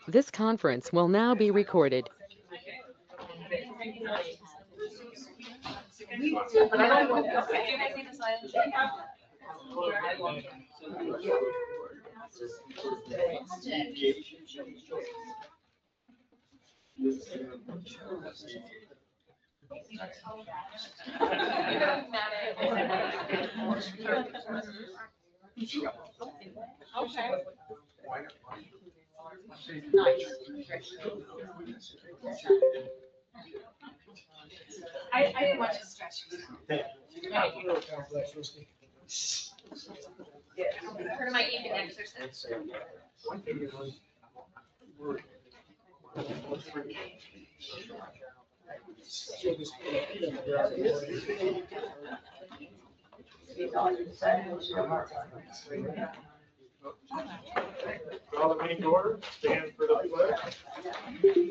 This conference will now be recorded. I didn't want to stretch you. Part of my evening exercise. Call the meeting to order. Stand for the pledge.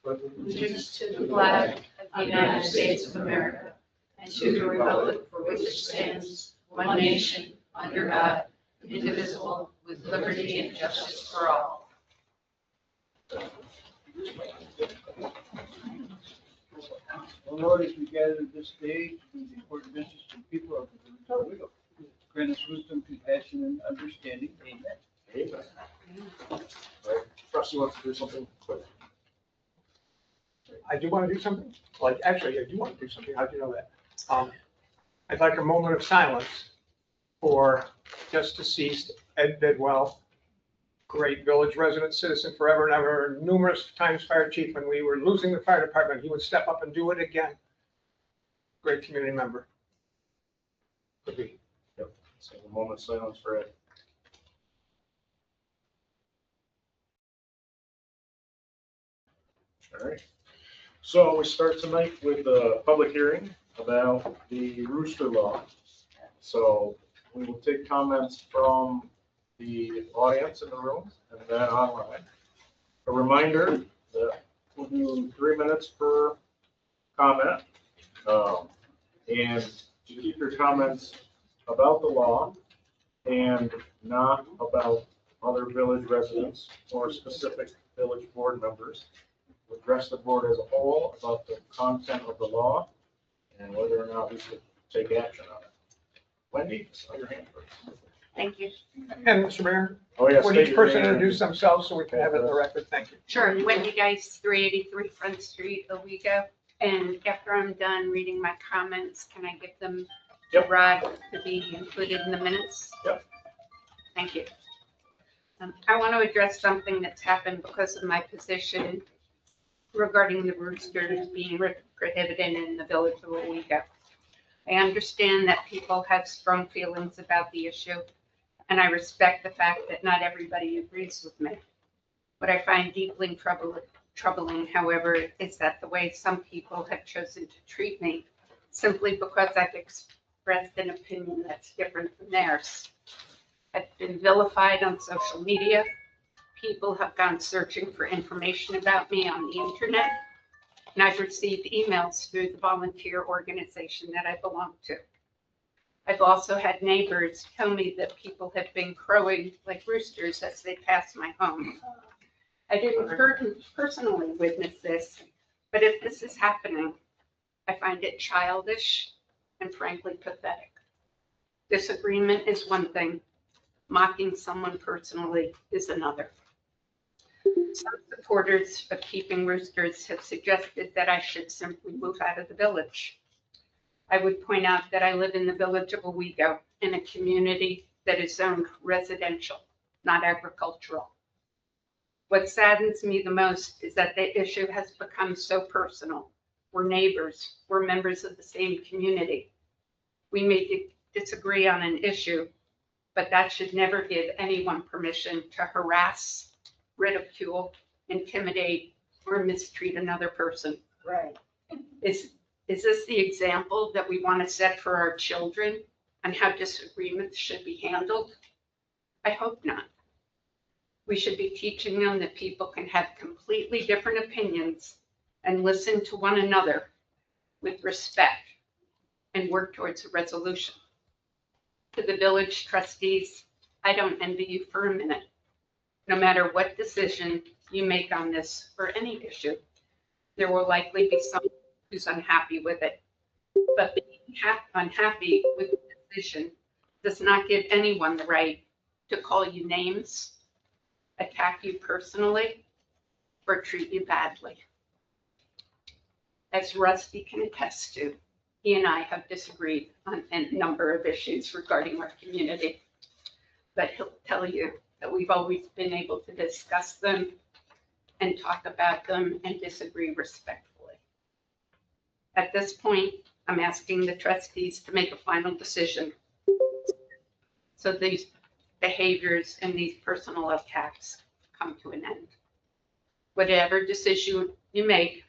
Allegiance to the flag of the United States of America and to the republic for which it stands, one nation, under God, indivisible, with liberty and justice for all. Lord, as we gather this day, the important business of the people of Owego, grant us wisdom, compassion, and understanding. Amen. Amen. Trustee wants to do something quick. I do want to do something. Like, actually, I do want to do something. How do you know that? I'd like a moment of silence for just deceased Ed Bidwell, great village resident, citizen forever and ever, numerous times fire chief. When we were losing the fire department, he would step up and do it again. Great community member. Could be. Yep. So a moment of silence for Ed. All right. So we start tonight with a public hearing about the rooster law. So we will take comments from the audience in the room and then online. A reminder that we'll do 3 minutes per comment. And to keep your comments about the law and not about other village residents or specific village board members. We'll address the board as a whole about the content of the law and whether or not we should take action on it. Wendy, on your hand first. Thank you. And Mr. Mayor, Oh, yes. would each person introduce themselves so we can have it in the record? Thank you. Sure. Wendy Geis, 383 Front Street, Owego. And after I'm done reading my comments, can I give them to Yep. Rod to be included in the minutes? Yep. Thank you. I want to address something that's happened because of my position regarding the roosters being prohibited in the village of Owego. I understand that people have strong feelings about the issue, and I respect the fact that not everybody agrees with me. What I find deeply troubling, however, is that the way some people have chosen to treat me simply because I've expressed an opinion that's different from theirs. I've been vilified on social media. People have gone searching for information about me on the internet, and I've received emails through the volunteer organization that I belong to. I've also had neighbors tell me that people have been crowing like roosters as they pass my home. I didn't personally witness this, but if this is happening, I find it childish and frankly pathetic. Disagreement is one thing, mocking someone personally is another. Some supporters of keeping roosters have suggested that I should simply move out of the village. I would point out that I live in the village of Owego in a community that is zoned residential, not agricultural. What saddens me the most is that the issue has become so personal. We're neighbors, we're members of the same community. We may disagree on an issue, but that should never give anyone permission to harass, ridicule, intimidate, or mistreat another person. Right. Is this the example that we want to set for our children on how disagreements should be handled? I hope not. We should be teaching them that people can have completely different opinions and listen to one another with respect and work towards a resolution. To the village trustees, I don't envy you for a minute. No matter what decision you make on this or any issue, there will likely be someone who's unhappy with it. But being unhappy with the decision does not give anyone the right to call you names, attack you personally, or treat you badly. As Rusty can attest to, he and I have disagreed on a number of issues regarding our community. But he'll tell you that we've always been able to discuss them and talk about them and disagree respectfully. At this point, I'm asking the trustees to make a final decision so these behaviors and these personal attacks come to an end. Whatever decision you make,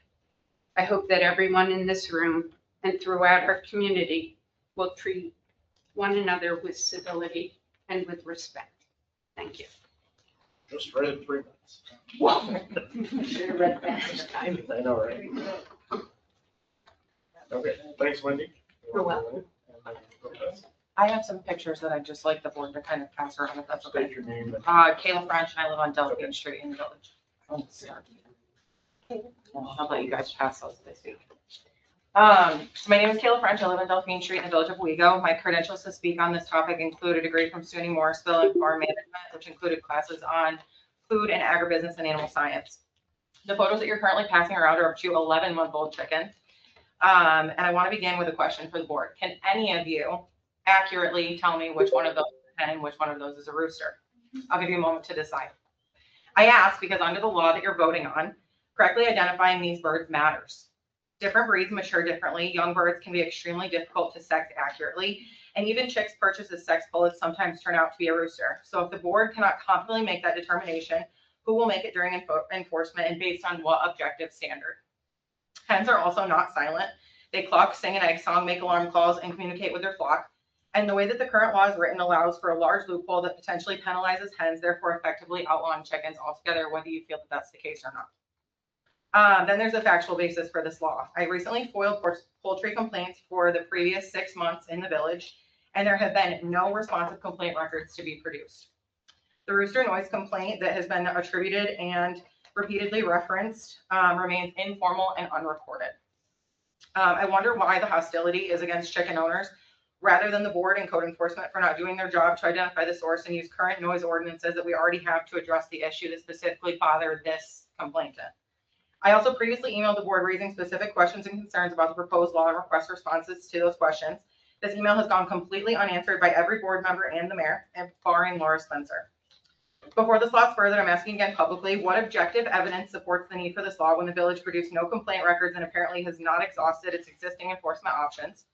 I hope that everyone in this room and throughout our community will treat one another with civility and with respect. Thank you. Just read it 3 minutes. Wow. Should have read that. I know, right? Okay, thanks, Wendy. You're welcome. I have some pictures that I'd just like the board to kind of pass around if that's okay. State your name. and- Kayla French, and I live on Delphine Street in the village. I'll let you guys pass those this week. So my name is Kayla French. I live on Delphine Street in the village of Owego. My credentials to speak on this topic include a degree from SUNY Morrisville in farm management, which included classes on food and agribusiness and animal science. The photos that you're currently passing around are of two 11-month-old chickens. And I want to begin with a question for the board. Can any of you accurately tell me which one of those is a hen and which one of those is a rooster? I'll give you a moment to decide. I ask because under the law that you're voting on, correctly identifying these birds matters. Different breeds mature differently. Young birds can be extremely difficult to sex accurately, and even chicks purchased as sex bullets sometimes turn out to be a rooster. So if the board cannot confidently make that determination, who will make it during enforcement and based on what objective standard? Hens are also not silent. They cluck, sing an egg song, make alarm calls, and communicate with their flock. And the way that the current law is written allows for a large loophole that potentially penalizes hens, therefore effectively outlawing chickens altogether, whether you feel that that's the case or not. Then there's a factual basis for this law. I recently foiled poultry complaints for the previous 6 months in the village, and there have been no responsive complaint records to be produced. The rooster noise complaint that has been attributed and repeatedly referenced remains informal and unrecorded. I wonder why the hostility is against chicken owners rather than the board and code enforcement for not doing their job to identify the source and use current noise ordinances that we already have to address the issue that specifically bothered this complainant. I also previously emailed the board raising specific questions and concerns about the proposed law and request responses to those questions. This email has gone completely unanswered by every board member and the mayor, and barring Laura Spencer. Before this law is further, I'm asking again publicly, what objective evidence supports the need for this law when the village produced no complaint records and apparently has not exhausted its existing enforcement options?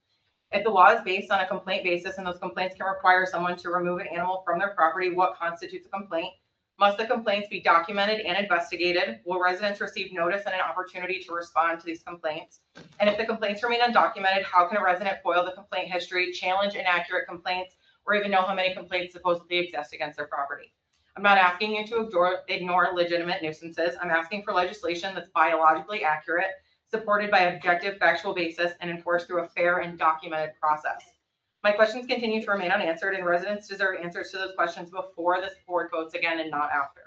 If the law is based on a complaint basis and those complaints can require someone to remove an animal from their property, what constitutes a complaint? Must the complaints be documented and investigated? Will residents receive notice and an opportunity to respond to these complaints? And if the complaints remain undocumented, how can a resident foil the complaint history, challenge inaccurate complaints, or even know how many complaints supposedly exist against their property? I'm not asking you to ignore legitimate nuisances. I'm asking for legislation that's biologically accurate, supported by objective factual basis, and enforced through a fair and documented process. My questions continue to remain unanswered, and residents deserve answers to those questions before this board votes again and not after.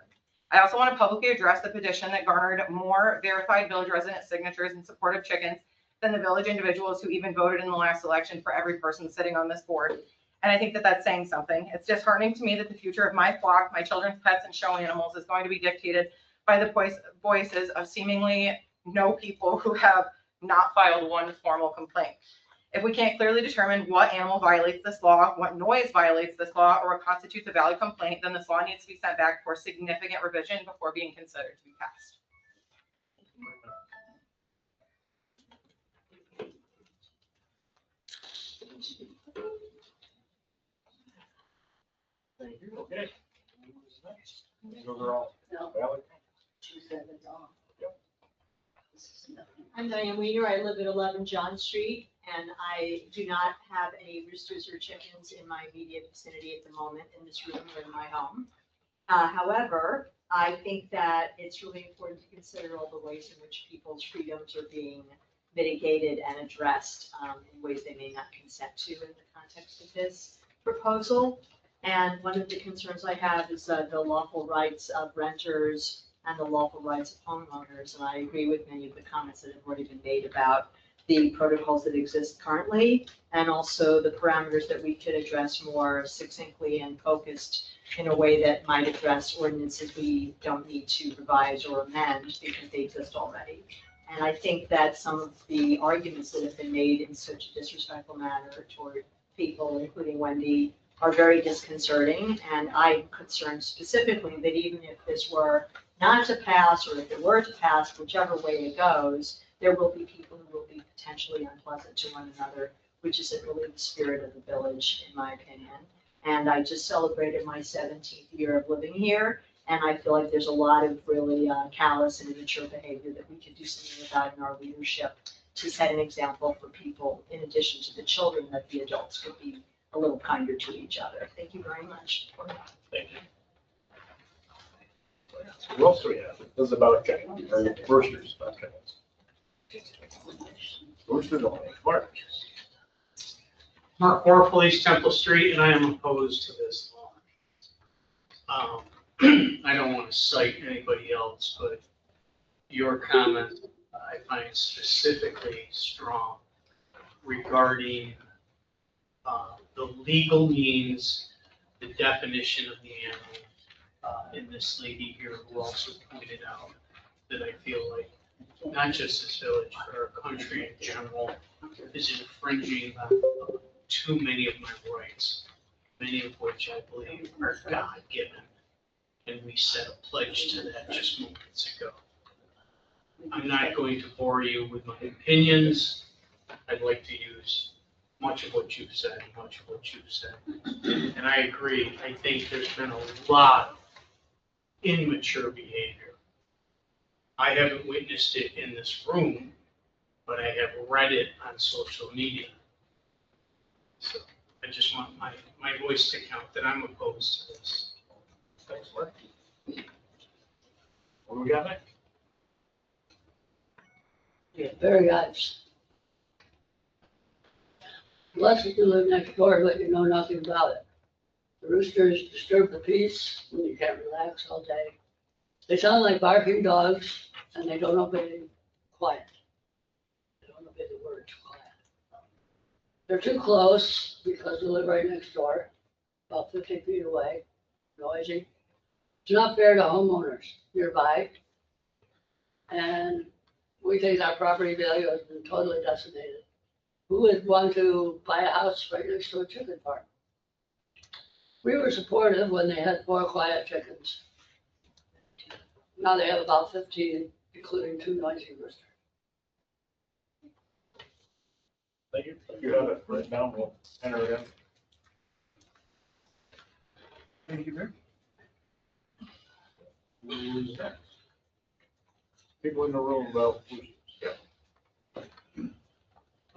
I also want to publicly address the petition that garnered more verified village resident signatures in support of chickens than the village individuals who even voted in the last election for every person sitting on this board. And I think that that's saying something. It's disheartening to me that the future of my flock, my children's pets and show animals is going to be dictated by the voices of seemingly no people who have not filed one formal complaint. If we can't clearly determine what animal violates this law, what noise violates this law, or what constitutes a valid complaint, then this law needs to be sent back for significant revision before being considered to be passed. Okay. Those are all valid. I'm Diane Weiner. I live at 11 John Street, and I do not have any roosters or chickens in my immediate vicinity at the moment in this room or in my home. However, I think that it's really important to consider all the ways in which people's freedoms are being mitigated and addressed in ways they may not consent to in the context of this proposal. And one of the concerns I have is the lawful rights of renters and the lawful rights of homeowners. And I agree with many of the comments that have already been made about the protocols that exist currently, and also the parameters that we could address more succinctly and focused in a way that might address ordinances we don't need to revise or amend because they exist already. And I think that some of the arguments that have been made in such a disrespectful manner toward people, including Wendy, are very disconcerting. And I'm concerned specifically that even if this were not to pass, or if it were to pass, whichever way it goes, there will be people who will be potentially unpleasant to one another, which isn't really the spirit of the village, in my opinion. And I just celebrated my 17th year of living here, and I feel like there's a lot of really callous and immature behavior that we could do something about in our leadership to set an example for people, in addition to the children, that the adults could be a little kinder to each other. Thank you very much. Thank you. Who else do we have? This is about chickens, or roosters, not chickens. Roosters only. Mark. Mark Moore, Police Temple Street, and I am opposed to this law. I don't want to cite anybody else, but your comment I find specifically strong regarding the legal means, the definition of the animal. And this lady here who also pointed out that I feel like not just this village, but our country in general is infringing on too many of my rights, many of which I believe are God-given. And we set a pledge to that just moments ago. I'm not going to bore you with my opinions. I'd like to use much of what you've said, And I agree. I think there's been a lot of immature behavior. I haven't witnessed it in this room, but I have read it on social media. So I just want my voice to count that I'm opposed to this. Thanks, Mark. What do we got next? Yeah, very nice. Unless you live next door, but you know nothing about it. The roosters disturb the peace when you can't relax all day. They sound like barking dogs, and they don't obey quiet. They don't obey the word quiet. They're too close because we live right next door, about 50 feet away, noisy. It's not fair to homeowners nearby. And we think our property value has been totally decimated. Who would want to buy a house right next to a chicken farm? We were supportive when they had 4 quiet chickens. Now they have about 15, including 2 noisy roosters. Thank you. You have it written down. We'll enter it in. Thank you, Mayor. Who's next? People in the room about roosters. Yeah.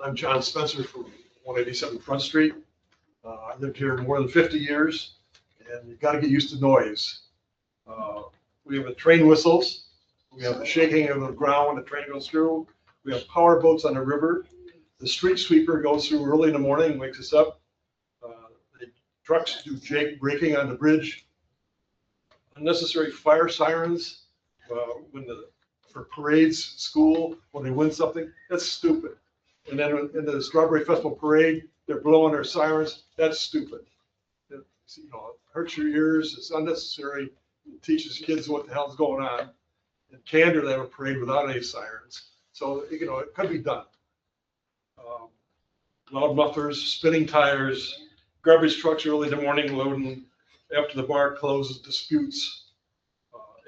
I'm John Spencer from 187 Front Street. I lived here more than 50 years, and you've got to get used to noise. We have the train whistles. We have the shaking of the ground when the train goes through. We have power boats on the river. The street sweeper goes through early in the morning and wakes us up. The trucks do braking on the bridge. Unnecessary fire sirens for parades, school, when they win something. That's stupid. And then in the Strawberry Festival parade, they're blowing their sirens. That's stupid. It hurts your ears. It's unnecessary. It teaches kids what the hell's going on. In Candor, they have a parade without any sirens. So, it could be done. Loud mufflers, spinning tires, garbage trucks early in the morning loading after the bar closes, disputes,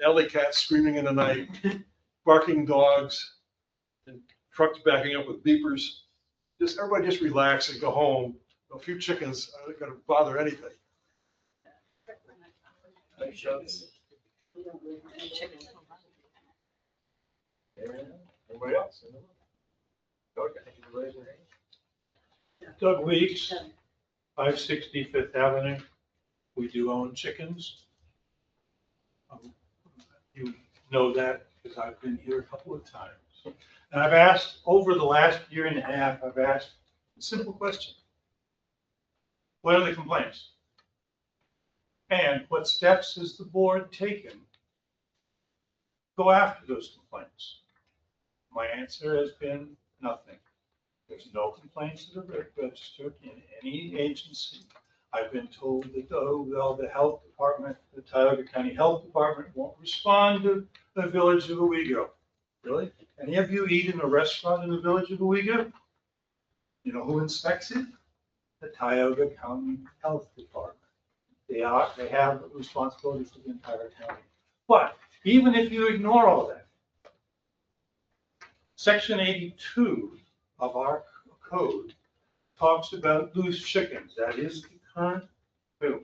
alley cats screaming in the night, barking dogs, and trucks backing up with beepers. Everybody just relax and go home. A few chickens aren't going to bother anything. Thanks, John. Anybody else? Okay. Raise your hand. Doug Weeks, 560 Fifth Avenue. We do own chickens. You know that because I've been here a couple of times. And I've asked, over the last year and a half, I've asked a simple question. What are the complaints? And what steps has the board taken to go after those complaints? My answer has been nothing. There's no complaints that are registered in any agency. I've been told that, oh, well, the health department, the Tioga County Health Department won't respond to the village of Owego. Really? Any of you eat in a restaurant in the village of Owego? You know who inspects it? The Tioga County Health Department. They have responsibility for the entire county. But even if you ignore all that, Section 82 of our code talks about loose chickens. That is the current bill.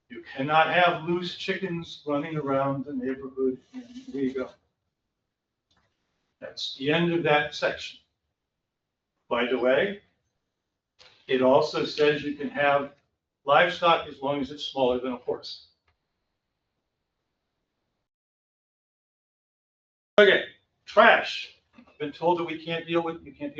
You cannot have loose chickens running around the neighborhood in Owego. That's the end of that section. By the way, it also says you can have livestock as long as it's smaller than a horse. Okay, trash. I've been told that you can't deal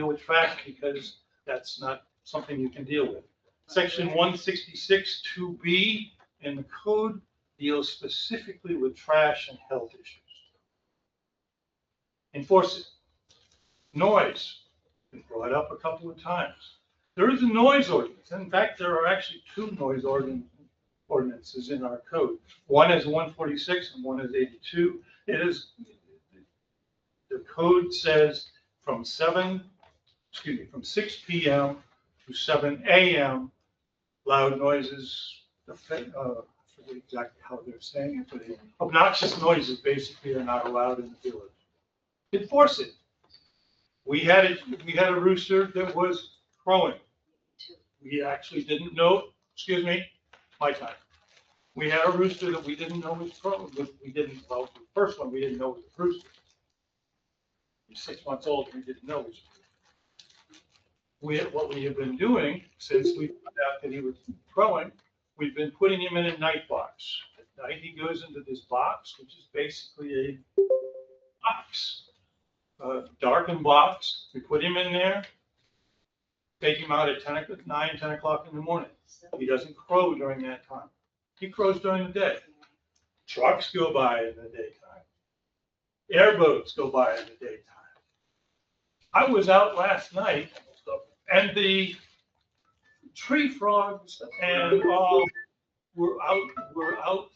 with trash because that's not something you can deal with. Section 166 2B in the code deals specifically with trash and health issues. Enforce it. Noise, been brought up a couple of times. There is a noise ordinance. In fact, there are actually two noise ordinances in our code. One is 146 and one is 82. The code says from 6 p.m. to 7 a.m. loud noises, I forget exactly how they're saying it, but obnoxious noises basically are not allowed in the village. Enforce it. We had a rooster that was crowing. We actually didn't know, excuse me, my time. We had a rooster that we didn't know was crowing. The first one we didn't know was a rooster. He was 6 months old, we didn't know it was. What we have been doing since we found out that he was crowing, we've been putting him in a night box. At night he goes into this box, which is basically a box, a darkened box. We put him in there, take him out at 9, 10 o'clock in the morning. He doesn't crow during that time. He crows during the day. Trucks go by in the daytime. Airboats go by in the daytime. I was out last night and the tree frogs and all were out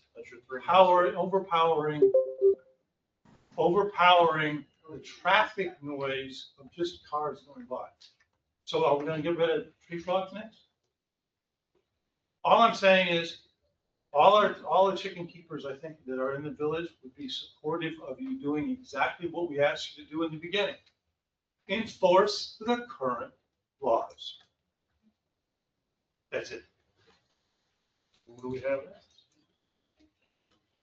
overpowering the traffic noise of just cars going by. So are we going to get rid of tree frogs next? All I'm saying is, all the chicken keepers, I think, that are in the village would be supportive of you doing exactly what we asked you to do in the beginning. Enforce the current laws. That's it. What do we have next?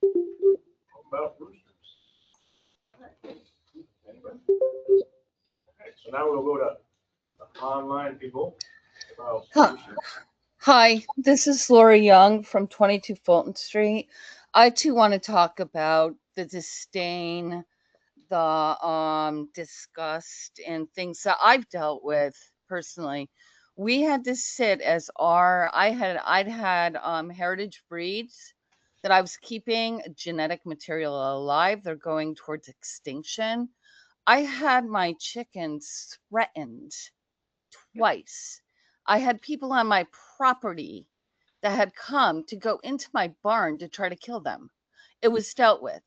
How about roosters? Anybody? Okay, so now we'll go to the online people about roosters. Hi, this is Lori Young from 22 Fulton Street. I too want to talk about the disdain, the disgust, and things that I've dealt with personally. We had to sit as I'd had heritage breeds that I was keeping genetic material alive. They're going towards extinction. I had my chickens threatened twice. I had people on my property that had come to go into my barn to try to kill them. It was dealt with.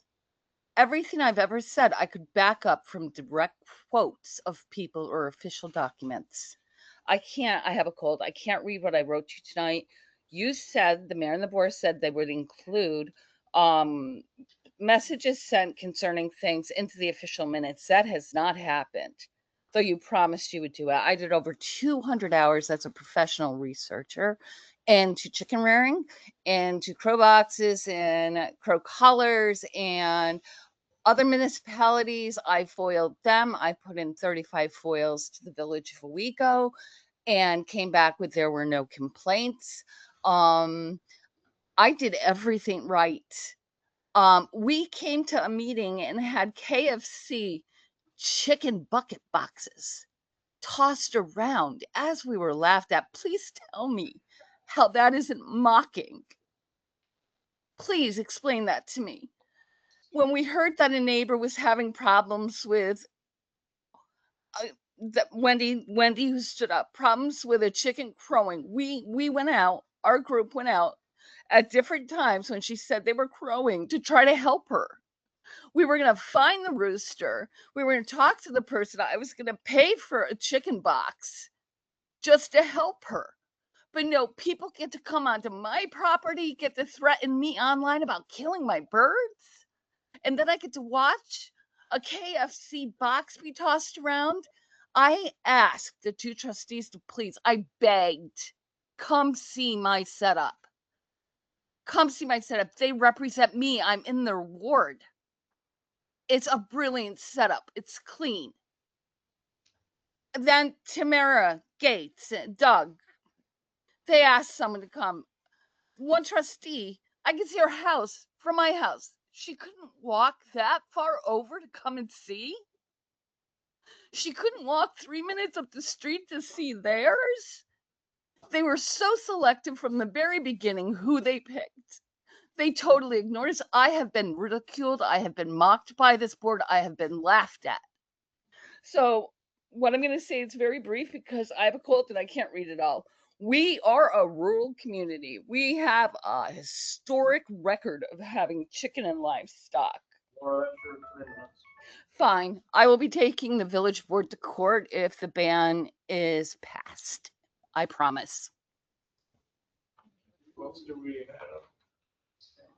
Everything I've ever said, I could back up from direct quotes of people or official documents. I have a cold. I can't read what I wrote to you tonight. You said, the mayor and the board said they would include um, messages sent concerning things into the official minutes. That has not happened, though you promised you would do it. I did over 200 hours as a professional researcher into chicken rearing, into crow boxes and crow collars, and other municipalities. I foiled them. I put in 35 foils to the village of Owego and came back with there were no complaints. I did everything right. We came to a meeting and had KFC chicken bucket boxes tossed around as we were laughed at. Please tell me how that isn't mocking. Please explain that to me. When we heard that a neighbor was having problems with that Wendy who stood up, problems with a chicken crowing, we went out, our group went out at different times when she said they were crowing to try to help her. We were going to find the rooster. We were going to talk to the person. I was going to pay for a chicken box just to help her. But no, people get to come onto my property, get to threaten me online about killing my birds. And then I get to watch a KFC box be tossed around. I asked the two trustees to please, I begged, come see my setup. Come see my setup. They represent me. I'm in their ward. It's a brilliant setup. It's clean. Then Tamara, Gates, and Doug, they asked someone to come. One trustee, I could see her house from my house. She couldn't walk that far over to come and see. She couldn't walk 3 minutes up the street to see theirs. They were so selective from the very beginning who they picked. They totally ignored us. I have been ridiculed. I have been mocked by this board. I have been laughed at. So what I'm going to say is very brief because I have a cold and I can't read it all. We are a rural community. We have a historic record of having chicken and livestock. Or your 3 minutes. Fine. I will be taking the village board to court if the ban is passed. I promise. What else do we have?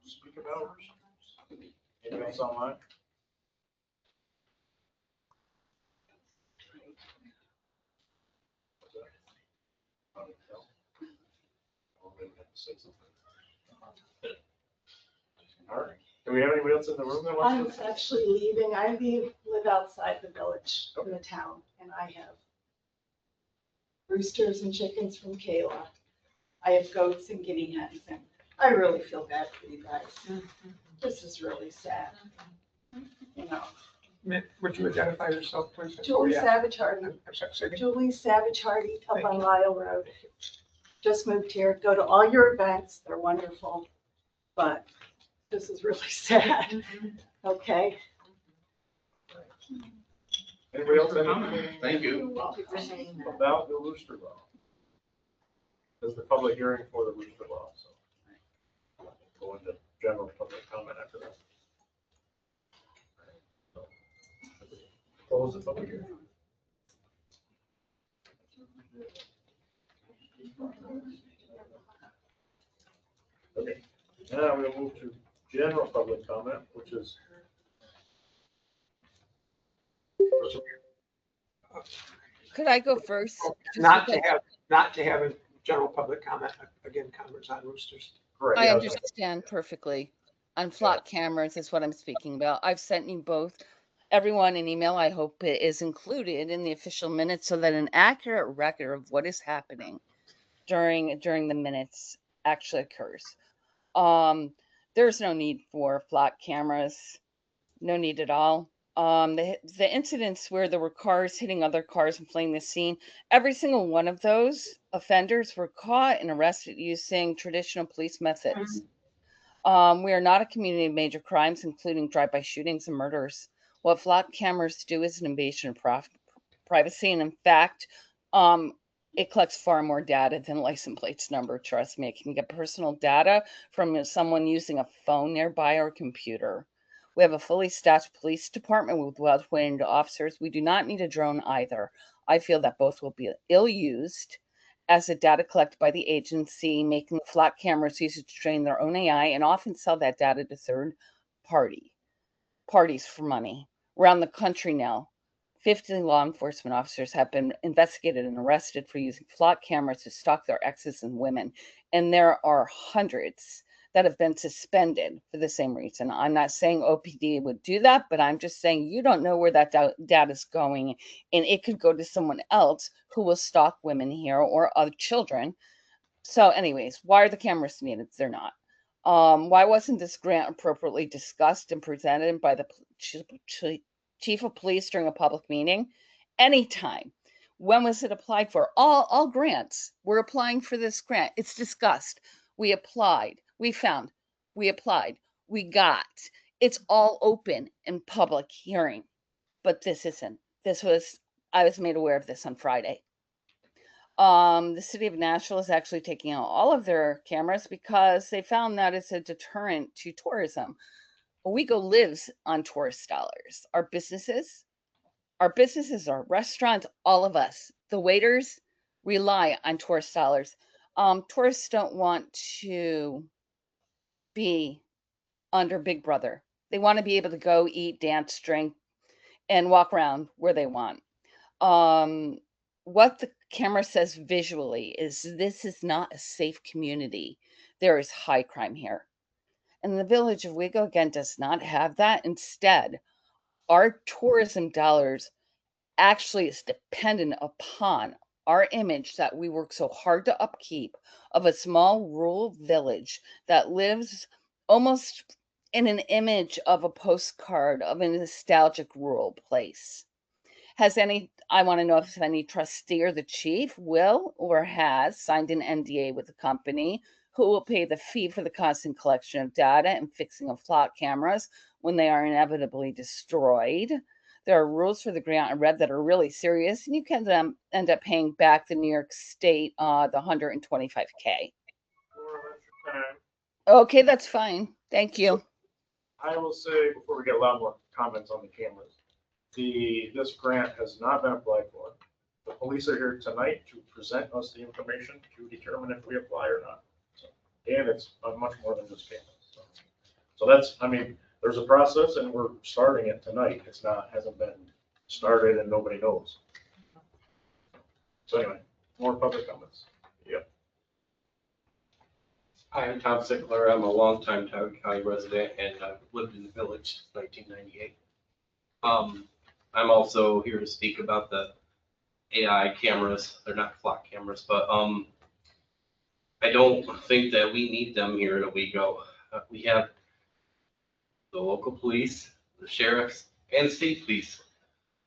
Speak about? Anything else online? All right. Do we have anybody else in the room that I'm wants to? actually leaving. I live outside the village in the town, and I have roosters and chickens from Kayla. I have goats and guinea hens, and I really feel bad for you guys. This is really sad. You know, Would you identify yourself, please? Julie Savage Hardy, I'm sorry, say again? Julie Savage Hardy up on Lyle Road. Just moved here. Go to all your events. They're wonderful, but this is really sad. Okay. Anybody else have anything? Thank you. About the rooster law? There's the public hearing for the rooster law, so. Go into general public comment after that. Close the public hearing. Okay, now we'll move to general public comment, which is. Could I go first? Just Not because- to have a general public comment, again, comments on roosters. Correct. I yeah, understand perfectly. On flock cameras is what I'm speaking about. I've sent you both, everyone an email. I hope it is included in the official minutes so that an accurate record of what is happening during the minutes actually occurs. There's no need for flock cameras. No need at all. The incidents where there were cars hitting other cars and fleeing the scene, every single one of those offenders were caught and arrested using traditional police methods. We are not a community of major crimes, including drive-by shootings and murders. What flock cameras do is an invasion of privacy, and in fact, it collects far more data than license plates number. Trust me, it can get personal data from someone using a phone nearby or a computer. We have a fully staffed police department with well-trained officers. We do not need a drone either. I feel that both will be ill-used as the data collected by the agency, making the flock cameras use it to train their own AI and often sell that data to third parties for money. Around the country now, 50 law enforcement officers have been investigated and arrested for using flock cameras to stalk their exes and women. And there are hundreds that have been suspended for the same reason. I'm not saying OPD would do that, but I'm just saying you don't know where that data is going, and it could go to someone else who will stalk women here or other children. So anyways, why are the cameras needed? They're not. Why wasn't this grant appropriately discussed and presented by the chief of police during a public meeting? Anytime. When was it applied for? All grants. We're applying for this grant. It's discussed. We applied. We found We applied. We got. It's all open in public hearing, but this isn't. I was made aware of this on Friday. The city of Nashville is actually taking out all of their cameras because they found that it's a deterrent to tourism. Owego lives on tourist dollars. Our businesses, our restaurants, all of us, the waiters rely on tourist dollars. Tourists don't want to be under Big Brother. They want to be able to go eat, dance, drink, and walk around where they want. What the camera says visually is this is not a safe community. There is high crime here. And the village of Owego, again, does not have that. Instead, our tourism dollars actually is dependent upon our image that we work so hard to upkeep of a small rural village that lives almost in an image of a postcard of a nostalgic rural place. I want to know if any trustee or the chief will or has signed an NDA with the company who will pay the fee for the constant collection of data and fixing of flock cameras when they are inevitably destroyed. There are rules for the grant and red that are really serious, and you can end up paying back the New York State the $125K. Okay, that's fine. Thank you. I will say, before we get a lot more comments on the cameras, this grant has not been applied for. The police are here tonight to present us the information to determine if we apply or not. So, and it's much more than just cameras. So that's, I mean, there's a process and we're starting it tonight. Hasn't been started and nobody knows. So anyway, more public comments. Yep. Hi, I'm Tom Sickler. I'm a longtime Tioga County resident and I've lived in the village since 1998. I'm also here to speak about the AI cameras. They're not flock cameras, but I don't think that we need them here at Owego. We have the local police, the sheriffs, and the state police.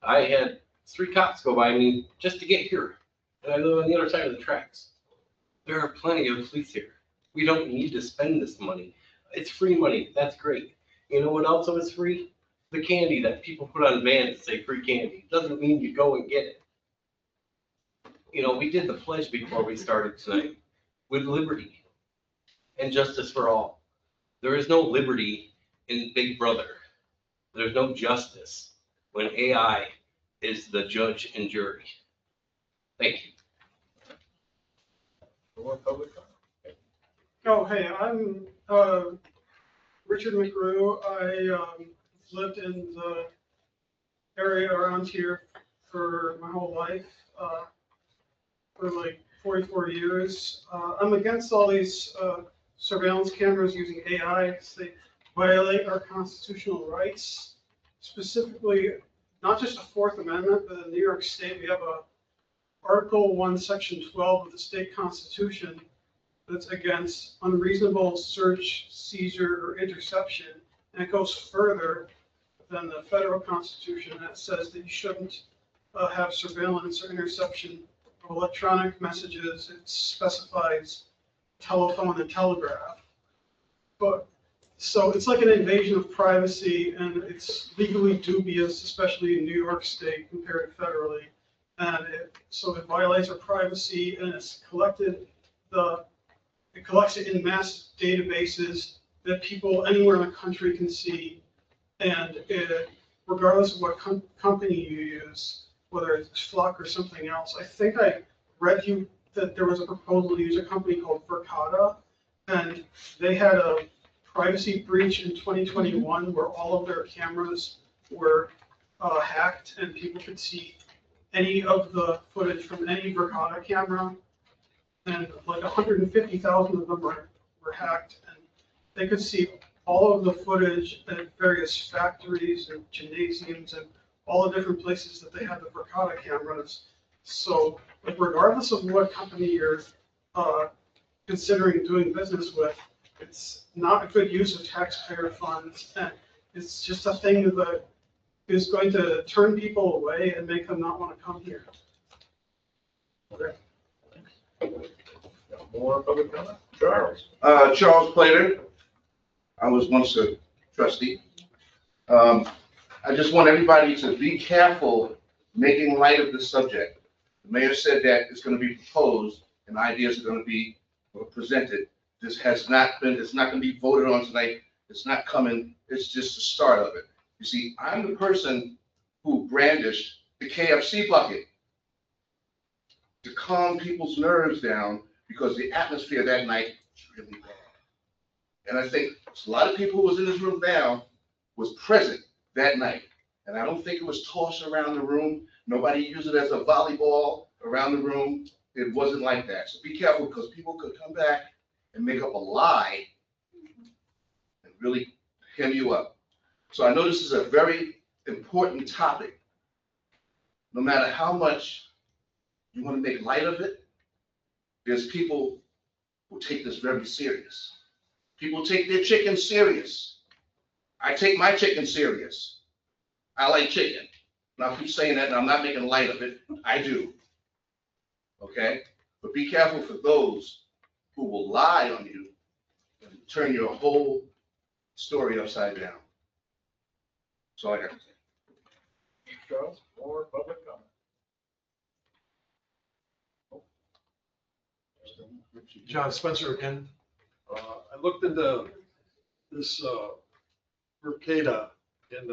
I had 3 cops go by me just to get here, and I live on the other side of the tracks. There are plenty of police here. We don't need to spend this money. It's free money. That's great. You know what also is free? The candy that people put on vans that say free candy. Doesn't mean you go and get it. You know, we did the pledge before we started tonight with liberty and justice for all. There is no liberty in Big Brother. There's no justice when AI is the judge and jury. Thank you. More public comment. Oh, hey, I'm Richard McGrew. I lived in the area around here for my whole life, for like 44 years. I'm against all these surveillance cameras using AI. They violate our constitutional rights, specifically not just the Fourth Amendment, but in New York State, we have Article 1, Section 12 of the state constitution that's against unreasonable search, seizure, or interception. And it goes further than the federal constitution that says that you shouldn't have surveillance or interception of electronic messages. It specifies telephone and telegraph. But so it's like an invasion of privacy, and it's legally dubious, especially in New York State compared to federally. And so it violates our privacy, and it collects it in mass databases that people anywhere in the country can see. And regardless of what company you use, whether it's Flock or something else, I think I read you that there was a proposal to use a company called Verkada, and they had a privacy breach in 2021 where all of their cameras were hacked and people could see any of the footage from any Verkada camera, and like 150,000 of them were hacked, and they could see all of the footage at various factories and gymnasiums and all the different places that they have the Verkada cameras. So like, regardless of what company you're considering doing business with, it's not a good use of taxpayer funds, and it's just a thing that is going to turn people away and make them not want to come here. Okay. More public comment? Charles. Charles Plater. I was once a trustee. I just want everybody to be careful making light of this subject. The mayor said that it's going to be proposed and ideas are going to be presented. This has not been, it's not going to be voted on tonight. It's not coming. It's just the start of it. You see, I'm the person who brandished the KFC bucket to calm people's nerves down because the atmosphere that night was really bad. And I think a lot of people who was in this room now was present that night. And I don't think it was tossed around the room. Nobody used it as a volleyball around the room. It wasn't like that. So be careful because people could come back and make up a lie and really hem you up. So I know this is a very important topic. No matter how much you want to make light of it, there's people who take this very serious. People take their chicken serious. I take my chicken serious. I like chicken. And I'll keep saying that, and I'm not making light of it. I do. Okay? But be careful for those who will lie on you and turn your whole story upside down. That's all I got to say. Charles, more public comment. John Spencer again. I looked into this Mercada, and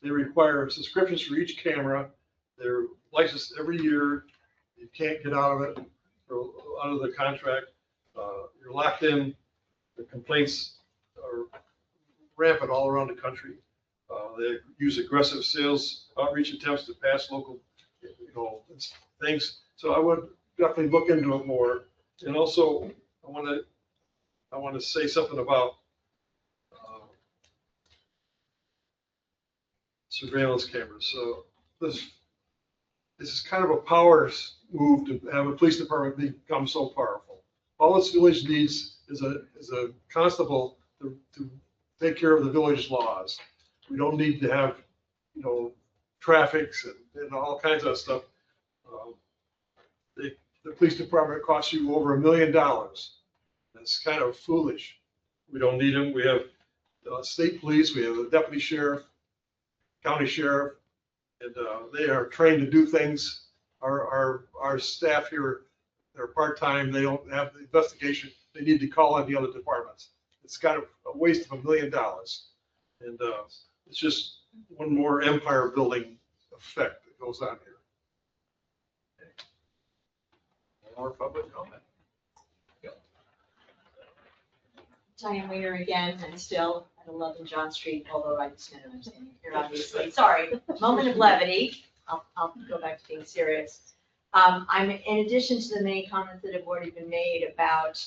they require subscriptions for each camera. They're licensed every year. You can't get out of it, or out of the contract. You're locked in. The complaints are rampant all around the country. They use aggressive sales outreach attempts to pass local, things. So I would definitely look into it more. And also, I want to say something about surveillance cameras. So this is kind of a powers move to have a police department become so powerful. All this village needs is a constable to take care of the village laws. We don't need to have, traffics and all kinds of stuff. The police department costs you over $1 million. That's kind of foolish. We don't need them. We have state police, we have a deputy sheriff, county sheriff, and they are trained to do things. Our staff here, they're part-time. They don't have the investigation. They need to call on the other departments. It's kind of a waste of $1 million. And it's just one more empire building effect that goes on here. More public comment. Diane Weiner again, and still at 11 John Street, although I just know I'm standing here, obviously. Sorry, moment of levity. I'll go back to being serious. I'm, in addition to the many comments that have already been made about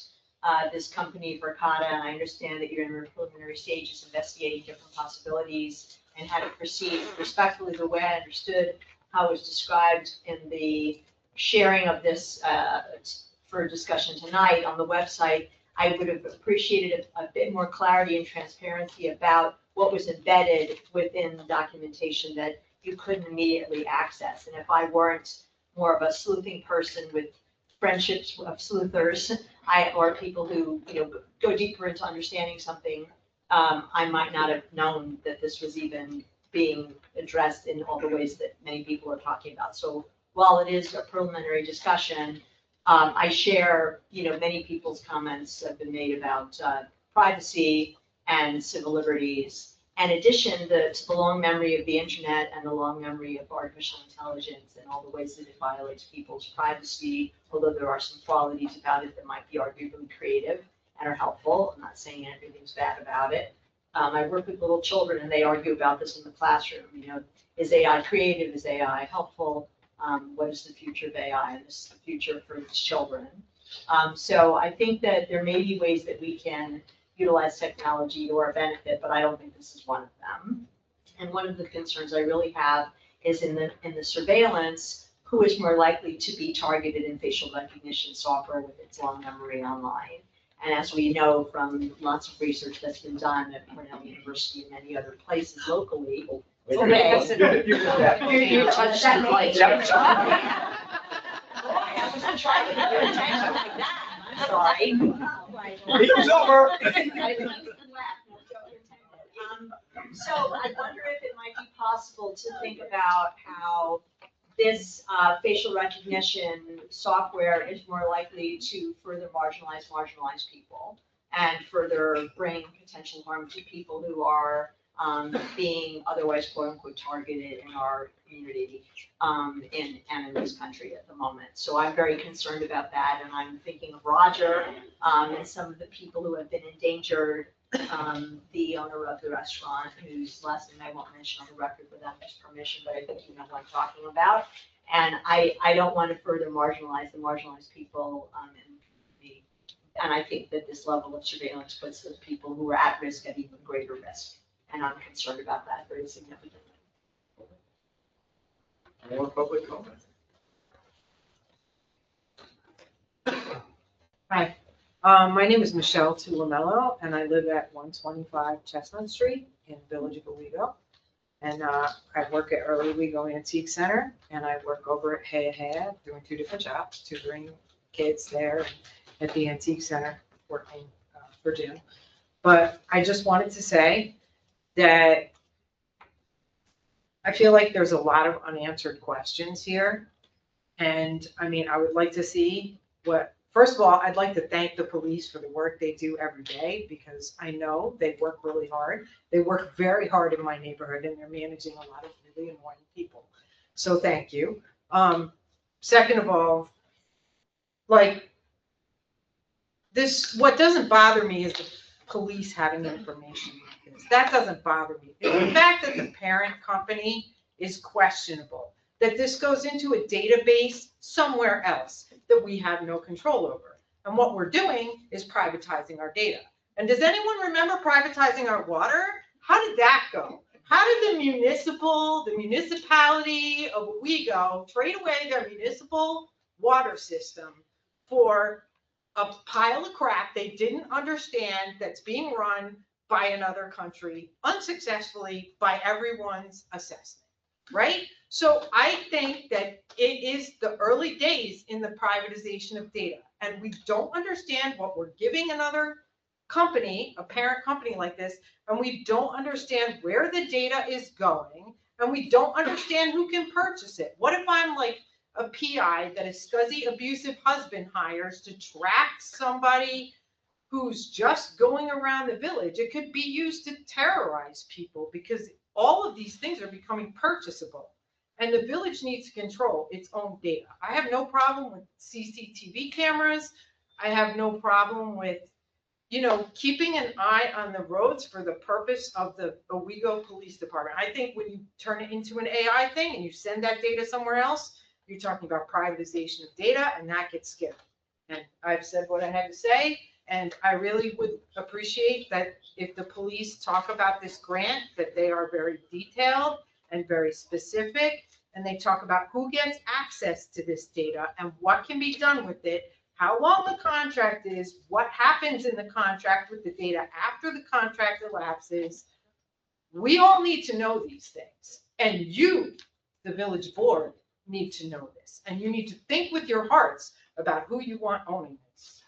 this company, Verkada, and I understand that you're in the preliminary stages investigating different possibilities and how to proceed. Respectfully, the way I understood how it was described in the sharing of this for discussion tonight on the website, I would have appreciated a bit more clarity and transparency about what was embedded within the documentation that you couldn't immediately access. And if I weren't more of a sleuthing person with friendships of sleuthers, or people who go deeper into understanding something, I might not have known that this was even being addressed in all the ways that many people are talking about. So while it is a preliminary discussion, I share, many people's comments have been made about privacy and civil liberties. In addition, to the long memory of the internet and the long memory of artificial intelligence and all the ways that it violates people's privacy, although there are some qualities about it that might be arguably creative and are helpful. I'm not saying everything's bad about it. I work with little children and they argue about this in the classroom. Is AI creative? Is AI helpful? What is the future of AI? And this is the future for its children. So I think that there may be ways that we can utilize technology to our benefit, but I don't think this is one of them. And one of the concerns I really have is in the surveillance, who is more likely to be targeted in facial recognition software with its long memory online. And as we know from lots of research that's been done at Cornell University and many other places locally. Okay. You touched that mic. I wasn't trying to get your attention like that. I'm sorry. Meeting's over. So I wonder if it might be possible to think about how this facial recognition software is more likely to further marginalize people and further bring potential harm to people who are being otherwise quote unquote targeted in our community in this country at the moment. So I'm very concerned about that, and I'm thinking of Roger and some of the people who have been endangered. The owner of the restaurant, whose last name I won't mention on the record without his permission, but I think you know what I'm talking about. And I don't want to further marginalize the marginalized people in the community. And I think that this level of surveillance puts those people who are at risk at even greater risk. And I'm concerned about that very significantly. More public comment? Hi, my name is Michelle Tulamello, and I live at 125 Chestnut Street in Village of Owego. And I work at Early Owego Antique Center, and I work over at Hey doing 2 different jobs, tutoring kids there and at the Antique Center, working for Jim. But I just wanted to say that I feel like there's a lot of unanswered questions here. And I mean, I would like to see first of all, I'd like to thank the police for the work they do every day, because I know they work really hard. They work very hard in my neighborhood, and they're managing a lot of really annoying people. So thank you. Second of all, like this, what doesn't bother me is the police having information like this. That doesn't bother me. The fact that the parent company is questionable, that this goes into a database somewhere else that we have no control over. And what we're doing is privatizing our data. And does anyone remember privatizing our water? How did that go? How did the municipality of Owego trade away their municipal water system for a pile of crap they didn't understand that's being run by another country unsuccessfully by everyone's assessment? Right? So I think that it is the early days in the privatization of data, and we don't understand what we're giving another company, a parent company like this, and we don't understand where the data is going, and we don't understand who can purchase it. What if I'm like a PI that a scuzzy, abusive husband hires to track somebody who's just going around the village? It could be used to terrorize people, because all of these things are becoming purchasable, and the village needs to control its own data. I have no problem with CCTV cameras. I have no problem with, keeping an eye on the roads for the purpose of the Owego Police Department. I think when you turn it into an AI thing and you send that data somewhere else, you're talking about privatization of data, and that gets scary. And I've said what I had to say. And I really would appreciate that if the police talk about this grant, that they are very detailed and very specific, and they talk about who gets access to this data and what can be done with it, how long the contract is, what happens in the contract with the data after the contract elapses. We all need to know these things. And you, the village board, need to know this. And you need to think with your hearts about who you want owning this.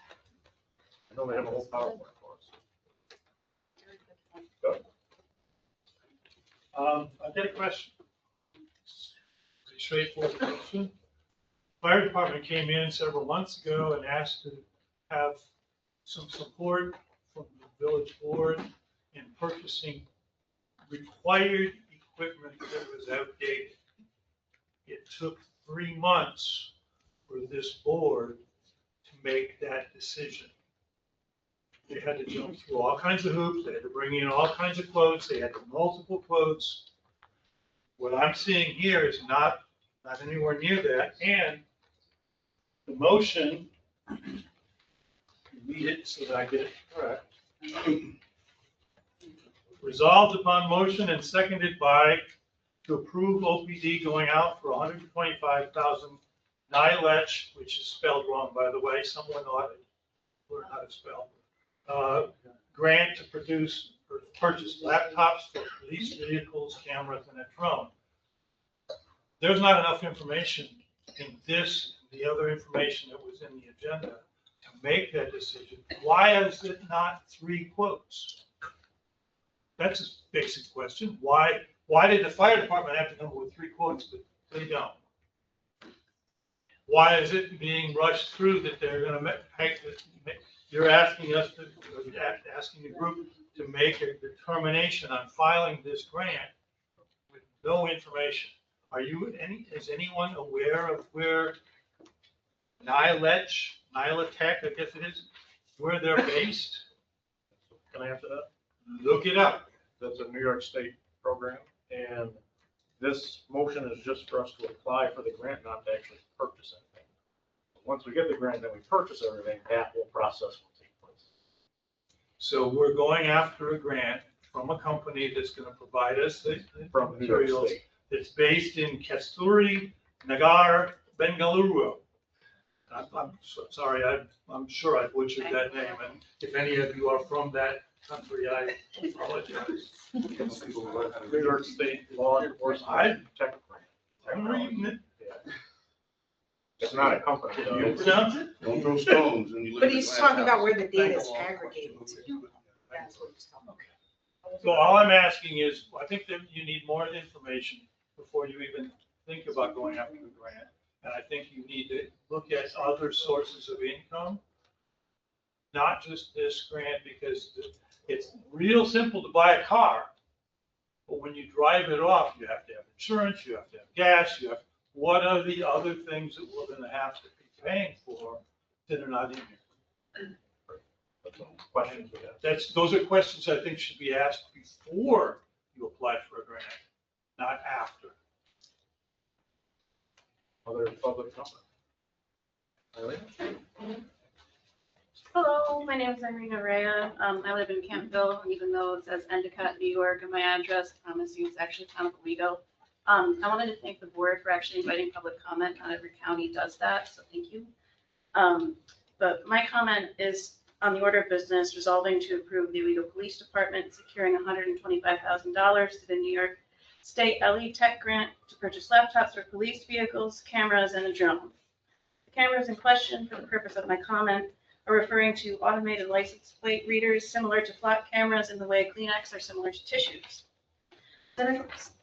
I know they have a whole PowerPoint for us. I've got a question. Pretty straightforward question. Fire department came in several months ago and asked to have some support from the village board in purchasing required equipment that was outdated. It took 3 months for this board to make that decision. They had to jump through all kinds of hoops. They had to bring in all kinds of quotes. They had multiple quotes. What I'm seeing here is not anywhere near that. And the motion, read it so that I get it correct. Resolved upon motion and seconded by to approve OPD going out for $125,000 NILETch, which is spelled wrong, by the way. Someone ought to learn how to spell. Grant to purchase laptops for police vehicles, cameras, and a drone. There's not enough information in this, the other information that was in the agenda to make that decision. Why is it not 3 quotes? That's a basic question. Why did the fire department have to come up with 3 quotes, but they don't? Why is it being rushed through that they're gonna you're asking us to, asking the group to make a determination on filing this grant with no information? Is anyone aware of where Nilech, Tech, I guess it is, where they're based? Can I answer that? Look it up. That's a New York State program, and this motion is just for us to apply for the grant, not to actually purchase anything. Once we get the grant, then we purchase everything, that whole process will take place. So we're going after a grant from a company that's gonna provide us the From New York materials. State. That's based in Kasturi, Nagar, Bengaluru. I'm sorry, I'm sure I butchered that name, and if any of you are from that country, I apologize. New York State law enforcement tech grant. I'm reading it. Yeah. It's not a company, though. You pronounce it? Don't throw stones when you live But in he's glass talking about house. where the data is aggregated to. That's what he's talking about. So all I'm asking is, I think that you need more information before you even think about going after the grant. And I think you need to look at other sources of income, not just this grant, because it's real simple to buy a car. But when you drive it off, you have to have insurance, you have to have gas, what are the other things that we're gonna have to be paying for that are not in here? That's all questions we have. Those are questions I think should be asked before you apply for a grant, not after. Other public comment? Eileen? Hello, my name is Irina Rea. I live in Campville, and even though it says Endicott, New York, in my address, I promise you it's actually town of Owego. I wanted to thank the board for actually inviting public comment. Not every county does that, so thank you. But my comment is on the order of business, resolving to approve the Owego Police Department securing $125,000 to the New York State LE Tech Grant to purchase laptops for police vehicles, cameras, and a drone. The cameras in question, for the purpose of my comment, are referring to automated license plate readers similar to flat cameras in the way Kleenex are similar to tissues.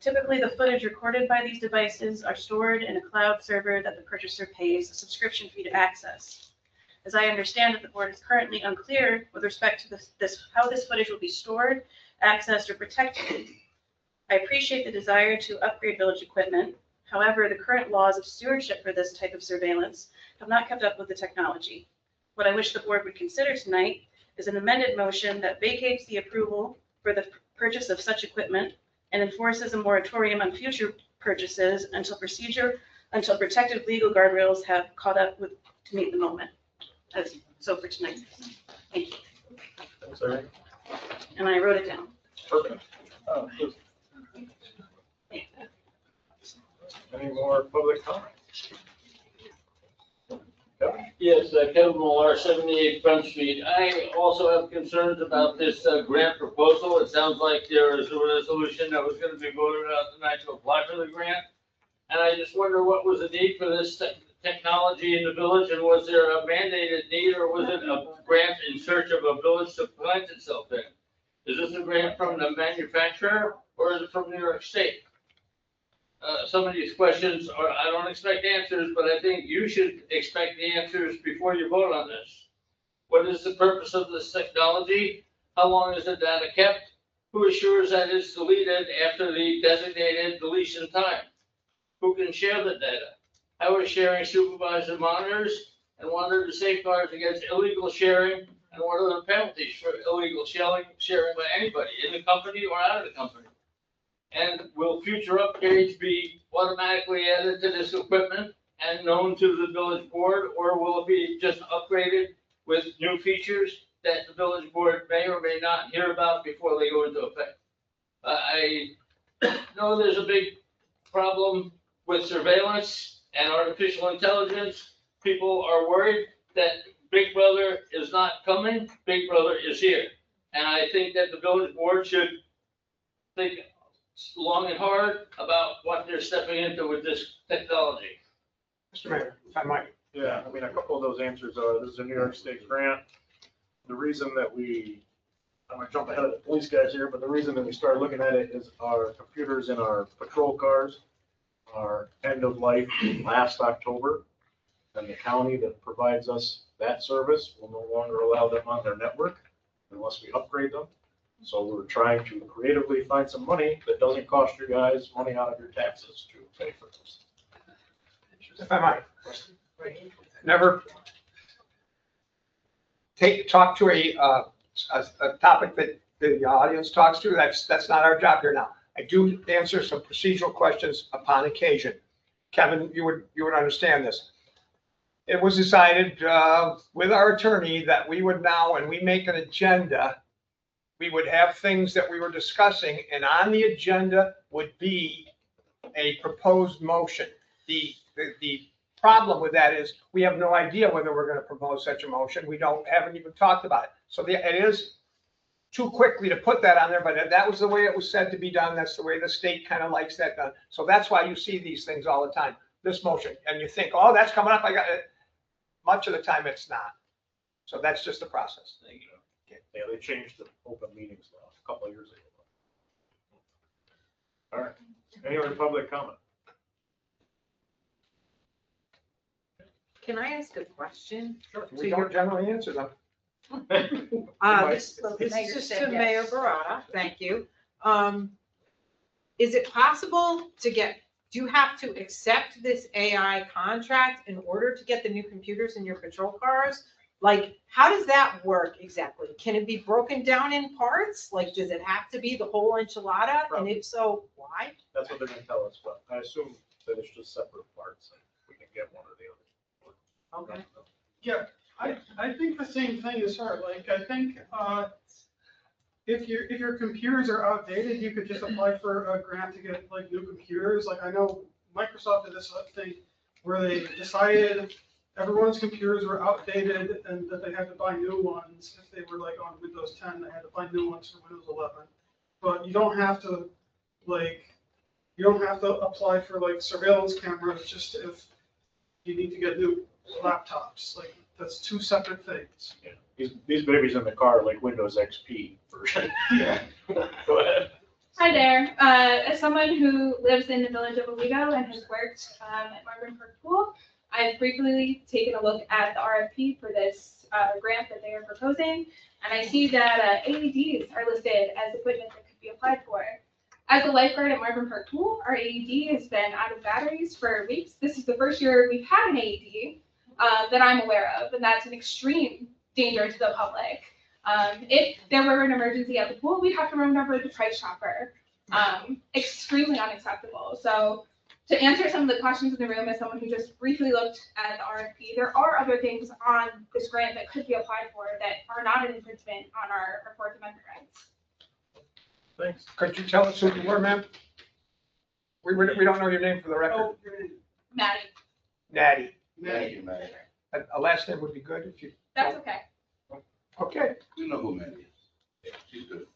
Typically, the footage recorded by these devices are stored in a cloud server that the purchaser pays a subscription fee to access. As I understand it, the board is currently unclear with respect to how this footage will be stored, accessed, or protected. I appreciate the desire to upgrade village equipment. However, the current laws of stewardship for this type of surveillance have not kept up with the technology. What I wish the board would consider tonight is an amended motion that vacates the approval for the purchase of such equipment and enforces a moratorium on future purchases until protective legal guardrails have caught up with to meet the moment. So for tonight. Thank you. Thanks, Eric. And I wrote it down. Perfect. Any more public comment? Kevin? Yes, Kevin Millar, 78 Front Street. I also have concerns about this grant proposal. It sounds like there is a resolution that was going to be voted on tonight to apply for the grant. And I just wonder what was the need for this technology in the village, and was there a mandated need, or was it a grant in search of a village to plant itself in? Is this a grant from the manufacturer, or is it from New York State? Some of these questions are, I don't expect answers, but I think you should expect the answers before you vote on this. What is the purpose of this technology? How long is the data kept? Who assures that it's deleted after the designated deletion time? Who can share the data? How is sharing supervised and monitors? And what are the safeguards against illegal sharing? And what are the penalties for illegal sharing by anybody in the company or out of the company? And will future upgrades be automatically added to this equipment and known to the village board, or will it be just upgraded with new features that the village board may or may not hear about before they go into effect? I know there's a big problem with surveillance and artificial intelligence. People are worried that Big Brother is not coming, Big Brother is here. And I think that the village board should think long and hard about what they're stepping into with this technology. Mr. Mayor, if I might. Yeah, I mean, a couple of those answers are, this is a New York State grant. The reason that we I'm gonna jump ahead of the police guys here, but the reason that we started looking at it is our computers in our patrol cars are end of life last October. And the county that provides us that service will no longer allow them on their network unless we upgrade them. So we're trying to creatively find some money that doesn't cost you guys money out of your taxes to pay for this. If I might, never talk to a topic that the audience talks to. That's not our job here now. I do answer some procedural questions upon occasion. Kevin, you would understand this. It was decided with our attorney that we would now, when we make an agenda, we would have things that we were discussing, and on the agenda would be a proposed motion. The problem with that is we have no idea whether we're going to propose such a motion. We haven't even talked about it. So it is too quickly to put that on there, but that was the way it was said to be done. That's the way the state kind of likes that done. So that's why you see these things all the time, this motion, and you think, oh, that's coming up. I got it. Much of the time it's not. So that's just the process. Yeah, they changed the open meetings law a couple of years ago. All right, any other public comment? Can I ask a question? Sure. We don't generally answer them. This is just to Mayor Barata, thank you. Is it possible to do you have to accept this AI contract in order to get the new computers in your patrol cars? Like, how does that work exactly? Can it be broken down in parts? Like, does it have to be the whole enchilada? And if so, why? That's what they're gonna tell us, but I assume that it's just separate parts, and we can get one or the other. Okay. Yeah, I think the same thing as her. Like, I think, if your computers are outdated, you could just apply for a grant to get like new computers. Like, I know Microsoft did this thing where they decided everyone's computers were outdated and that they had to buy new ones. If they were like on Windows 10, they had to buy new ones for Windows 11. But you don't have to apply for like surveillance cameras just if you need to get new laptops. Like, that's two separate things. Yeah. These babies in the car are like Windows XP version. Yeah. Go ahead. Hi there. As someone who lives in the village of Owego and has worked at Marvin Park Pool, I've briefly taken a look at the RFP for this grant that they are proposing, and I see that AEDs are listed as equipment that could be applied for. As a lifeguard at Marvin Park Pool, our AED has been out of batteries for weeks. This is the first year we've had an AED that I'm aware of, and that's an extreme danger to the public. If there were an emergency at the pool, we'd have to remember the price chopper. Extremely unacceptable. So to answer some of the questions in the room, as someone who just briefly looked at the RFP, there are other things on this grant that could be applied for that are not an infringement on our Fourth Amendment rights. Thanks. Could you tell us who you were, ma'am? We don't know your name for the record. Maddie. Natty. Thank you, Maddie. A last name would be good if you. That's okay. Okay. You know who Maddie is. Yeah, she's good.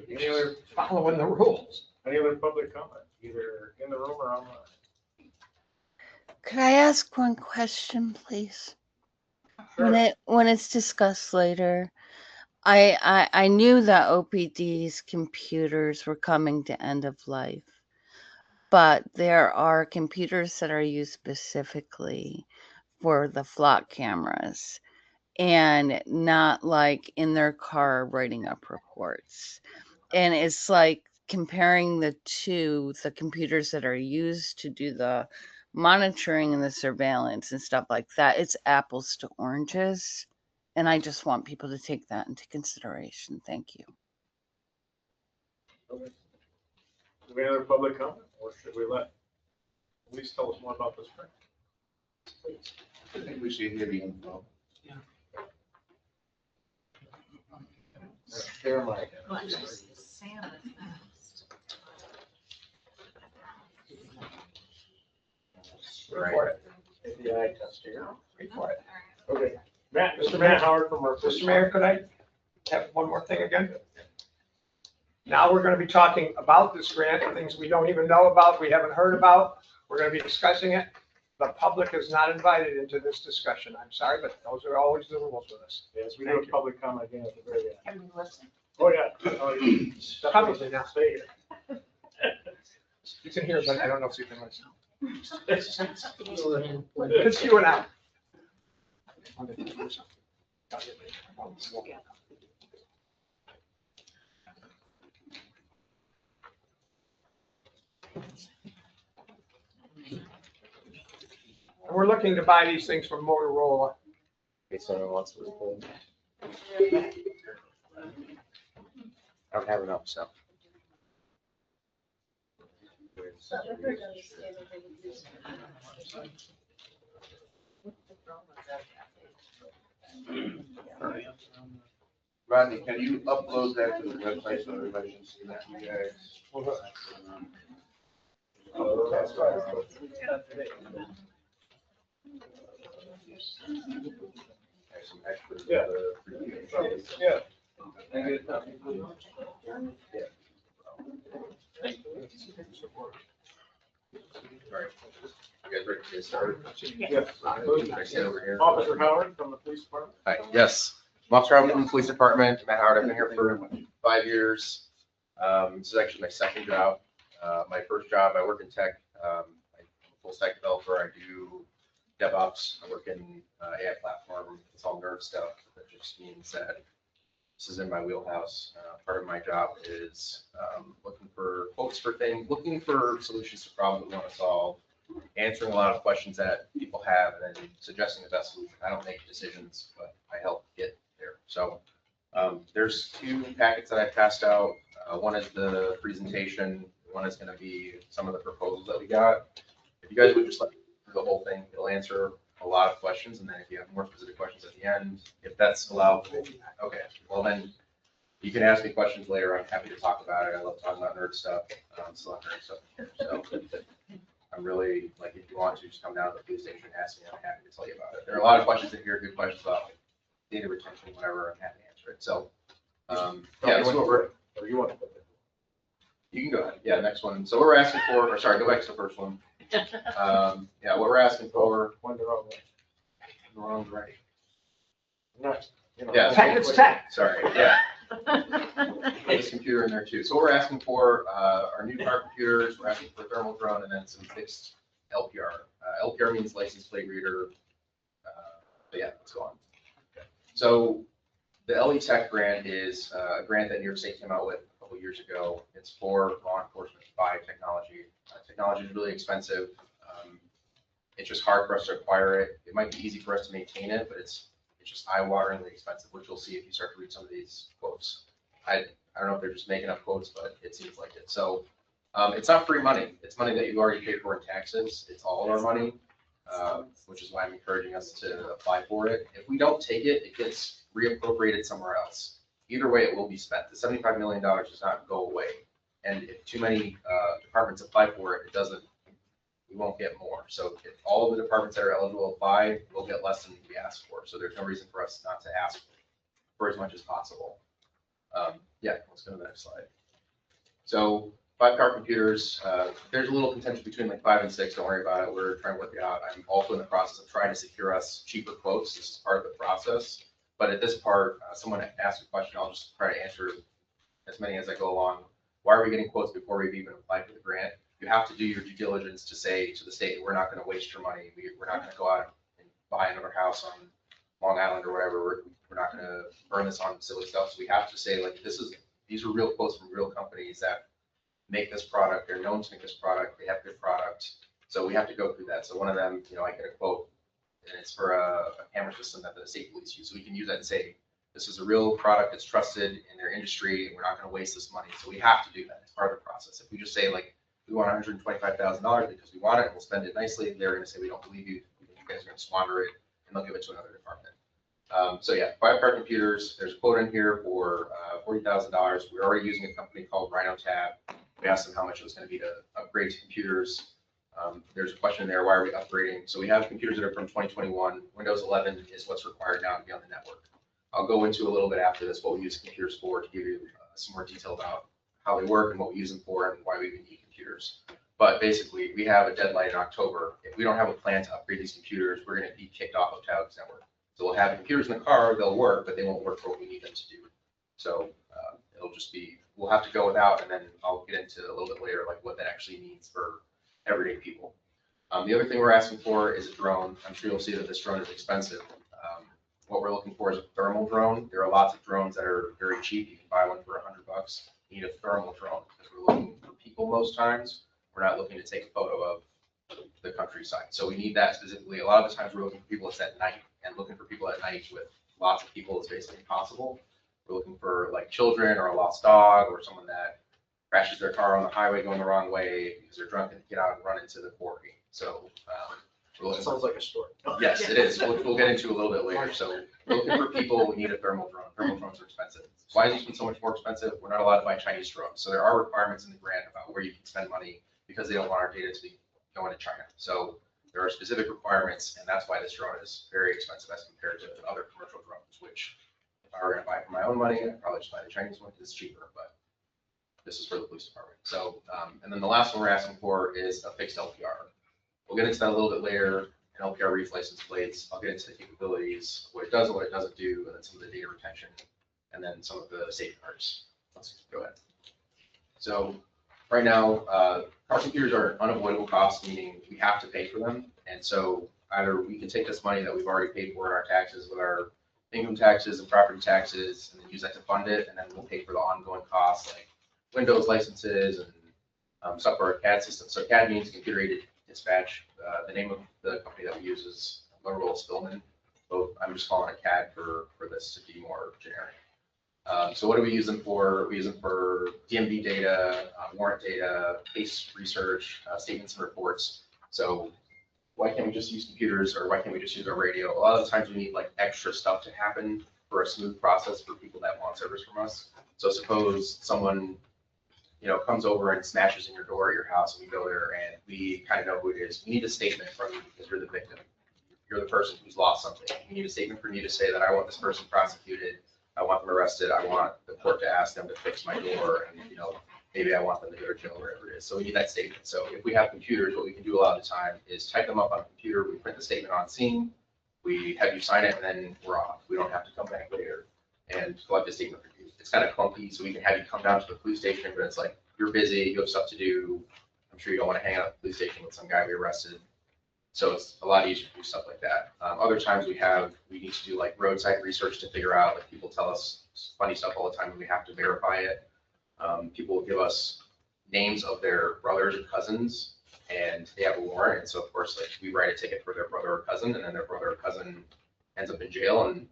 Any other following the rules? Any other public comment, either in the room or online? Could I ask one question, please? When it's discussed later, I knew that OPD's computers were coming to end of life, but there are computers that are used specifically for the flock cameras and not like in their car writing up reports. And it's like comparing the two, the computers that are used to do the monitoring and the surveillance and stuff like that, it's apples to oranges. And I just want people to take that into consideration. Thank you. Okay. Do we have other public comment, or should we let Elise tell us more about this grant? Please. I think we should hear the info. Yeah. Share my. Report it. The eye test here. Report it. Okay. Mr. Matt Howard from our. Mr. Mayor, could I have one more thing again? Now we're going to be talking about this grant, things we don't even know about, we haven't heard about. We're going to be discussing it. The public is not invited into this discussion. I'm sorry, but those are always the rules with us. Yes, we do Thank a you. public comment again at the very end. Can we listen? Oh, yeah. Oh, you Probably definitely not. stay here. You can hear, but I don't know if you can listen. It's you and I. And we're looking to buy these things from Motorola. Okay, someone wants to record. I don't have enough, so. Rodney, can you upload that to the website so everybody can see that, you guys? Oh, that's right. Yeah. Yeah. You guys ready to get started? Yes. Sit over here. Officer Howard from the police department. Hi, yes. I'm Officer Howard from the police department. Matt Howard, I've been here for 5 years. This is actually my second job. My first job, I work in tech. I'm a full stack developer. I do DevOps. I work in AI platform. It's all nerd stuff. That just means that this is in my wheelhouse. Part of my job is looking for quotes for things, looking for solutions to problems we want to solve, answering a lot of questions that people have, and then suggesting the best solution. I don't make decisions, but I help get there. So there's 2 packets that I passed out. One is the presentation. One is going to be some of the proposals that we got. If you guys would just let me do the whole thing, it'll answer a lot of questions. And then if you have more specific questions at the end, if that's allowable, okay. Well, then you can ask me questions later. I'm happy to talk about it. I love talking about nerd stuff. Still have nerd stuff here. So I'm really, like, if you want to, just come down to the police station and ask me. I'm happy to tell you about it. There are a lot of questions in here, good questions about data retention, whatever. I'm happy to answer it. So, yeah, let's go over it. Or you want to put it? You can go ahead. Yeah, next one. So what we're asking for, or sorry, go back to the first one. Yeah, what we're asking for. One the wrong way. The wrong way. Not, you know. Yeah. It's tech. Sorry, yeah. Put this computer in there too. So what we're asking for are new car computers. We're asking for thermal drone and then some fixed LPR. LPR means license plate reader. But yeah, let's go on. So the LE Tech grant is a grant that New York State came out with a couple years ago. It's for law enforcement to buy technology. Technology is really expensive. It's just hard for us to acquire it. It might be easy for us to maintain it, but it's just eye-wateringly expensive, which you'll see if you start to read some of these quotes. I don't know if they're just making up quotes, but it seems like it. So it's not free money. It's money that you already paid for in taxes. It's all of our money, which is why I'm encouraging us to apply for it. If we don't take it, it gets reappropriated somewhere else. Either way, it will be spent. The $75 million does not go away. And if too many departments apply for it, we won't get more. So if all of the departments that are eligible apply, we'll get less than we ask for. So there's no reason for us not to ask for as much as possible. Yeah, let's go to the next slide. So 5 car computers, there's a little contention between like 5 and 6. Don't worry about it. We're trying to work it out. I'm also in the process of trying to secure us cheaper quotes. This is part of the process. But at this part, someone asked a question. I'll just try to answer as many as I go along. Why are we getting quotes before we've even applied for the grant? You have to do your due diligence to say to the state, we're not going to waste your money. We're not going to go out and buy another house on Long Island or whatever. We're not going to burn this on silly stuff. So we have to say, like, these are real quotes from real companies that make this product. They're known to make this product. They have good product. So we have to go through that. So one of them, I get a quote, and it's for a camera system that the state police use. So we can use that and say, this is a real product. It's trusted in their industry, and we're not going to waste this money. So we have to do that. It's part of the process. If we just say, like, we want $125,000 because we want it, and we'll spend it nicely, they're going to say, we don't believe you. You guys are going to squander it, and they'll give it to another department. So yeah, 5 car computers. There's a quote in here for $40,000. We're already using a company called RhinoTab. We asked them how much it was going to be to upgrade to computers. There's a question there, why are we upgrading? So we have computers that are from 2021. Windows 11 is what's required now to be on the network. I'll go into a little bit after this what we use computers for to give you some more detail about how they work and what we use them for and why we even need computers. But basically, we have a deadline in October. If we don't have a plan to upgrade these computers, we're gonna be kicked off of Taos Network. So we'll have computers in the car, they'll work, but they won't work for what we need them to do. So it'll just be, we'll have to go without, and then I'll get into a little bit later, like what that actually means for everyday people. The other thing we're asking for is a drone. I'm sure you'll see that this drone is expensive. What we're looking for is a thermal drone. There are lots of drones that are very cheap. You can buy one for $100. You need a thermal drone because we're looking for people most times. We're not looking to take a photo of the countryside. So we need that specifically. A lot of the times we're looking for people it's at night, and looking for people at night with lots of people is basically impossible. We're looking for like children or a lost dog or someone that crashes their car on the highway going the wrong way because they're drunk and get out and run into the quarry. So Sounds like a story. yes, it is. We'll get into a little bit later. So looking for people, we need a thermal drone. Thermal drones are expensive. Why is this one so much more expensive? We're not allowed to buy Chinese drones. So there are requirements in the grant about where you can spend money because they don't want our data to be going to China. So there are specific requirements, and that's why this drone is very expensive as compared to other commercial drones, which if I were going to buy for my own money, I'd probably just buy the Chinese one because it's cheaper, but this is for the police department. So, and then the last one we're asking for is a fixed LPR. We'll get into that a little bit later. An LPR reef license plates. I'll get into the capabilities, what it does and what it doesn't do, and then some of the data retention, and then some of the safeguards. Let's go ahead. So right now, car computers are an unavoidable cost, meaning we have to pay for them. And so either we can take this money that we've already paid for in our taxes with our income taxes and property taxes, and then use that to fund it, and then we'll pay for the ongoing costs like Windows licenses and stuff for our CAD system. So CAD means computer aided dispatch. The name of the company that we use is Motorola Spillman. So I'm just calling it CAD for this to be more generic. So what do we use them for? We use them for DMV data, warrant data, case research, statements and reports. So why can't we just use computers, or why can't we just use our radio? A lot of the times we need like extra stuff to happen for a smooth process for people that want service from us. So suppose someone, comes over and smashes in your door at your house, and we go there and we kind of know who it is. We need a statement from you because you're the victim. You're the person who's lost something. We need a statement from you to say that I want this person prosecuted. I want them arrested. I want the court to ask them to fix my door, and maybe I want them to go to jail, or whatever it is. So we need that statement. So if we have computers, what we can do a lot of the time is type them up on a computer. We print the statement on scene. We have you sign it, and then we're off. We don't have to come back later and collect the statement for you. It's kind of clunky, so we can have you come down to the police station, but it's like you're busy, you have stuff to do. I'm sure you don't want to hang out at the police station with some guy we arrested. So it's a lot easier to do stuff like that. Other times we need to do like roadside research to figure out, like people tell us funny stuff all the time and we have to verify it. People will give us names of their brothers or cousins and they have a warrant. And so of course, like we write a ticket for their brother or cousin, and then their brother or cousin ends up in jail, and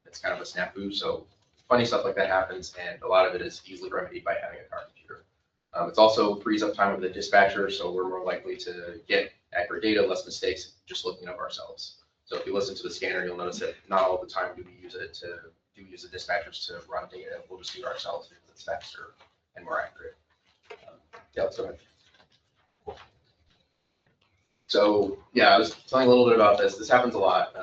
it's kind of a snafu. So funny stuff like that happens, and a lot of it is easily remedied by having a car computer. It's also frees up time with the dispatcher, so we're more likely to get accurate data, less mistakes, just looking up ourselves. So if you listen to the scanner, you'll notice that not all the time do we use the dispatchers to run data. We'll just do it ourselves because it's faster and more accurate. Yeah, let's go ahead. So yeah, I was telling a little bit about this. This happens a lot.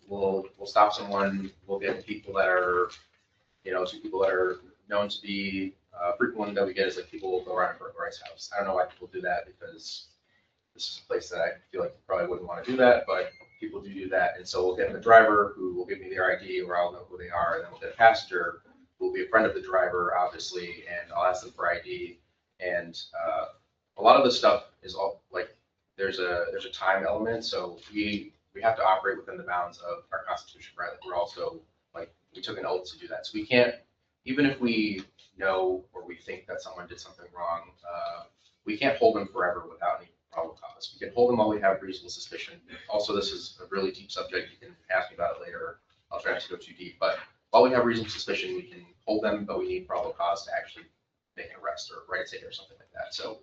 We'll stop someone. We'll get people that are, two people that are known to be frequent one that we get is like people will go around and burglarize house. I don't know why people do that, because this is a place that I feel like you probably wouldn't want to do that, but people do that. And so we'll get the driver who will give me their ID, or I'll know who they are, and then we'll get a passenger who will be a friend of the driver, obviously, and I'll ask them for ID. And a lot of the stuff is all like there's a time element, so we have to operate within the bounds of our Constitution, right? Like we're also like we took an oath to do that, so we can't, even if we know or we think that someone did something wrong, we can't hold them forever without any probable cause. We can hold them while we have reasonable suspicion. Also, this is a really deep subject. You can ask me about it later. I'll try not to go too deep, but while we have reasonable suspicion, we can hold them, but we need probable cause to actually make an arrest or write a ticket or something like that. So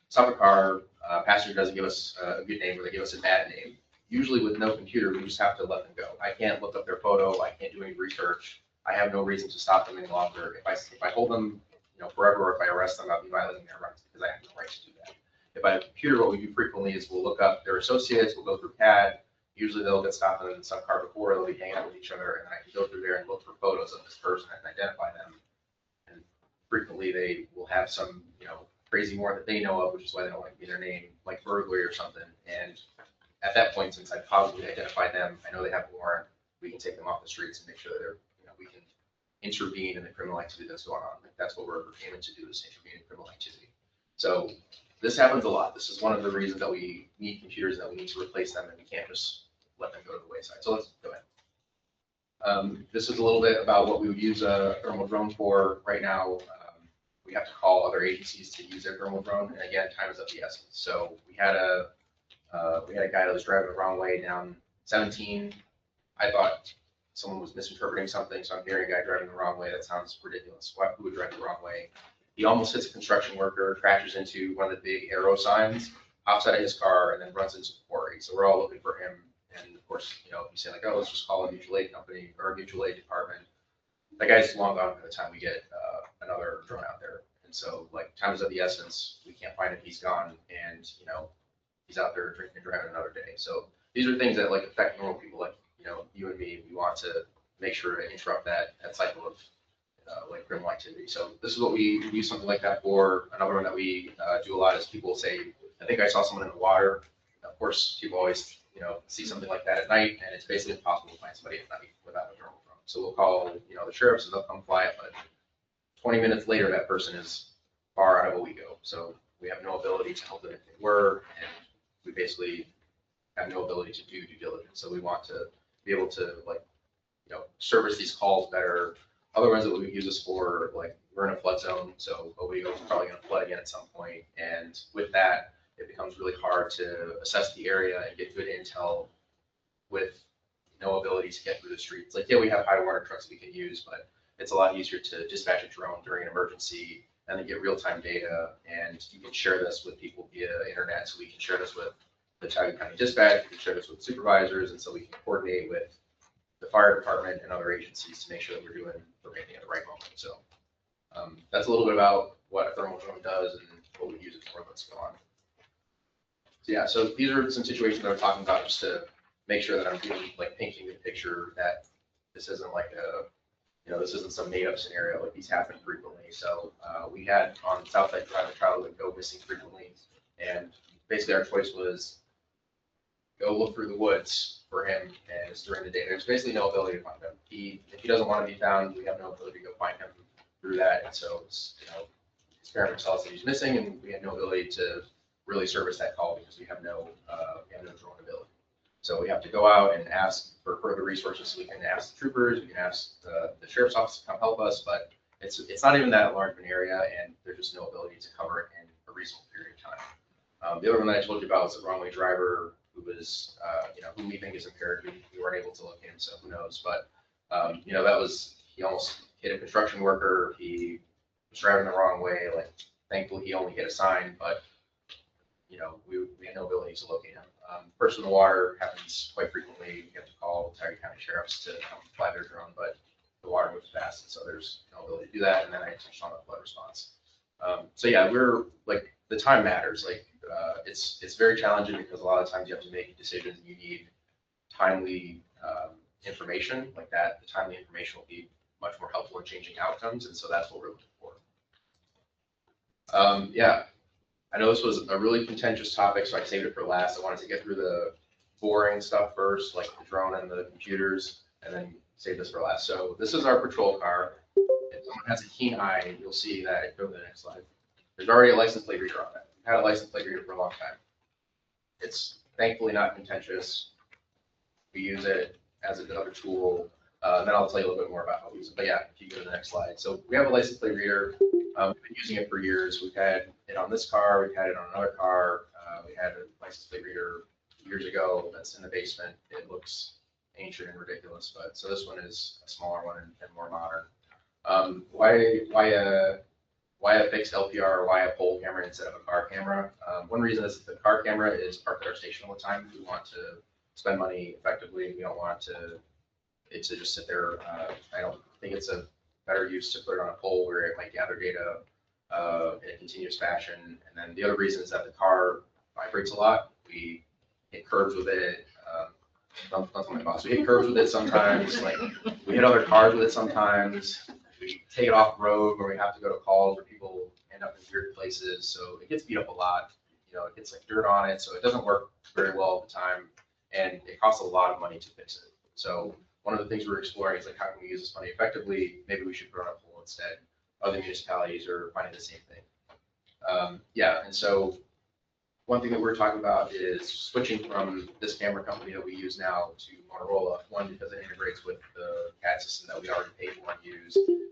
stop a car, passenger doesn't give us a good name, or they give us a bad name. Usually with no computer, we just have to let them go. I can't look up their photo. I can't do any research. I have no reason to stop them any longer. If I hold them, forever, or if I arrest them, I'll be violating their rights because I have no right to do that. If I have a computer, what we do frequently is we'll look up their associates, we'll go through CAD. Usually they'll get stopped in some car before, they'll be hanging out with each other, and then I can go through there and look for photos of this person and identify them. And frequently they will have some, crazy more that they know of, which is why they don't like to be their name, like burglary or something. And at that point, since I probably identified them, I know they have a warrant, we can take them off the streets and make sure that they're, we can intervene in the criminal activity that's going on. Like, that's what we're aiming to do, is intervene in criminal activity. So this happens a lot. This is one of the reasons that we need computers and that we need to replace them, and we can't just let them go to the wayside. So let's go ahead. This is a little bit about what we would use a thermal drone for right now. We have to call other agencies to use their thermal drone, and again, time is of the essence. So we had a guy that was driving the wrong way down 17. I thought someone was misinterpreting something, so I'm hearing a guy driving the wrong way. That sounds ridiculous. Who would drive the wrong way? He almost hits a construction worker, crashes into one of the big arrow signs, hops out of his car, and then runs into the quarry. So we're all looking for him. And of course, you say like, oh, let's just call a mutual aid company or a mutual aid department. That guy's long gone by the time we get another drone out there. And so, like, time is of the essence. We can't find him. He's gone, and he's out there drinking and driving another day. So these are things that like affect normal people, like you and me. We want to make sure to interrupt that cycle of like criminal activity. So this is what we use something like that for. Another one that we do a lot is people say, I think I saw someone in the water. Of course, people always see something like that at night, and it's basically impossible to find somebody at night without a thermal drone. So we'll call the sheriffs, and they'll come fly it, but 20 minutes later, that person is far out of Owego. So we have no ability to help them if they were, and we basically have no ability to do due diligence. So we want to be able to service these calls better. Other ones that we use this for, like, we're in a flood zone, so Owego is probably going to flood again at some point, and with that, it becomes really hard to assess the area and get good intel with no ability to get through the streets. Like, yeah, we have high water trucks we can use, but it's a lot easier to dispatch a drone during an emergency and then get real-time data. And you can share this with people via internet. So we can share this with the Tioga County Dispatch, we can share this with supervisors, and so we can coordinate with the fire department and other agencies to make sure that we're doing the right thing at the right moment. So that's a little bit about what a thermal drone does and what we use it for. Let's go on. So yeah, so these are some situations that I'm talking about just to make sure that I'm really like painting the picture that this isn't like this isn't some made up scenario. Like, these happen frequently. So we had on Southside Drive a child that would go missing frequently, and basically our choice was go look through the woods for him, and it's during the day. There's basically no ability to find him. If he doesn't want to be found, we have no ability to go find him through that. And so it's, his parents tell us that he's missing, and we have no ability to really service that call because we have no drone ability. So we have to go out and ask for further resources. So we can ask the troopers, we can ask the sheriff's office to come help us, but it's not even that large of an area, and there's just no ability to cover it in a reasonable period of time. The other one that I told you about was the wrong way driver who was, who we think is impaired. We weren't able to locate him, so who knows? But he almost hit a construction worker. He was driving the wrong way. Like, thankfully, he only hit a sign, but we had no ability to locate him. Person in the water happens quite frequently. We have to call Tioga County Sheriffs to come fly their drone, but the water moves fast, and so there's no ability to do that. And then I touched on the flood response. So yeah, we're like, the time matters. Like, it's very challenging because a lot of times you have to make decisions and you need timely information like that. The timely information will be much more helpful in changing outcomes, and so that's what we're looking for. Yeah, I know this was a really contentious topic, so I saved it for last. I wanted to get through the boring stuff first, like the drone and the computers, and then save this for last. So this is our patrol car. If someone has a keen eye, you'll see that. Go to the next slide. There's already a license plate reader on it. We've had a license plate reader for a long time. It's thankfully not contentious. We use it as another tool. Then I'll tell you a little bit more about how we use it. But yeah, if you go to the next slide. So we have a license plate reader. We've been using it for years. We've had it on this car. We've had it on another car. We had a license plate reader years ago that's in the basement. It looks ancient and ridiculous, but so this one is a smaller one and more modern. Why a fixed LPR? Why a pole camera instead of a car camera? One reason is the car camera is parked at our station all the time. We want to spend money effectively. We don't want it to just sit there. I don't think it's a better use to put it on a pole where it might gather data in a continuous fashion. And then the other reason is that the car vibrates a lot. We hit curves with it. Don't tell my boss. We hit curves with it sometimes. Like, we hit other cars with it sometimes. We take it off the road where we have to go to calls where people end up in weird places, so it gets beat up a lot. You know, it gets like dirt on it, so it doesn't work very well all the time, and it costs a lot of money to fix it. So one of the things we're exploring is like, how can we use this money effectively? Maybe we should put on a pool instead. Other municipalities are finding the same thing. Yeah, and so one thing that we're talking about is switching from this camera company that we use now to Motorola. One, because it integrates with the CAD system that we already paid for and use. Two,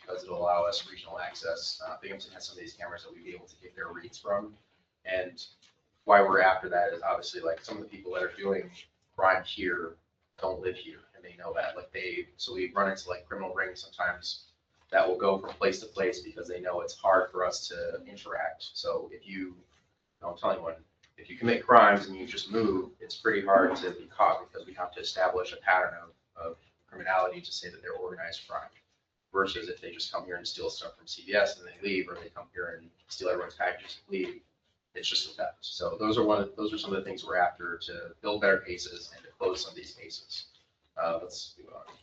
because it'll allow us regional access. Binghamton has some of these cameras that we'd be able to get their reads from. And why we're after that is obviously like some of the people that are doing crime here don't live here, and they know that. Like so we run into like criminal rings sometimes that will go from place to place because they know it's hard for us to interact. So if you, I'll tell you one, if you commit crimes and you just move, it's pretty hard to be caught because we have to establish a pattern of criminality to say that they're organized crime. Versus if they just come here and steal stuff from CVS and they leave, or they come here and steal everyone's packages and leave, it's just a theft. So those are some of the things we're after to build better cases and to close some of these cases. Let's move on.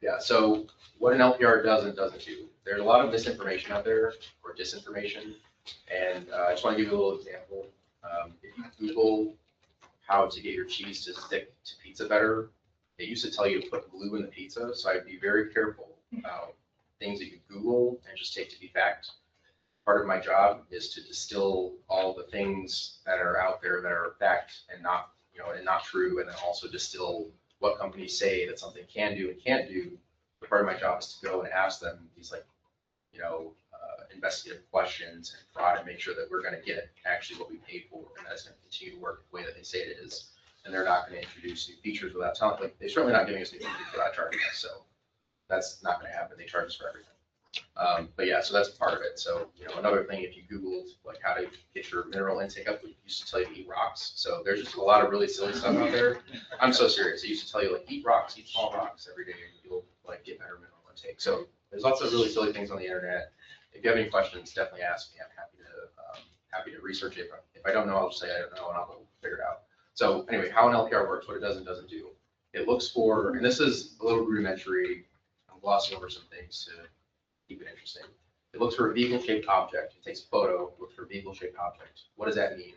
Yeah, so what an LPR does and doesn't do. There's a lot of misinformation out there, or disinformation, and I just want to give you a little example. If you Google how to get your cheese to stick to pizza better, it used to tell you to put glue in the pizza, so I'd be very careful about things that you Google and just take to be fact. Part of my job is to distill all the things that are out there that are fact and not, and not true, and then also distill what companies say that something can do and can't do. But part of my job is to go and ask them these investigative questions and fraud and make sure that we're going to get actually what we paid for, and that's going to continue to work the way that they say it is. And they're not going to introduce new features without telling, like, they're certainly not giving us new features without charging us. So that's not going to happen. They charge us for everything. But yeah, so that's part of it. So, another thing, if you Googled like how to get your mineral intake up, it used to tell you to eat rocks. So there's just a lot of really silly stuff out there. I'm so serious. It used to tell you like, eat rocks, eat small rocks every day, and you'll like get better mineral intake. So there's lots of really silly things on the internet. If you have any questions, definitely ask me. I'm happy to research it. If I don't know, I'll just say I don't know, and I'll figure it out. So anyway, how an LPR works, what it does and doesn't do. It looks for, and this is a little rudimentary, I'm glossing over some things to keep it interesting. It looks for a vehicle-shaped object. It takes a photo, looks for a vehicle-shaped object. What does that mean?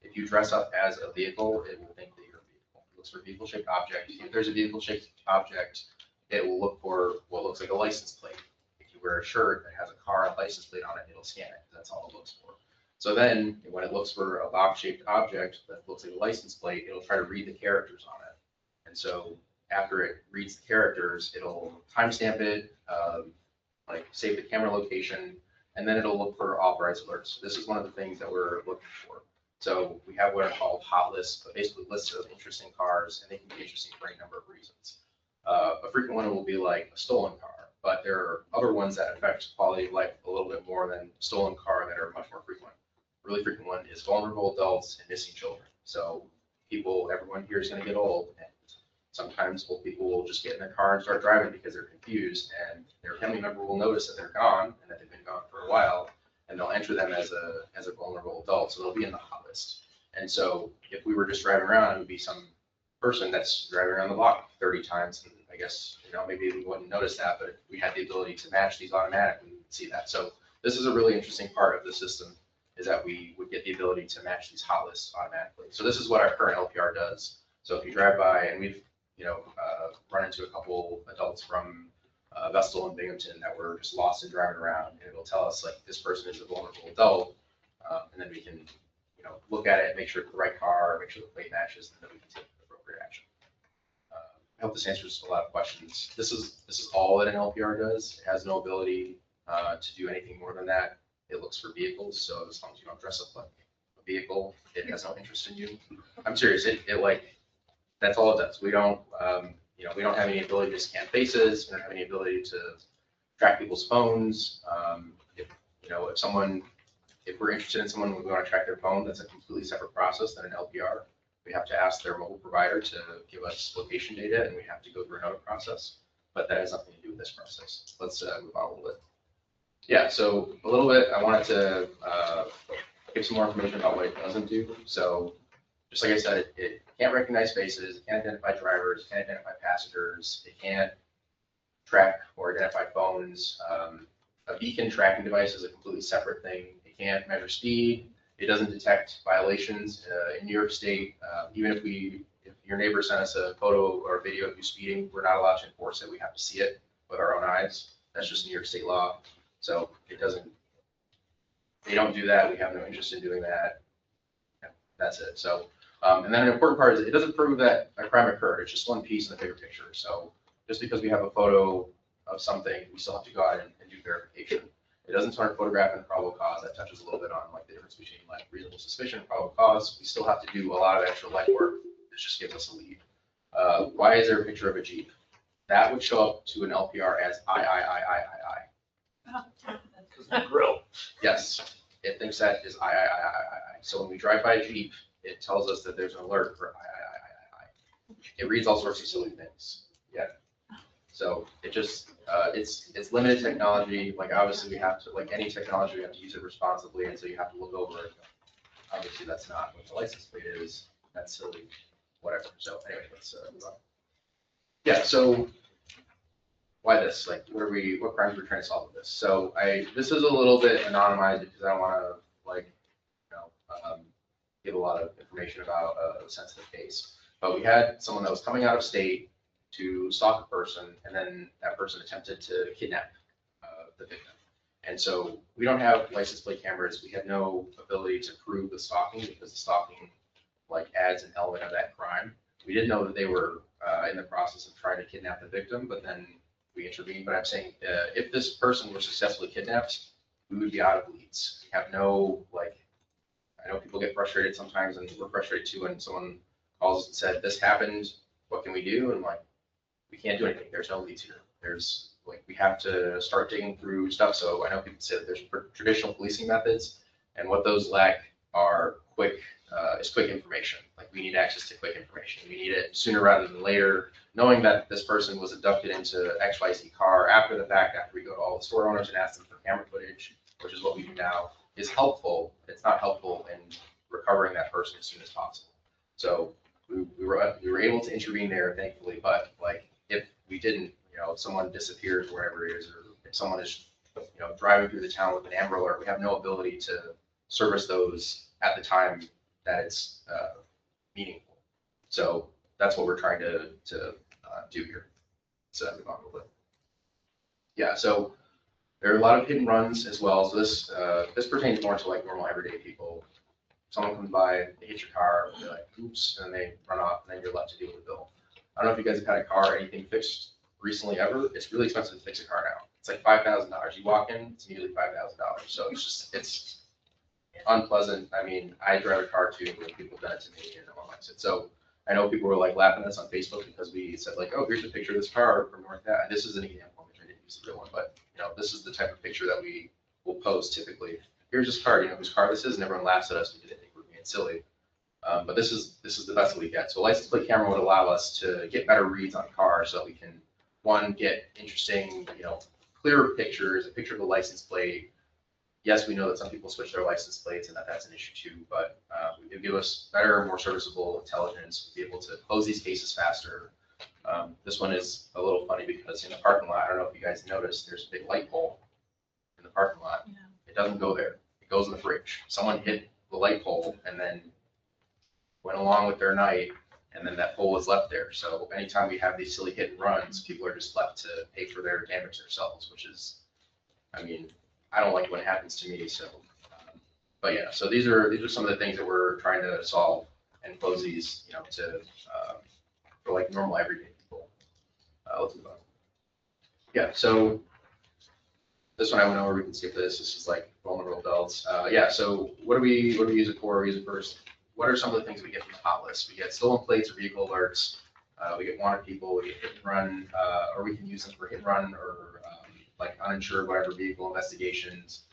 If you dress up as a vehicle, it will think that you're a vehicle. It looks for a vehicle-shaped object. If there's a vehicle-shaped object, it will look for what looks like a license plate. If you wear a shirt that has a car and a license plate on it, it'll scan it. That's all it looks for. So then, when it looks for a box-shaped object that looks like a license plate, it'll try to read the characters on it. And so after it reads the characters, it'll timestamp it, like save the camera location, and then it'll look for authorized alerts. This is one of the things that we're looking for. So we have what are called hot lists, but basically lists of interesting cars, and they can be interesting for any number of reasons. A frequent one will be like a stolen car, but there are other ones that affect quality of life a little bit more than a stolen car that are much more frequent. Really frequent one is vulnerable adults and missing children. So everyone here is going to get old, and sometimes old people will just get in their car and start driving because they're confused, and their family member will notice that they're gone and that they've been gone for a while, and they'll enter them as a vulnerable adult. So they'll be in the hot list. And so if we were just driving around, it would be some person that's driving around the block 30 times, and I guess maybe we wouldn't notice that, but if we had the ability to match these automatically, we would see that. So this is a really interesting part of the system, is that we would get the ability to match these hot lists automatically. So this is what our current LPR does. So if you drive by, and we've run into a couple adults from Vestal and Binghamton that were just lost and driving around, and it'll tell us like this person is a vulnerable adult, and then we can look at it and make sure it's the right car, make sure the plate matches, and then we can take appropriate action. I hope this answers a lot of questions. This is all that an LPR does. It has no ability to do anything more than that. It looks for vehicles, so as long as you don't dress up like a vehicle, it has no interest in you. I'm serious. It that's all it does. We don't we don't have any ability to scan faces. We don't have any ability to track people's phones. If we're interested in someone, we want to track their phone. That's a completely separate process than an LPR. We have to ask their mobile provider to give us location data, and we have to go through another process. But that has nothing to do with this process. Let's move on a little bit. Yeah, so a little bit, I wanted to give some more information about what it doesn't do. So just like I said, it can't recognize faces, it can't identify drivers, it can't identify passengers, it can't track or identify phones. A beacon tracking device is a completely separate thing. It can't measure speed. It doesn't detect violations. In New York State, even if your neighbor sent us a photo or a video of you speeding, we're not allowed to enforce it. We have to see it with our own eyes. That's just New York State law. So they don't do that. We have no interest in doing that. Yeah, that's it. So, and then an important part is it doesn't prove that a crime occurred. It's just one piece in the bigger picture. So just because we have a photo of something, we still have to go out and do verification. It doesn't turn photograph into probable cause. That touches a little bit on like the difference between like reasonable suspicion and probable cause. We still have to do a lot of extra legwork. This just gives us a lead. Why is there a picture of a Jeep? That would show up to an LPR as I. Because the grill. Yes, it thinks that is I. So when we drive by a Jeep, it tells us that there's an alert for I. It reads all sorts of silly things. Yeah. So it just, it's limited technology. Like obviously we have to, like any technology, we have to use it responsibly. And so you have to look over it. Obviously that's not what the license plate is. That's silly, whatever. So anyway, let's move on. Yeah. So why this? Like, what crimes we're trying to solve with this? So this is a little bit anonymized because I don't want to give a lot of information about a sensitive case. But we had someone that was coming out of state to stalk a person, and then that person attempted to kidnap the victim. And so we don't have license plate cameras. We had no ability to prove the stalking because the stalking like adds an element of that crime. We didn't know that they were in the process of trying to kidnap the victim, but then we intervened. But I'm saying if this person were successfully kidnapped, we would be out of leads. We have no, like, I know people get frustrated sometimes, and we're frustrated too when someone calls and said, this happened, what can we do? And like, we can't do anything. There's no leads here. There's like, we have to start digging through stuff. So I know people say that there's traditional policing methods, and what those lack are quick information. Like we need access to quick information. We need it sooner rather than later. Knowing that this person was abducted into XYZ car after the fact, after we go to all the store owners and ask them for camera footage, which is what we do now, is helpful. It's not helpful in recovering that person as soon as possible. So we were able to intervene there, thankfully. But like if we didn't, if someone disappears wherever it is, or if someone is driving through the town with an Amber Alert, we have no ability to service those at the time that it's meaningful. So that's what we're trying to do here. So move on a little bit. Yeah, so there are a lot of hit and runs as well. So this pertains more to like normal everyday people. Someone comes by, they hit your car, they're like, oops, and then they run off, and then you're left to deal with the bill. I don't know if you guys have had a car or anything fixed recently ever. It's really expensive to fix a car now. It's like $5,000. You walk in, it's immediately $5,000. So it's unpleasant. I mean, I drive a car too, but people have done it to me and no one likes it. So I know people were like laughing at us on Facebook because we said like, oh, here's a picture of this car from North Dallas. This is an example, which I didn't use the real one, but this is the type of picture that we will post typically. Here's this car, whose car this is, and everyone laughs at us because they think we're being silly. But this is the best that we get. So a license plate camera would allow us to get better reads on cars so that we can, one, get interesting, clearer pictures, a picture of the license plate. Yes, we know that some people switch their license plates and that's an issue too, but it would give us better, more serviceable intelligence, we'd be able to close these cases faster. This one is a little funny because in the parking lot, I don't know if you guys noticed, there's a big light pole in the parking lot. Yeah. It doesn't go there. It goes in the fridge. Someone hit the light pole and then went along with their night, and then that pole was left there. So anytime we have these silly hit and runs, people are just left to pay for their damage themselves, which is, I mean, I don't like when it happens to me. So, but yeah, so these are some of the things that we're trying to solve and close these, for like normal everyday people. Let's move on. Yeah, so this one I went over. We can skip this. This is like vulnerable adults. Yeah, so what do we use it for? We use it first. What are some of the things we get from the hot list? We get stolen plates or vehicle alerts. We get wanted people. We get hit and run, or we can use them for hit and run or like uninsured, whatever, vehicle investigations.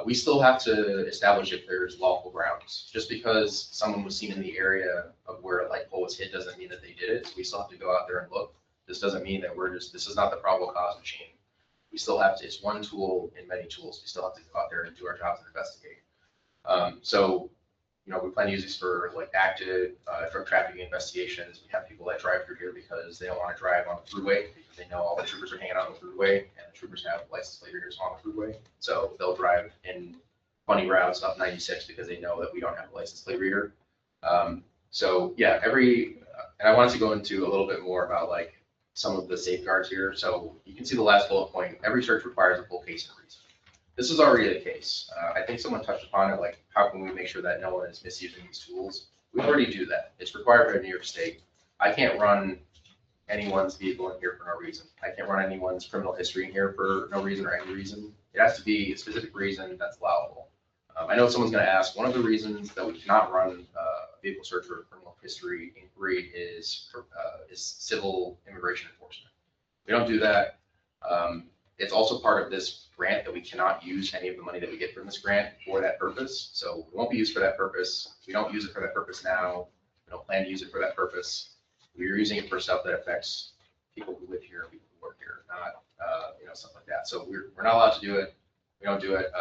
We still have to establish if there's lawful grounds. Just because someone was seen in the area of where a light pole was hit doesn't mean that they did it. So we still have to go out there and look. This doesn't mean that this is not the probable cause machine. We still have to, it's one tool in many tools. We still have to go out there and do our jobs and investigate. So, we plan to use these for like active drug trafficking investigations. We have people that drive through here because they don't want to drive on the thruway because they know all the troopers are hanging out on the thruway and the troopers have license plate readers on the thruway. So they'll drive in funny routes up 96 because they know that we don't have a license plate reader. So yeah, and I wanted to go into a little bit more about like some of the safeguards here. So you can see the last bullet point, every search requires a full case and reason. This is already the case. I think someone touched upon it, like how can we make sure that no one is misusing these tools? We already do that. It's required by New York State. I can't run anyone's vehicle in here for no reason. I can't run anyone's criminal history in here for no reason or any reason. It has to be a specific reason that's allowable. I know someone's going to ask, one of the reasons that we cannot run a vehicle search or criminal history inquiry is civil immigration enforcement. We don't do that. It's also part of this grant that we cannot use any of the money that we get from this grant for that purpose. So it won't be used for that purpose. We don't use it for that purpose now. We don't plan to use it for that purpose. We're using it for stuff that affects people who live here, people who work here, not stuff like that. So we're not allowed to do it. We don't do it.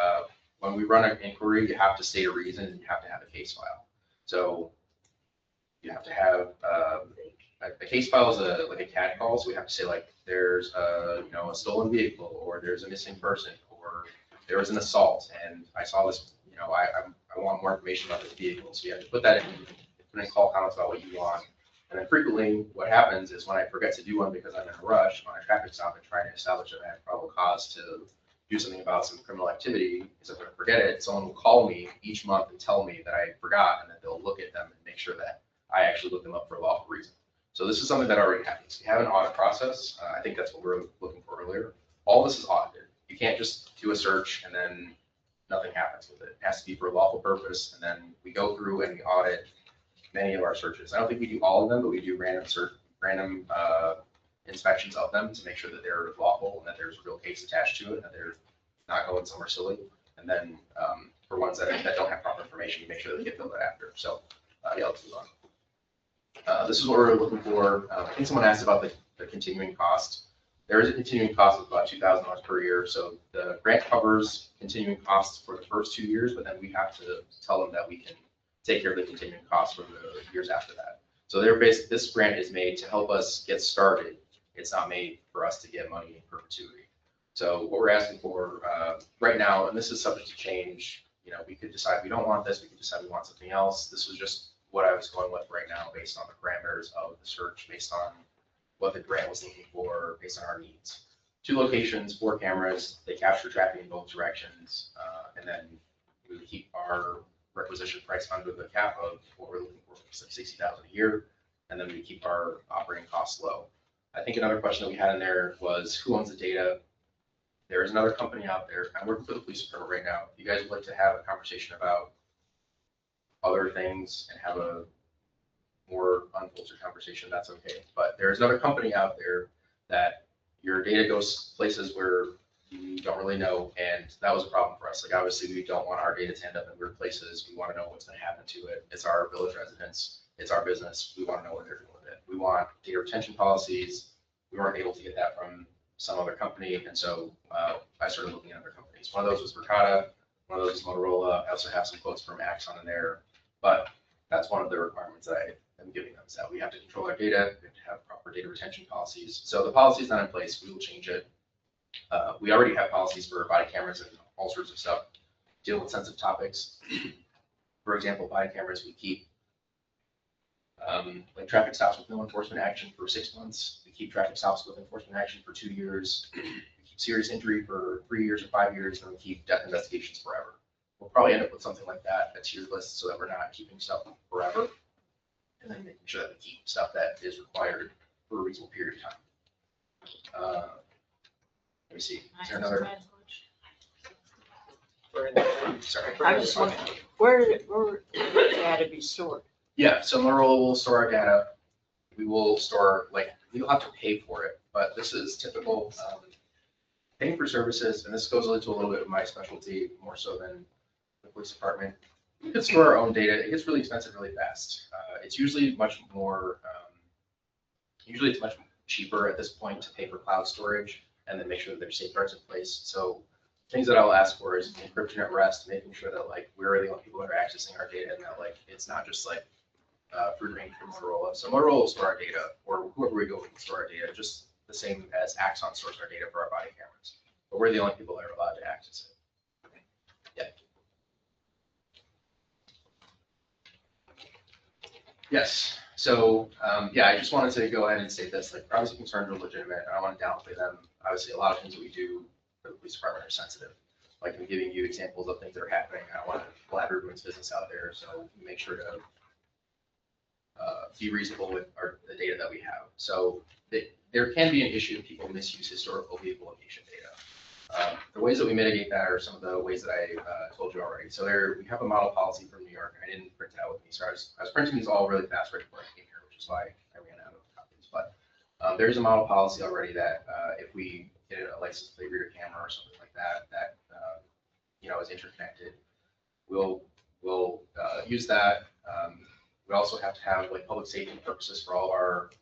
When we run an inquiry, you have to state a reason and you have to have a case file. So you have to have a case file is like a CAD call. So we have to say like there's a stolen vehicle or there's a missing person or there was an assault and I saw this. I want more information about this vehicle. So you have to put that in, put in call comments about what you want. And then frequently what happens is when I forget to do one because I'm in a rush on a traffic stop and trying to establish that I have probable cause to do something about some criminal activity, is if I forget it, someone will call me each month and tell me that I forgot and that they'll look at them and make sure that I actually looked them up for a lawful reason. So this is something that already happens. We have an audit process. I think that's what we were looking for earlier. All this is audited. You can't just do a search and then nothing happens with it. It has to be for a lawful purpose. And then we go through and we audit many of our searches. I don't think we do all of them, but we do random inspections of them to make sure that they're lawful and that there's a real case attached to it, and that they're not going somewhere silly. And then for ones that don't have proper information, you make sure that they get filled out after. So yeah, let's move on. This is what we're looking for. I think someone asked about the continuing cost. There is a continuing cost of about $2,000 per year. So the grant covers continuing costs for the first 2 years, but then we have to tell them that we can take care of the continuing costs for the years after that. So this grant is made to help us get started. It's not made for us to get money in perpetuity. So what we're asking for right now, and this is subject to change, we could decide we don't want this, we could decide we want something else. This was just what I was going with right now based on the parameters of the search, based on what the grant was looking for, based on our needs. 2 locations, 4 cameras, they capture traffic in both directions, and then we would keep our requisition price under the cap of what we're looking for, $60,000 a year, and then we keep our operating costs low. I think another question that we had in there was who owns the data? There is another company out there. I'm working for the police department right now. If you guys would like to have a conversation about other things and have a more unfiltered conversation, that's okay. But there's another company out there that your data goes places where you don't really know, and that was a problem for us. Like obviously we don't want our data to end up in weird places. We want to know what's going to happen to it. It's our village residents. It's our business. We want to know what they're doing with it. We want data retention policies. We weren't able to get that from some other company, and so I started looking at other companies. One of those was Verkada. One of those is Motorola. I also have some quotes from Axon in there, but that's one of the requirements that I am giving them, is that we have to control our data. We have to have proper data retention policies. So the policy is not in place. We will change it. We already have policies for body cameras and all sorts of stuff, deal with sensitive topics. For example, body cameras, we keep like traffic stops with no enforcement action for 6 months. We keep traffic stops with enforcement action for 2 years. We keep serious injury for 3 years or 5 years, and we keep death investigations forever. We'll probably end up with something like that, a tiered list, so that we're not keeping stuff forever, and then making sure that we keep stuff that is required for a reasonable period of time. Let me see. Is there another? Sorry. I just want, where did the data be stored? Yeah, so Motorola will store our data. We will store, we'll have to pay for it, but this is typical paying for services, and this goes into a little bit of my specialty, more so than the police department. We could store our own data. It gets really expensive really fast. It's usually much more, it's much cheaper at this point to pay for cloud storage and then make sure that there's safeguards in place. So things that I'll ask for is encryption at rest, making sure that like we're the only people that are accessing our data and that like it's not just like free range from Motorola. So Motorola will store our data, or whoever we go with will store our data, just the same as Axon stores our data for our body cameras. But we're the only people that are allowed to access it. Yeah. Yes. So yeah, I just wanted to go ahead and state this. Like, privacy concerns are legitimate. I don't want to downplay them. Obviously, a lot of things that we do for the police department are sensitive. Like, I'm giving you examples of things that are happening. I don't want to blab everyone's business out there, so we make sure to be reasonable with the data that we have. So there can be an issue if people misuse historical vehicle location data. The ways that we mitigate that are some of the ways that I told you already. So we have a model policy from New York. I didn't print it out with me, so I was printing these all really fast right before I came here, which is why I ran out of copies. But there's a model policy already that if we get a license plate reader camera or something like that, that is interconnected, we'll use that. We also have to have like public safety purposes for all of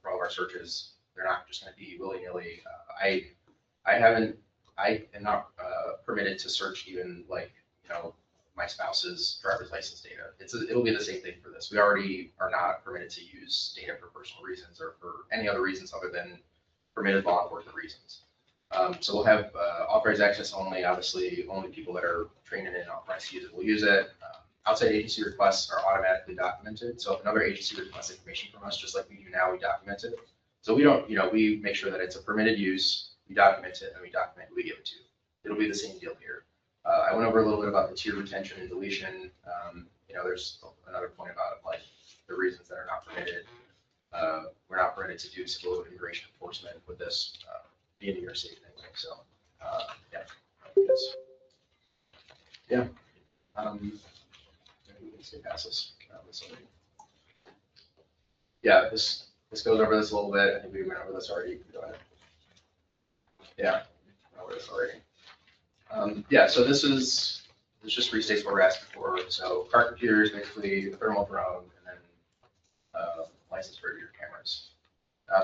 our searches. They're not just going to be willy-nilly. I am not permitted to search even like my spouse's driver's license data. It'll be the same thing for this. We already are not permitted to use data for personal reasons or for any other reasons other than permitted law enforcement reasons. So we'll have authorized access only. Obviously, only people that are trained and authorized to use it will use it. Outside agency requests are automatically documented. So if another agency requests information from us, just like we do now, we document it. So we don't, we make sure that it's a permitted use, we document it, and we document who we give it to. It'll be the same deal here. I went over a little bit about the tier retention and deletion. There's another point about like the reasons that are not permitted. We're not permitted to do civil immigration enforcement with this being New York State anyway. So yeah. Passes. Yeah, this goes over this a little bit. I think we went over this already. Go ahead. Yeah, went over this already. Yeah, so this just restates what we're asking for. So car computers, basically a thermal drone, and then license for your cameras.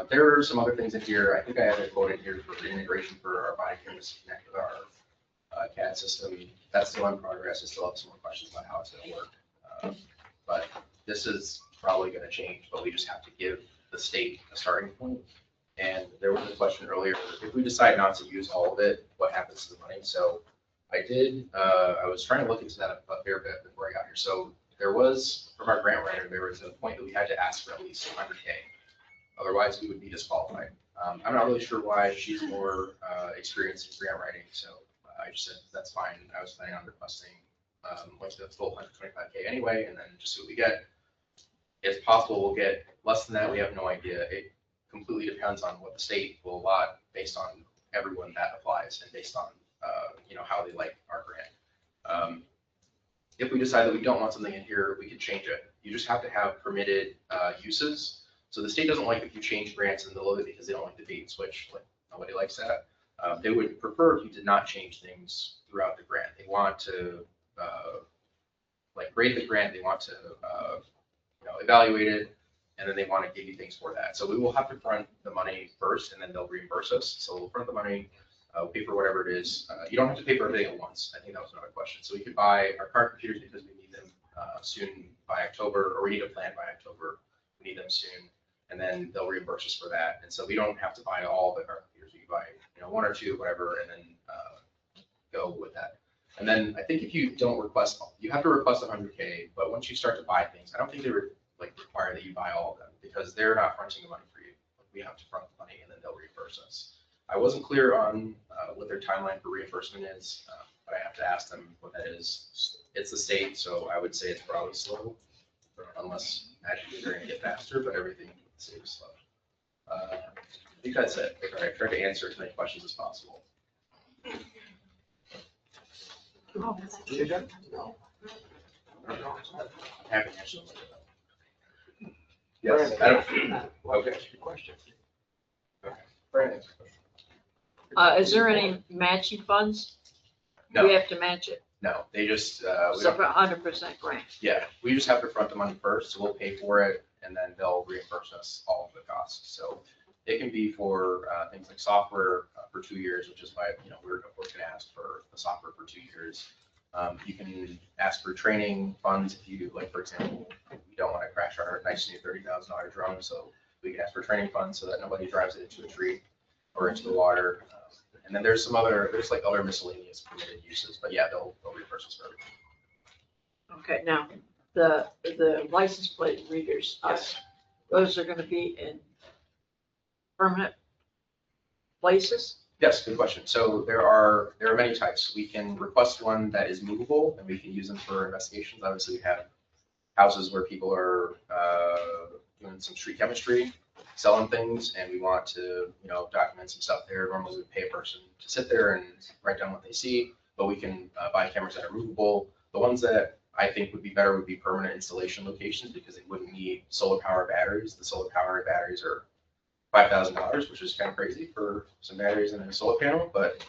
There are some other things in here. I think I have it quoted here for integration for our body cameras to connect with our CAD system. That's still in progress. I still have some more questions about how it's going to work. But this is probably going to change, but we just have to give the state a starting point. And there was a question earlier, if we decide not to use all of it, what happens to the money? So I was trying to look into that a fair bit before I got here. So there was, from our grant writer, there was a point that we had to ask for at least 100K. Otherwise, we would be disqualified. I'm not really sure why. She's more experienced in grant writing, so I just said, that's fine. I was planning on requesting what's the full 125K anyway, and then just see what we get. If possible, we'll get less than that. We have no idea. It completely depends on what the state will allot based on everyone that applies and based on how they like our grant. If we decide that we don't want something in here, we can change it. You just have to have permitted uses. So the state doesn't like if you change grants in the middle of it because they don't like the bait and switch. Like, nobody likes that. They would prefer if you did not change things throughout the grant. They want to grade the grant. They want to evaluate it, and then they want to give you things for that. So we will have to front the money first, and then they'll reimburse us. So we'll front the money, pay for whatever it is. You don't have to pay for everything at once. I think that was another question. So we could buy our car computers because we need them soon by October, or we need a plan by October. We need them soon, and then they'll reimburse us for that. And so we don't have to buy all the car computers. We can buy one or two, whatever, and then go with that. And then I think if you don't request, you have to request 100K, but once you start to buy things, I don't think they would require that you buy all of them because they're not fronting the money for you. We have to front the money and then they'll reimburse us. I wasn't clear on what their timeline for reimbursement is, but I have to ask them what that is. It's the state, so I would say it's probably slow, unless magically they're going to get faster, but everything in the state is slow. I think that's it. I tried to answer as many questions as possible. Happy to answer them. Yes. Okay. Question. Okay. Brandon. Is there any matching funds? No. We have to match it. No, they just. So for 100% grant. Yeah, we just have to front the money first, so we'll pay for it, and then they'll reimburse us all of the costs. So It can be for things like software for 2 years, which is why, we're of course gonna ask for the software for 2 years. You can ask for training funds if you, like, for example, we don't want to crash our nice new $30,000 drone, so we can ask for training funds so that nobody drives it into a tree or into the water. And then there's like other miscellaneous permitted uses, but yeah, they'll reimburse us for everything. Okay, now, the license plate readers, Yes. those are gonna be in permanent places? Yes, good question. So there are many types. We can request one that is movable and we can use them for investigations. Obviously, we have houses where people are doing some street chemistry, selling things, and we want to, document some stuff there. Normally we pay a person to sit there and write down what they see, but we can buy cameras that are movable. The ones that I think would be better would be permanent installation locations because they wouldn't need solar power batteries. The solar power batteries are $5,000, which is kind of crazy for some batteries and a solar panel, but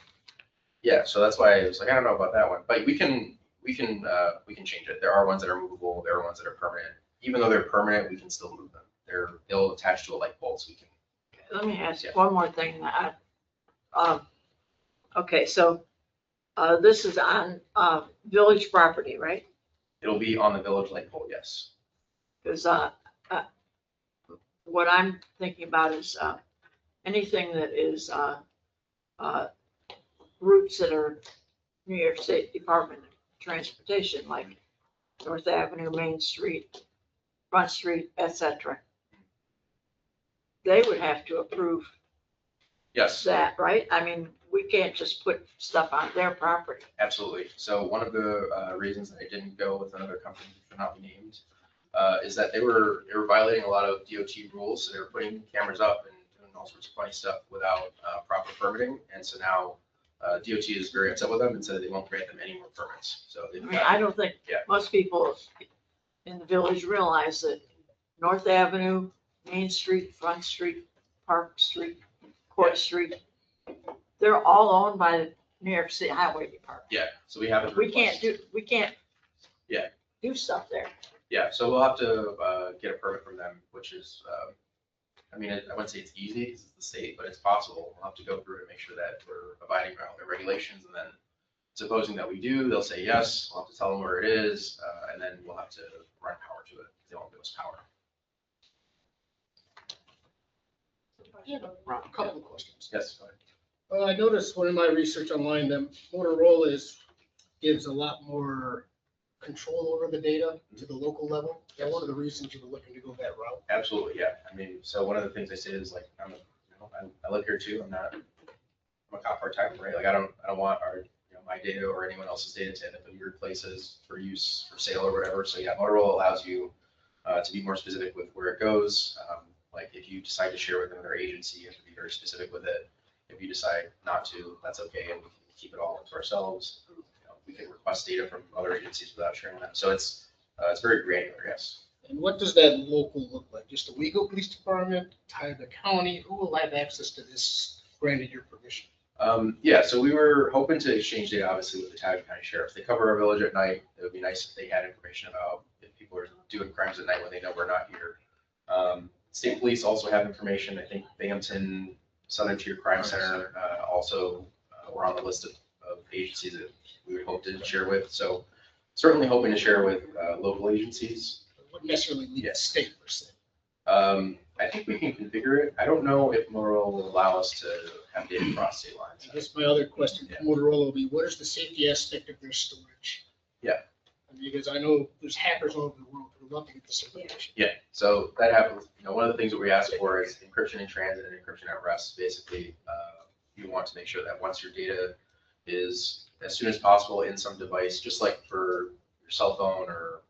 yeah, so that's why I was like, I don't know about that one, but we can change it. There are ones that are movable, there are ones that are permanent. Even though they're permanent, we can still move them. They'll attach to a light bulb, so we can. Let me ask you one more thing. Okay, so this is on village property, right? It'll be on the village light pole, yes. Because what I'm thinking about is anything that is routes that are New York State Department of Transportation, like North Avenue, Main Street, Front Street, etc. They would have to approve Yes. that, right? I mean, we can't just put stuff on their property. Absolutely. So one of the reasons that I didn't go with another company who should not be named is that they were violating a lot of DOT rules. So they were putting cameras up and doing all sorts of funny stuff without proper permitting. And so now DOT is very upset with them and said they won't grant them any more permits. So I mean, I don't think most people in the village realize that North Avenue, Main Street, Front Street, Park Street, Court Street, they're all owned by the New York City Highway Department. Yeah. So we have. We can't Yeah. do stuff there. Yeah, so we'll have to get a permit from them, which is, I wouldn't say it's easy because it's the state, but it's possible. We'll have to go through and make sure that we're abiding by all their regulations. And then supposing that we do, they'll say yes, we'll have to tell them where it is, and then we'll have to run power to it. They won't give us power. A couple of questions. Yes, go ahead. I noticed when in my research online that Motorola gives a lot more control over the data to the local level. Is that one of the reasons you were looking to go that route? Absolutely, yeah. So one of the things I say is like, I live here too. I'm a cop part-time, right? Like I don't want my data or anyone else's data to end up in weird places for use, for sale or whatever. So yeah, Motorola allows you to be more specific with where it goes. Like if you decide to share with another agency, you have to be very specific with it. If you decide not to, that's okay, and we can keep it all to ourselves. We can request data from other agencies without sharing that. So it's very granular, yes. And what does that local look like? Just the Owego Police Department, Tioga County? Who will have access to this granted your permission? Yeah, so we were hoping to exchange data, obviously, with the Tioga County Sheriff. They cover our village at night. It would be nice if they had information about if people are doing crimes at night when they know we're not here. State police also have information. I think Binghamton Southern Tier Crime Center also were on the list of agencies that we would hope to share with. So certainly hoping to share with local agencies. It wouldn't necessarily leave the state per se. I think we can configure it. I don't know if Motorola will allow us to have data across state lines. I guess my other question for Motorola will be, what is the safety aspect of their storage? Yeah. Because I know there's hackers all over the world who would love to get this information. Yeah, so that happens. One of the things that we ask for is encryption in transit and encryption at rest. Basically, you want to make sure that once your data is as soon as possible in some device, just like for your cell phone or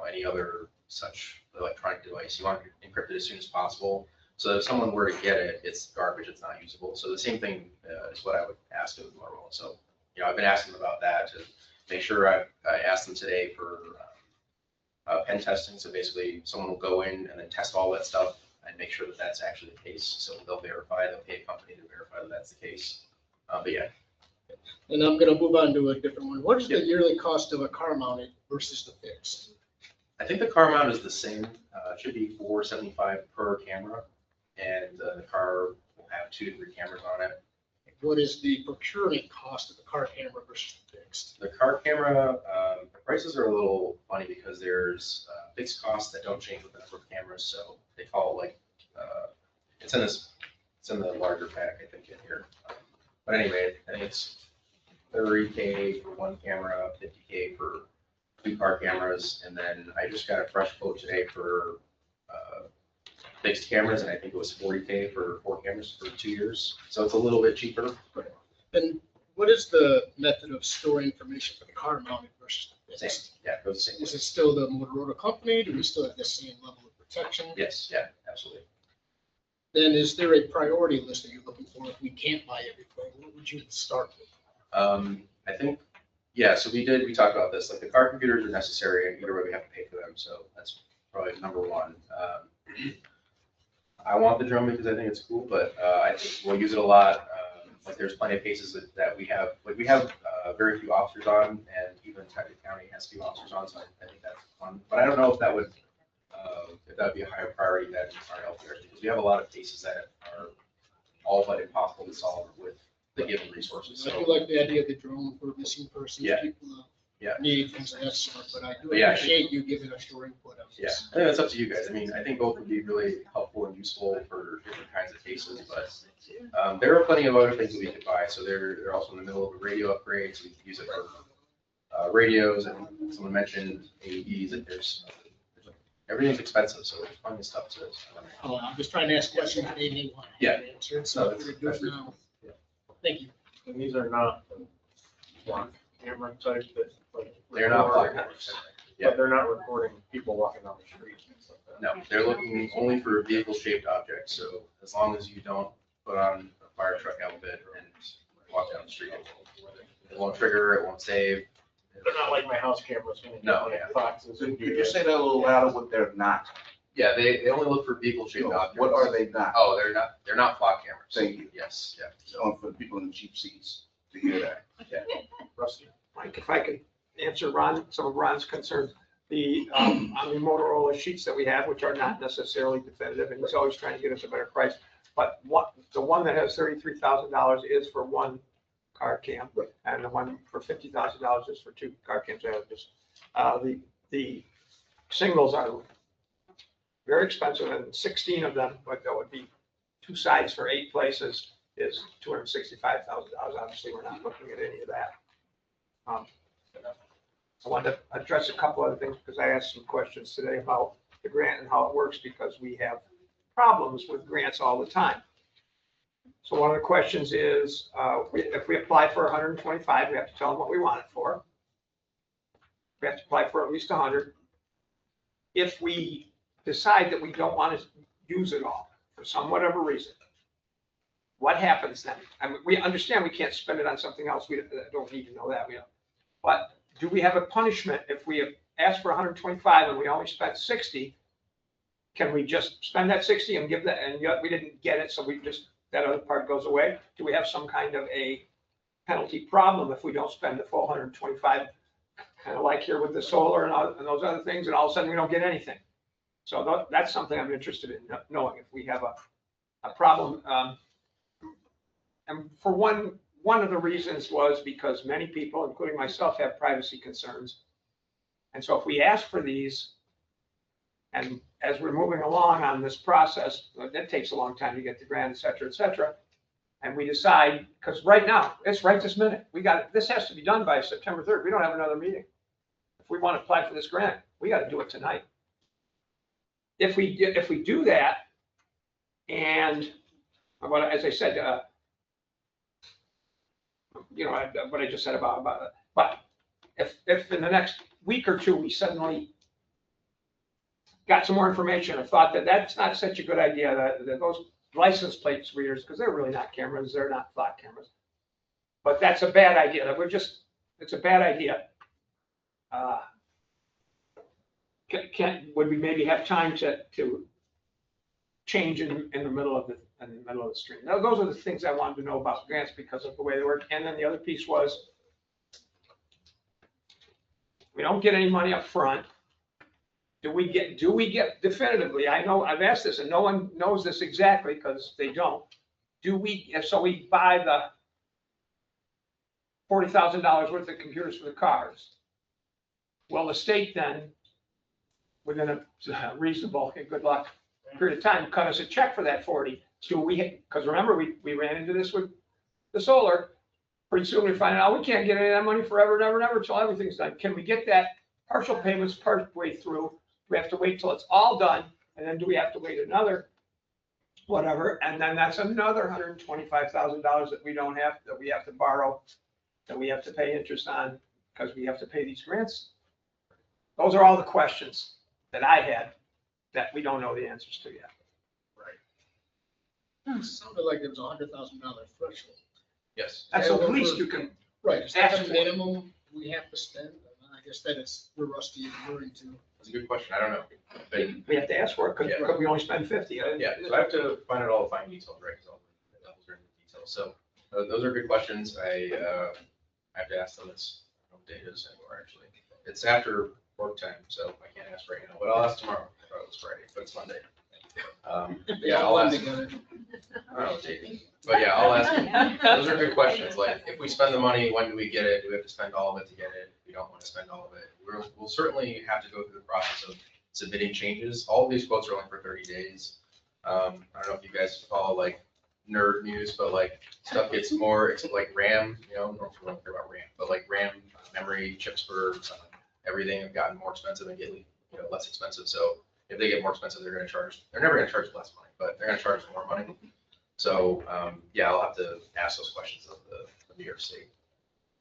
any other such electronic device, you want to encrypt it as soon as possible. So if someone were to get it, it's garbage, it's not usable. So the same thing is what I would ask of Motorola. So I've been asking them about that to make sure. I asked them today for pen testing. So basically, someone will go in and then test all that stuff and make sure that that's actually the case. So they'll pay a company to verify that that's the case. But yeah. And I'm going to move on to a different one. What is the yearly cost of a car mounted versus the fixed? I think the car mount is the same. It should be $475 per camera. and the car will have 2 to 3 cameras on it. What is the procurement cost of the car camera versus the fixed? The car camera, the prices are a little funny because there's fixed costs that don't change with the number of cameras, so they call it like, it's in the larger pack, I think, in here. But anyway, I think it's 30K for 1 camera, 50K for 2 car cameras, and then I just got a fresh quote today for fixed cameras, and I think it was 40K for 4 cameras for 2 years, so it's a little bit cheaper. And what is the method of storing information for the car mounted versus the Same, fixed? yeah, it goes the same. Is it still the Motorola company? Do we still have the same level of protection? Yes, yeah, absolutely. Then is there a priority list that you're looking for if we can't buy everything? What would you start with? I think, yeah, so we talked about this, like the car computers are necessary, and either way we have to pay for them, so that's probably number one. I want the drone because I think it's cool, but I think we'll use it a lot. Like there's plenty of cases that we have, like we have very few officers on, and even Tucker County has few officers on, so I think that's fun. But I don't know if that would be a higher priority than our LPRs, because we have a lot of cases that are all but impossible to solve with the given resources. I So do like the idea of the drone for missing persons, Yeah. people Yeah. need things of that sort, but I do Yeah. appreciate you giving us your input on Yeah, this. I think that's up to you guys. I mean, I think both would be really helpful and useful for different kinds of cases, but there are plenty of other things that we could buy. So they're also in the middle of a radio upgrade, so we could use it for radios, and someone mentioned AEDs, and everything's expensive, so there's plenty of stuff to it. Oh, I'm just trying to ask questions that they may want. Yeah. Answered, so if we do it now. Thank you. And these are not block camera type that like. They're not record- block cameras. Yeah. But they're not recording people walking down the street. and stuff like that. No, they're looking only for vehicle-shaped objects, so as long as you don't put on a fire truck outfit and walk down the street, it won't trigger, it won't save. They're not like my house cameras. when you No, get yeah. Foxes. Could you say that a little louder, what they're not? Yeah, they only look for vehicle-shaped objects. What are they not? Oh, they're not flock cameras. Thank you. Yes, yeah. For the people in the cheap seats to hear that. Rusty. Mike, if I could answer some of Ron's concerns. On the Motorola sheets that we have, which are not necessarily definitive, and he's always trying to get us a better price. But the one that has $33,000 is for 1 car cam, and the one for $50,000 is for 2 car cams. The singles are very expensive, and 16 of them, but that would be 2 sides for 8 places, is $265,000. Obviously, we're not looking at any of that. I wanted to address a couple other things because I asked some questions today about the grant and how it works, because we have problems with grants all the time. So one of the questions is, if we apply for 125, we have to tell them what we want it for. We have to apply for at least 100. If we decide that we don't want to use it all for some whatever reason, what happens then? I mean, we understand we can't spend it on something else. We don't need to know that. But do we have a punishment if we have asked for 125 and we only spent 60? Can we just spend that 60 and give that, and yet we didn't get it, so that other part goes away? Do we have some kind of a penalty problem if we don't spend the full 125? Kind of like here with the solar and those other things, and all of a sudden we don't get anything. So that's something I'm interested in knowing, if we have a problem. And for one of the reasons was because many people, including myself, have privacy concerns. And so if we ask for these, and as we're moving along on this process, that takes a long time to get the grant, et cetera, and we decide, because right now, it's right this minute, this has to be done by September 3rd. We don't have another meeting. If we want to apply for this grant, we got to do it tonight. If we do that, and as I said, what I just said about it. But if in the next week or 2, we suddenly got some more information and thought that that's not such a good idea, that those license plates readers, because they're really not cameras, they're not flock cameras. But that's a bad idea. It's a bad idea. Would we maybe have time to change in the middle of the stream? Now, those are the things I wanted to know about grants because of the way they work. And then the other piece was, we don't get any money up front. do we get definitively, I know, I've asked this and no one knows this exactly because they don't. So we buy the $40,000 worth of computers for the cars. Well, the state then, within a reasonable, okay, good luck, period of time, cut us a check for that 40. Do we, because remember, we ran into this with the solar. Pretty soon we're finding out we can't get any of that money forever and ever and ever until everything's done. Can we get that partial payments part way through? Do we have to wait till it's all done? And then do we have to wait another whatever? And then that's another $125,000 that we don't have, that we have to borrow, that we have to pay interest on because we have to pay these grants. Those are all the questions that I had that we don't know the answers to yet. It sounded like there was $100,000 threshold. Yes. That's the least you can. Right, is that ask a for. minimum we have to spend? I guess that is where Rusty is referring to. That's a good question. I don't know. But We have to ask for it because we only spend 50. yeah, so I have to find out all the fine details, right? Because all the levels are in the details. So those are good questions. I have to ask them. It's date is anymore actually. It's after work time, so I can't ask right now. But I'll ask tomorrow. I thought it was Friday, but it's Monday. Yeah, I'll ask. I don't know, Dave. But yeah, I'll ask. Those are good questions. Like, if we spend the money, when do we get it? Do we have to spend all of it to get it? If we don't want to spend all of it, we'll certainly have to go through the process of submitting changes. All of these quotes are only for 30 days. I don't know if you guys follow like nerd news, but like stuff gets more, it's like RAM, you know, I don't care about RAM, but like RAM, memory, chips for everything have gotten more expensive and getting, less expensive. So if they get more expensive, they're never gonna charge less money, but they're gonna charge more money. So, yeah, I'll have to ask those questions of the New York State,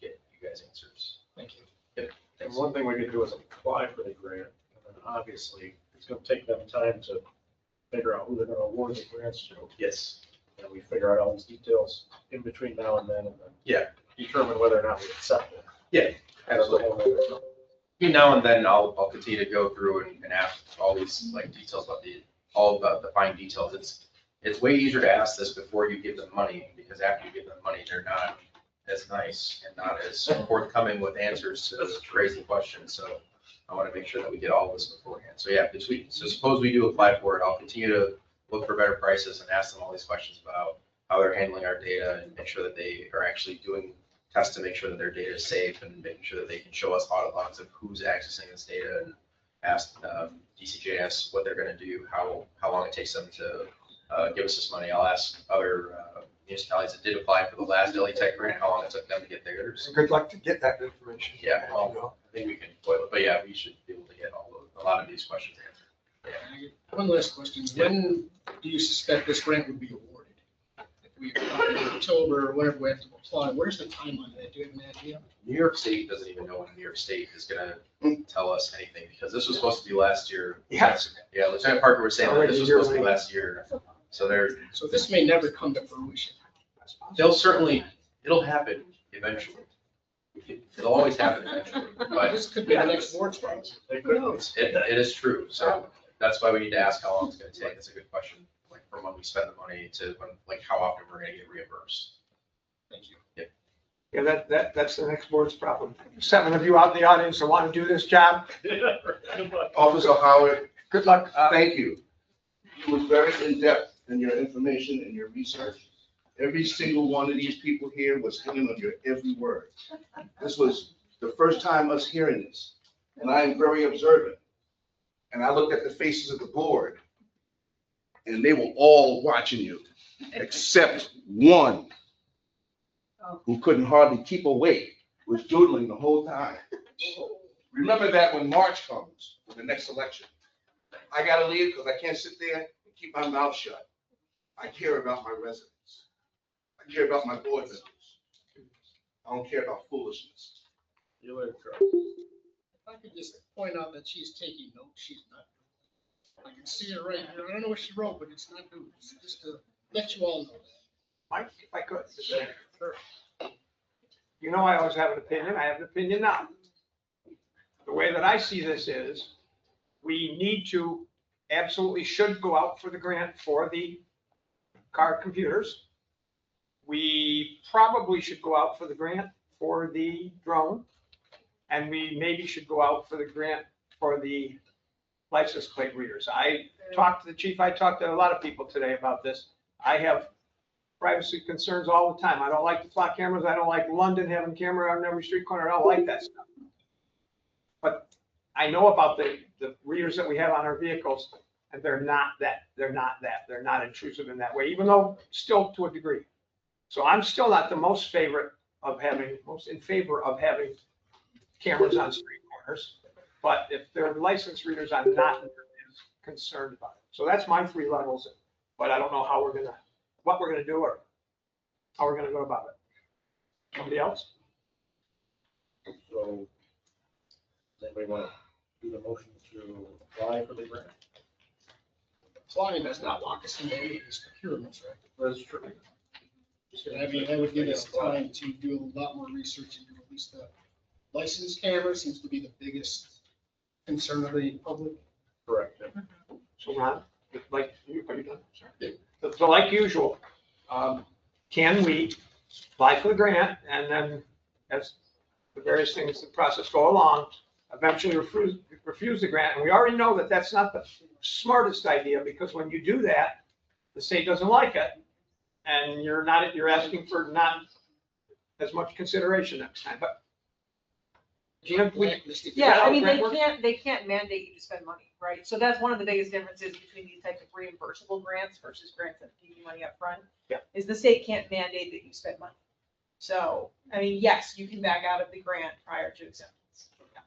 get you guys answers. Thank you. Yep. And one thing we can do is apply for the grant, and then obviously, it's gonna take them time to figure out who they're gonna award the grants to. Yes. And we figure out all these details in between now and then, and then Yeah. determine whether or not we accept it. Yeah, absolutely. Between now and then, I'll continue to go through and ask all these like details about all about the fine details. It's way easier to ask this before you give them money, because after you give them money, they're not as nice and not as forthcoming with answers to those crazy questions. So I want to make sure that we get all this beforehand. So yeah, so suppose we do apply for it, I'll continue to look for better prices and ask them all these questions about how they're handling our data and make sure that they are actually doing tests to make sure that their data is safe and making sure that they can show us audit logs of who's accessing this data, and ask DCJS what they're going to do, how long it takes them to give us this money. I'll ask other municipalities that did apply for the last Tech grant, how long it took them to get theirs. Good luck to get that information. Yeah, well, I think we can boil it, but yeah, we should be able to get a lot of these questions answered. Yeah. One last question. When do you suspect this grant would be awarded? If we apply in October or whenever we have to apply, where's the timeline on that? Do you have an idea? New York State doesn't even know when New York State is gonna tell us anything, because this was supposed to be last year. Yes. Yeah, Lieutenant Parker was saying that this was supposed to be last year. So this may never come to fruition. It'll happen eventually. It'll always happen eventually, but This could be the next board's problem. it is true. So that's why we need to ask how long it's gonna take. It's a good question, like from when we spend the money to when, like how often we're gonna get reimbursed. Thank you. Yeah, that's the next board's problem. 7 of you out in the audience that want to do this job. Officer Howard. Good luck. Thank you. You was very in-depth in your information and your research. Every single one of these people here was hanging on your every word. This was the first time us hearing this, and I am very observant. And I looked at the faces of the board, and they were all watching you, except one who couldn't hardly keep awake, was doodling the whole time. Remember that when March comes, for the next election. I gotta leave because I can't sit there and keep my mouth shut. I care about my residents. I care about my board members. I don't care about foolishness. You later, Charles. If I could just point out that she's taking notes, she's not. I can see it right here. I don't know what she wrote, but it's not new. It's just to let you all know that. Mike, if I could. Sure. You know, I always have an opinion. I have an opinion now. The way that I see this is, we need to, absolutely should go out for the grant for the car computers. We probably should go out for the grant for the drone. And we maybe should go out for the grant for the license plate readers. I talked to the chief, I talked to a lot of people today about this. I have privacy concerns all the time. I don't like the flock cameras. I don't like London having camera on every street corner. I don't like that stuff. But I know about the readers that we have on our vehicles, and they're not intrusive in that way, even though still to a degree. So I'm still not the most in favor of having cameras on street corners. But if they're license readers, I'm not as concerned about it. So that's my 3 levels, but I don't know what we're gonna do or how we're gonna go about it. Somebody else? So, does anybody want to do the motion to apply for the grant? Applying does not lock us into any of these procurements, right? That's true. So I mean, that would give us time to do a lot more research into at least the licensed camera seems to be the biggest concern of the public. Correct. So Ron, like, are you done? Sorry. So like usual, can we apply for the grant and then as the various things, the process go along, eventually refuse the grant? And we already know that that's not the smartest idea, because when you do that, the state doesn't like it. And you're asking for not as much consideration next time, but Gina, Yeah, I mean, they can't mandate you to spend money, right? So that's one of the biggest differences between these types of reimbursable grants versus grants that give you money up front. Yeah. Is the state can't mandate that you spend money. So, I mean, yes, you can back out of the grant prior to acceptance. Yeah.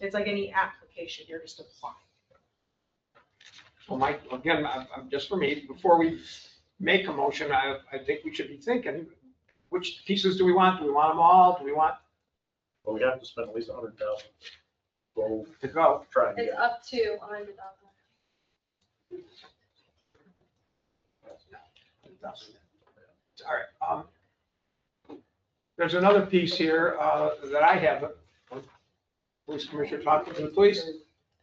It's like any application, you're just applying. So Mike, again, I'm just for me, before we make a motion, I think we should be thinking, which pieces do we want? Do we want them all? Do we want? Well, we have to spend at least 100,000. To go. Try and It's get. up to 100,000. All right. There's another piece here that I have. Police Commissioner talking to the police.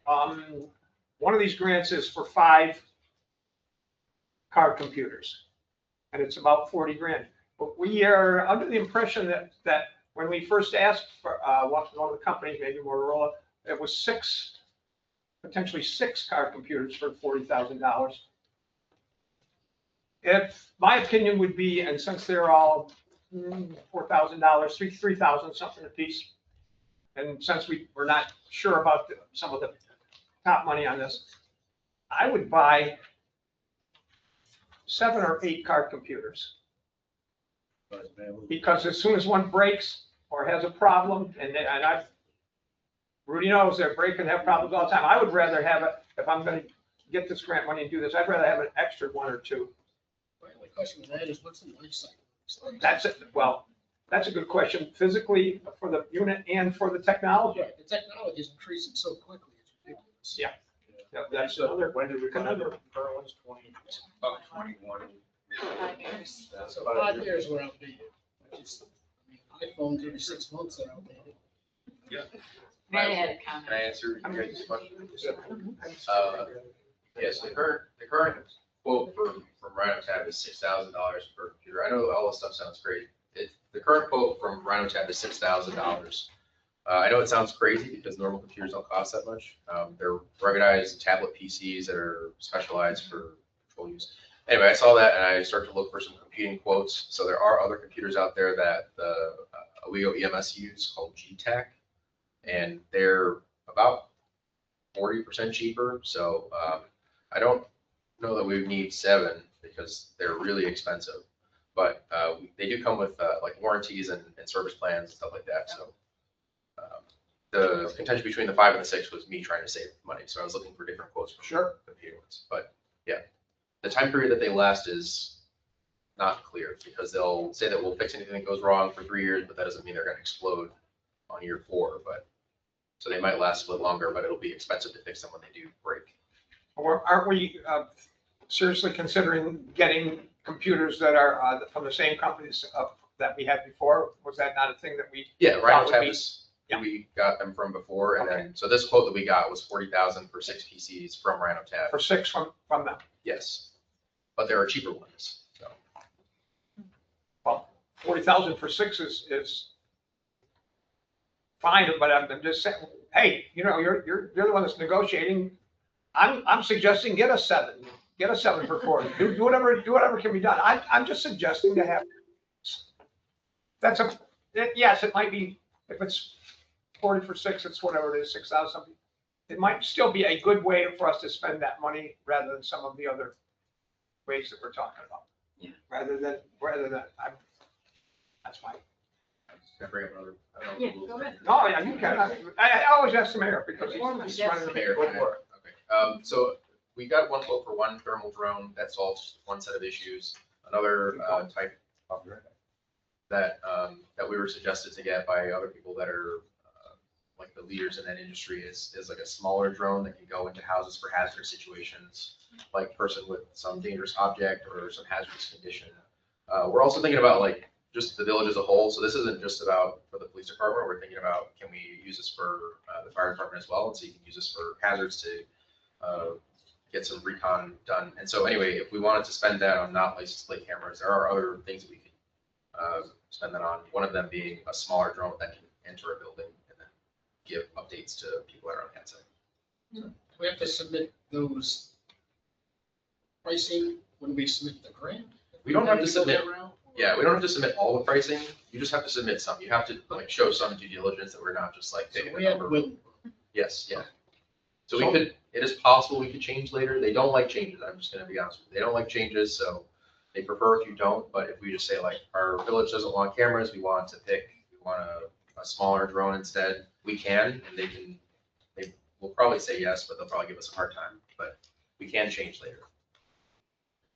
One of these grants is for 5 card computers, and it's about 40 grand. But we are under the impression that when we first asked for one of the companies, maybe Motorola, it was potentially 6 card computers for $40,000. If my opinion would be, and since they're all $4,000, $3,000 something a piece, and since we're not sure about some of the top money on this, I would buy 7 or 8 card computers. Because as soon as one breaks or has a problem, and Rudy knows they're breaking, have problems all the time. I would rather have it, if I'm going to get this grant money and do this, I'd rather have an extra 1 or 2. My only question with that is, what's the life cycle? That's it. Well, that's a good question. Physically, for the unit and for the technology. Right, the technology is increasing so quickly, it's ridiculous. Yeah. Yeah, that's another. When did we buy the current one's 20? About 21. 5 years. So 5 years were outdated. I mean, iPhones every 6 months are outdated. Yeah. Mary had a comment. Can I answer your guys' question? Yes, the current quote from Rhino Tab is $6,000 per computer. I know all this stuff sounds great. The current quote from Rhino Tab is $6,000. I know it sounds crazy because normal computers don't cost that much. They're ruggedized tablet PCs that are specialized for control use. Anyway, I saw that and I started to look for some competing quotes. So there are other computers out there that the Owego EMS use called GTAC, and they're about 40% cheaper. So I don't know that we need 7 because they're really expensive, but they do come with like warranties and service plans and stuff like that. So the contention between the 5 and the 6 was me trying to save money. So I was looking for different quotes for competing ones. But yeah, the time period that they last is not clear because they'll say that we'll fix anything that goes wrong for 3 years, but that doesn't mean they're going to explode on year 4. But so they might last a little longer, but it'll be expensive to fix them when they do break. Or aren't we seriously considering getting computers that are from the same companies that we had before? Was that not a thing that we? Yeah, Rhino Tab we got them from before, and then so this quote that we got was $40,000 for 6 PCs from Rhino Tab. For 6 from them. Yes, but there are cheaper ones. So. Well, 40,000 for 6 is fine, but I'm just saying, hey, you know, you're the one that's negotiating. I'm suggesting get a 7 per quarter. Do whatever can be done. I'm just suggesting to have, yes, it might be, if it's 40 for 6, it's whatever it is, 6,000 something. It might still be a good way for us to spend that money rather than some of the other ways that we're talking about. Yeah. Rather than, that's fine. Can I bring up another? I don't know Yeah, if the rules go are- ahead. No, yeah, you can. I always ask the mayor because he's Yes. running the Mayor, good can I- work. Okay, so we got one quote for one thermal drone that solves one set of issues. Another type that we were suggested to get by other people that are like the leaders in that industry is like a smaller drone that can go into houses for hazardous situations, like person with some dangerous object or some hazardous condition. We're also thinking about like just the village as a whole. So this isn't just about for the police department. We're thinking about, can we use this for the fire department as well? And so you can use this for hazards to get some recon done. And so anyway, if we wanted to spend that on not licensed plate cameras, there are other things that we could spend that on. One of them being a smaller drone that can enter a building and then give updates to people that are on the outside. Do we have to submit those pricing when we submit the grant? We don't have to Go submit, that route? yeah, we don't have to submit all the pricing. You just have to submit some. You have to like show some due diligence that we're not just like So taking we a have number. will. Yes, yeah. So we could, it is possible we could change later. They don't like changes. I'm just gonna be honest with you. They don't like changes, so they prefer if you don't. But if we just say like, our village doesn't want cameras, we want a smaller drone instead, we can, and they will probably say yes, but they'll probably give us a hard time. But we can change later.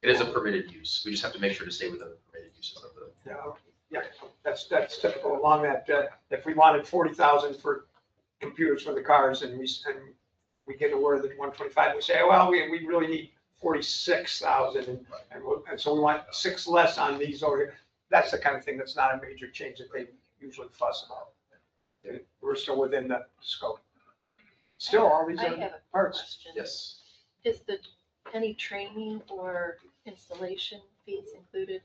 It is a permitted use. We just have to make sure to stay within the permitted uses of the. Yeah, that's typical along that, if we wanted 40,000 for computers for the cars and we get awarded the 125, we say, well, we really need 46,000 and so we want 6 less on these over here. That's the kind of thing that's not a major change that they usually fuss about. We're still within the scope. Still, all these I other have a parts. question. Yes. Is any training or installation fees included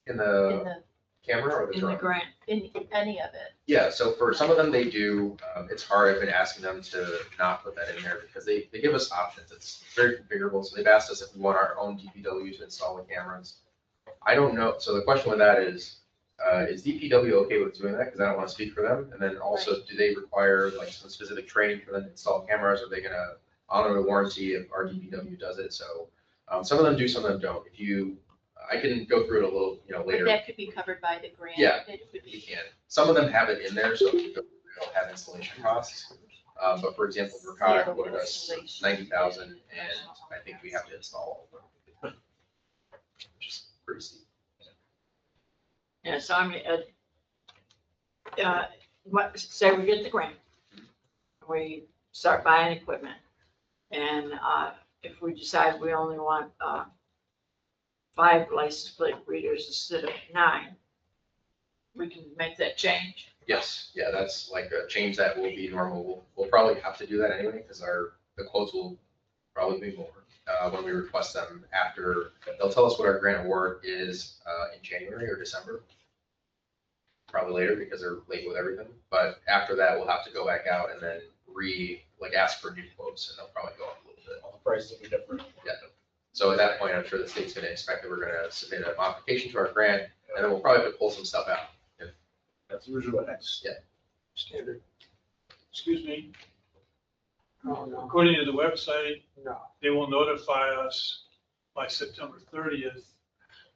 In in the the, camera or the In drone? the grant. in any of it? Yeah, so for some of them they do, it's hard. I've been asking them to not put that in there because they give us options. It's very configurable. So they've asked us if we want our own DPW to install the cameras. I don't know. So the question with that is DPW okay with doing that? Because I don't want to speak for them. And then also, do they require like some specific training for them to install cameras? Are they gonna honor the warranty if our DPW does it? So some of them do, some of them don't. I can go through it a little, But later. that could be covered by the grant? Yeah, It would we be, can. Some of them have it in there, so they don't have installation costs. But for example, Verkada quoted us 90,000, and I think we have to install all of them, which is pretty steep. Yeah, so I mean, say we get the grant, we start buying equipment, and if we decide we only want 5 license plate readers instead of 9, we can make that change. Yes, yeah, that's like a change that will be normal. We'll probably have to do that anyway, because the quotes will probably be more when we request them after. They'll tell us what our grant award is in January or December. Probably later because they're late with everything. But after that, we'll have to go back out and then ask for new quotes, and they'll probably go up a little bit. All the prices will be different. Yeah. So at that point, I'm sure the state's gonna expect that we're gonna submit a modification to our grant, and then we'll probably have to pull some stuff out. That's usually what happens. Yeah. Standard. Excuse me, Oh, no. according to the website, No. they will notify us by September 30th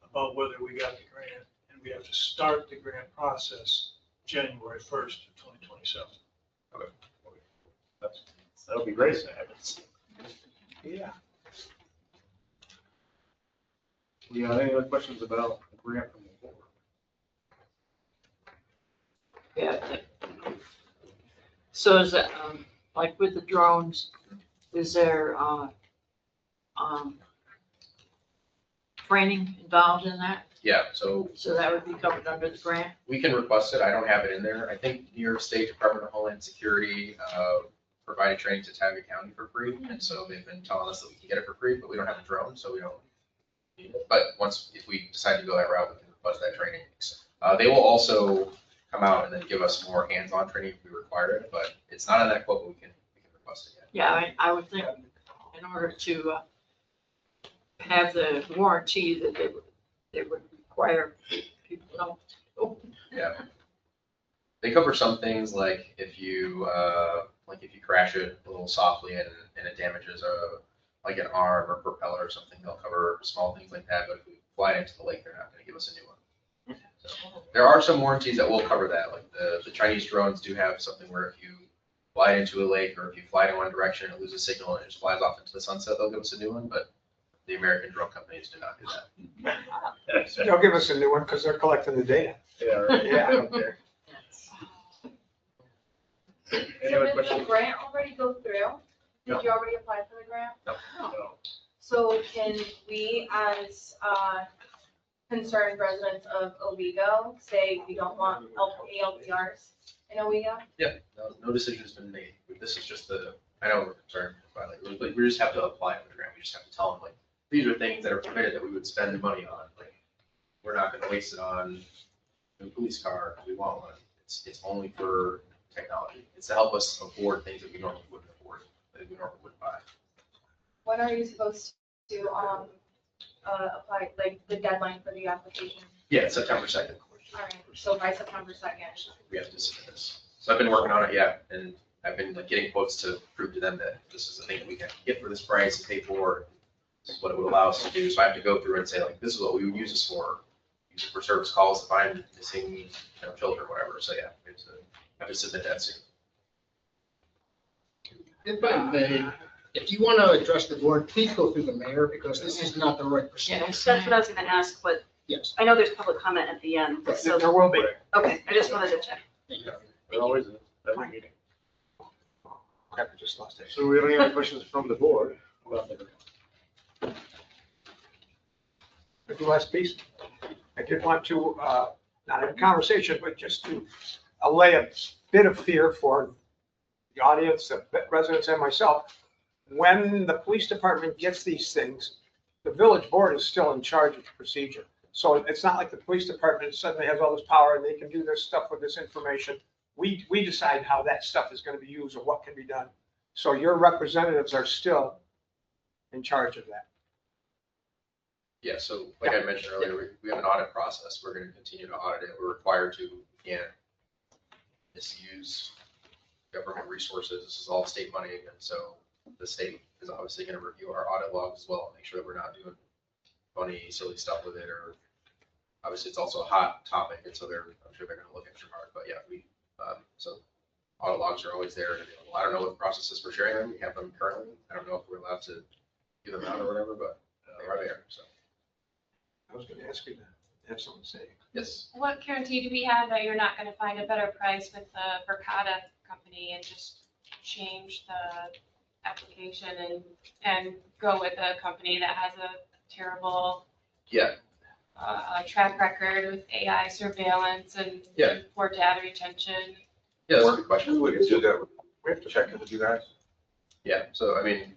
about whether we got the grant, and we have to start the grant process January 1st of 2027. Okay. That'll be great if that happens. Yeah. We got any other questions about the grant from the board? Yeah. So is that, like with the drones, is there training involved in that? Yeah, so So that would be covered under the grant? we can request it. I don't have it in there. I think New York State Department of Homeland Security provided training to Tioga County for free. And so they've been telling us that we can get it for free, but we don't have a drone, so we don't need it. But if we decide to go that route, we can request that training. They will also come out and then give us more hands-on training if we require it, but it's not in that quote, but we can request it. Yeah, I would think in order to have the warranty that they would require people to know. Yeah. They cover some things like if you crash it a little softly and it damages like an arm or propeller or something, they'll cover small things like that. But if we fly it into the lake, they're not going to give us a new one. So there are some warranties that will cover that. Like the Chinese drones do have something where if you fly into a lake or if you fly in one direction and it loses signal and it just flies off into the sunset, they'll give us a new one. But the American drone companies do not do that. They'll give us a new one because they're collecting the data. Yeah, right. Yeah, I don't care. Any So other did the questions? grant already go through? No. Did you already apply for the grant? No. So can we, as concerned residents of Owego, say we don't want ALPRs in Owego? Yeah, no decision has been made. This is just I know we're concerned about like, we just have to apply for the grant. We just have to tell them like, these are things that are permitted that we would spend the money on. Like, we're not gonna waste it on a police car if we want one. It's only for technology. It's to help us afford things that we normally wouldn't afford, that we normally wouldn't buy. When are you supposed to apply, like the deadline for the application? Yeah, it's September 2nd. All right, so by September 2nd. We have to submit this. So I've been working on it, yeah, and I've been like getting quotes to prove to them that this is the thing that we can get for this price and pay for. This is what it would allow us to do. So I have to go through and say like, this is what we would use this for. Use it for service calls to find missing, children or whatever. So yeah, I have to submit that soon. If I may, if you want to address the board, please go through the mayor because this is not the right procedure. Yes. That's what I was gonna ask, but Yes. I know there's public comment at the end, so, There will be. okay, I just wanted to check. There always is, every meeting. Crap, I just lost it. So we have any other questions from the board about the With the last piece, I did want to, not have a conversation, but just to allay a bit of fear for the audience, the residents and myself. When the police department gets these things, the village board is still in charge of the procedure. So it's not like the police department suddenly has all this power and they can do their stuff with this information. We decide how that stuff is going to be used or what can be done. So your representatives are still in charge of that. Yeah, so like I mentioned earlier, we have an audit process. We're going to continue to audit it. We're required to. We can't misuse government resources. This is all state money, and so the state is obviously going to review our audit logs as well and make sure that we're not doing funny, silly stuff with it. Or obviously, it's also a hot topic, and so I'm sure they're going to look extra hard. But yeah, so audit logs are always there and available. I don't know what the process is for sharing them. We have them currently. I don't know if we're allowed to give them out or whatever, but they are there. So. I was going to ask you to have something to say. Yes. What guarantee do we have that you're not going to find a better price with the Verkada company and just change the application and go with a company that has a terrible track record with AI surveillance and poor data retention? Yeah, that's a good question. We can do that. We have to check in with you guys. Yeah, so I mean.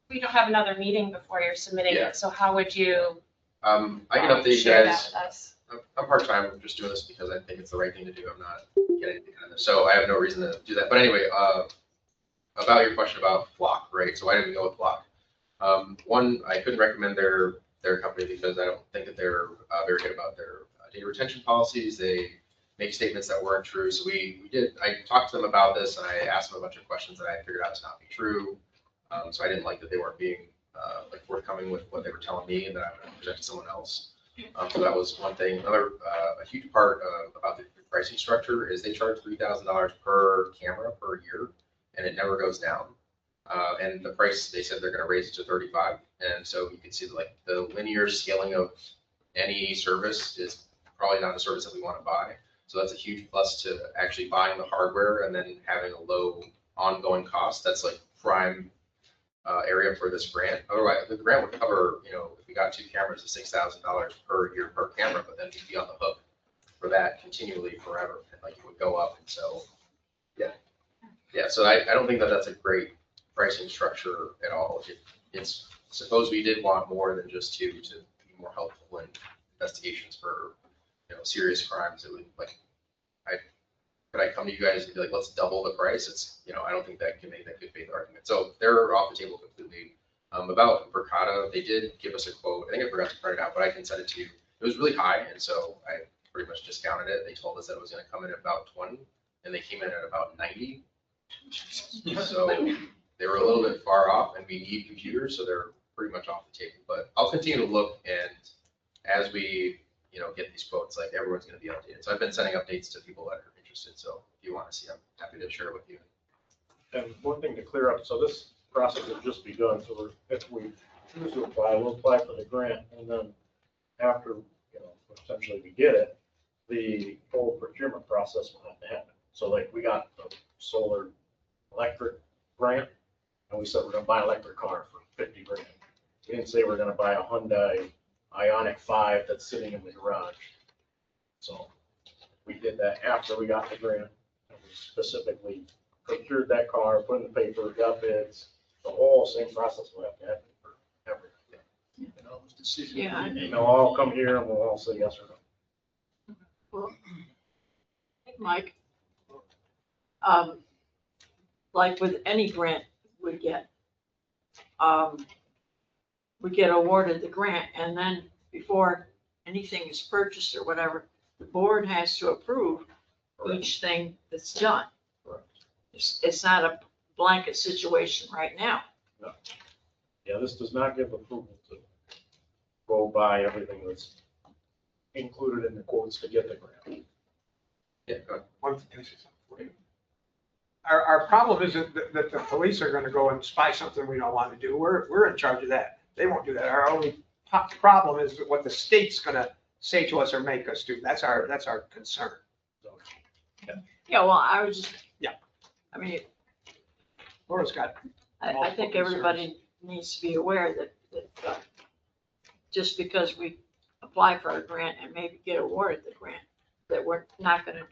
We don't have another meeting before you're submitting it, so how would you? I can update you share that guys. with us? I'm part-time, I'm just doing this because I think it's the right thing to do. I'm not getting anything out of this, so I have no reason to do that. But anyway, about your question about Flock, right? So why did we go with Flock? One, I couldn't recommend their company because I don't think that they're very good about their data retention policies. They make statements that weren't true. So I talked to them about this and I asked them a bunch of questions that I figured out to not be true. So I didn't like that they weren't being forthcoming with what they were telling me and that I would present to someone else. So that was one thing. Another, a huge part about the pricing structure is they charge $3,000 per camera per year, and it never goes down. And the price, they said they're going to raise it to $35. And so you can see like the linear scaling of any service is probably not a service that we want to buy. So that's a huge plus to actually buying the hardware and then having a low ongoing cost. That's like prime area for this grant. Otherwise, the grant would cover, if we got 2 cameras, $6,000 per year per camera, but then you'd be on the hook for that continually forever. And like it would go up. And so, yeah. So I don't think that that's a great pricing structure at all. It's suppose we did want more than just 2 to be more helpful in investigations for serious crimes. It would like could I come to you guys and be like, let's double the price? It's, I don't think that can make that good faith argument. So they're off the table completely. About Verkada, they did give us a quote. I think I forgot to print it out, but I can send it to you. It was really high, and so I pretty much discounted it. They told us that it was gonna come in at about 20, and they came in at about 90. So they were a little bit far off, and we need computers, so they're pretty much off the table. But I'll continue to look, and as we, get these quotes, like everyone's gonna be updated. So I've been sending updates to people that are interested. So if you want to see, I'm happy to share it with you. And one thing to clear up, so this process has just begun, so if we choose to apply, we'll apply for the grant, and then after, essentially we get it, the whole procurement process will have to happen. So like, we got the solar electric grant, and we said we're gonna buy an electric car for 50 grand. We didn't say we're gonna buy a Hyundai Ioniq 5 that's sitting in the garage. So we did that after we got the grant, and we specifically procured that car, put in the paper, got bids, the whole same process will have to happen for everything. Yeah. And they'll all come here and we'll all say yes or no. Well, Mike, like with any grant we get awarded the grant, and then before anything is purchased or whatever, the board has to approve each thing that's done. It's not a blanket situation right now. No. Yeah, this does not give approval to go buy everything that's included in the quotes to get the grant. Yeah, go ahead. Our problem isn't that the police are gonna go and spy something we don't want to do. We're in charge of that. They won't do that. Our only problem is what the state's gonna say to us or make us do. That's our concern. Yeah, well, I was just. Yeah. I mean, Laura's got. I think everybody needs to be aware that just because we apply for a grant and maybe get awarded the grant, that we're not gonna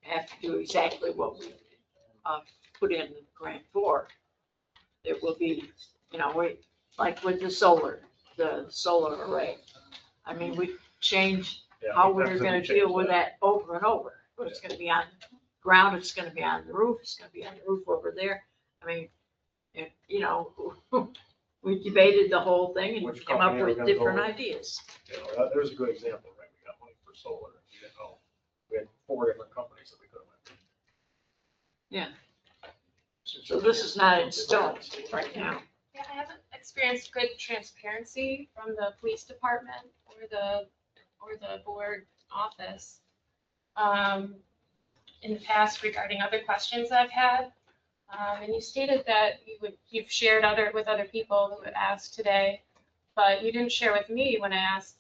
have to do exactly what we put in the grant for. It will be, like with the solar array. I mean, we changed how we're gonna deal with that over and over. It's gonna be on ground, it's gonna be on the roof, it's gonna be on the roof over there. I mean, we debated the whole thing and Which came up company are we with gonna go different with? ideas. There's a good example, right? We got money for solar. We had 4 different companies that we could have went to. Yeah. So this is not in stone right now. Yeah, I haven't experienced good transparency from the police department or the board office in the past regarding other questions I've had. And you stated that you've shared with other people who had asked today, but you didn't share with me when I asked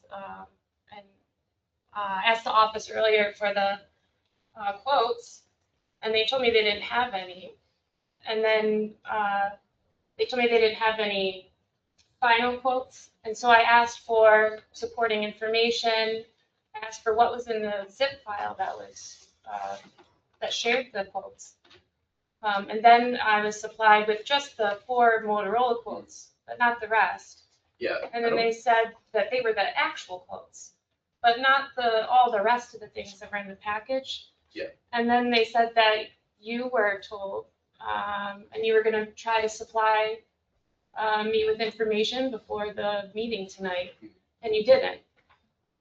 asked the office earlier for the quotes, and they told me they didn't have any. And then they told me they didn't have any final quotes. And so I asked for supporting information, asked for what was in the zip file that shared the quotes. And then I was supplied with just the 4 Motorola quotes, but not the rest. Yeah. And then they said that they were the actual quotes, but not all the rest of the things that were in the package. Yeah. And then they said that you were told, and you were gonna try to supply me with information before the meeting tonight, and you didn't.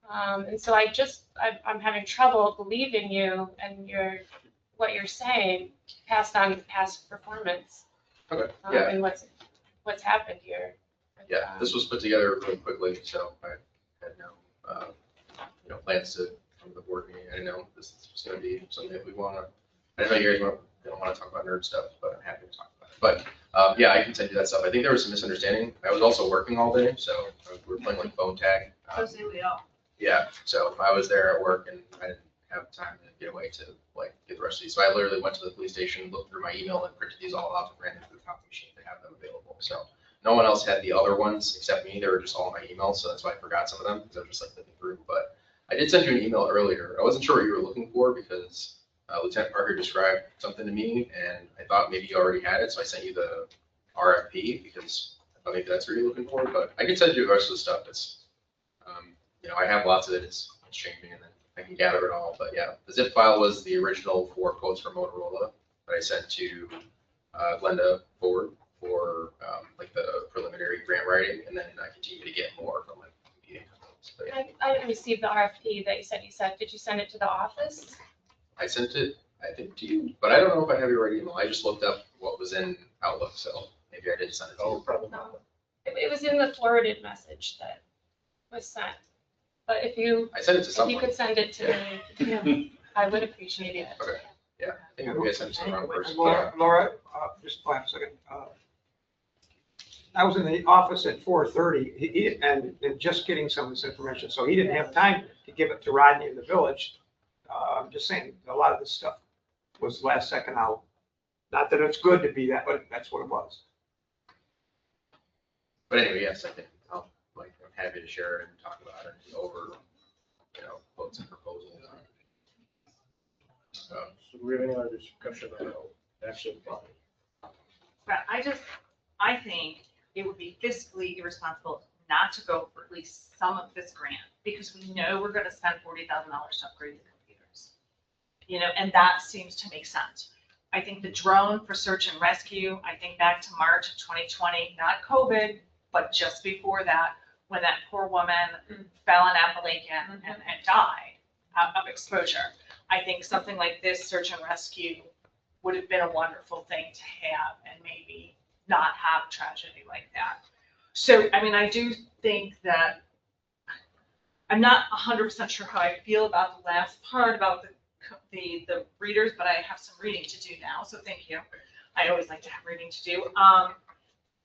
And so I'm having trouble believing you and what you're saying passed on past performance. Okay, yeah. And what's happened here. Yeah, this was put together really quickly, so I had no plans to come to the board meeting. I didn't know this was gonna be something that we I didn't know you guys don't wanna talk about nerd stuff, but I'm happy to talk about it. But yeah, I can send you that stuff. I think there was some misunderstanding. I was also working all day, so we were playing like phone tag. We all. Yeah, so I was there at work and I didn't have time to get away to get the rest of these. So I literally went to the police station, looked through my email and printed these all out and ran them through the copy machine to have them available. So no one else had the other ones except me. They were just all in my email, so that's why I forgot some of them because I was just looking through. But I did send you an email earlier. I wasn't sure what you were looking for because Lieutenant Parker described something to me and I thought maybe you already had it, so I sent you the RFP because I thought maybe that's what you're looking for. But I can send you the rest of the stuff. It's I have lots of it. It's changing, and then I can gather it all, but yeah, the zip file was the original 4 quotes from Motorola that I sent to Glenda Ford for like the preliminary grant writing, and then I continue to get more from like competing companies. But yeah, I didn't receive the RFP that you said you sent. Did you send it to the office? I sent it, I think, to you, but I don't know if I have your right email. I just looked up what was in Outlook, so maybe I didn't send it to you. Probably No. It was in the forwarded message that was sent. But if you, I sent it to if you someone. could send it to me, I would appreciate it. Okay, yeah, I think maybe I sent it to the wrong person. Laura, just one second. I was in the office at 4:30 and just getting some of this information, so he didn't have time to give it to Rodney in the village. I'm just saying, a lot of this stuff was last second out. Not that it's good to be that, but that's what it was. But anyway, yes, I think I'm happy to share it and talk about it and go over, quotes and proposals. So do we have any other discussion about actually applying? But I think it would be fiscally irresponsible not to go for at least some of this grant, because we know we're gonna spend $40,000 to upgrade the computers. And that seems to make sense. I think the drone for search and rescue, I think back to March of 2020, not COVID, but just before that, when that poor woman fell in Appalachian and died of exposure. I think something like this search and rescue would have been a wonderful thing to have, and maybe not have tragedy like that. So, I mean, I do think that I'm not 100% sure how I feel about the last part about the readers, but I have some reading to do now, so thank you. I always like to have reading to do.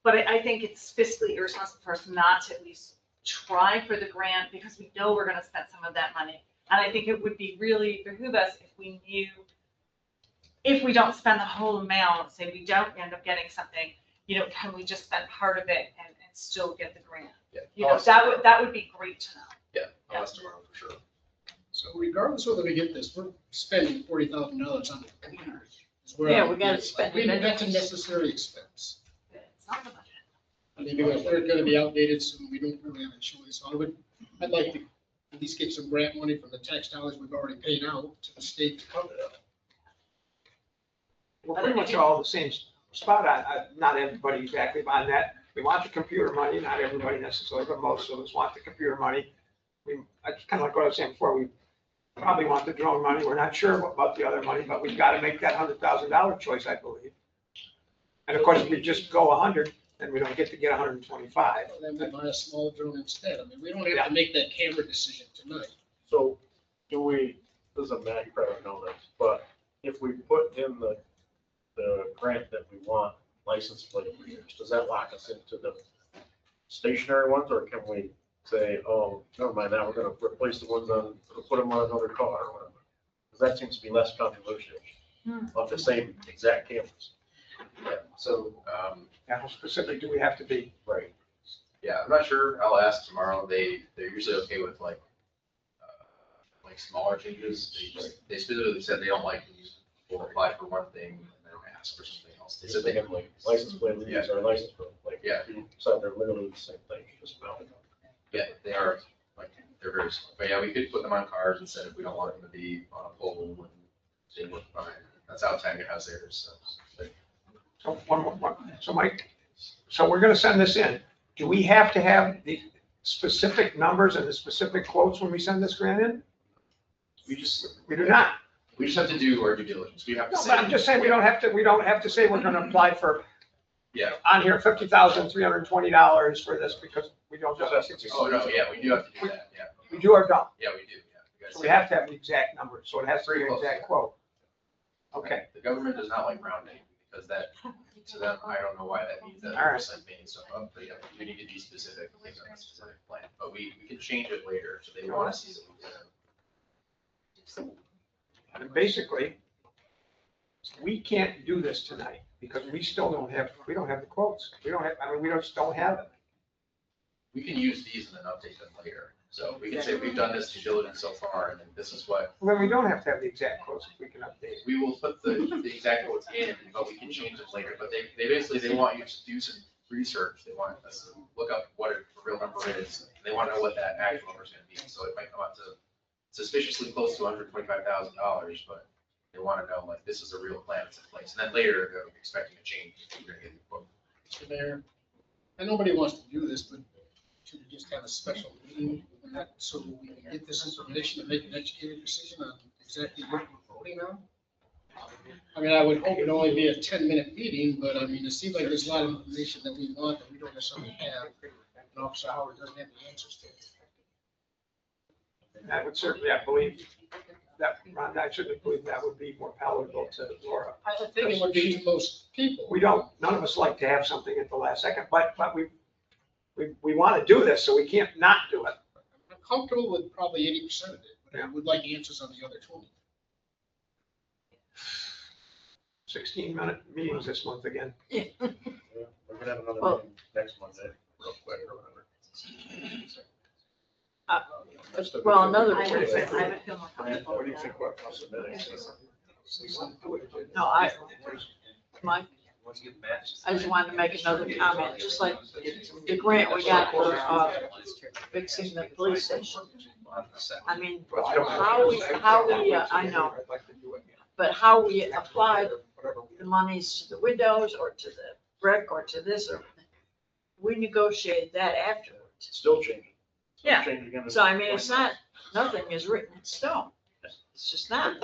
But I think it's fiscally irresponsible for us not to at least try for the grant, because we know we're going to spend some of that money. And I think it would be really behoove us if we knew, if we don't spend the whole amount, say we don't end up getting something, can we just spend part of it and still get the grant? Yeah. That would be great to know. Yeah, I'll ask tomorrow for sure. So regardless of whether we get this, we're spending $40,000 on the computers. Yeah, we gotta spend it. That's a necessary expense. It's not the budget. I mean, because they're gonna be outdated soon, we don't really have a choice. So I'd like to at least get some grant money from the tax dollars we've already paid out to the state to cover that. We're pretty much all the same spot on, not everybody exactly on that. We want the computer money, not everybody necessarily, but most of us want the computer money. It's kind of like what I was saying before, we probably want the drone money. We're not sure about the other money, but we've got to make that $100,000 choice, I believe. And of course, if we just go 100, then we don't get to get 125. Then we buy a small drone instead. I mean, we don't have to make that camera decision tonight. So do we, this is a Matt, you probably know this, but if we put in the grant that we want license plate readers, does that lock us into the stationary ones, or can we say, oh, never mind, now we're gonna replace the ones put them on another car or whatever? Because that seems to be less controversial of the same exact cameras. Yeah, so, How specific do we have to be? right. Yeah, I'm not sure. I'll ask tomorrow. They're usually okay with like smaller changes. They specifically said they don't like when you apply for one thing and they don't ask for something else. They said They have like license plate readers or license plate, like, Yeah. so they're literally the same thing, just mounted on. Yeah, they are, they're very small. But yeah, we could put them on cars instead if we don't want them to be on a pole and they work fine. That's how Tiger has theirs, so. So one more. So Mike, so we're gonna send this in. Do we have to have the specific numbers and the specific quotes when we send this grant in? We do not. We just have to do our due diligence. We have to No, say. but I'm just saying, we don't have to say we're gonna apply for, Yeah. on here, $50,320 for this, because we don't have. Oh, no, yeah, we do have to do that, yeah. We do our job. Yeah, we do, yeah. So we have to have the exact number, so it has to be an exact quote. Okay. The government does not like rounding, because that, to them, I don't know why that means that All right. they're making stuff up, but yeah, we need to be specific, things on a specific plan, but we can change it later, so they want to see that. And basically, we can't do this tonight, because we still don't have the quotes. We just don't have it. We can use these and then update them later, so we can say we've done this due diligence so far, and then this is what. Well, then we don't have to have the exact quotes, if we can update. We will put the exact quotes in, but we can change it later, but they basically, they want you to do some research, they want us to look up what a real number is, they want to know what that actual number is gonna be, so it might come up to suspiciously close to $125,000, but they want to know, like, this is a real plan that's in place. And then later, they're expecting a change. We're gonna get the quote. Mr. Mayor, and nobody wants to do this, but should we just have a special meeting so we can get this information and make an educated decision on exactly what we're voting on? I mean, I would hope it'd only be a 10-minute meeting, but I mean, it seems like there's a lot of information that we want that we don't necessarily have. And Officer Howard doesn't have the answers to it. That would certainly, I believe, that, Ron, I certainly believe that would be more palatable to Laura. I think it would be to most people. We don't, none of us like to have something at the last second, but we want to do this, so we can't not do it. I'm comfortable with probably 80% of it, but I would like answers on the other 20. 16-minute meetings this month again. Yeah, we're gonna have another Well- meeting next Monday, real quick or whatever. Well, another. I would say, I would feel more What comfortable do you with think that. about submitting? No, Mike, I just wanted to make another comment, just like the grant we got for, fixing the police station. I mean, how we, I know, but how we apply the monies to the windows or to the brick or to this, or we negotiate that afterwards. Still changing. Still Yeah. changing in the- So I mean, it's not, nothing is written in stone. It's just not.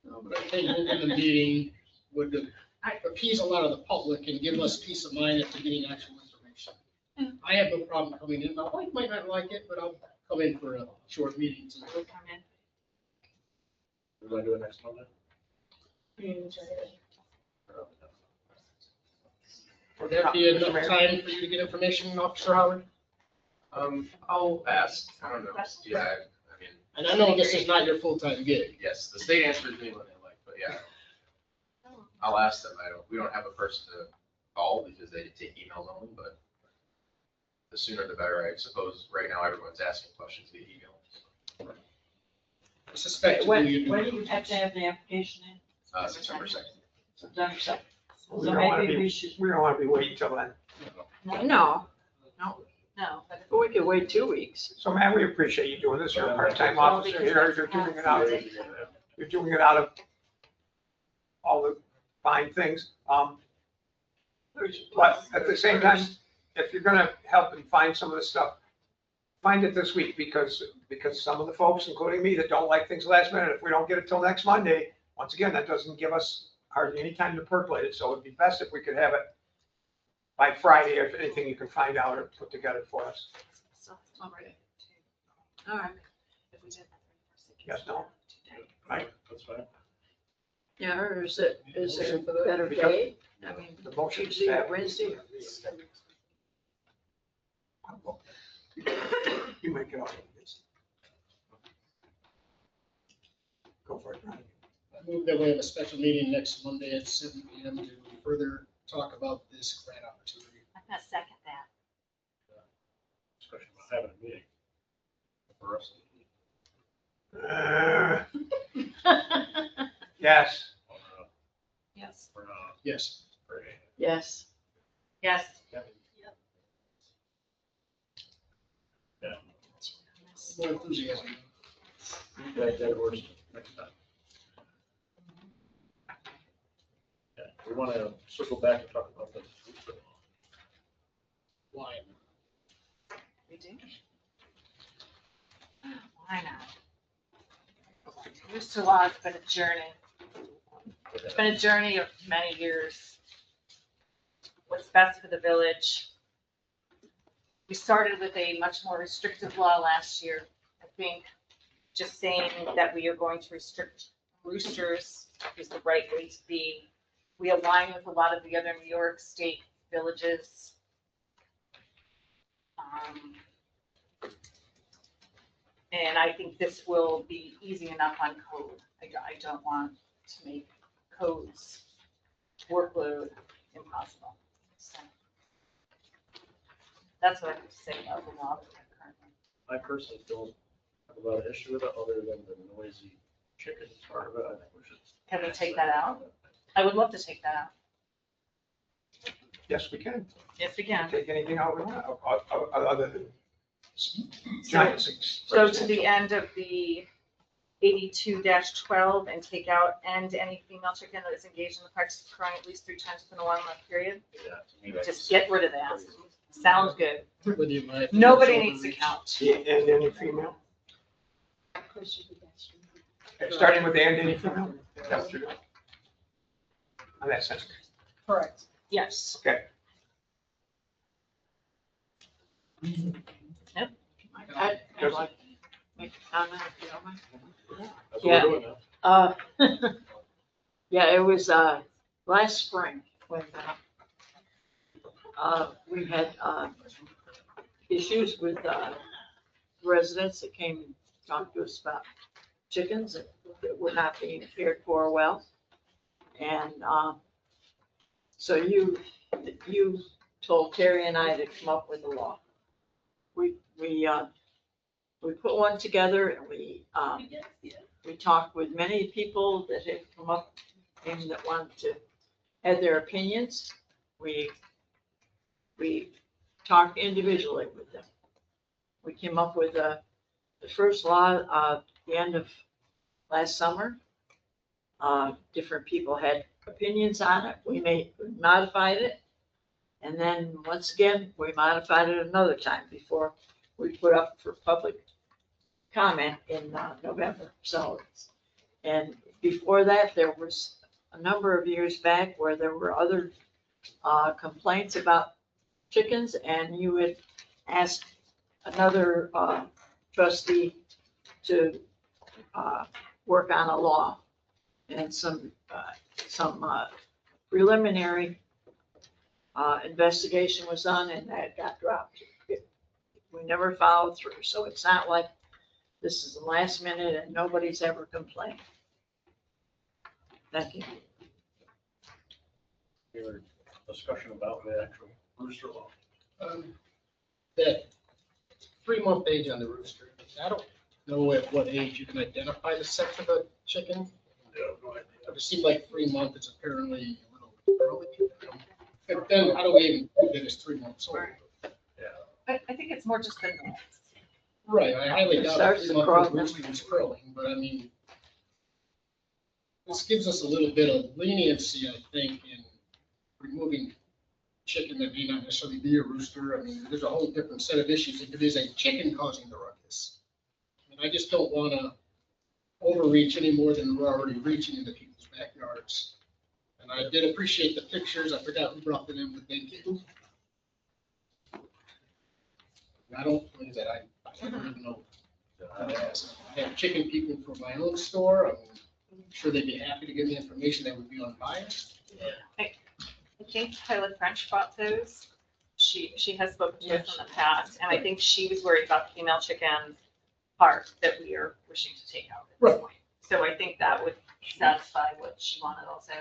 No, but I think open the meeting would appease a lot of the public and give us peace of mind after getting actual information. I have no problem coming in. My wife might not like it, but I'll come in for a short meeting. We're gonna do it next Monday. Would that be enough time for you to get information, Officer Howard? I'll ask, I don't know, yeah, I mean. And I know this is not your full-time gig. Yes, the state answers me when they like, but yeah. I'll ask them, we don't have a person to call because they take emails only, but the sooner the better, I suppose. Right now, everyone's asking questions via email. I suspect. When do you have to have the application in? September 2nd. September 2nd. We So don't want to maybe be, we should, we don't want to be waiting till then. no, No, but we could wait 2 weeks. So man, we appreciate you doing this. You're a part-time officer here. You're doing it out, you're doing it out of all the fine things. But at the same time, if you're gonna help and find some of the stuff, find it this week because some of the folks, including me, that don't like things last minute, if we don't get it till next Monday, once again, that doesn't give us hardly any time to percolate it. So it'd be best if we could have it by Friday, if anything you can find out or put together for us. Okay. All right. Yes, no? Right? That's fine. Yeah, or is it a better Because day? I mean, the motion Tuesday or staff. Wednesday? You make it all. Go for it, Ronnie. I move that we have a special meeting next Monday at 7 PM to further talk about this grant opportunity. I'm gonna second that. Especially about having a meeting. For us. Yes. Yes. We're not. Yes. Great. Yes. Yes. Yeah. More enthusiasm. You guys get it worse next time. Yeah, we want to circle back and talk about this. Why? We do. Why not? Rooster Law has been a journey. It's been a journey of many years. What's best for the village. We started with a much more restrictive law last year. I think just saying that we are going to restrict roosters is the right way to be. We align with a lot of the other New York State villages. And I think this will be easy enough on code. I don't want to make codes workload impossible. So that's what I have to say about the law currently. I personally don't have a lot of issue with it, other than the noisy chicken part of it. I think we should. Can we take that out? I would love to take that out. Yes, we can. Yes, we can. Take anything out we want, other than Giant So to the end of the 82-12 and take out and any female chicken that is engaged in the practice of crowing at least 3 times within a 1 month period. Just get rid of that. Sounds good. Whether you mind. Nobody needs to count. And any female, starting with and any female? Is that what you're doing? On that sense. Correct. Yes. Okay. Yep. I'd like to make a comment if you don't mind. That's what we're doing now. Yeah, it was, last spring when, we had, issues with, residents that came and talked to us about chickens that were not being cared for well. And, so you told Terry and I to come up with a law. We put one together and we talked with many people that had come up and that wanted to add their opinions. We talked individually with them. We came up with the first law at the end of last summer. Different people had opinions on it. We modified it. And then once again, we modified it another time before we put up for public comment in November. So, and before that, there was a number of years back where there were other complaints about chickens, and you would ask another trustee to work on a law, and some preliminary investigation was done, and that got dropped. We never followed through, so it's not like this is the last minute and nobody's ever complained. Thank you. Your discussion about the actual rooster law. That 3-month age on the rooster, I don't know at what age you can identify the sex of a chicken. It seemed like 3 months is apparently a little early. And then how do we even prove that it's 3 months old? I think it's more just the. Right, I highly doubt a Starts to 3-month-old crawl. rooster is crowing, but I mean, this gives us a little bit of leniency, I think, in removing chicken that may not necessarily be a rooster. I mean, there's a whole different set of issues if it is a chicken causing the ruckus. And I just don't want to overreach any more than we're already reaching into people's backyards. And I did appreciate the pictures. I forgot who brought them in, but thank you. I don't, like I said, I don't even know how to ask. I have chicken people for my own store. I'm sure they'd be happy to give me information that would be unbiased. I think Tyler French bought those. She has spoken to us in the past, and I think she was worried about the female chicken part that we are wishing to take out at this point. So I think that would satisfy what she wanted also.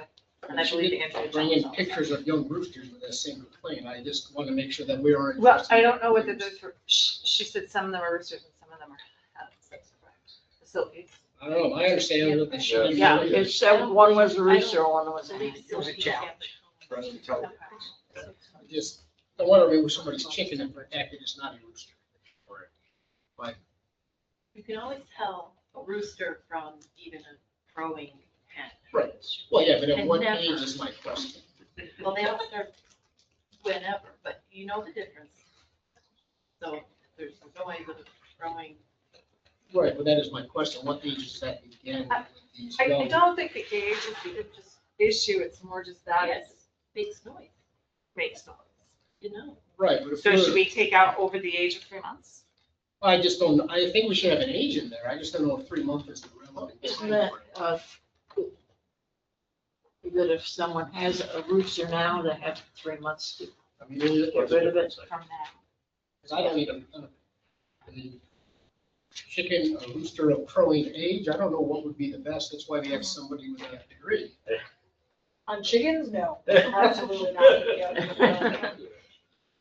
And I believe Andrew. Bring in pictures of young roosters with that same complaint. I just want to make sure that we aren't. Well, I don't know whether those were, she said some of them are roosters and some of them are facilities. I don't know, my understanding of the show. Yeah, it said one was a rooster, one was a. It was a challenge for us to tell them. I just don't want to remove somebody's chicken and protect it, it's not a rooster. But You can always tell a rooster from even a crowing hen. Right. Well, yeah, but at And what never. age is my question? Well, they all start whenever, but you know the difference. So there's noise of crowing. Right, but that is my question. What age does that begin with these I young? don't think the age is the just issue, it's more just that Yes, it makes noise, makes noise. you know. Right, but if So should we're, we take out over the age of 3 months? I just don't, I think we should have an age in there. I just don't know if 3 months is the relevant. Isn't that, that if someone has a rooster now, they have 3 months to I mean, get rid of it? From that. because I don't even, the chicken, a rooster of crowing age, I don't know what would be the best. That's why we have somebody with a degree. On chickens, no, absolutely not.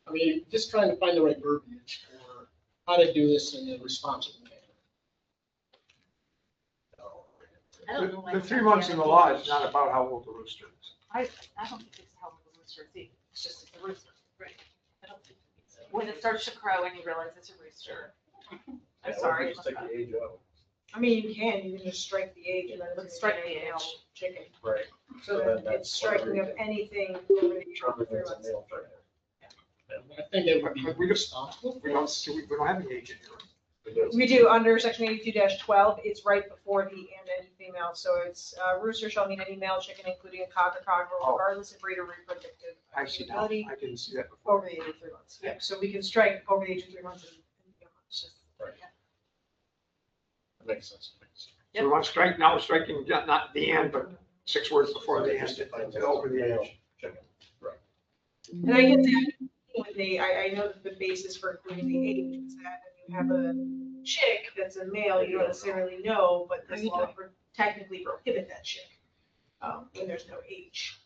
I mean, just trying to find the right verbiage for how to do this in a responsible manner. I don't know why. The 3 months in the law is not about how old the rooster is. I don't think it's how the rooster is, it's just a rooster. Right. I don't think when it starts to crow and you realize it's a rooster. I'm Yeah, sorry. let's take the age out. I mean, you can just strike the age and then Let's it's strike strike the the male age. chicken. Right. So then that that's it's striking of anything over the age of Determine 3 it's a months. male chicken. I think that would be But we don't- responsible. We don't have any age in here. It is. We do, under section 82-12, it's right before the and any female, so it's rooster shall mean any male chicken, including a cock or cockerel, Oh. regardless of breed or reproductive I see now. ability, I didn't see that before. over the age of 3 months. Yeah, so we can strike over the age of 3 months. Right. That makes sense. So we want to strike, now we're striking not the end, but 6 words before the end, and over the age. Chicken. Right. And I get that, when I know that the basis for including the age is that when you have a chick that's a male, you don't necessarily know, but this law would technically prohibit that chick, when there's no age.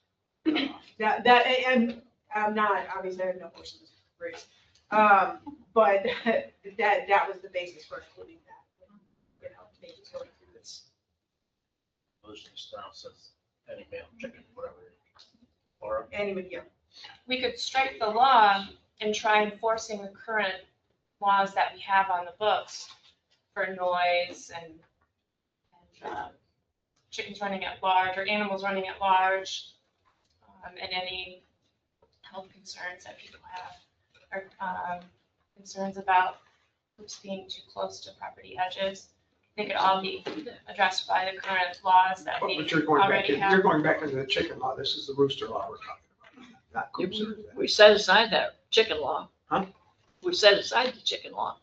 And I'm not, obviously, I have no horse in this race. But that was the basis for including that, you know, maybe going through this. Motion style says any male chicken, whatever. Or Anyway, yeah. We could strike the law and try enforcing the current laws that we have on the books for noise and chickens running at large or animals running at large, and any health concerns that people have, or concerns about groups being too close to property edges. They could all be addressed by the current laws that we But you're going back, already you're have. going back into the chicken law. This is the rooster law we're talking about. Not coops or that. We set aside that chicken law. Huh? We set aside the chicken law.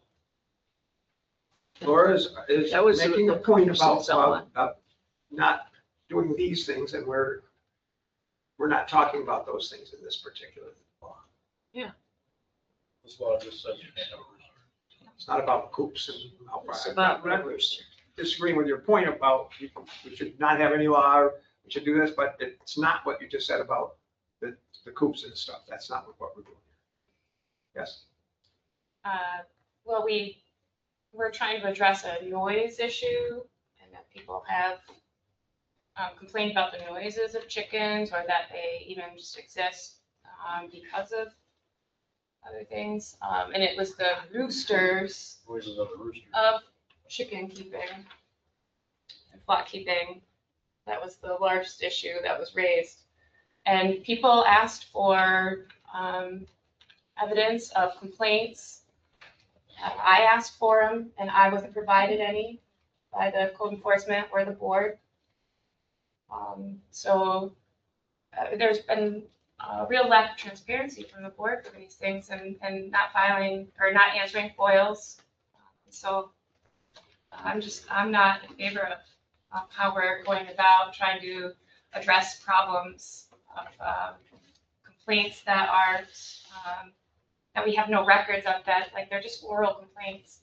Laura is That was making the a point purpose and so on. about not doing these things, and we're not talking about those things in this particular law. this law just says you can't have a rooster. It's not about coops and It's outright. about I'm not rooster. disagreeing with your point about we should not have any law, or we should do this, but it's not what you just said about the coops and stuff. That's not what we're doing here. Yes? Well, we're trying to address a noise issue and that people have complained about the noises of chickens or that they even just exist because of other things. And it was the roosters Noises of the rooster. of chicken keeping and flock keeping. That was the largest issue that was raised. And people asked for evidence of complaints. I asked for them and I wasn't provided any by the code enforcement or the board. So there's been a real lack of transparency from the board for these things and not filing or not answering FOILs. So I'm not in favor of how we're going about trying to address problems of complaints that are, that we have no records of, that, like, they're just oral complaints.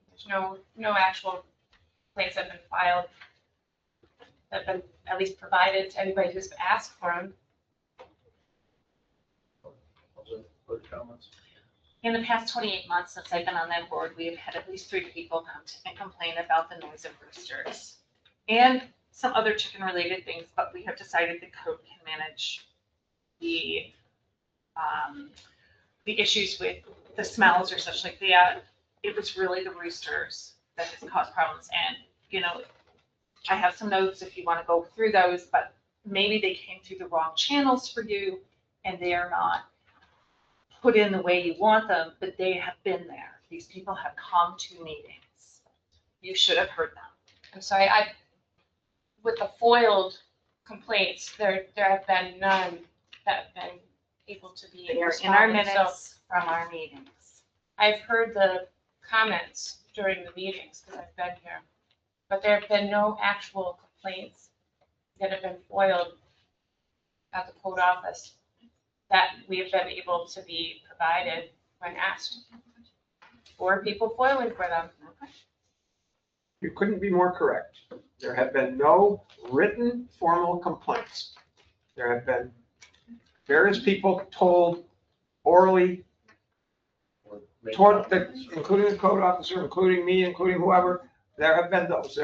There's no actual complaints that have been filed, that have been at least provided to anybody who's asked for them. Other comments? In the past 28 months since I've been on that board, we have had at least 3 people come and complain about the noise of roosters and some other chicken-related things, but we have decided the code can manage the issues with the smells or such like that. It was really the roosters that has caused problems, and, you know, I have some notes if you want to go through those, but maybe they came through the wrong channels for you, and they are not put in the way you want them, but they have been there. These people have come to meetings. You should have heard them. I'm sorry, with the foiled complaints, there have been none that have been able to be They are in our responded. So minutes from our meetings. I've heard the comments during the meetings because I've been here, but there have been no actual complaints that have been foiled at the code office that we have been able to be provided when asked, or people foiling for them. You couldn't be more correct. There have been no written formal complaints. There have been various people told orally, including the code officer, including me, including whoever, there have been those.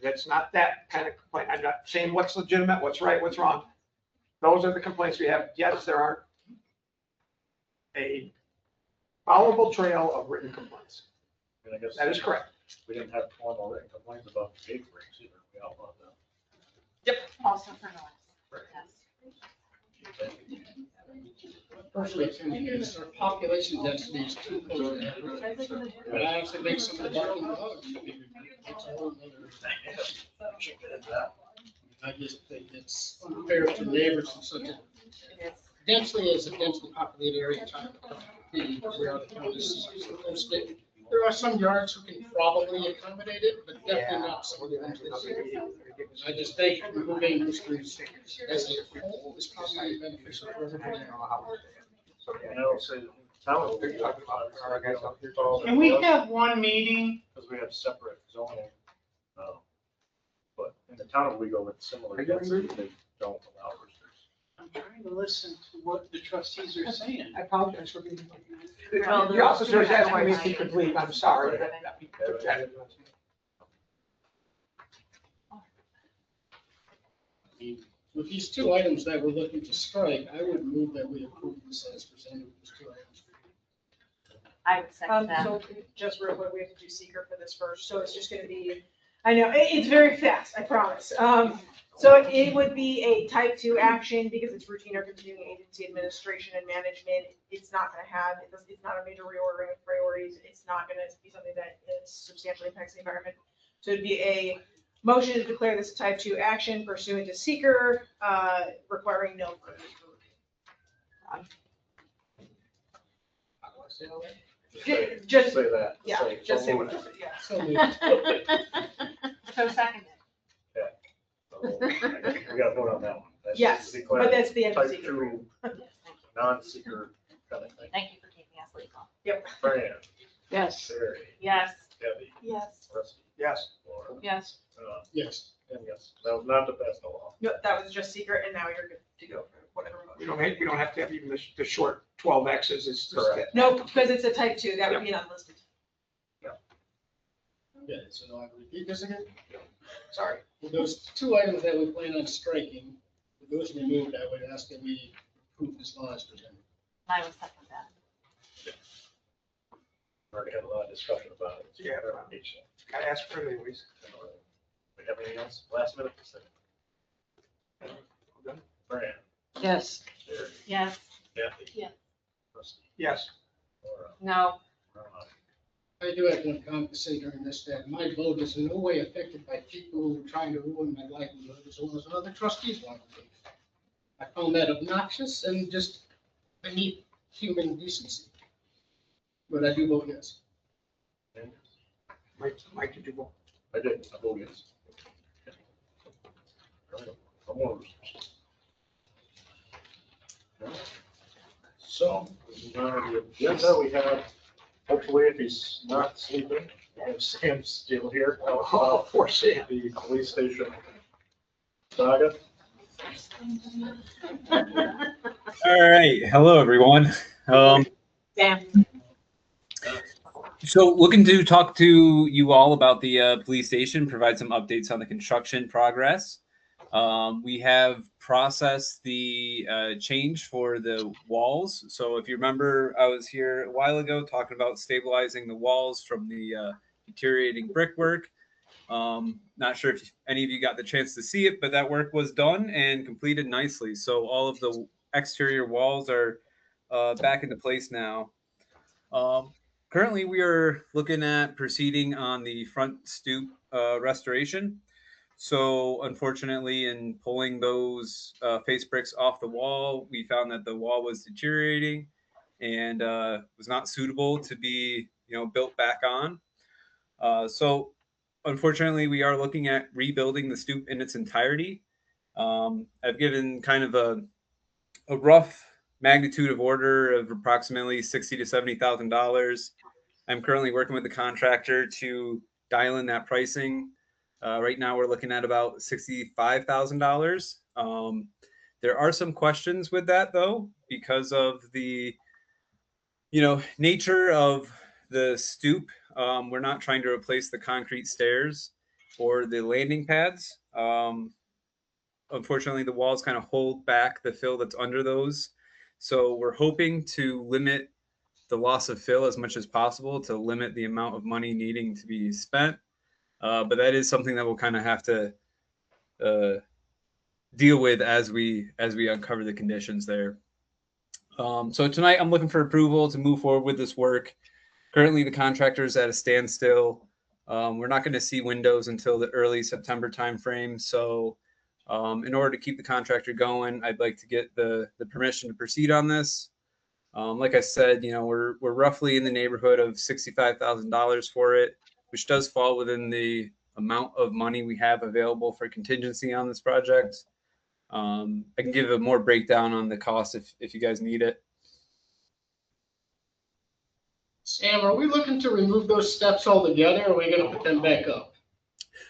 It's not that kind of complaint. I'm not saying what's legitimate, what's right, what's wrong. Those are the complaints we have. Yes, there aren't a followable trail of written complaints. And I guess That is correct. we didn't have formal written complaints about cave breaks either. We outlawed them. Also for noise. Personally, because our population density is too close to that. But I have to make some of the barking dogs. It's a whole other- I just think it's unfair to neighbors in such a densely as a densely populated area. Where the county is supposed to. There are some yards who can probably accommodate it, but definitely not some of the ones that city. I just think moving industries as a whole is probably beneficial for everybody. And I will say, town of Owego, Can we have one meeting? because we have separate zoning. But in the town of Owego, with similar density, they don't allow roosters. I'm trying to listen to what the trustees are saying. I apologize for being. Well, The officer is asking me if he could leave. I'm sorry. With these two items that we're looking to strike, I would move that we approve this as presented with these two items. I would second that. So just real quick, we have to do seeker for this first, so it's just gonna be, I know, it's very fast, I promise. So it would be a type 2 action because it's routine or continuing agency administration and management. It's not gonna have, it's not a major reordering of priorities. It's not gonna be something that substantially impacts the environment. So it'd be a motion to declare this a type 2 action pursuant to seeker, requiring no further review. Just, Say that. yeah, Say, just say so what I moved. said, yeah. So moved. So seconded. So, we gotta vote on that one. That's Yes, to declare but that's the end of type seeker. 2 non-seeker kind of thing. Thank you for keeping us legal. Yep. Fran, Yes. Terry, Yes. Debbie, Yes. Rusty, Yes. Laura, Yes. Yes. and yes, that was not to pass the law. No, that was just secret, and now you're good to go for whatever. We don't have to have even the short 12 X's. It's just. Correct. No, because it's a type 2, that would be an unlisted. Okay, so do I repeat this again? Sorry. With those two items that we plan on striking, with those removed, I would ask that we approve this law as presented. I would second that. We already had a lot of discussion about it. Yeah. Gotta ask for it anyways. We have anything else? Last minute to say. Fran, Yes. Terry, Yes. Kathy. Yeah. Rusty, Yes. Laura, No. Ron. I do have one comment to say during this, that my vote is in no way affected by people who are trying to ruin my livelihood as well as other trustees' livelihood. I found that obnoxious and just beneath human decency. But I do vote yes. Mike, did you vote? I did, I vote yes. All right, no more roosters. So, moving on to the agenda, we have, hopefully, if he's not sleeping, we have Sam still here. Oh, poor Sam. The police station saga. All right. Hello, everyone. Sam. So looking to talk to you all about the police station, provide some updates on the construction progress. We have processed the change for the walls. So if you remember, I was here a while ago talking about stabilizing the walls from the deteriorating brickwork. Not sure if any of you got the chance to see it, but that work was done and completed nicely. So all of the exterior walls are back into place now. Currently, we are looking at proceeding on the front stoop restoration. So unfortunately, in pulling those face bricks off the wall, we found that the wall was deteriorating and was not suitable to be, built back on. So unfortunately, we are looking at rebuilding the stoop in its entirety. I've given kind of a rough magnitude of order of approximately $60,000 to $70,000. I'm currently working with the contractor to dial in that pricing. Right now, we're looking at about $65,000. There are some questions with that, though, because of the, nature of the stoop. We're not trying to replace the concrete stairs or the landing pads. Unfortunately, the walls kind of hold back the fill that's under those. So we're hoping to limit the loss of fill as much as possible to limit the amount of money needing to be spent. But that is something that we'll kind of have to deal with as we uncover the conditions there. So tonight I'm looking for approval to move forward with this work. Currently the contractor is at a standstill. We're not going to see windows until the early September timeframe. So in order to keep the contractor going, I'd like to get the permission to proceed on this. Like I said, we're roughly in the neighborhood of $65,000 for it, which does fall within the amount of money we have available for contingency on this project. I can give a more breakdown on the cost if you guys need it. Sam, are we looking to remove those steps altogether, or are we gonna put them back up?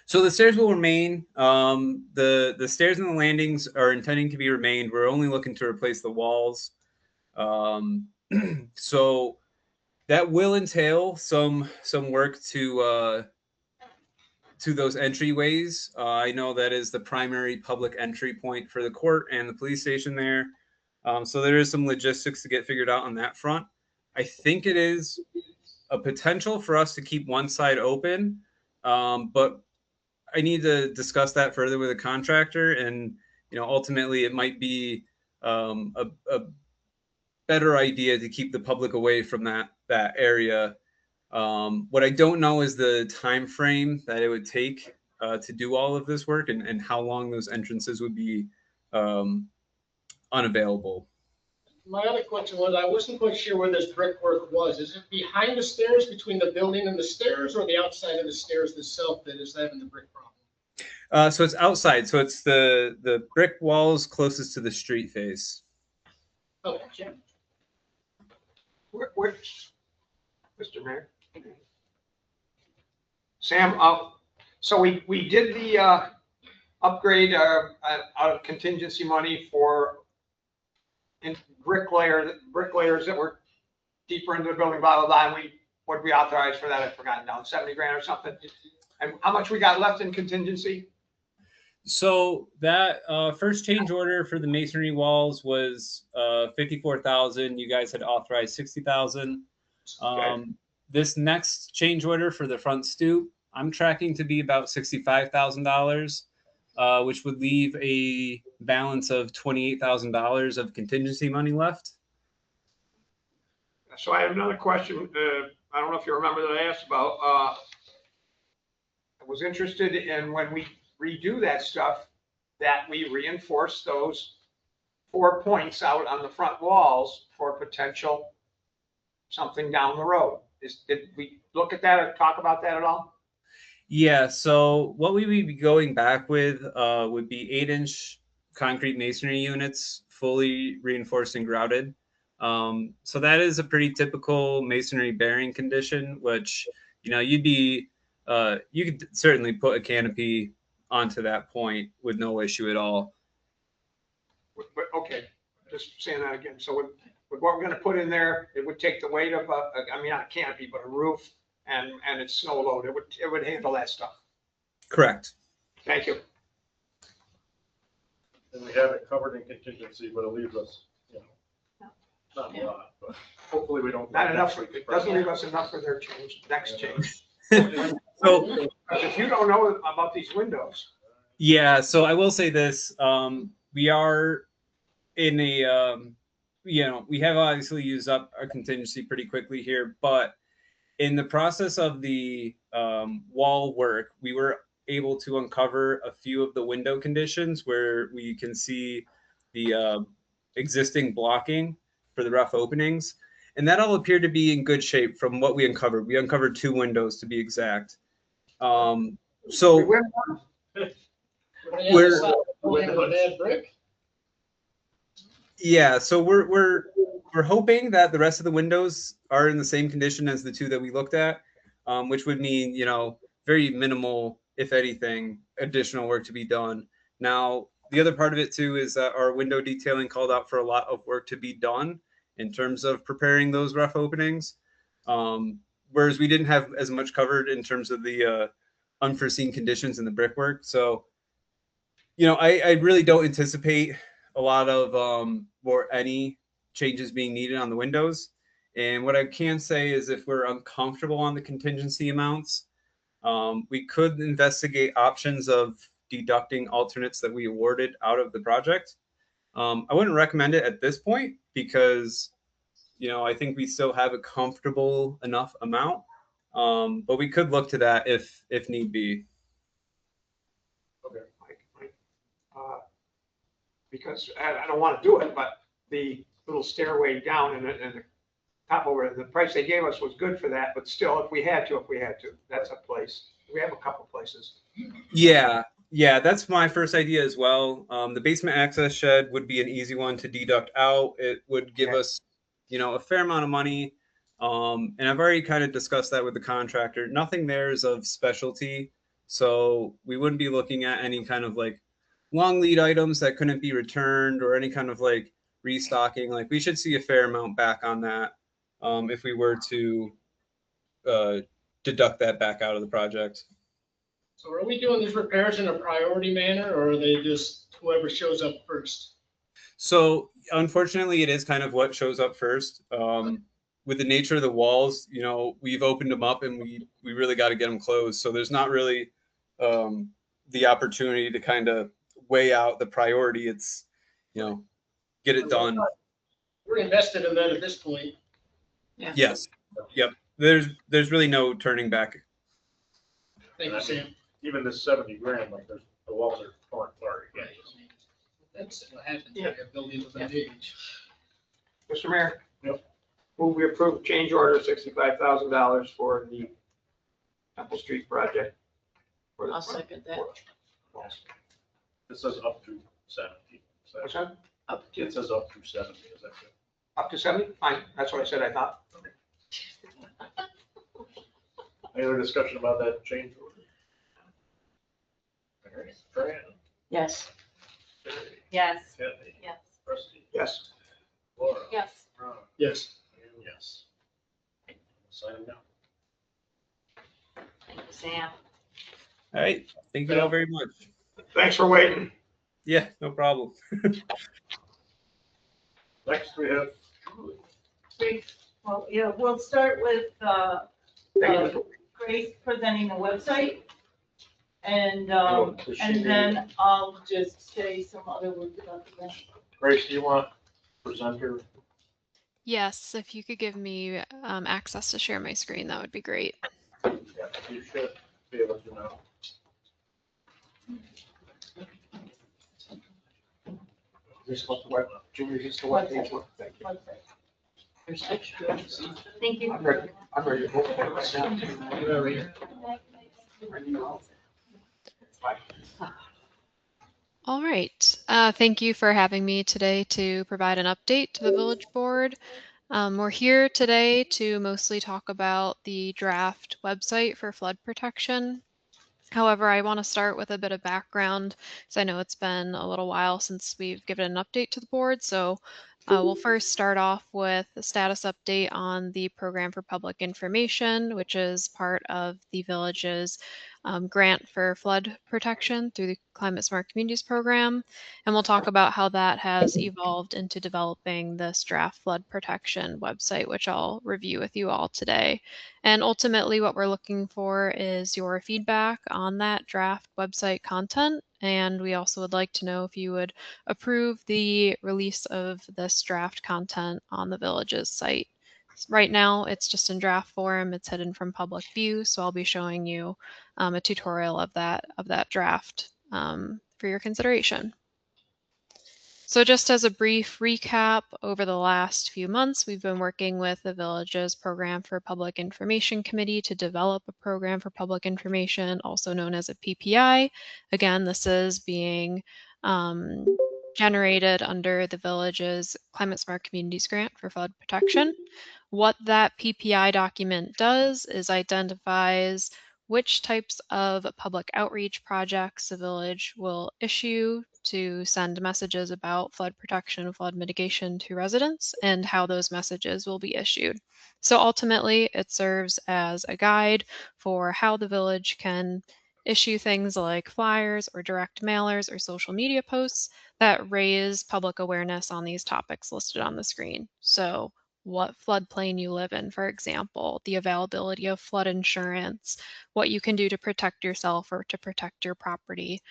So the stairs will remain. The stairs and the landings are intending to be remained. We're only looking to replace the walls. So that will entail some work to those entryways. I know that is the primary public entry point for the court and the police station there. So there is some logistics to get figured out on that front. I think it is a potential for us to keep one side open, but I need to discuss that further with a contractor, and ultimately it might be a better idea to keep the public away from that area. What I don't know is the time frame that it would take to do all of this work, and how long those entrances would be unavailable. My other question was, I wasn't quite sure where this brickwork was. Is it behind the stairs, between the building and the stairs, or the outside of the stairs itself that is having the brick problem? So it's outside. So it's the brick walls closest to the street face. Oh, Jim. Mr. Mayor? Sam, so we did the upgrade out of contingency money for bricklayers that were deeper into the building, blah, blah, blah, and what we authorized for that, I've forgotten now, 70 grand or something. And how much we got left in contingency? So that first change order for the masonry walls was 54,000. You guys had authorized 60,000. This next change order for the front stoop, I'm tracking to be about $65,000, which would leave a balance of $28,000 of contingency money left. So I have another question. I don't know if you remember that I asked about. I was interested in, when we redo that stuff, that we reinforce those 4 points out on the front walls for potential something down the road. Did we look at that or talk about that at all? Yeah, so what we would be going back with would be 8-inch concrete masonry units, fully reinforced and grouted. So that is a pretty typical masonry bearing condition, which, you'd be, you could certainly put a canopy onto that point with no issue at all. Okay, just saying that again. So with what we're going to put in there, it would take the weight of not a canopy, but a roof, and it's snow load. It would handle that stuff. Correct. Thank you. And we have it covered in contingency, but it leaves us, not a lot, but hopefully we don't. Not enough. It doesn't leave us enough for their next change. So if you don't know about these windows. Yeah, so I will say this, we are in a, we have obviously used up our contingency pretty quickly here, but in the process of the wall work, we were able to uncover a few of the window conditions where we can see the existing blocking for the rough openings. And that all appeared to be in good shape from what we uncovered. We uncovered 2 windows to be exact. So yeah, so we're hoping that the rest of the windows are in the same condition as the 2 that we looked at, which would mean, very minimal, if anything, additional work to be done. Now, the other part of it too is that our window detailing called out for a lot of work to be done in terms of preparing those rough openings. Whereas we didn't have as much covered in terms of the unforeseen conditions in the brickwork. So, I really don't anticipate a lot of or any changes being needed on the windows. And what I can say is if we're uncomfortable on the contingency amounts, we could investigate options of deducting alternates that we awarded out of the project. I wouldn't recommend it at this point because, I think we still have a comfortable enough amount. But we could look to that if need be. Okay. Because I don't want to do it, but the little stairway down and the top over, the price they gave us was good for that, but still, if we had to, that's a place. We have a couple places. Yeah, that's my first idea as well. The basement access shed would be an easy one to deduct out. It would give us, a fair amount of money. And I've already kind of discussed that with the contractor. Nothing there is of specialty, so we wouldn't be looking at any kind of like long lead items that couldn't be returned or any kind of like restocking. Like we should see a fair amount back on that if we were to deduct that back out of the project. So are we doing these repairs in a priority manner, or are they just whoever shows up first? So unfortunately, it is kind of what shows up first. With the nature of the walls, we've opened them up and we really got to get them closed. So there's not really the opportunity to kind of weigh out the priority. It's, get it done. We're invested in that at this point. Yeah. Yes. Yep. There's really no turning back. Thank you, Sam. Even this 70 grand, like the walls are torn apart again. That's what happens when you have buildings of that age. Mr. Mayor? Yep. Move we approve change order $65,000 for the Temple Street project. I'll second that. It says up to 70. What's that? Up to. It says up to 70, is that good? Up to 70? Fine, that's what I said, I thought. Any other discussion about that change order? All right, Fran, Yes. Terry, Yes. Kathy, Yes. Rusty, Yes. Laura. Yes. Ron, Yes. and yes. Sign them now. Thank you, Sam. All right. Thank you all very much. Thanks for waiting. Yeah, no problem. Next, we have Julie. Great. Well, yeah, we'll start with, Grace presenting the website. And then I'll just say some other words about the grant. Grace, do you want presenter? Yes, if you could give me access to share my screen, that would be great. Yeah, you should be able to now. Is this what the web, Julie, is this the web page? Thank you. There's extra. Thank you. I'm ready to vote for it right now. All right. Thank you for having me today to provide an update to the village board. We're here today to mostly talk about the draft website for flood protection. However, I want to start with a bit of background because I know it's been a little while since we've given an update to the board. So we'll first start off with a status update on the Program for Public Information, which is part of the village's grant for flood protection through the Climate Smart Communities program. And we'll talk about how that has evolved into developing this draft flood protection website, which I'll review with you all today. And ultimately, what we're looking for is your feedback on that draft website content. And we also would like to know if you would approve the release of this draft content on the village's site. Right now, it's just in draft form. It's hidden from public view, so I'll be showing you a tutorial of that draft for your consideration. So just as a brief recap, over the last few months, we've been working with the village's Program for Public Information Committee to develop a program for public information, also known as a PPI. Again, this is being generated under the village's Climate Smart Communities Grant for flood protection. What that PPI document does is identifies which types of public outreach projects the village will issue to send messages about flood protection and flood mitigation to residents and how those messages will be issued. So ultimately, it serves as a guide for how the village can issue things like flyers or direct mailers or social media posts that raise public awareness on these topics listed on the screen. So what floodplain you live in, for example, the availability of flood insurance, what you can do to protect yourself or to protect your property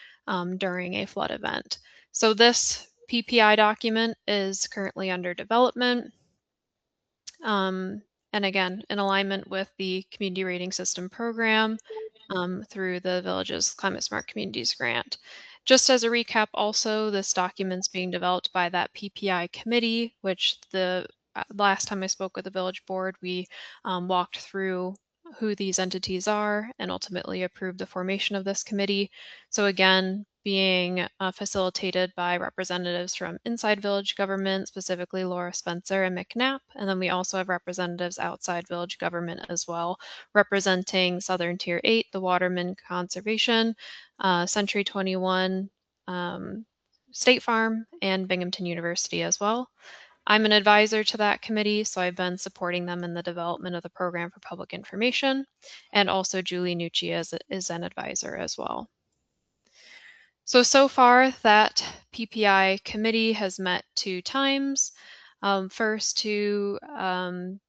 during a flood event. So this PPI document is currently under development. And again, in alignment with the Community Rating System program through the Village's Climate Smart Communities grant. Just as a recap, also, this document's being developed by that PPI committee, which the last time I spoke with the village board, we walked through who these entities are and ultimately approved the formation of this committee. So again, being facilitated by representatives from inside village government, specifically Laura Spencer and McNabb. And then we also have representatives outside village government as well, representing Southern Tier 8, the Waterman Conservation, Century 21, State Farm, and Binghamton University as well. I'm an advisor to that committee, so I've been supporting them in the development of the program for public information, and also Julie Nucci is an advisor as well. So far that PPI committee has met 2 times. First to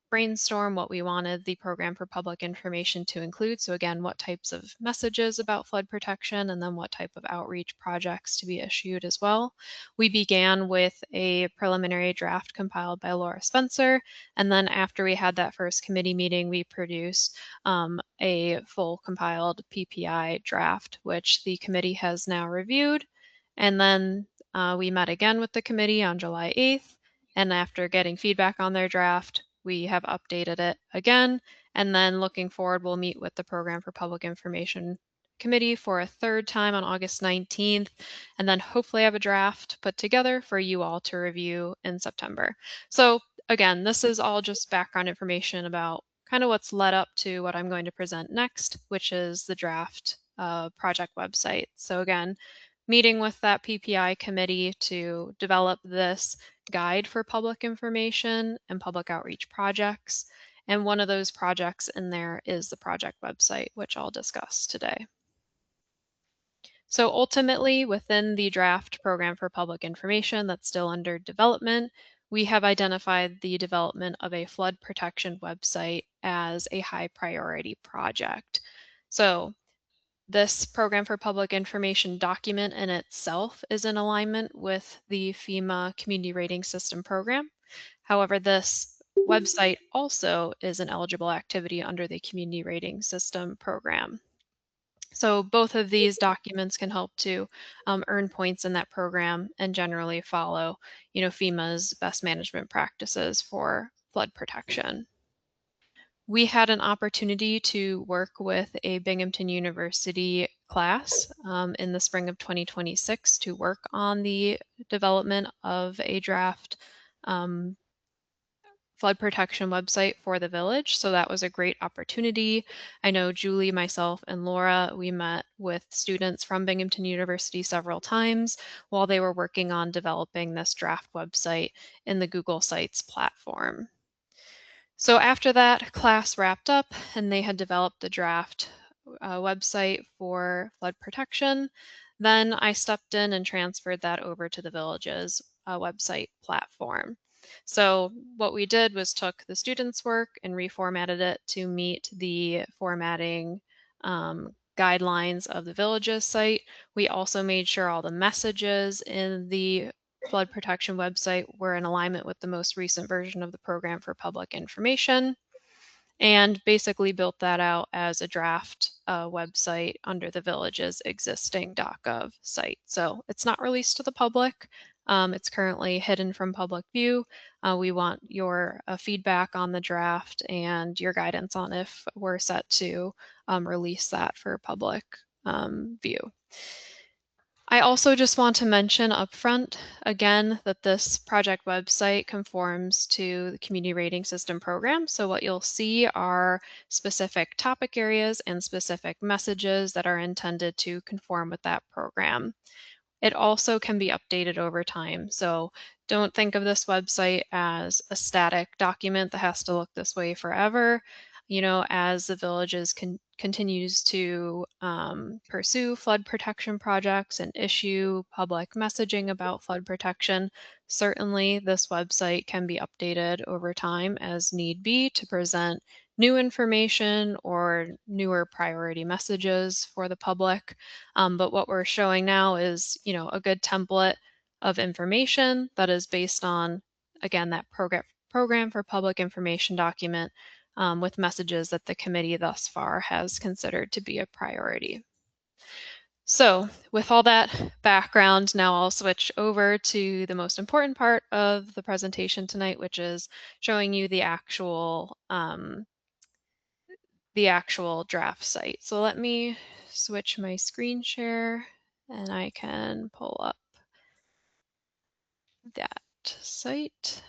brainstorm what we wanted the program for public information to include. So again, what types of messages about flood protection, and then what type of outreach projects to be issued as well. We began with a preliminary draft compiled by Laura Spencer. And then after we had that first committee meeting, we produced a full compiled PPI draft, which the committee has now reviewed. And then we met again with the committee on July 8th. And after getting feedback on their draft, we have updated it again. And then looking forward, we'll meet with the Program for Public Information Committee for a 3rd time on August 19th, and then hopefully have a draft put together for you all to review in September. So again, this is all just background information about kind of what's led up to what I'm going to present next, which is the draft project website. So again, meeting with that PPI committee to develop this guide for public information and public outreach projects. And one of those projects in there is the project website, which I'll discuss today. So ultimately, within the draft program for public information that's still under development, we have identified the development of a flood protection website as a high priority project. So this program for public information document in itself is in alignment with the FEMA Community Rating System program. However, this website also is an eligible activity under the Community Rating System program. So both of these documents can help to earn points in that program and generally follow, FEMA's best management practices for flood protection. We had an opportunity to work with a Binghamton University class in the spring of 2026 to work on the development of a draft flood protection website for the village. So that was a great opportunity. I know Julie, myself, and Laura, we met with students from Binghamton University several times while they were working on developing this draft website in the Google Sites platform. So after that class wrapped up and they had developed the draft website for flood protection, then I stepped in and transferred that over to the village's website platform. So what we did was took the students' work and reformatted it to meet the formatting guidelines of the village's site. We also made sure all the messages in the flood protection website were in alignment with the most recent version of the program for public information, and basically built that out as a draft website under the village's existing .gov site. So it's not released to the public. It's currently hidden from public view. We want your feedback on the draft and your guidance on if we're set to release that for public view. I also just want to mention upfront again that this project website conforms to the Community Rating System program. So what you'll see are specific topic areas and specific messages that are intended to conform with that program. It also can be updated over time. So don't think of this website as a static document that has to look this way forever. as the villages continues to pursue flood protection projects and issue public messaging about flood protection. Certainly, this website can be updated over time as need be to present new information or newer priority messages for the public. But what we're showing now is, a good template of information that is based on, again, that program for public information document with messages that the committee thus far has considered to be a priority. So with all that background, now I'll switch over to the most important part of the presentation tonight, which is showing you the actual draft site. So let me switch my screen share and I can pull up that site.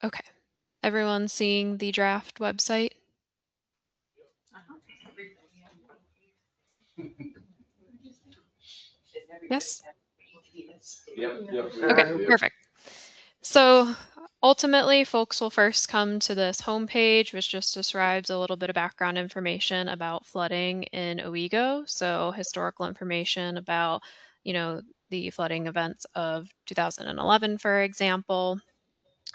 Okay, everyone seeing the draft website? Yes? Okay, perfect. So ultimately, folks will first come to this homepage, which just describes a little bit of background information about flooding in Owego. So historical information about, the flooding events of 2011, for example.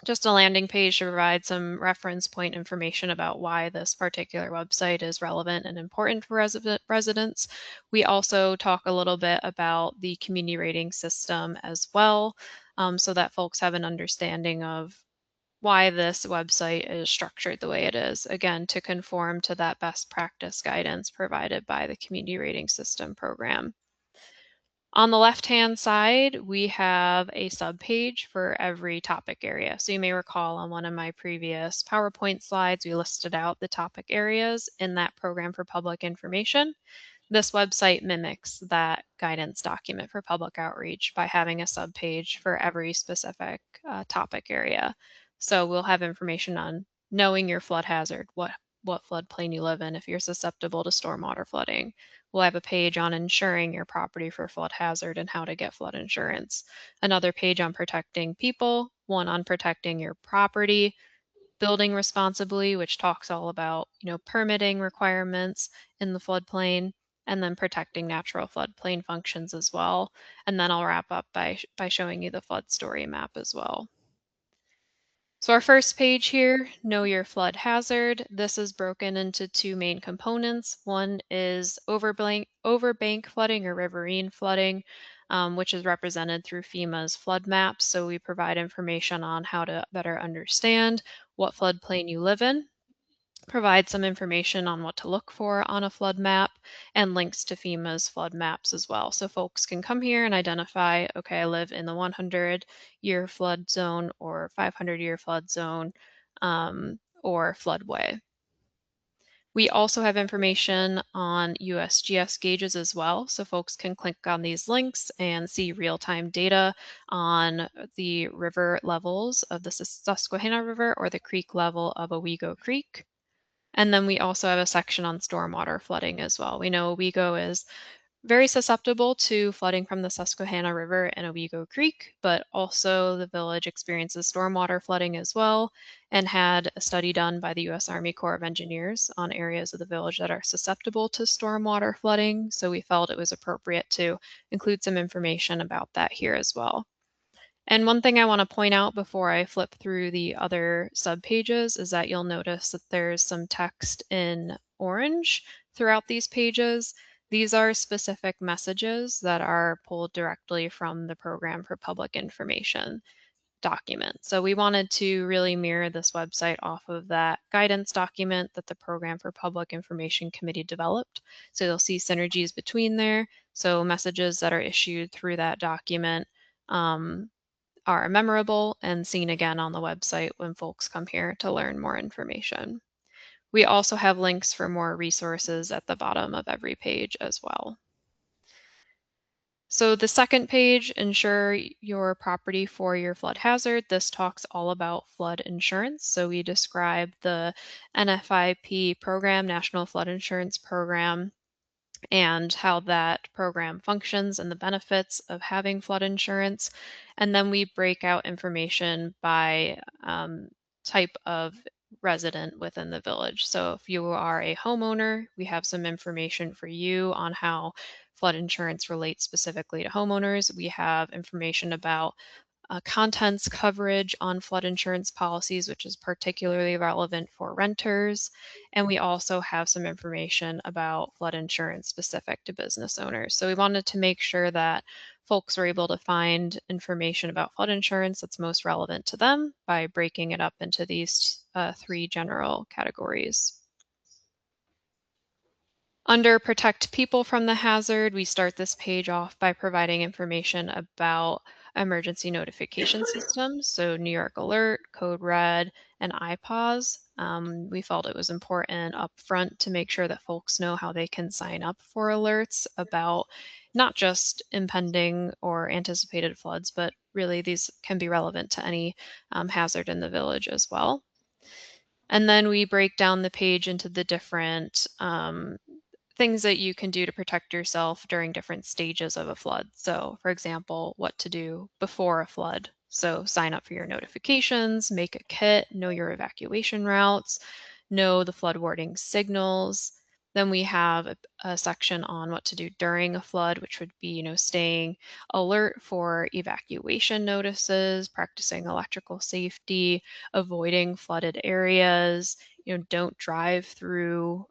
Just a landing page to provide some reference point information about why this particular website is relevant and important for residents. We also talk a little bit about the community rating system as well, so that folks have an understanding of why this website is structured the way it is, again, to conform to that best practice guidance provided by the community rating system program. On the left-hand side, we have a subpage for every topic area. So you may recall on one of my previous PowerPoint slides, we listed out the topic areas in that program for public information. This website mimics that guidance document for public outreach by having a subpage for every specific topic area. So we'll have information on knowing your flood hazard, what floodplain you live in if you're susceptible to stormwater flooding. We'll have a page on insuring your property for flood hazard and how to get flood insurance. Another page on protecting people, one on protecting your property, building responsibly, which talks all about, permitting requirements in the floodplain, and then protecting natural floodplain functions as well. And then I'll wrap up by showing you the flood story map as well. So our first page here, know your flood hazard. This is broken into two main components. One is overbank flooding or riverine flooding, which is represented through FEMA's flood maps. So we provide information on how to better understand what floodplain you live in, provide some information on what to look for on a flood map, and links to FEMA's flood maps as well. So folks can come here and identify, okay, I live in the 100-year flood zone or 500-year flood zone or floodway. We also have information on USGS gauges as well, so folks can click on these links and see real-time data on the river levels of the Susquehanna River or the creek level of Owego Creek. And then we also have a section on stormwater flooding as well. We know Owego is very susceptible to flooding from the Susquehanna River and Owego Creek, but also the village experiences stormwater flooding as well, and had a study done by the U.S. Army Corps of Engineers on areas of the village that are susceptible to stormwater flooding. So we felt it was appropriate to include some information about that here as well. And one thing I want to point out before I flip through the other subpages is that you'll notice that there's some text in orange throughout these pages. These are specific messages that are pulled directly from the Program for Public Information document. So we wanted to really mirror this website off of that guidance document that the Program for Public Information Committee developed. So you'll see synergies between there. So messages that are issued through that document are memorable and seen again on the website when folks come here to learn more information. We also have links for more resources at the bottom of every page as well. So the second page, insure your property for your flood hazard. This talks all about flood insurance. So we describe the NFIP program, National Flood Insurance Program, and how that program functions and the benefits of having flood insurance. And then we break out information by type of resident within the village. So if you are a homeowner, we have some information for you on how flood insurance relates specifically to homeowners. We have information about contents coverage on flood insurance policies, which is particularly relevant for renters. And we also have some information about flood insurance specific to business owners. So we wanted to make sure that folks were able to find information about flood insurance that's most relevant to them by breaking it up into these three general categories. Under Protect People from the Hazard, we start this page off by providing information about emergency notification systems, so New York Alert, Code Red, and iPause. We felt it was important up front to make sure that folks know how they can sign up for alerts about not just impending or anticipated floods, but really these can be relevant to any hazard in the village as well. And then we break down the page into the different things that you can do to protect yourself during different stages of a flood. So, for example, what to do before a flood. So, sign up for your notifications, make a kit, know your evacuation routes, know the flood warning signals. Then we have a section on what to do during a flood, which would be, staying alert for evacuation notices, practicing electrical safety, avoiding flooded areas, don't drive through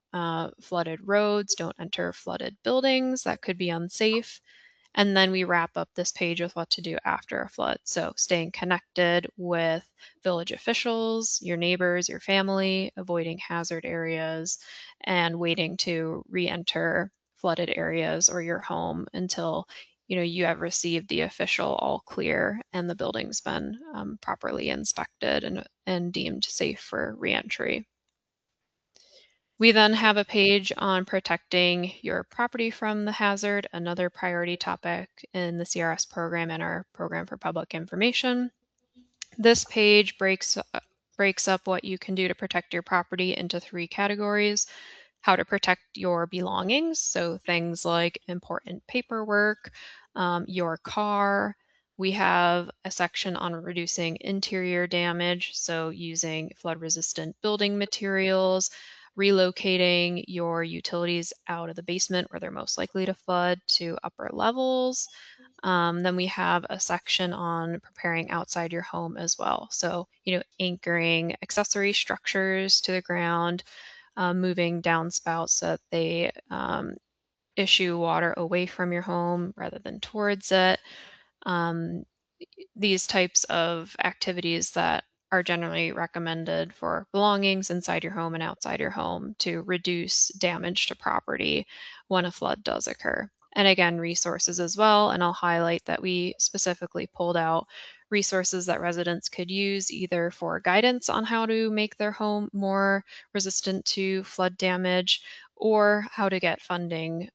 flooded roads, don't enter flooded buildings. That could be unsafe. And then we wrap up this page with what to do after a flood. So staying connected with village officials, your neighbors, your family, avoiding hazard areas, and waiting to re-enter flooded areas or your home until you have received the official all clear and the building's been properly inspected and deemed safe for re-entry. We then have a page on protecting your property from the hazard, another priority topic in the CRS program and our program for public information. This page breaks up what you can do to protect your property into three categories: how to protect your belongings, so things like important paperwork, your car. We have a section on reducing interior damage, so using flood-resistant building materials, relocating your utilities out of the basement where they're most likely to flood to upper levels. Then we have a section on preparing outside your home as well. So, anchoring accessory structures to the ground, moving downspouts so that they issue water away from your home rather than towards it. These types of activities that are generally recommended for belongings inside your home and outside your home to reduce damage to property when a flood does occur. And again, resources as well. And I'll highlight that we specifically pulled out resources that residents could use either for guidance on how to make their home more resistant to flood damage or how to get funding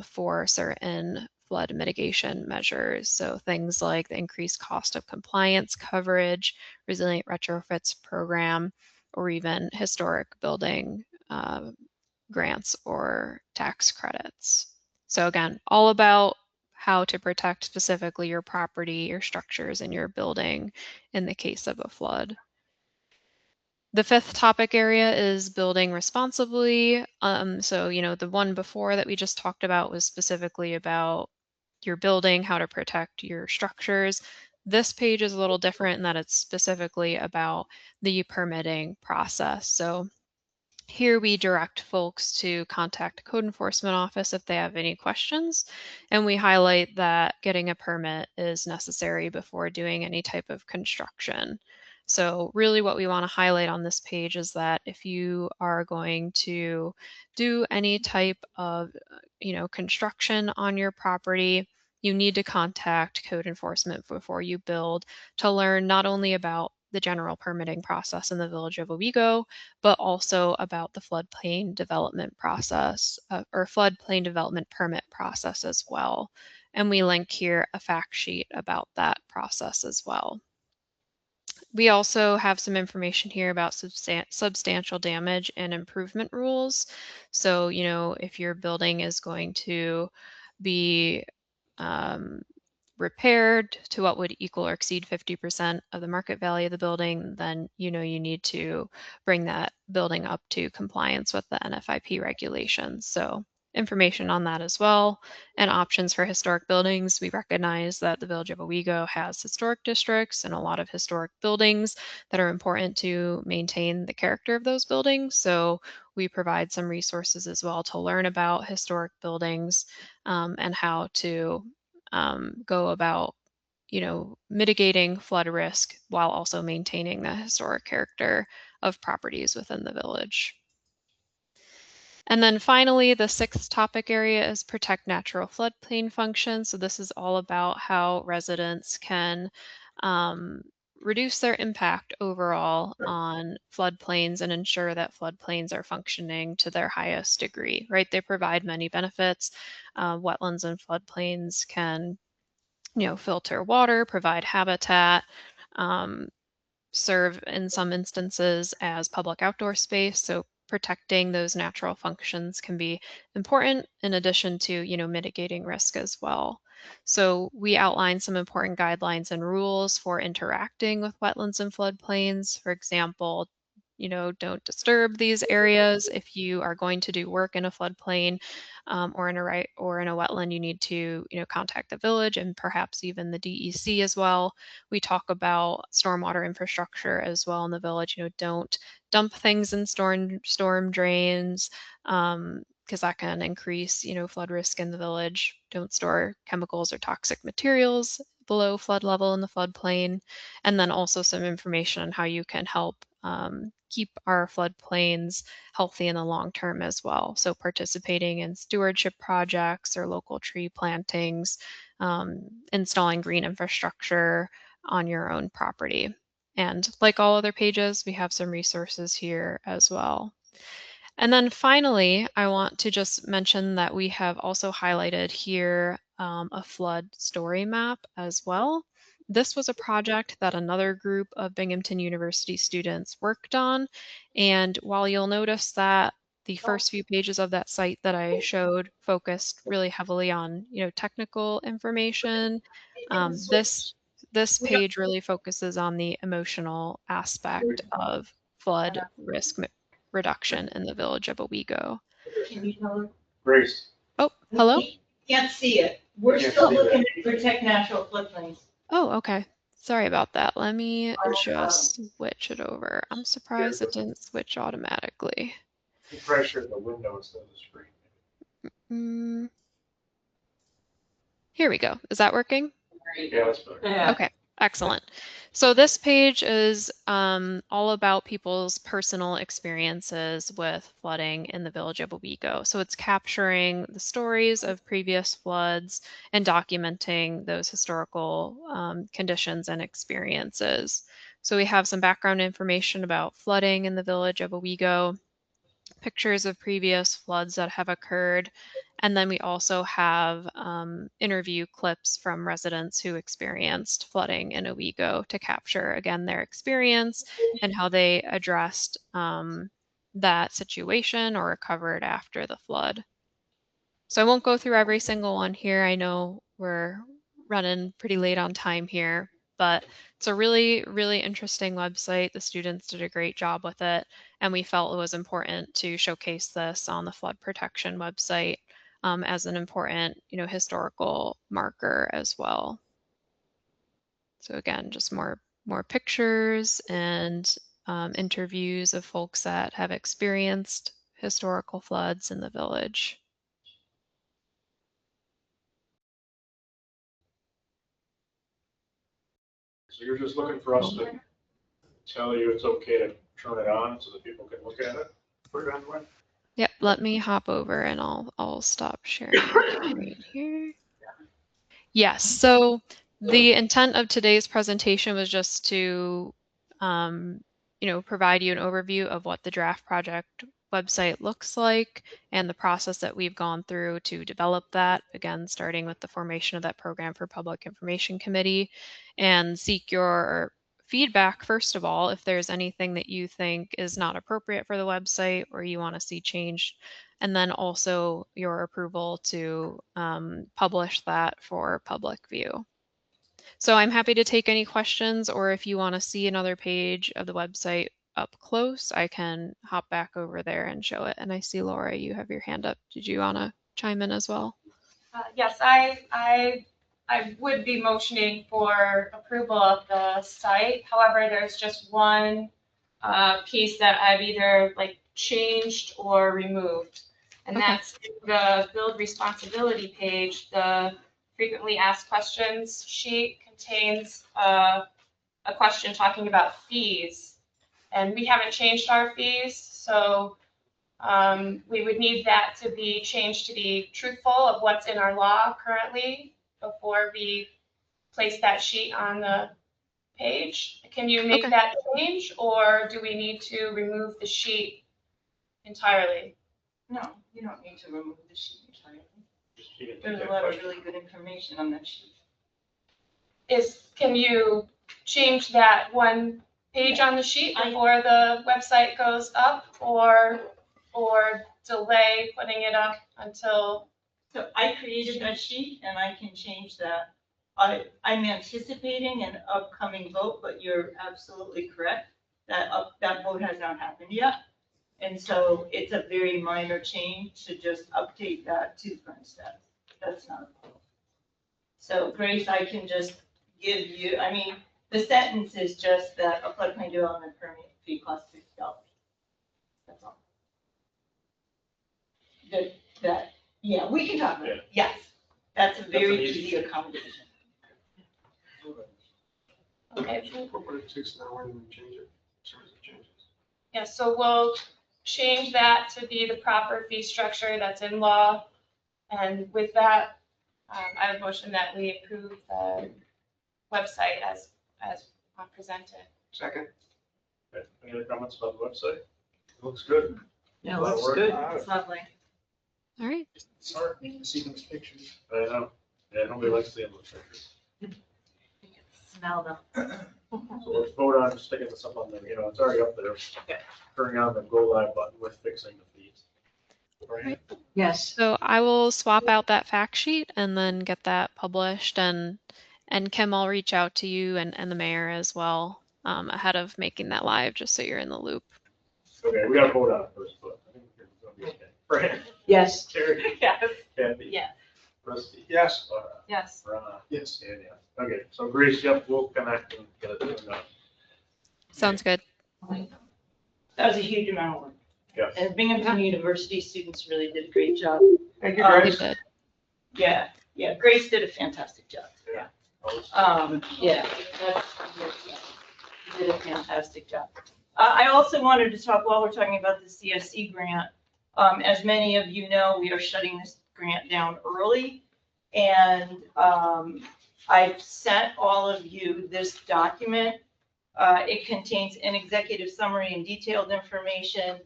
for certain flood mitigation measures. So things like the increased cost of compliance coverage, resilient retrofits program, or even historic building grants or tax credits. So again, all about how to protect specifically your property, your structures, and your building in the case of a flood. The fifth topic area is building responsibly. So, the one before that we just talked about was specifically about your building, how to protect your structures. This page is a little different in that it's specifically about the permitting process. So here we direct folks to contact the code enforcement office if they have any questions, and we highlight that getting a permit is necessary before doing any type of construction. So really what we want to highlight on this page is that if you are going to do any type of construction on your property, you need to contact code enforcement before you build to learn not only about the general permitting process in the village of Owego, but also about the floodplain development process or floodplain development permit process as well. And we link here a fact sheet about that process as well. We also have some information here about substantial damage and improvement rules. So, if your building is going to be um, repaired to what would equal or exceed 50% of the market value of the building, then you need to bring that building up to compliance with the NFIP regulations. So information on that as well, and options for historic buildings. We recognize that the Village of Owego has historic districts and a lot of historic buildings that are important to maintain the character of those buildings. So we provide some resources as well to learn about historic buildings and how to go about mitigating flood risk while also maintaining the historic character of properties within the village. And then finally, the sixth topic area is protect natural floodplain function. So this is all about how residents can reduce their impact overall on floodplains and ensure that floodplains are functioning to their highest degree, right? They provide many benefits. Wetlands and floodplains can, filter water, provide habitat, serve in some instances as public outdoor space. So protecting those natural functions can be important in addition to, mitigating risk as well. So we outline some important guidelines and rules for interacting with wetlands and floodplains. For example, don't disturb these areas. If you are going to do work in a floodplain or in a wetland, you need to, contact the village and perhaps even the DEC as well. We talk about stormwater infrastructure as well in the village. Don't dump things in storm drains because that can increase, flood risk in the village. Don't store chemicals or toxic materials below flood level in the floodplain. And then also some information on how you can help keep our floodplains healthy in the long term as well. So participating in stewardship projects or local tree plantings, installing green infrastructure on your own property. And like all other pages, we have some resources here as well. And then finally, I want to just mention that we have also highlighted here a flood story map as well. This was a project that another group of Binghamton University students worked on. And while you'll notice that the first few pages of that site that I showed focused really heavily on, technical information, this page really focuses on the emotional aspect of flood risk reduction in the Village of Owego. Can you tell her? Grace. Oh, hello? Can't see it. We're Can't still see looking that. at protect natural floodplains. Oh, okay. Sorry about that. Let me just switch it over. I'm surprised it didn't switch automatically. You pressure the window instead of the screen. Here we go. Is that working? Yeah, that's better. Yeah. Okay, excellent. So this page is all about people's personal experiences with flooding in the Village of Owego. So it's capturing the stories of previous floods and documenting those historical conditions and experiences. So we have some background information about flooding in the Village of Owego, pictures of previous floods that have occurred. And then we also have interview clips from residents who experienced flooding in Owego to capture, again, their experience and how they addressed that situation or recovered after the flood. So I won't go through every single one here. I know we're running pretty late on time here, but it's a really, really interesting website. The students did a great job with it, and we felt it was important to showcase this on the flood protection website as an important, historical marker as well. So again, just more pictures and interviews of folks that have experienced historical floods in the village. So you're just looking for us to tell you it's okay to turn it on so that people can look at it? Put it on the web? Yep, let me hop over and I'll stop sharing right here. Yes, so the intent of today's presentation was just to provide you an overview of what the draft project website looks like and the process that we've gone through to develop that, again, starting with the formation of that program for Public Information Committee, and seek your feedback, first of all, if there's anything that you think is not appropriate for the website or you want to see changed, and then also your approval to publish that for public view. So I'm happy to take any questions, or if you want to see another page of the website up close, I can hop back over there and show it. And I see Laura, you have your hand up. Did you want to chime in as well? Yes, I would be motioning for approval of the site. However, there's just one piece that I've either like changed or removed. And that's the build responsibility page. The frequently asked questions sheet contains a question talking about fees. And we haven't changed our fees, so we would need that to be changed to be truthful of what's in our law currently before we place that sheet on the page. Can you make that change, or do we need to remove the sheet entirely? No, you don't need to remove the sheet entirely. There's a lot of really good information on that sheet. Can you change that one page on the sheet before the website goes up, or delay putting it up until? So I created a sheet and I can change that. I'm anticipating an upcoming vote, but you're absolutely correct. That vote has not happened yet. And so it's a very minor change to just update that to current status. That's not a problem. So Grace, I can just give you, I mean, the sentence is just that a floodplain development permit fee costs $50. That's all. Yeah, we can talk about it. Yes, that's a very easy accommodation. Okay. What it takes now when we change it, as soon as it changes. Yeah, so we'll change that to be the proper fee structure that's in law. And with that, I have a motion that we approve the website as presented. Second. Okay. Any other comments about the website? It looks good. Yeah, it looks good. It's lovely. All right. Sorry, see those pictures. I know. Yeah, nobody likes seeing those pictures. Smell them. So let's vote on sticking this up on the, it's already up there. Turning on the go live button with fixing the feeds. Right? Yes. So I will swap out that fact sheet and then get that published, and Kim, I'll reach out to you and the mayor as well ahead of making that live, just so you're in the loop. Okay, we gotta vote on it first, but I think it's gonna be okay. Fran? Yes. Terry? Yes. Kathy? Yes. Rusty? Yes. Laura? Yes. Rana? Yes. And yes. Okay, so Grace, yep, we'll connect and get it turned on. Sounds good. That was a huge amount of work. Yes. And Binghamton University students really did a great job. Thank you, Grace. Yeah, Grace did a fantastic job. Yeah. Yeah, you did a fantastic job. I also wanted to talk, while we're talking about the CSC grant, as many of you know, we are shutting this grant down early. And I've sent all of you this document. It contains an executive summary and detailed information.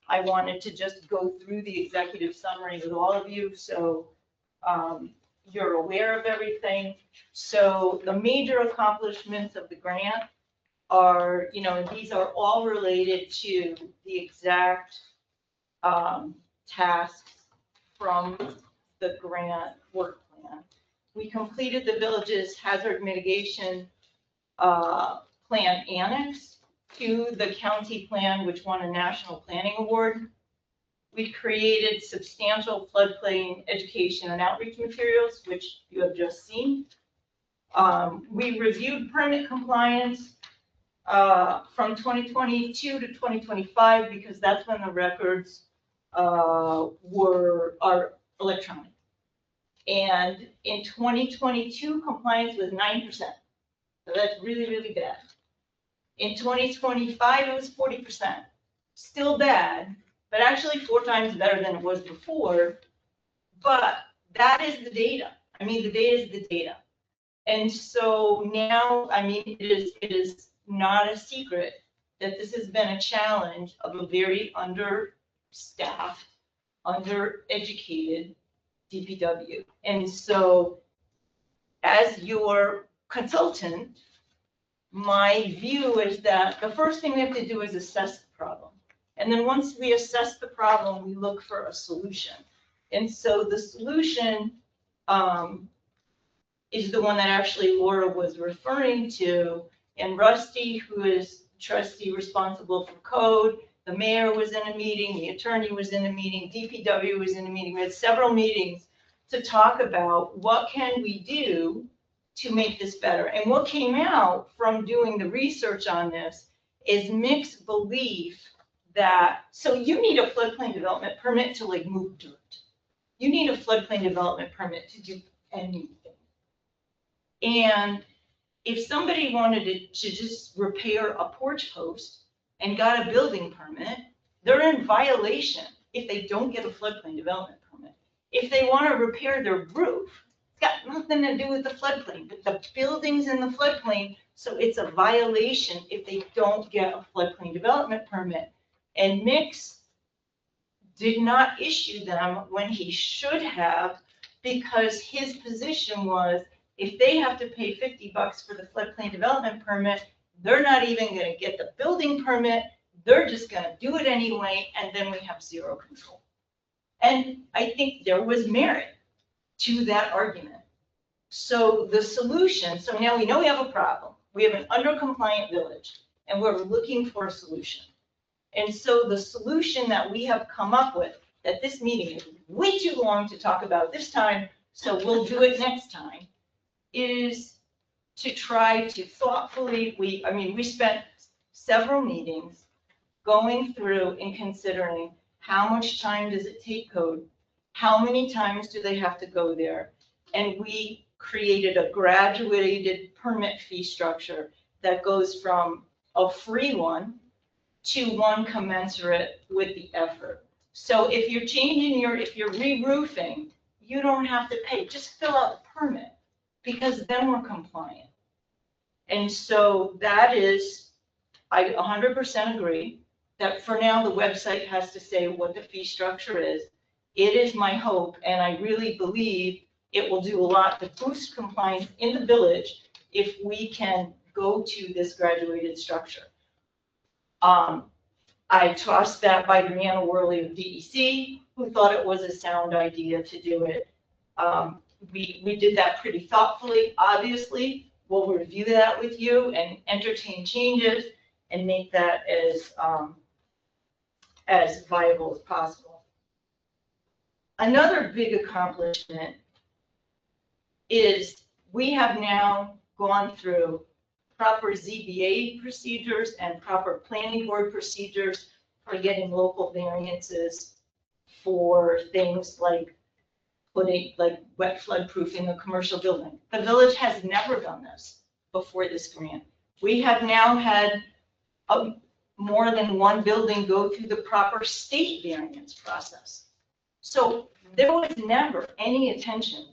I wanted to just go through the executive summary with all of you, so you're aware of everything. So the major accomplishments of the grant are, and these are all related to the exact tasks from the grant work plan. We completed the village's hazard mitigation plan annex to the county plan, which won a national planning award. We created substantial floodplain education and outreach materials, which you have just seen. We reviewed permit compliance from 2022 to 2025, because that's when the records are electronic. And in 2022, compliance was 9%. So that's really, really bad. In 2025, it was 40%. Still bad, but actually 4 times better than it was before. But that is the data. I mean, the data is the data. And so now, I mean, it is not a secret that this has been a challenge of a very understaffed, undereducated DPW. And so as your consultant, my view is that the first thing we have to do is assess the problem. And then once we assess the problem, we look for a solution. And so the solution is the one that actually Laura was referring to. And Rusty, who is trustee responsible for code, the mayor was in a meeting, the attorney was in a meeting, DPW was in a meeting. We had several meetings to talk about what can we do to make this better. And what came out from doing the research on this is mixed belief that, so you need a floodplain development permit to like move dirt. You need a floodplain development permit to do anything. And if somebody wanted to just repair a porch post and got a building permit, they're in violation if they don't get a floodplain development permit. If they want to repair their roof, it's got nothing to do with the floodplain, but the building's in the floodplain, so it's a violation if they don't get a floodplain development permit. And Mix did not issue them when he should have, because his position was, if they have to pay $50 for the floodplain development permit, they're not even going to get the building permit. They're just going to do it anyway, and then we have zero control. And I think there was merit to that argument. So the solution, so now we know we have a problem. We have an under-compliant village, and we're looking for a solution. And so the solution that we have come up with, that this meeting is way too long to talk about this time, so we'll do it next time, is to try to thoughtfully, we spent several meetings going through and considering how much time does it take code, how many times do they have to go there, and we created a graduated permit fee structure that goes from a free one to one commensurate with the effort. So if you're changing if you're re-roofing, you don't have to pay, just fill out the permit, because then we're compliant. And so that is, I 100% agree that for now the website has to say what the fee structure is. It is my hope, and I really believe it will do a lot to boost compliance in the village if we can go to this graduated structure. I tossed that by Brianna Worley of DEC, who thought it was a sound idea to do it. We did that pretty thoughtfully. Obviously, we'll review that with you and entertain changes and make that as viable as possible. Another big accomplishment is we have now gone through proper ZBA procedures and proper planning board procedures for getting local variances for things like putting wet flood proofing a commercial building. The village has never done this before this grant. We have now had more than one building go through the proper state variance process. So there was never any attention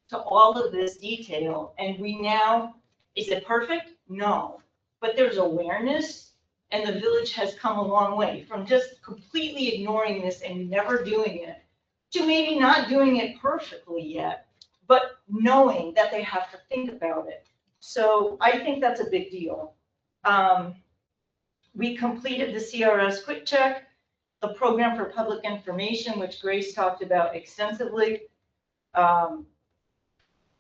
to all of this detail, and we now, is it perfect? No, but there's awareness, and the village has come a long way from just completely ignoring this and never doing it to maybe not doing it perfectly yet, but knowing that they have to think about it. So I think that's a big deal. We completed the CRS Quick Check, the program for public information, which Grace talked about extensively.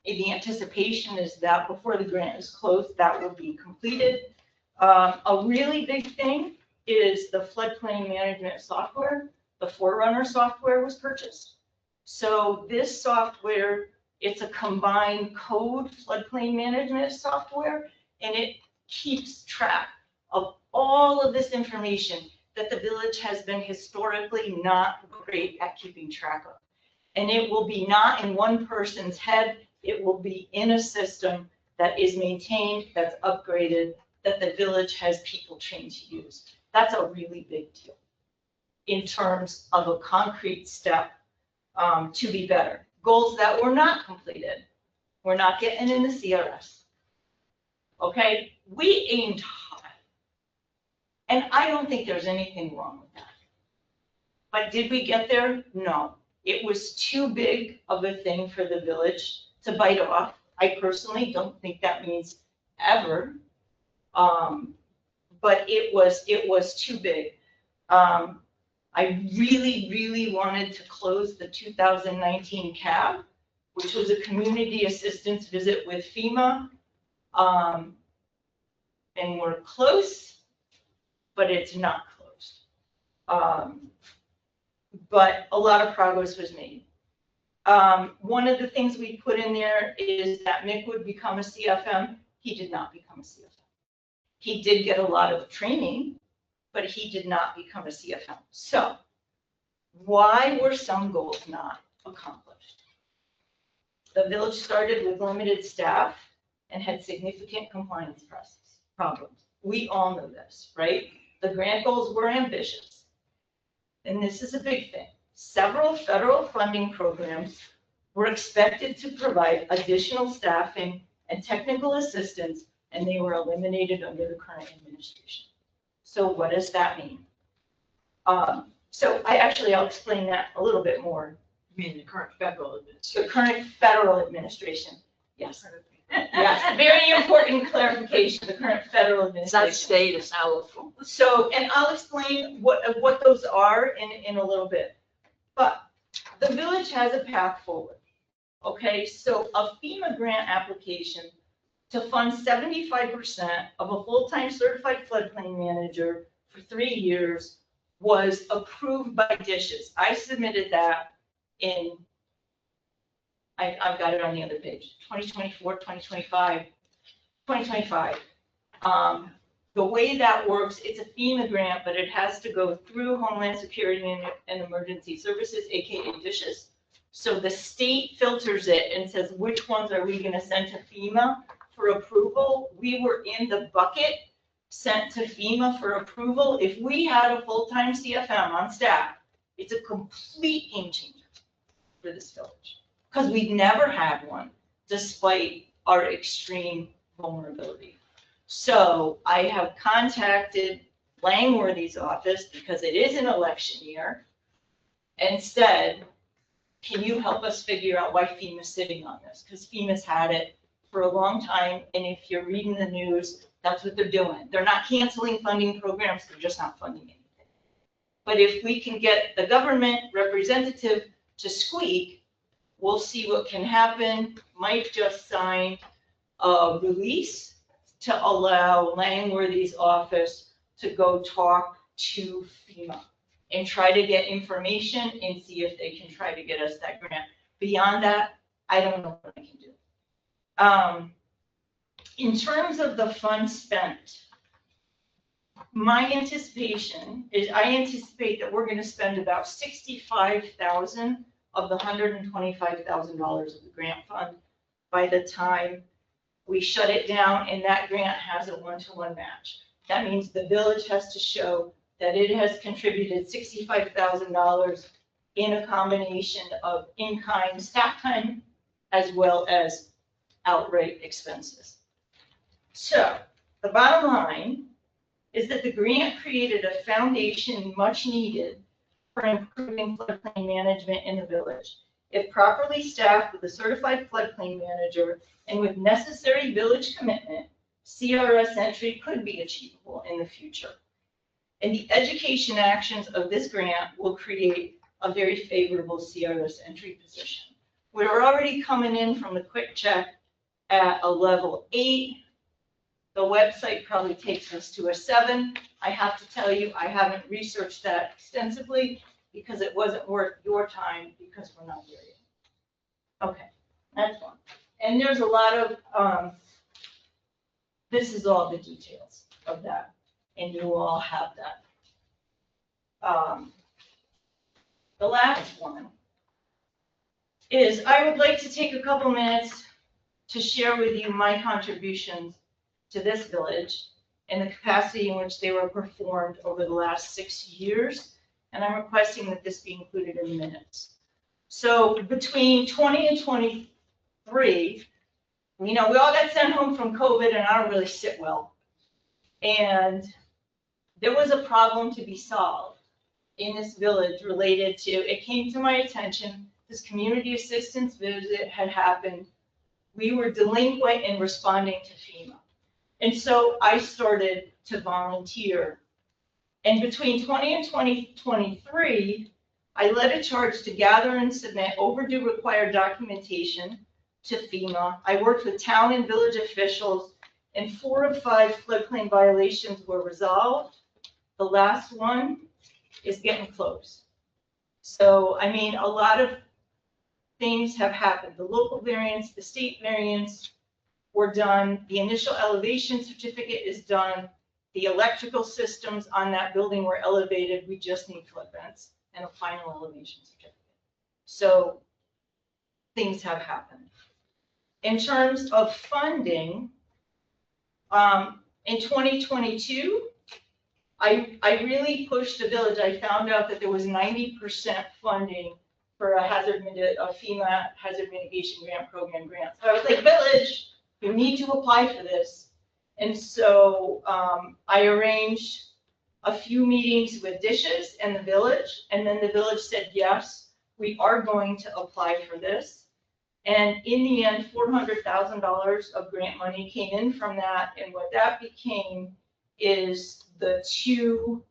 The anticipation is that before the grant is closed, that will be completed. A really big thing is the floodplain management software. The Forerunner software was purchased. So this software, it's a combined code floodplain management software, and it keeps track of all of this information that the village has been historically not great at keeping track of. And it will be not in one person's head, it will be in a system that is maintained, that's upgraded, that the village has people trained to use. That's a really big deal in terms of a concrete step to be better. Goals that were not completed. We're not getting in the CRS. Okay, we aimed high. And I don't think there's anything wrong with that. But did we get there? No. It was too big of a thing for the village to bite off. I personally don't think that means ever But it was too big. I really wanted to close the 2019 CAB, which was a community assistance visit with FEMA. And we're close, but it's not closed. But a lot of progress was made. One of the things we put in there is that Mick would become a CFM. He did not become a CFM. He did get a lot of training, but he did not become a CFM. So why were some goals not accomplished? The village started with limited staff and had significant compliance problems. We all know this, right? The grant goals were ambitious. And this is a big thing. Several federal funding programs were expected to provide additional staffing and technical assistance, and they were eliminated under the current administration. So what does that mean? So I'll explain that a little bit more. You mean the current federal administration? The current federal administration, yes. Yes, very important clarification, the current federal administration. That state is powerful. So, and I'll explain what those are in a little bit. But the village has a path forward. Okay, so a FEMA grant application to fund 75% of a full-time certified floodplain manager for 3 years was approved by DISHES. I submitted that in, I've got it on the other page, 2024, 2025, 2025. The way that works, it's a FEMA grant, but it has to go through Homeland Security and Emergency Services, AKA DISHES. So the state filters it and says, which ones are we gonna send to FEMA for approval? We were in the bucket sent to FEMA for approval. If we had a full-time CFM on staff, it's a complete game changer for this village. Because we've never had one, despite our extreme vulnerability. So I have contacted Langworthy's office, because it is an election year, and said, can you help us figure out why FEMA's sitting on this? Because FEMA's had it for a long time, and if you're reading the news, that's what they're doing. They're not canceling funding programs, they're just not funding anything. But if we can get the government representative to squeak, we'll see what can happen. Mike just signed a release to allow Langworthy's office to go talk to FEMA and try to get information and see if they can try to get us that grant. Beyond that, I don't know what I can do. In terms of the funds spent, my anticipation is I anticipate that we're going to spend about $65,000 of the $125,000 of the grant fund by the time we shut it down, and that grant has a 1-to-1 match. That means the village has to show that it has contributed $65,000 in a combination of in-kind staff time as well as outright expenses. So the bottom line is that the grant created a foundation much needed for improving floodplain management in the village. If properly staffed with a certified floodplain manager and with necessary village commitment, CRS entry could be achievable in the future. And the education actions of this grant will create a very favorable CRS entry position. We're already coming in from the quick check at a level 8. The website probably takes us to a 7. I have to tell you, I haven't researched that extensively because it wasn't worth your time because we're not there yet. Okay, that's one. And there's a lot of, this is all the details of that, and you all have that. The last one is I would like to take a couple minutes to share with you my contributions to this village and the capacity in which they were performed over the last 6 years. And I'm requesting that this be included in the minutes. So between 20 and 23, you know, we all got sent home from COVID and I don't really sit well. And there was a problem to be solved in this village related to, it came to my attention, this community assistance visit had happened. We were delinquent in responding to FEMA. And so I started to volunteer. And between 20 and 2023, I led a charge to gather and submit overdue required documentation to FEMA. I worked with town and village officials, and 4 of 5 floodplain violations were resolved. The last one is getting close. So, I mean, a lot of things have happened. The local variance, the state variance were done. The initial elevation certificate is done. The electrical systems on that building were elevated. We just need flood vents and a final elevation certificate. So things have happened. In terms of funding, in 2022, I really pushed the village. I found out that there was 90% funding for a FEMA hazard mitigation program grant. So I was like, village, you need to apply for this. And so I arranged a few meetings with Dishes and the village, and then the village said, yes, we are going to apply for this. And in the end, $400,000 of grant money came in from that, and what that became is the two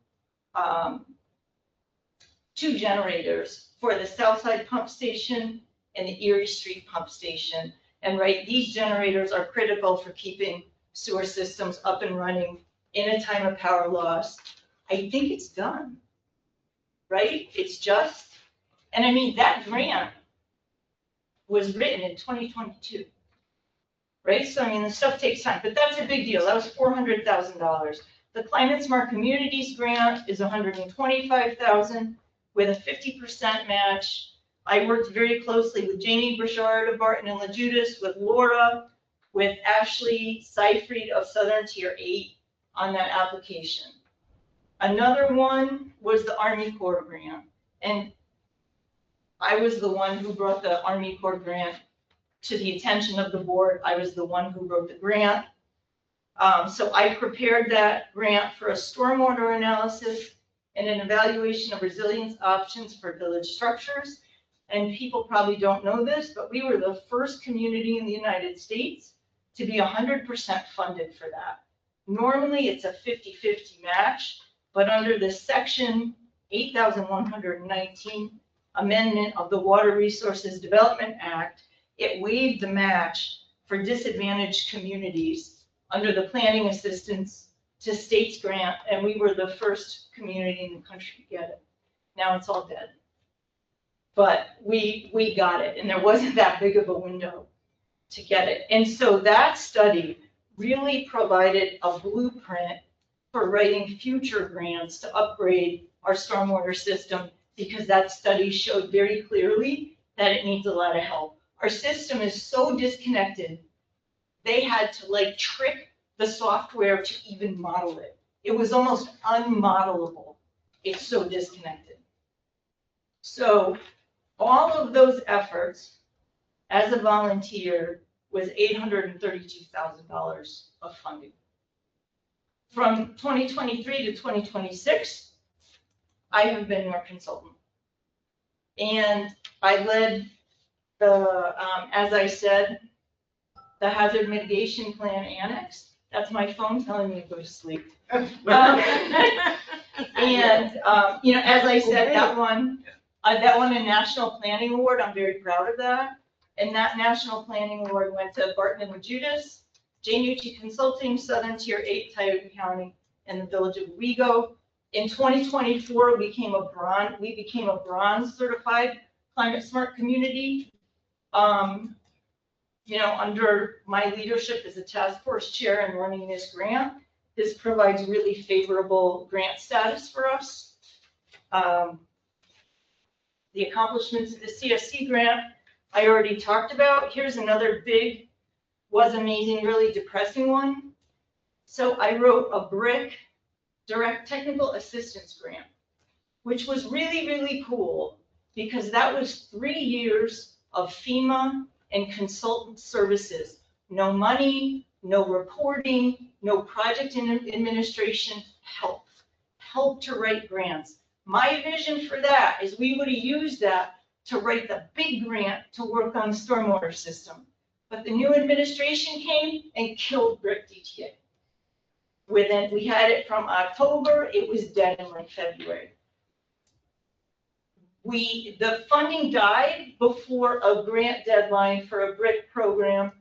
generators for the Southside Pump Station and the Erie Street Pump Station. And right, these generators are critical for keeping sewer systems up and running in a time of power loss. I think it's done, right? It's just, and I mean, that grant was written in 2022, right? So I mean, the stuff takes time, but that's a big deal. That was $400,000. The Climate Smart Communities grant is $125,000 with a 50% match. I worked very closely with Janie Burchard of Barton and La Judas, with Laura, with Ashley Seifried of Southern Tier 8 on that application. Another one was the Army Corps grant. And I was the one who brought the Army Corps grant to the attention of the board. I was the one who wrote the grant. So I prepared that grant for a stormwater analysis and an evaluation of resilience options for village structures. And people probably don't know this, but we were the first community in the United States to be 100% funded for that. Normally it's a 50-50 match, but under the section 8,119 amendment of the Water Resources Development Act, it waived the match for disadvantaged communities under the Planning Assistance to States grant, and we were the first community in the country to get it. Now it's all dead. But we got it, and there wasn't that big of a window to get it. And so that study really provided a blueprint for writing future grants to upgrade our stormwater system, because that study showed very clearly that it needs a lot of help. Our system is so disconnected, they had to like trick the software to even model it. It was almost unmodelable. It's so disconnected. So all of those efforts as a volunteer was $832,000 of funding. From 2023 to 2026, I have been your consultant. And I led the, as I said, the Hazard Mitigation Plan Annex. That's my phone telling me to go to sleep. And, you know, as I said, that won a National Planning Award. I'm very proud of that. And that National Planning Award went to Barton and La Judas, J&UT Consulting, Southern Tier 8, Tioga County, and the Village of Owego. In 2024, we became a bronze certified climate smart community. You know, under my leadership as a task force chair and running this grant, this provides really favorable grant status for us. The accomplishments of the CSC grant, I already talked about. Here's another big, was amazing, really depressing one. So I wrote a BRIC, Direct Technical Assistance Grant, which was really, really cool, because that was 3 years of FEMA and consultant services. No money, no reporting, no project administration, help to write grants. My vision for that is we would have used that to write the big grant to work on the stormwater system. But the new administration came and killed BRIC DTA. Within, we had it from October, it was dead in like February. The funding died before a grant deadline for a BRIC program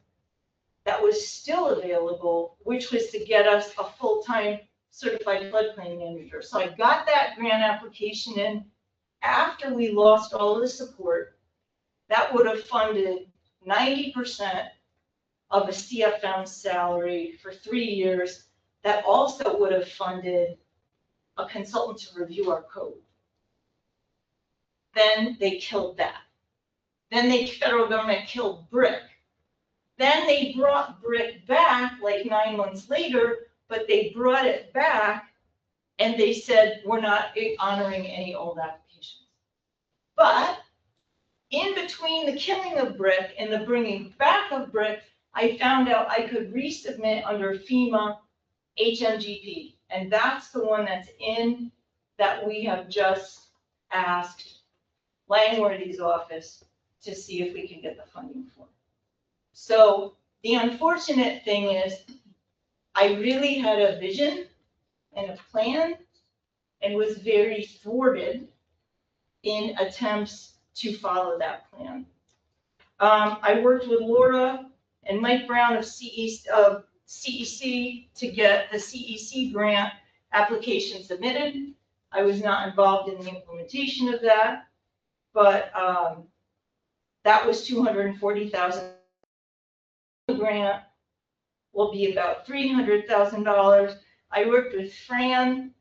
that was still available, which was to get us a full-time certified floodplain manager. So I got that grant application in after we lost all of the support. That would have funded 90% of a CFM salary for 3 years. That also would have funded a consultant to review our code. Then they killed that. Then the federal government killed BRIC. Then they brought BRIC back like 9 months later, but they brought it back and they said, we're not honoring any old applications. But in between the killing of BRIC and the bringing back of BRIC, I found out I could resubmit under FEMA HMGP. And that's the one that's in that we have just asked Langworthy's office to see if we can get the funding for. So the unfortunate thing is I really had a vision and a plan and was very thwarted in attempts to follow that plan. I worked with Laura and Mike Brown of CEC to get the CEC grant application submitted. I was not involved in the implementation of that, but that was $240,000. The grant will be about $300,000. I worked with Fran,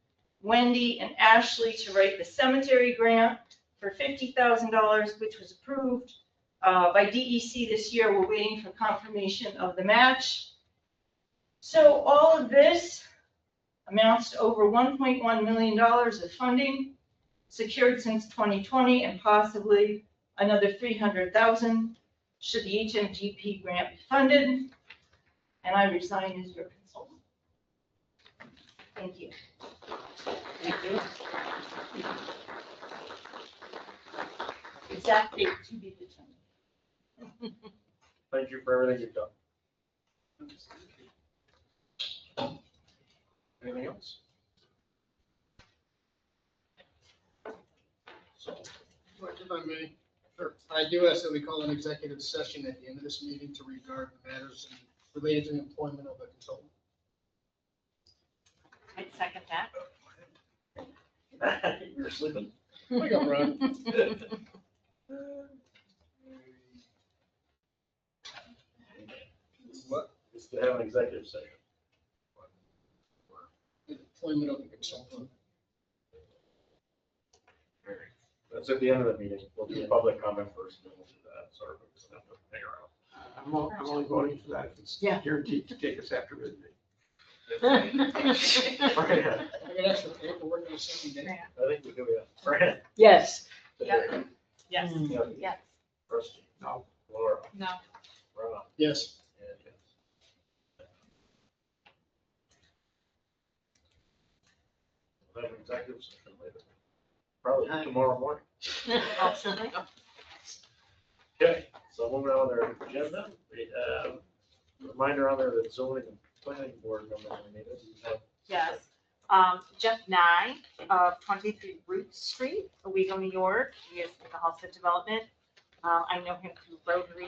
Wendy, and Ashley to write the cemetery grant for $50,000, which was approved by DEC this year. We're waiting for confirmation of the match. So all of this amounts to over $1.1 million of funding secured since 2020 and possibly another $300,000 should the HMGP grant be funded. And I resign as your consultant. Thank you. Thank you. Exact date to be determined. Thank you for everything you've done. Anything else? So, if I may, sure. I do ask that we call an executive session at the end of this meeting to regard the matters related to the employment of a consultant. I'd second that. You're sleeping. Wake up, Ron. What? It's to have an executive session. Employment of a consultant. That's at the end of the meeting. We'll do public comment first, and then we'll do that. Sorry, we just have to figure out. I'm only voting for that if it's guaranteed to take us after midnight. Right. I got extra paperwork on the second day. I think we do, yeah. Right. Yes. Yep. Yes. Yeah. Yes. Rusty. No. Laura. No. Ron. Yes. And yes. We'll have an executive session later. Probably tomorrow morning. Absolutely. Okay, so moving on to our agenda, we have a reminder on there that zoning and planning board members are needed. We have Yes. Jeff Nye of 23 Root Street, Owego, New York. He is in the Halsted Development. I know him through Rotary.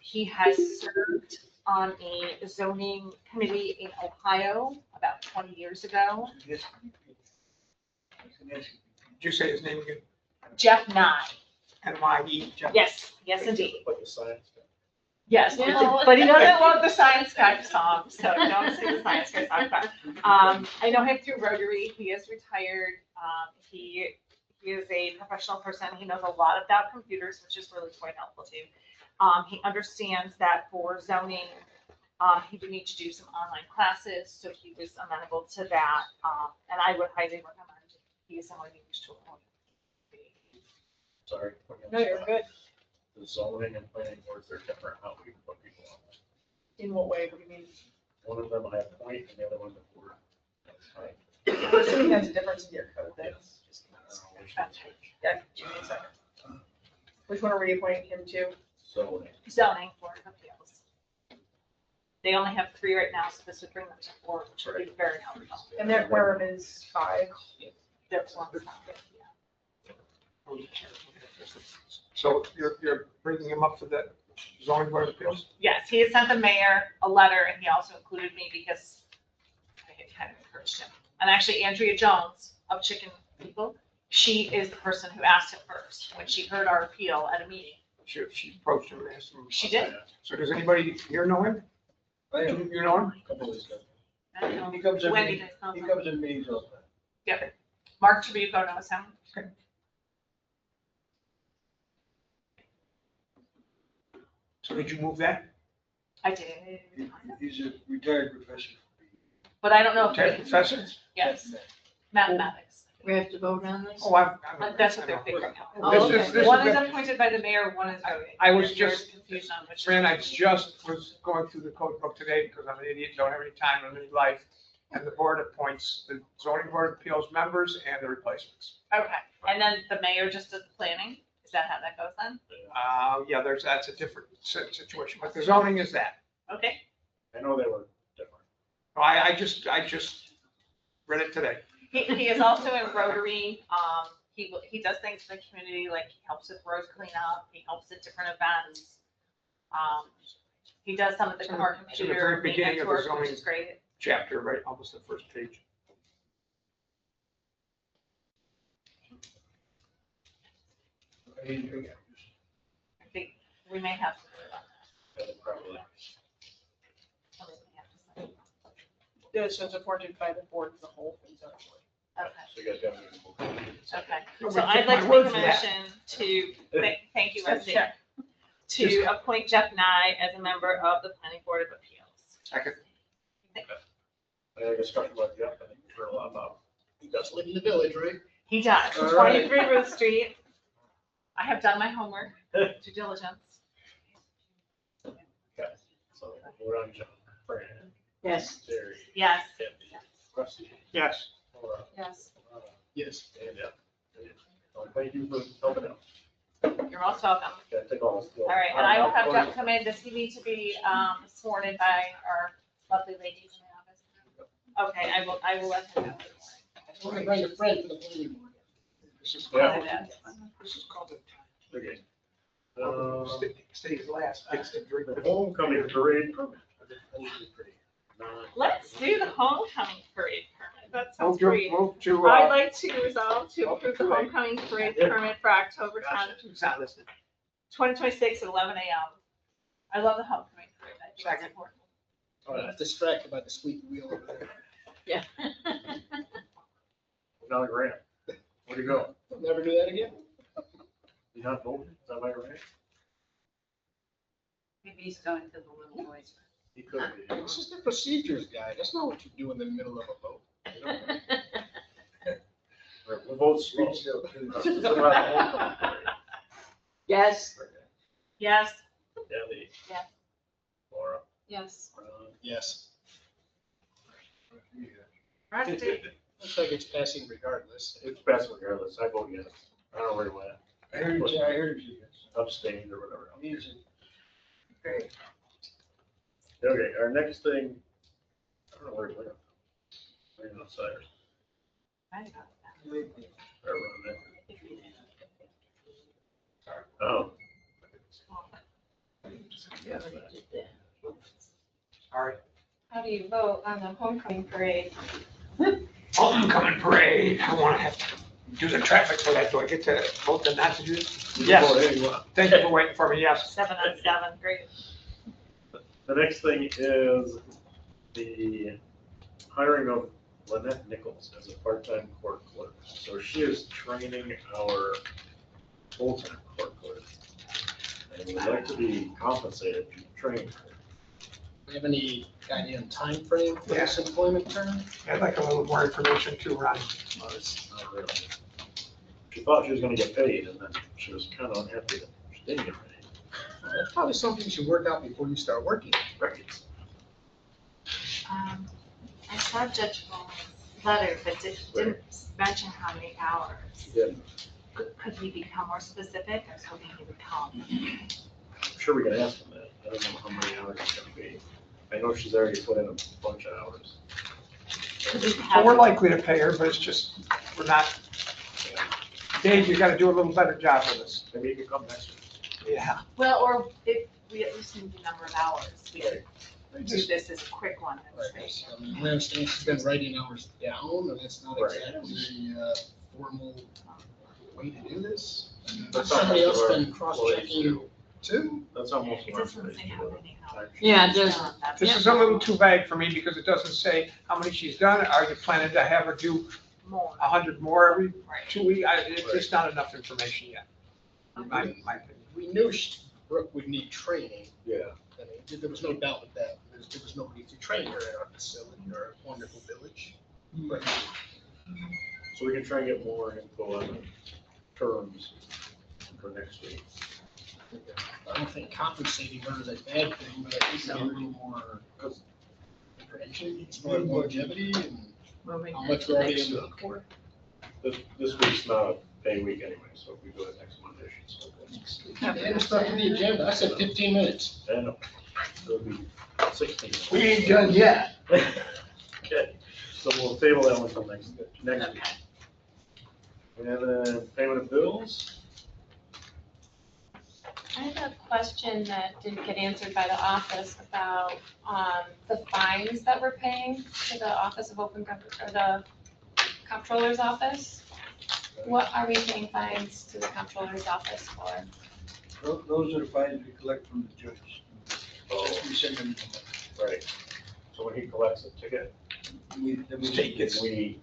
He has served on a zoning committee in Ohio about 20 years ago. Did you say his name again? Jeff Nye. NYE? Jeff? Yes, yes, indeed. like the science. Yes, but he doesn't love the Science Guy song, so don't say the Science Guy song. But, I know him through Rotary. He is retired. He is a professional person. He knows a lot about computers, which is really quite helpful too. He understands that for zoning, he would need to do some online classes, so he was amenable to that. And I would highly recommend he is someone you wish to appoint. Sorry. No, you're good. The zoning and planning boards are different, how we put people on. In what way? What do you mean? One of them I appoint and the other one the board. I'm assuming there's a difference in your code then. Yeah, give me a second. Which one are we appointing him to? Zoning. Zoning Board of Appeals. They only have 3 right now, so this would bring them to 4, which would be very helpful. And their quorum is 5. There's one stop. So you're bringing him up to the zoning board of appeals? Yes, he had sent the mayor a letter, and he also included me because I had kind of encouraged him. And actually, Andrea Jones of Chicken People, she is the person who asked him first when she heard our appeal at a meeting. She approached him and asked him. She did. So does anybody here know him? You know him? I don't know. He comes in, Wendy does not he know. comes in meetings all the time. Yep. Mark Tribuco knows him. So did you move that? I did. He's a retired professor. But I don't know. if Retired he- professor? Yes, mathematics. We have to vote on this? Oh, I'm. That's what they're figuring out. Oh, This is- okay. this One is the- appointed by the mayor, one is voting. I was There's just, confusion on which. Fran, I just was going through the code book today because I'm an idiot, don't have any time in any life. And the board appoints the zoning board of appeals members and the replacements. Okay, and then the mayor just does the planning? Is that how that goes then? Yeah, that's a different situation, but the zoning is that. Okay. I know they were different. I just read it today. He is also in Rotary. He does things for the community, like he helps with road cleanup, he helps at different events. He does some of the car It's in the very computer beginning maintenance of the work, which zoning is great. chapter, right, almost the first page. I think we may have to. Probably. This was appointed by the board as a whole. Okay. So you guys got me. Okay, No, so but I'd like to my make a word for that. motion to, thank you, That's Rusty, check. to appoint Jeff Nye as a member of the planning board of appeals. Second. I had a discussion about Jeff, I think we heard a lot about. He does live in the village, right? He does, All right. 23 Ruth Street. I have done my homework, due diligence. Okay, so we're on John. Fran, Yes. Terry, Yes. Kathy, Rusty, Yes. Laura, Yes. Yes. and Jeff. So thank you for helping out. You're most welcome. Okay, take all this. All right, and I will have Jeff come in. Does he need to be sworn in by our lovely ladies in the office? Okay, I will let him know. I want to bring a friend for the planning board. This is Yeah. called, this is called Okay. stays last. Gets to drink The the homecoming parade permit. Let's do the homecoming parade permit. That sounds Move to, great. move to, I'd like to resolve to approve the homecoming parade Yeah. permit for October 10th, it's not listed. 2026 at 11 a.m. I love the homecoming parade. I think it's Second. important. I'm not distracted by the squeaky wheel over there. Yeah. Another grant. Where'd you go? I'll never do that again. You not voting? Is that my grant? Maybe he's going to the little boys. He could be. This is the procedures guy. That's not what you do in the middle of a vote. We're both slow. Yes. Yes. Kathy, Yes. Laura, Yes. Ron. Yes. Rusty. Looks like it's passing regardless. It's best regardless. I vote yes. I don't know where you went. I heard you. Abstained or whatever. Easy. Okay, our next thing, I don't know where it went. Maybe outside. I got Or around there. Oh. All right. How do you vote on the homecoming parade? Homecoming parade. I want to have to do the traffic for that. Do I get to vote to not to do it? You can Yes. vote any you want. Thank you for waiting for me. Yes. 7 on 7, great. The next thing is the hiring of Lynette Nichols as a part-time court clerk. So she is training our full-time court clerk. And would like to be compensated to train her. Do you have any idea on time frame for this employment term? I'd like a little more information too, Ron. Well, it's not really. She thought she was gonna get paid, and then she was kind of unhappy that she didn't get paid. That's probably something you should work out before you start working. Right. I saw Judge Bowman's letter, but it didn't mention how many hours. She didn't. Could he become more specific? I was hoping he would come. I'm sure we can ask him that. I don't know how many hours it's gonna be. I know she's already put in a bunch of hours. So we're likely to pay her, but it's just, we're not. Dave, you gotta do a little better job with this. Maybe you can come next week. Yeah. Well, or if we at least need the number of hours, we could do this as a quick one. I mean, we understand she's been writing hours down, and that's not exactly a formal way to do this. That's Somebody almost else our been cross-checking too? That's almost. It doesn't say how many hours. Yeah, it does. This is a little too vague for me because it doesn't say how many she's done. Are you planning to have her do More. 100 more every Right. 2 weeks? It's just not enough information yet. in my opinion. We knew Brooke would need training. Yeah. I mean, there was no doubt with that. There was nobody to train her at our facility, our wonderful village. But So we can try and get more info on the terms for next week. I don't think compensating her is a bad thing, but I think a little more information, it's more longevity and Moving how much to we're next being week. looked for. This week's not a pay week anyway, so if we do it next Monday, she's still good. And it's not to the agenda. I said 15 minutes. I know. It'll be 16. We ain't done yet. Okay, so we'll table that one until next week. And then payment of bills. I have a question that didn't get answered by the office about the fines that we're paying to the Office of Open Government, or the Comptroller's Office. What are we paying fines to the Comptroller's Office for? Those are the fines we collect from the judges. Oh, We send them, right. So when he collects a ticket, then we State gets- we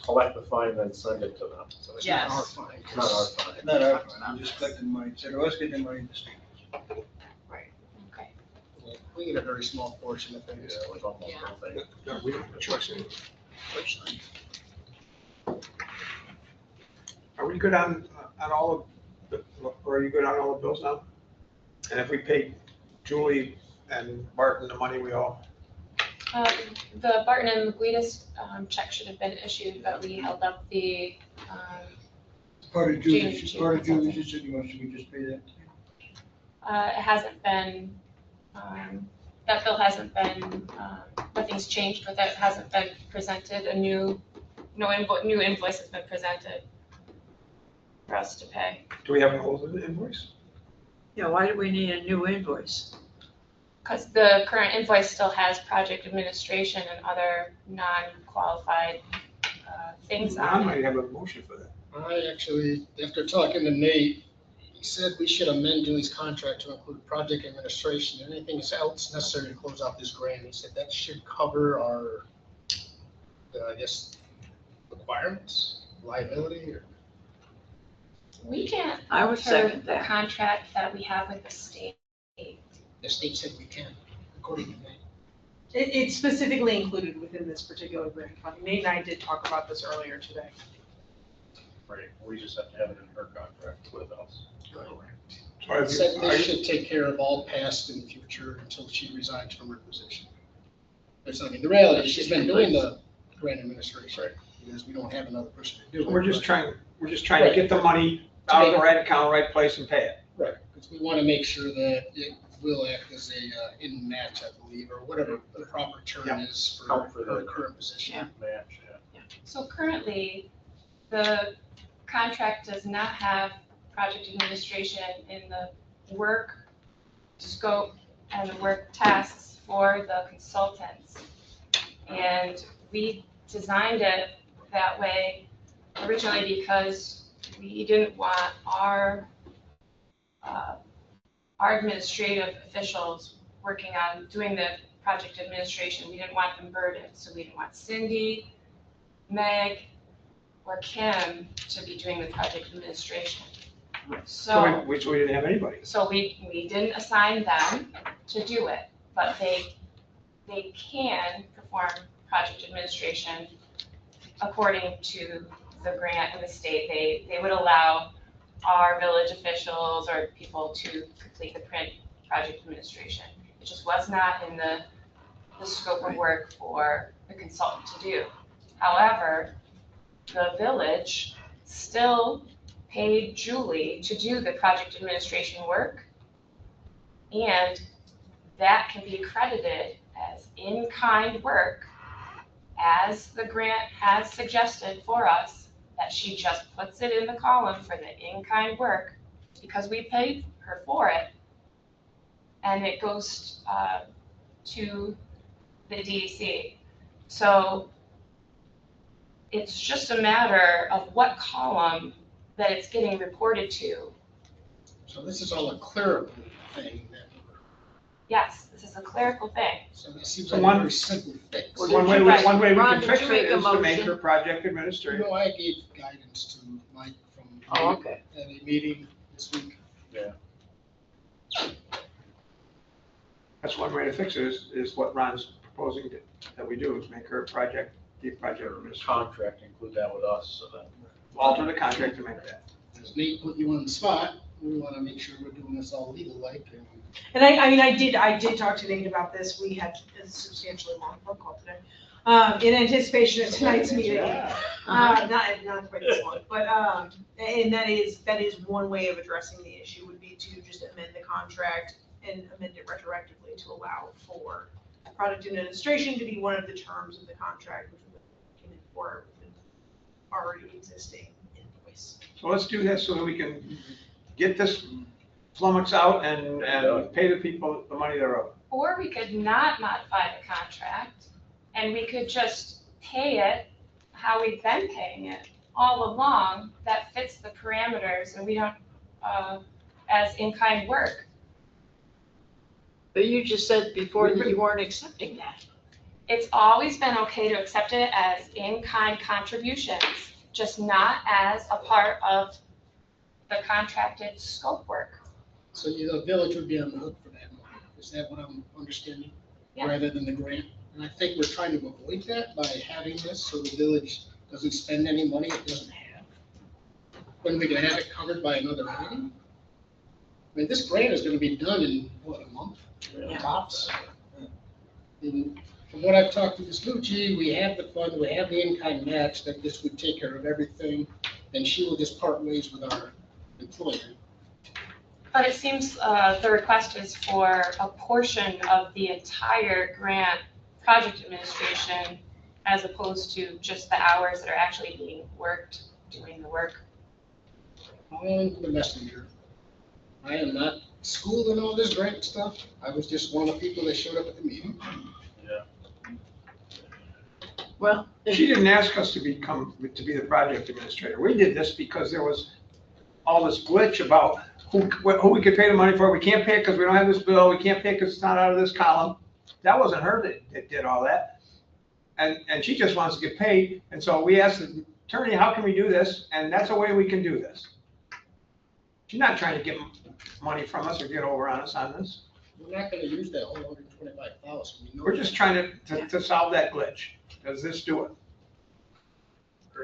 collect the fine, then send it to them. So it's Not Yes. our fine. It's not our fine. Not our fine, we just collect the money, instead of us getting the money, the state. Okay. We get a very small portion of things. Yeah, like almost nothing. No, we don't have a choice anymore. Are we good on all of, or are you good on all the bills now? And if we pay Julie and Martin the money we owe? The Barton and McGuinness check should have been issued, but we held up the, Part of Julie's, June part of Julie's, consultant. just said you want, should we just pay that? it hasn't been, that bill hasn't been, nothing's changed with it, hasn't been presented, new invoice has been presented for us to pay. Do we have an old invoice? Yeah, why do we need a new invoice? Because the current invoice still has project administration and other non-qualified things I on it. might have a motion for that. I actually, after talking to Nate, he said we should amend Julie's contract to include project administration and anything else necessary to close out this grant. He said that should cover our, I guess, requirements, liability, or. We can't I would alter second the that. contract that we have with the state. The state said we can, according to Nate. It's specifically included within this particular grant funding. Nate and I did talk about this earlier today. Right, we just have to have it in her contract with us. It said they should take care of all past and future until she resigns from her position. That's, I mean, the reality is she's been doing the grant administration, because we don't have another person to do it. We're just but- trying to get the money out of the right account, right place and pay it. Right, because we want to make sure that it will act as a in match, I believe, or whatever the proper term is for Help for her the- current position. Match, yeah. So currently, the contract does not have project administration in the work scope and the work tasks for the consultants. And we designed it that way originally because we didn't want our administrative officials working on doing the project administration. We didn't want them burdened, so we didn't want Cindy, Meg, or Kim to be doing the project administration. So we didn't have anybody. so we didn't assign them to do it, but they can perform project administration according to the grant and the state. They would allow our village officials or people to complete the print project administration. It just was not in the scope of work for the consultant to do. However, the village still paid Julie to do the project administration work. And that can be credited as in-kind work, as the grant has suggested for us, that she just puts it in the column for the in-kind work because we paid her for it. And it goes to the DEC. So it's just a matter of what column that it's getting reported to. So this is all a clerical thing that, Yes, this is a clerical thing. so that seems So like one- a very simple fix. One way we Ron, can fix did it you make a is to make motion? her project You administrator. know, I gave guidance to Mike from. Oh, okay. At a meeting this week. That's one way to fix it, is what Ron's proposing that we do, is make her the project administrator. Contract, include that with us, so that. Alter the contract to make that. As Nate put you on the spot, we want to make sure we're doing this all legal like. And I did talk to Nate about this. We had a substantially long phone call today, in anticipation of tonight's meeting. Not quite this long, but, and that is one way of addressing the issue, would be to just amend the contract and amend it retroactively to allow for product administration to be one of the terms of the contract, which would be looking for an already existing invoice. So let's do this so that we can get this flummox out and pay the people the money they're owed. Or we could not modify the contract, and we could just pay it how we've been paying it all along. That fits the parameters, and we don't, as in-kind work. But you just said before that you weren't accepting that. It's always been okay to accept it as in-kind contributions, just not as a part of the contracted scope work. So the village would be on the hook for that money. Is that what I'm understanding? Yeah. Rather than the grant? And I think we're trying to avoid that by having this, so the village doesn't spend any money it doesn't have. When we can have it covered by another entity? I mean, this grant is gonna be done in, what, a month? Tops. And from what I've talked to Ms. Lucci, we have the fund, we have the in-kind match, that this would take care of everything, and she will just part ways with our employer. But it seems the request is for a portion of the entire grant project administration, as opposed to just the hours that are actually being worked, doing the work. I'm the messenger. I am not schooled in all this grant stuff. I was just one of the people that showed up at the meeting. Well, She didn't ask us to be the project administrator. We did this because there was all this glitch about who we could pay the money for. We can't pay it because we don't have this bill. We can't pay it because it's not out of this column. That wasn't her that did all that. And she just wants to get paid. And so we asked the attorney, how can we do this? And that's a way we can do this. She's not trying to get money from us or get over on us on this. We're not gonna use that whole 125,000. We're just trying to solve that glitch. Does this do it?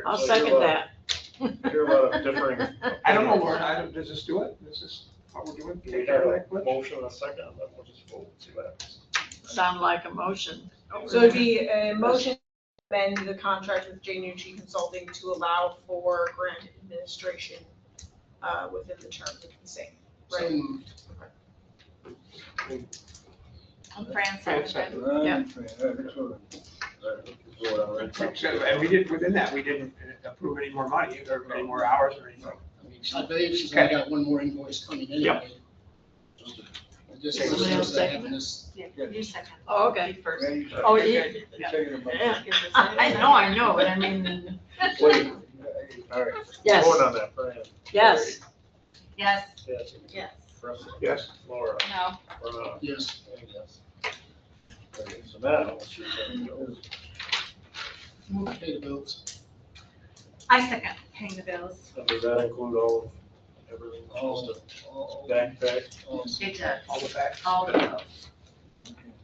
I'll So second you're, that. You're differing. I don't know, Lauren, does this do it? Is this what we're doing? We Take have care of that a glitch? motion and a second, and then we'll just vote, see what happens. Sound like a motion. So it'd be a motion to amend the contract with J. Nucci Consulting to allow for grant administration within the terms of the same, right? Fran seconded. Yeah. And we did, within that, we didn't approve any more money or any more hours or anything. I believe she's only got one more invoice coming in. Yep. Just Okay, somebody else second Yeah, you second. Oh, okay. First. Oh, yeah. I know, but I mean, Wait, all right. Yes. Vote on that, Fran. yes. Yes. Yes. Yes. Russell. Yes. Laura. No. Renata. Yes. And yes. Okay, so now, she's gonna go. Move to pay the bills. I second paying the bills. And does that include all of everything? All- Backpack? It does. All the facts. All the bills.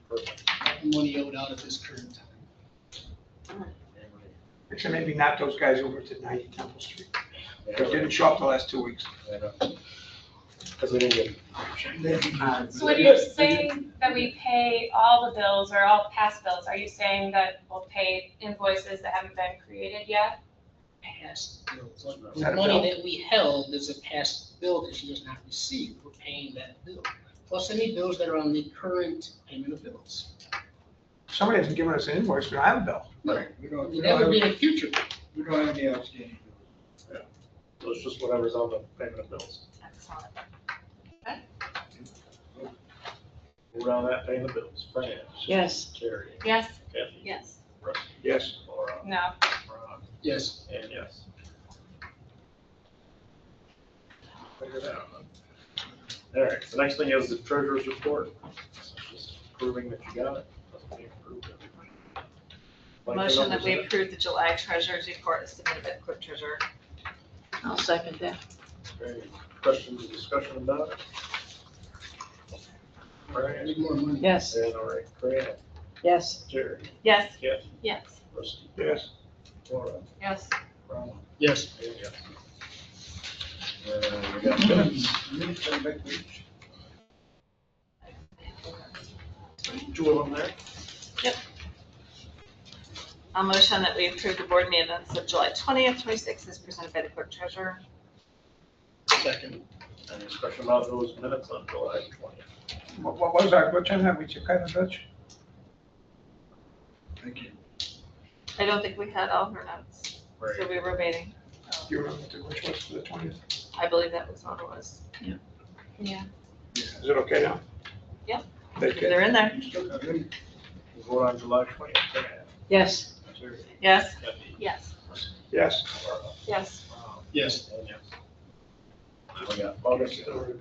Perfect. Money owed out at this current time. Except maybe not those guys over to 90 Temple Street. They didn't show up the last 2 weeks. Because they didn't get. So when you're saying that we pay all the bills or all past bills, are you saying that we'll pay invoices that haven't been created yet? Past bills. Is The that a money bill? that we held is a past bill that she has not received. We're paying that bill. plus any bills that are on the current payment of bills. Somebody hasn't given us an invoice, we don't have a bill. Right. We don't, we That would don't be have, in the future. we don't have any outstanding bills. So it's just whatever's on the payment of bills. Excellent. Vote on that, paying the bills. Fran? Yes. Terry? Yes. Kathy? Yes. Rusty? Yes. Laura? No. Ron? Yes. And yes. Figure it out. All right, the next thing is the treasurer's report. Just proving that you got it. Doesn't mean prove everything. Like the Motion that numbers we in it. approve the July treasurer's report as submitted by the clerk treasurer. I'll second that. Okay, questions or discussion about it? Fran? Need more money. Yes. And all right, Fran? Yes. Jerry? Yes. Kathy? Yes. Rusty? Yes. Laura? Yes. Ron? Yes. And yes. And we got minutes. Minutes on that page. Two of them there. I'll motion that we approve the board minutes of July 20th, 26th as presented by the clerk treasurer. Second. Any discussion about those minutes on July 20th? What was our, what time have we checked out, Dutch? Thank you. I don't think we had all of her notes, Right. so we were waiting. Do you remember which was for the 20th? I believe that was what it was. Yeah. Yeah. Is it okay now? Yep. They can. They're in there. You still got them? We'll vote on July 20th. Fran? Yes. Jerry? Yes. Kathy? Yes. Rusty? Yes. Laura? Yes. Ron? Yes. And yes. We got August 3rd.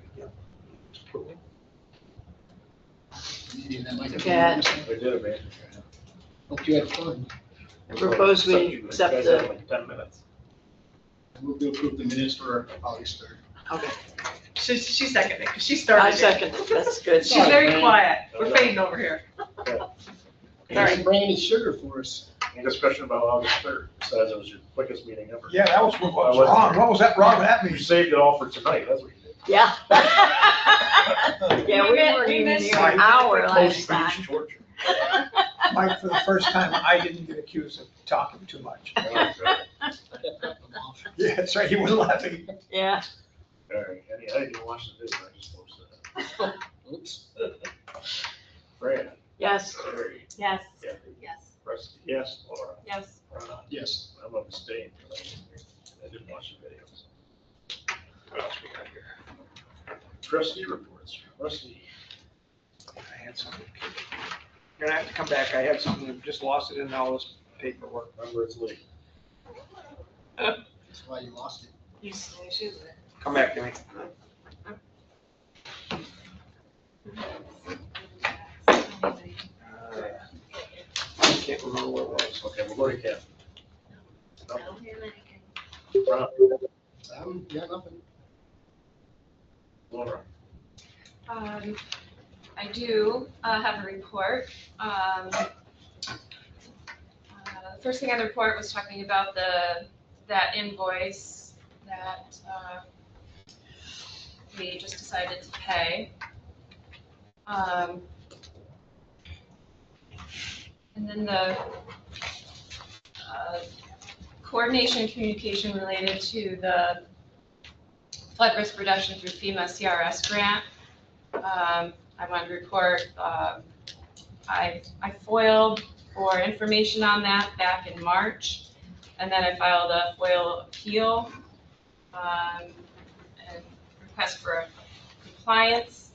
Maybe that might have Cat. been- We did it, man. Hope you had fun. I propose we accept You guys have the, like 10 minutes. I move to approve the minutes for August 3rd. okay, She seconded it because she started I it. second, that's good. She's very Sorry, quiet. No, We're no. fading over here. He didn't bring any sugar for us. Any discussion about August 3rd, besides it was your quickest meeting ever? Yeah, that was what I was wasn't wrong. here. What was that wrong with that You meeting? saved it all for tonight, that's what you did. Yeah. Yeah, we weren't We even missed here an hour last time. Post-speech torture. Mike, for the first time, I didn't get accused of talking too much. Oh, God. Yeah, that's right, he wasn't laughing. Yeah. All right, I didn't watch the video, I just posted it. Oops. Fran? Yes. Terry? Yes. Kathy? Yes. Rusty? Yes. Laura? Yes. Ron? Yes. I'm abstaining because I didn't watch the videos. What else we got here? Trustee reports. Rusty? I had something. You're gonna have to come back. I had something, just lost it in all this paperwork. Remember, it's late. That's why you lost it. You snooze it. Come back to me. I can't remember what it was. Okay, we'll go to Kathy. I don't hear anything. Ron? Yeah, nothing. Laura? I do have a report. The first thing on the report was talking about that invoice that we just decided to pay. And then the coordination and communication related to the flood risk reduction through FEMA CRS grant. I want to report, I foiled for information on that back in March, and then I filed a FOIL appeal and request for compliance.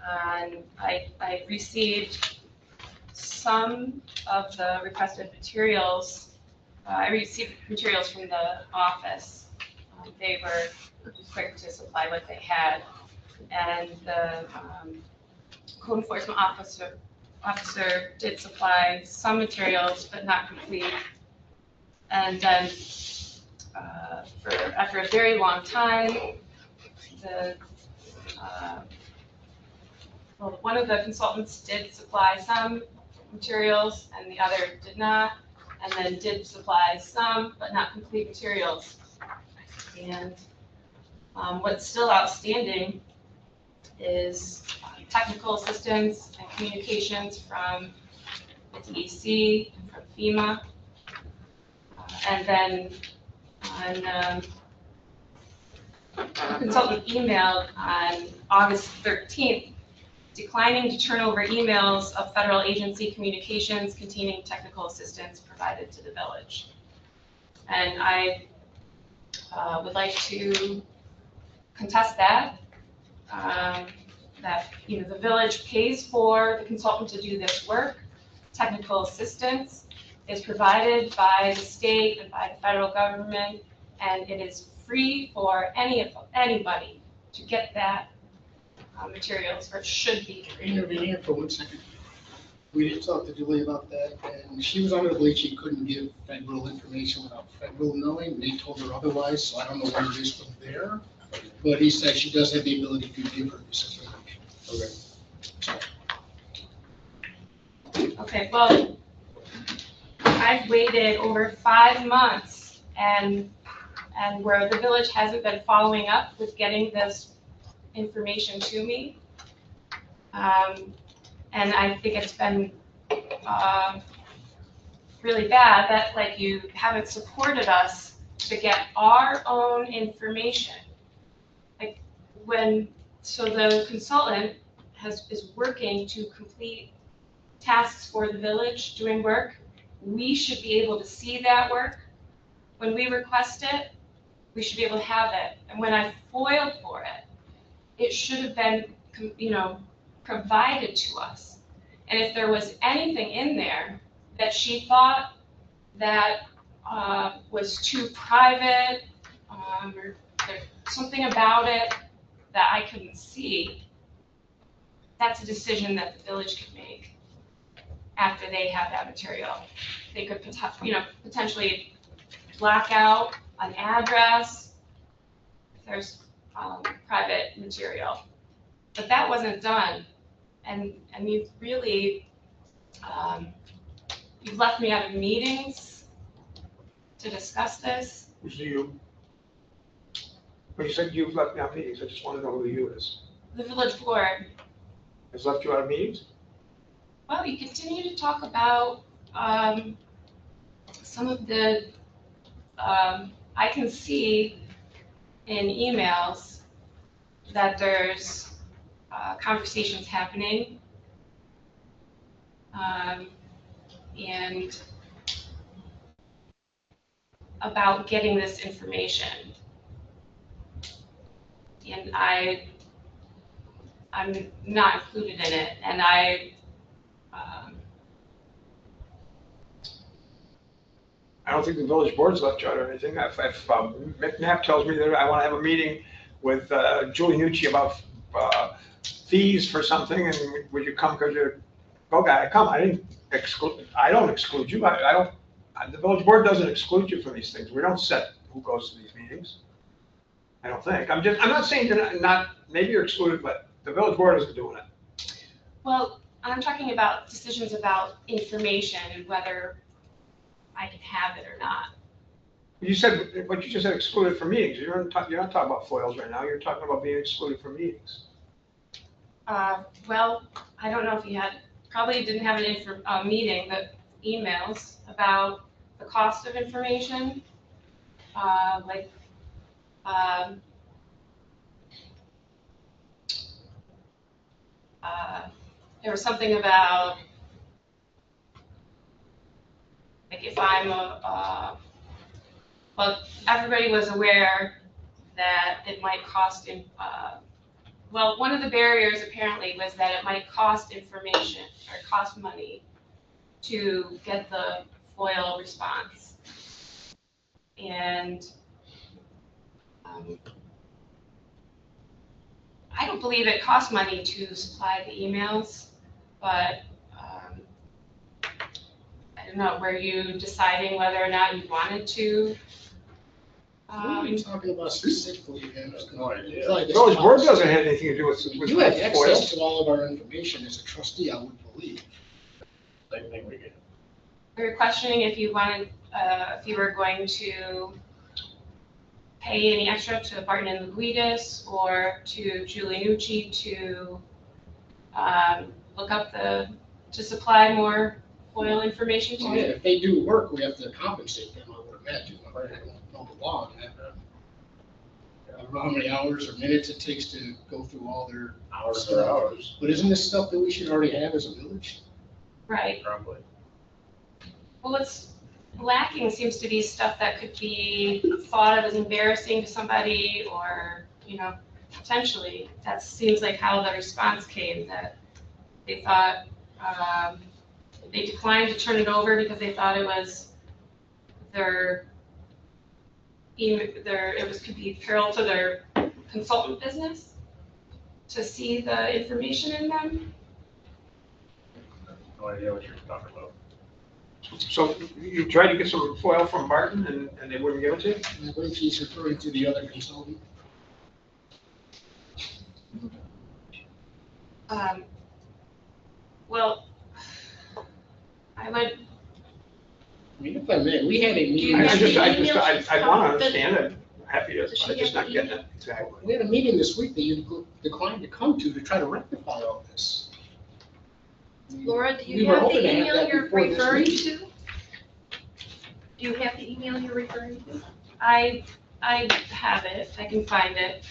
And I received some of the requested materials. I received materials from the office. They were quick to supply what they had. And the code enforcement officer did supply some materials, but not complete. And then after a very long time, one of the consultants did supply some materials and the other did not, and then did supply some, but not complete materials. And what's still outstanding is technical assistance and communications from the DEC, from FEMA. And then on consultant emailed on August 13th, declining to turn over emails of federal agency communications containing technical assistance provided to the village. And I would like to contest that. That, you know, the village pays for the consultant to do this work. Technical assistance is provided by the state and by the federal government, and it is free for anybody to get that materials, or it should be free. Intervene here for 1 second. We did talk to Julie about that, and she was under the belief she couldn't give federal information without federal knowing. They told her otherwise, so I don't know where it is from there. But he said she does have the ability to give her this information. Okay. Okay, well, I've waited over 5 months, and where the village hasn't been following up with getting this information to me. And I think it's been really bad that, like, you haven't supported us to get our own information. Like, so the consultant is working to complete tasks for the village, doing work. We should be able to see that work. When we request it, we should be able to have it. And when I FOILed for it, it should have been, you know, provided to us. And if there was anything in there that she thought that was too private, or something about it that I couldn't see, that's a decision that the village could make after they have that material. They could, you know, potentially black out an address if there's private material. But that wasn't done. And you've really, you've left me out of meetings to discuss this. Who's you? When you said you've left me out of meetings, I just want to know who you is. The village board. Has left you out of meetings? Well, you continue to talk about some of the, I can see in emails that there's conversations happening, and about getting this information. And I'm not included in it, and I don't think the village board's left you out or anything. If McNabb tells me that I want to have a meeting with Julie Nucci about fees for something, and would you come because you're, okay, I come. I don't exclude you. I don't, the village board doesn't exclude you from these things. We don't set who goes to these meetings. I don't think. I'm not saying you're not, maybe you're excluded, but the village board isn't doing it. Well, I'm talking about decisions about information and whether I can have it or not. You said, but you just said excluded from meetings. You're not talking about foils right now. You're talking about being excluded from meetings. Well, I don't know if you probably didn't have a meeting, but emails about the cost of information, there was something about, like, if I'm well, everybody was aware that it might cost, well, one of the barriers apparently was that it might cost information or cost money to get the FOIL response. And I don't believe it costs money to supply the emails, but I don't know, were you deciding whether or not you wanted to? What are you talking about specifically again? No idea. The village board doesn't have anything to do with You have access to all of our information as a trustee, I would believe. Same thing we get. We were questioning if you wanted, if you were going to pay any extra to Barton and Luguitas or to Julie Nucci to look up to supply more FOIL information to Oh, me. yeah, if they do work, we have to compensate them, I would imagine. I don't know the law on that. don't know how many hours or minutes it takes to go through all their Hours stuff. or hours, But isn't this stuff that we should already have as a village? Right. probably. Well, what's lacking seems to be stuff that could be thought of as embarrassing to somebody or, potentially. That seems like how the response came, that they thought, they declined to turn it over because they thought it was could be peril to their consultant business to see the information in them. No idea what you're talking about. So you tried to get some foil from Martin and they wouldn't give it to you? I believe he's referring to the other consultant. Well, I would, I mean, if I may, we had a meeting. I want to understand it. I'm happy to, I'm just not getting it exactly. We had a meeting this week that you declined to come to try to rectify all this. Laura, do We you were have hoping the to have email that you're before this referring meeting. to? Do you have the email you're referring to? I have it, I can find it,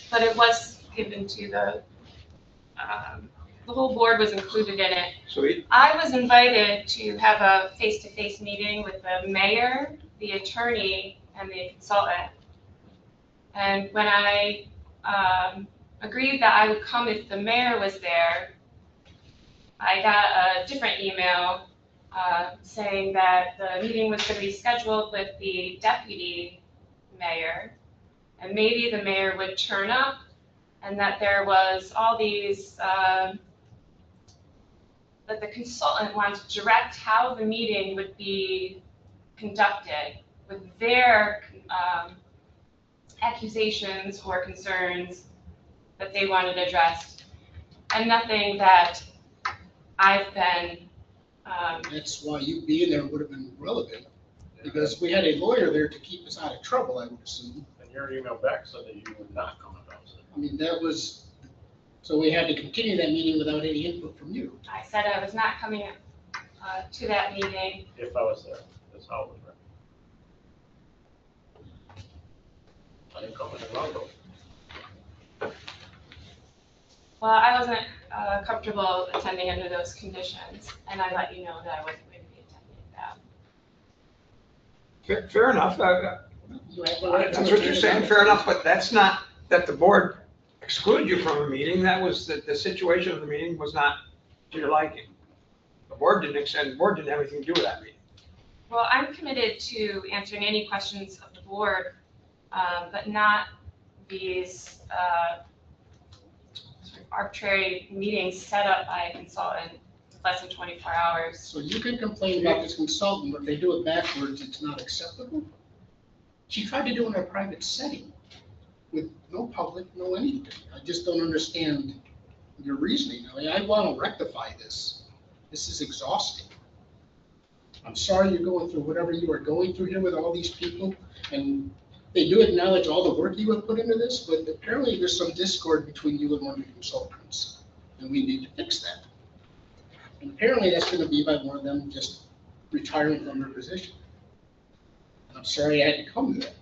but it was given to the whole board was included in it. So I was invited to have a face-to-face meeting with the mayor, the attorney, and the consultant. And when I agreed that I would come if the mayor was there, I got a different email saying that the meeting was going to be scheduled with the deputy mayor, and maybe the mayor would turn up, and that there was all these, that the consultant wanted to direct how the meeting would be conducted with their accusations or concerns that they wanted addressed, and nothing that I've been. That's why you being there would have been relevant, because we had a lawyer there to keep us out of trouble, I would assume. And your email back said that you would not come about it. I mean, that was, so we had to continue that meeting without any input from you. I said I was not coming to that meeting. If I was there, that's how it was written. I didn't come in the wrong though. Well, I wasn't comfortable attending under those conditions, and I let you know that I wasn't going to be attending that. Fair enough. That's what you're saying, fair enough, but that's not that the board excluded you from a meeting. That was the situation of the meeting was not to your liking. The board didn't extend, the board didn't have anything to do with that meeting. Well, I'm committed to answering any questions of the board, but not these sort of arbitrary meetings set up by a consultant less than 24 hours. So you can complain about this consultant, but if they do it backwards, it's not acceptable? She tried to do it in a private setting with no public, no anything. I just don't understand your reasoning. I mean, I want to rectify this. This is exhausting. I'm sorry you're going through whatever you are going through here with all these people, and they do acknowledge all the work you have put into this, but apparently there's some discord between you and one of your consultants, and we need to fix that. And apparently that's going to be by one of them just retiring from their position. And I'm sorry I had to come to that.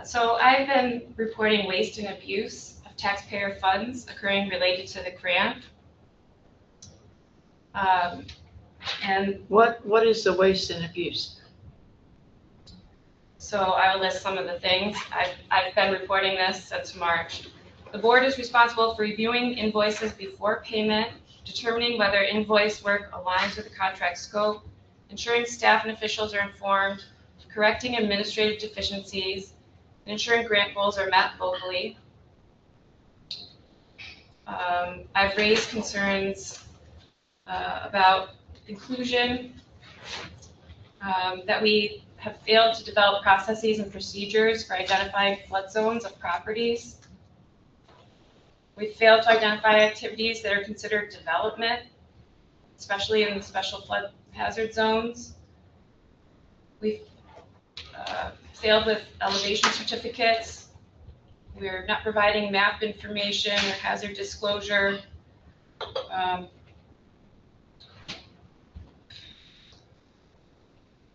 So I've been reporting waste and abuse of taxpayer funds occurring related to the grant. And what is the waste and abuse? So I will list some of the things. I've been reporting this since March. The board is responsible for reviewing invoices before payment, determining whether invoice work aligns with the contract scope, ensuring staff and officials are informed, correcting administrative deficiencies, and ensuring grant goals are met locally. I've raised concerns about inclusion, that we have failed to develop processes and procedures for identifying flood zones of properties. We failed to identify activities that are considered development, especially in the special flood hazard zones. We've failed with elevation certificates. We're not providing map information or hazard disclosure.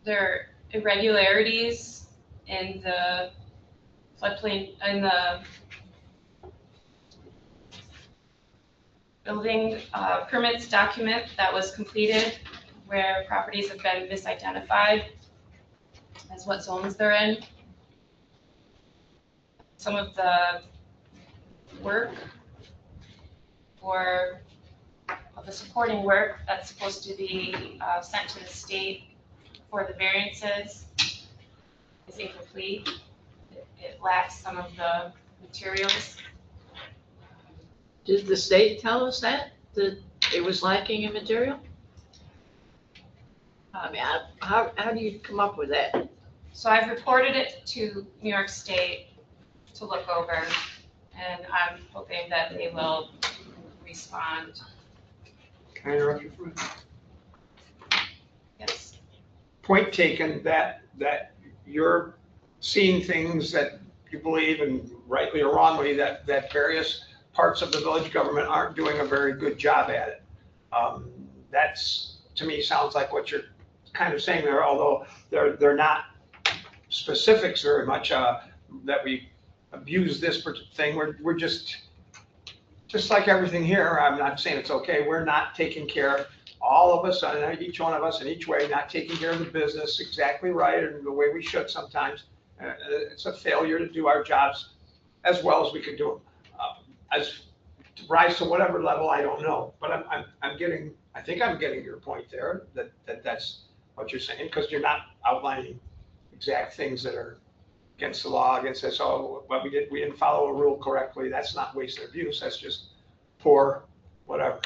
There are irregularities in the floodplain, in the building permits document that was completed where properties have been misidentified as what zones they're in. Some of the work or of the supporting work that's supposed to be sent to the state for the variances is incomplete. It lacks some of the materials. Did the state tell us that it was lacking in material? I mean, how do you come up with that? So I've reported it to New York State to look over, and I'm hoping that they will respond. Can I interrupt you for a minute? Yes. Point taken that you're seeing things that you believe, and rightly or wrongly, that various parts of the village government aren't doing a very good job at it. That's, to me, sounds like what you're kind of saying there, although they're not specifics very much, that we abuse this thing. We're just like everything here. I'm not saying it's okay. We're not taking care, all of us, each one of us in each way, not taking care of the business exactly right and the way we should sometimes. It's a failure to do our jobs as well as we could do them. As to rise to whatever level, I don't know, but I think I'm getting your point there, that's what you're saying, because you're not outlining exact things that are against the law, against this, oh, what we didn't follow a rule correctly, that's not wasted abuse, that's just poor, whatever.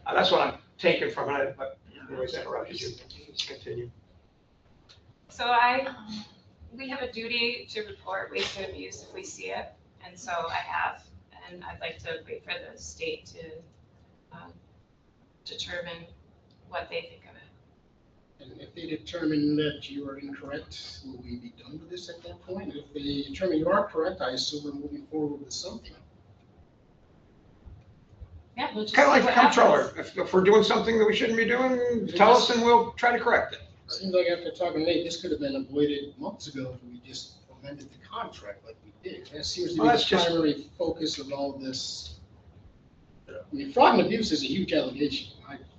That's what I'm taking from it, but anyways, I interrupted you. Just continue. So we have a duty to report waste and abuse if we see it, and so I have, and I'd like to wait for the state to determine what they think of it. And if they determine that you are incorrect, will we be done with this at that point? If they determine you are correct, I assume we're moving forward with something. Yeah, we'll just Kind of see like the what happens. comptroller, if we're doing something that we shouldn't be doing, tell us and we'll try to correct it. Seems like after talking to Nate, this could have been avoided months ago if we just amended the contract like we did. That seems to be the primary focus of all of this. I mean, fraud and abuse is a huge allegation.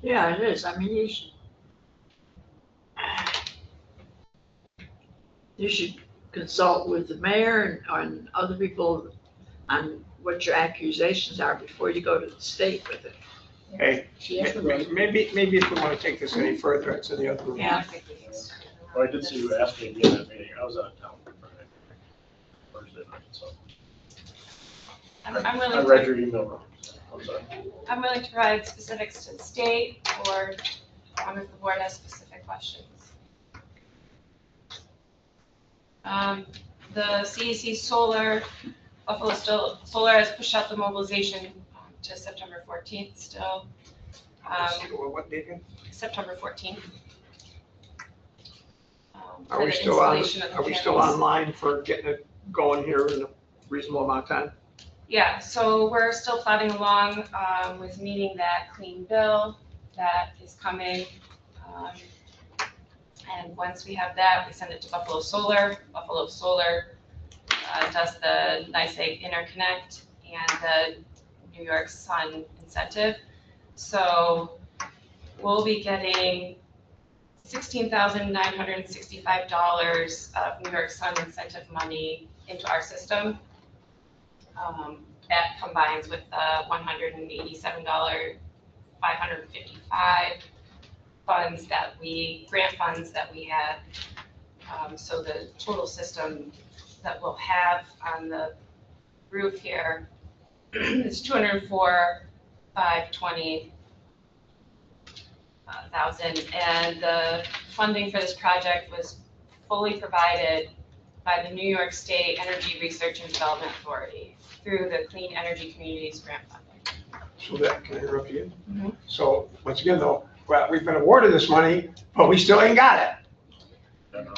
Yeah, it is. I mean, you should consult with the mayor and other people on what your accusations are before you go to the state with it. Hey, maybe if we want to take this any further, it's in the other room. Yeah. Well, I did see you asked me again at that meeting. I was out of town Friday, Thursday night, so. I'm willing I read to, your email. I'm sorry. I'm willing to provide specifics to the state, or if the board has specific questions. The CEC Solar, Buffalo Solar has pushed out the mobilization to September 14th still. What date again? September 14th. Are we still online for getting it going here in a reasonable amount of time? Yeah, so we're still plodding along with meeting that clean bill that is coming. And once we have that, we send it to Buffalo Solar. Buffalo Solar does the NYSEG interconnect and the New York Sun incentive. So we'll be getting $16,965 of New York Sun incentive money into our system. That combines with the $187,555 grant funds that we had. So the total system that we'll have on the roof here is $204,520,000, and the funding for this project was fully provided by the New York State Energy Research and Development Authority through the Clean Energy Communities grant funding. So that, can I interrupt you? Mm-hmm. So once again though, well, we've been awarded this money, but we still ain't got it.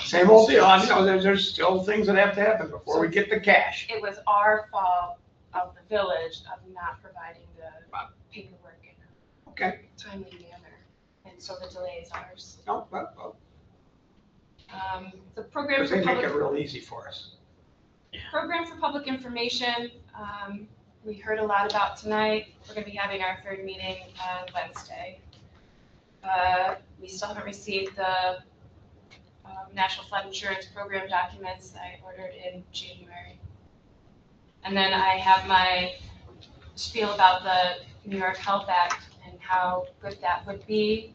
Same old deal. I know there's still things that have to happen before we get the cash. It was our fault of the village of not providing the paperwork in a timely manner, and so the delay is ours. No, well. The program Because for they make it public, real easy for us. program for public information, we heard a lot about tonight. We're gonna be having our third meeting on Wednesday. We still haven't received the National Flood Insurance Program documents that I ordered in January. And then I have my spiel about the New York Health Act and how good that would be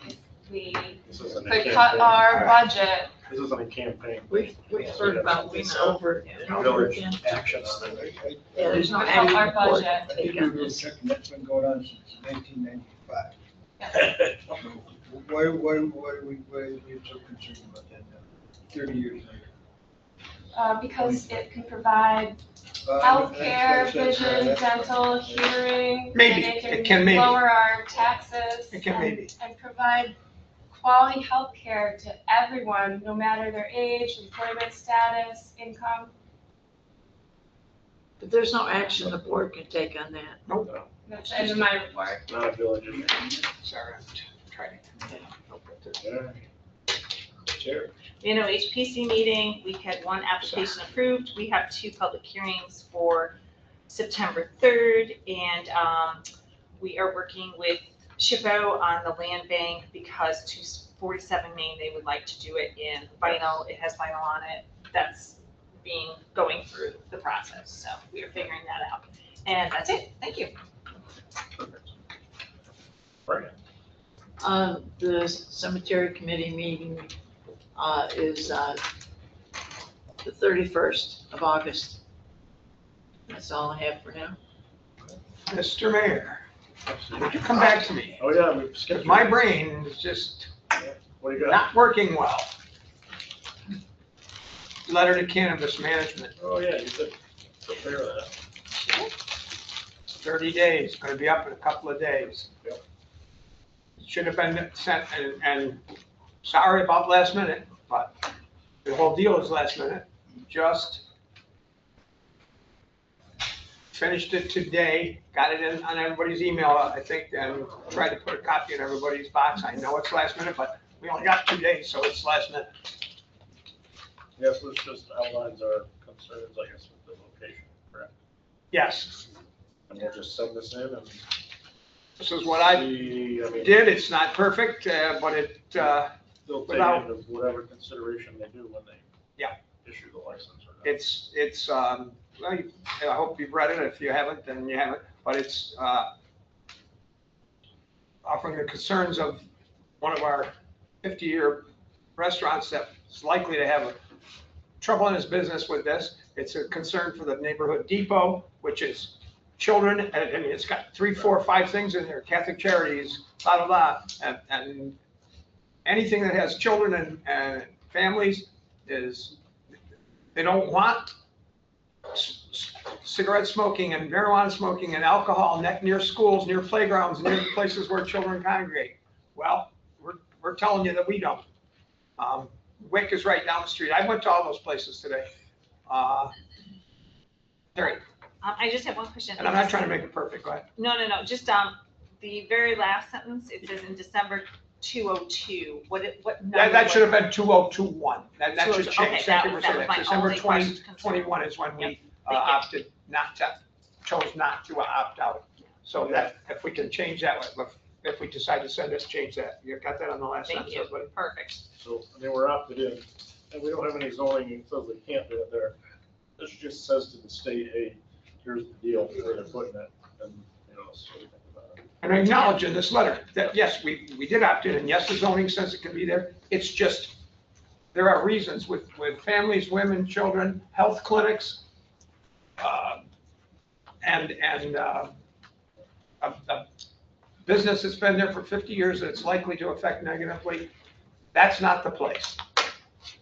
if we could cut our budget. This isn't a campaign. We've heard about this over and over Village again. action on it. Yeah, there's no Would help our action report budget. to take on this. That's been going on since 1995. Why are we so concerned about that now, 30 years later? Because it can provide healthcare, vision, dental, hearing. Maybe. And It can maybe. lower our taxes. It can maybe. And provide quality healthcare to everyone, no matter their age, employment status, income. But there's no action the board can take on that. Nope. That's the end of my report. Not a village issue. Sorry, I'm trying to. Chair. You know, HPC meeting, we had one application approved. We have 2 public hearings for September 3rd. And we are working with SHPO on the land bank because 247 Main, they would like to do it in vinyl. It has vinyl on it. That's going through the process. So we are figuring that out. And that's it. Thank you. The cemetery committee meeting is the 31st of August. That's all I have for now. Mr. Mayor, would you come back to me? Oh, yeah, we've skipped. My brain is just What do you got? not working well. Letter to cannabis management, Oh, yeah, you did prepare that. 30 days, gonna be up in a couple of days. Yep. Should have been sent, and sorry about last minute, but the whole deal is last minute. Just finished it today, got it in on everybody's email, I think, and tried to put a copy in everybody's box. I know it's last minute, but we only got 2 days, so it's last minute. Yes, this just outlines our concerns, I guess, with the location, correct? Yes, And we'll just send this in and this is what I see, I mean, did. It's not perfect, but it, they'll take without- into whatever consideration they do when they issue the license or not. it's, well, I hope you've read it. If you haven't, then you haven't, but it's, offering the concerns of one of our 50-year restaurants that's likely to have trouble in his business with this. It's a concern for the neighborhood depot, which is children, and I mean, it's got 3, 4, 5 things in there, Catholic Charities, blah, blah, blah. And anything that has children and families is, they don't want cigarette smoking and marijuana smoking and alcohol near schools, near playgrounds, near places where children congregate. Well, we're telling you that we don't. WIC is right down the street. I went to all those places today. Terry, I just have one question. and I'm not trying to make it perfect, go ahead. No, just the very last sentence, it says in December 202, what number? That should have was- been 2021. That should 2002, change. okay, Thank you that for was saying that. my December only question, 2021 is when we Yep, thank you. opted not to, chose not to opt out. So that, if we can change that, if we decide to send this, change that. You got that on the last Thank sentence, you. everybody? Perfect. So, I mean, we're opted in, and we don't have any zoning, it says they can't do it there. This just says to the state, hey, here's the deal, where they're putting it, and, you know, so we think about it. And I acknowledge in this letter that, yes, we did opt in, and yes, the zoning says it can be there. It's just, there are reasons with families, women, children, health clinics, and a business that's been there for 50 years that it's likely to affect negatively. That's not the place.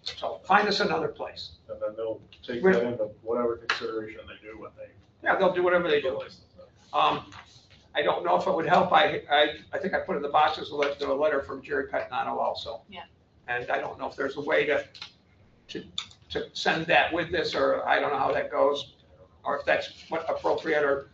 So find us another place. And then they'll take that into whatever consideration they do when they. Yeah, they'll do whatever they do. I don't know if it would help. I think I put in the boxes a letter from Jerry Petnato also. Yeah. And I don't know if there's a way to send that with this, or I don't know how that goes, or if that's what appropriate, or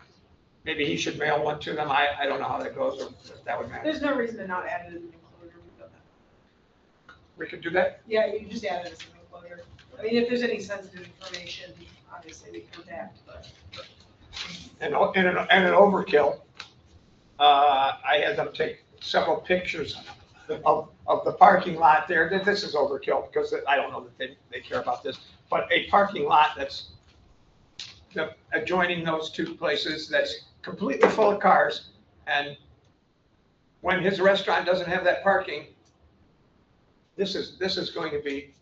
maybe he should mail one to them. I don't know how that goes, or if that would matter. There's no reason to not add it as an enclosure. We've done that. We could do that? Yeah, you just add it as an enclosure. I mean, if there's any sensitive information, obviously we can adapt, but. And an overkill, I had them take several pictures of the parking lot there. This is overkill because I don't know that they care about this, but a parking lot that's adjoining those two places that's completely full of cars. And when his restaurant doesn't have that parking, this is going to be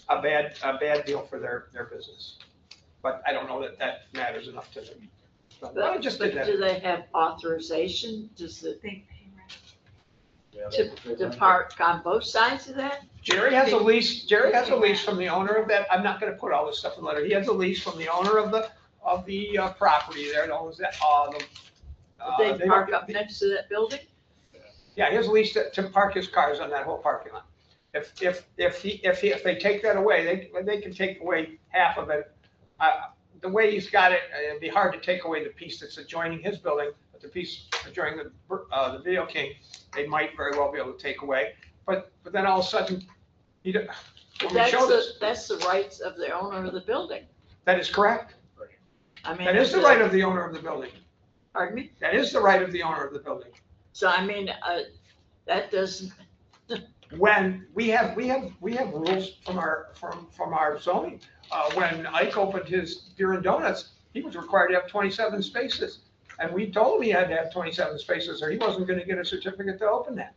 a bad deal for their business. But I don't know that matters enough to them. But I just did that. Do they have authorization? Does it to park on both sides of that? Jerry has a lease from the owner of that. I'm not gonna put all this stuff in the letter. He has a lease from the owner of the property there. That owns that, They park up next to that building? Yeah, he has a lease to park his cars on that whole parking lot. If they take that away, they can take away half of it. The way he's got it, it'd be hard to take away the piece that's adjoining his building, but the piece adjoining the Video King, they might very well be able to take away. But then all of a sudden, That's the rights of the owner of the building. That is correct. I mean. That is the right of the owner of the building. Pardon me? That is the right of the owner of the building. So I mean, that doesn't. When we have rules from our zoning. When Ike opened his Beer and Donuts, he was required to have 27 spaces. And we told him he had to have 27 spaces or he wasn't gonna get a certificate to open that.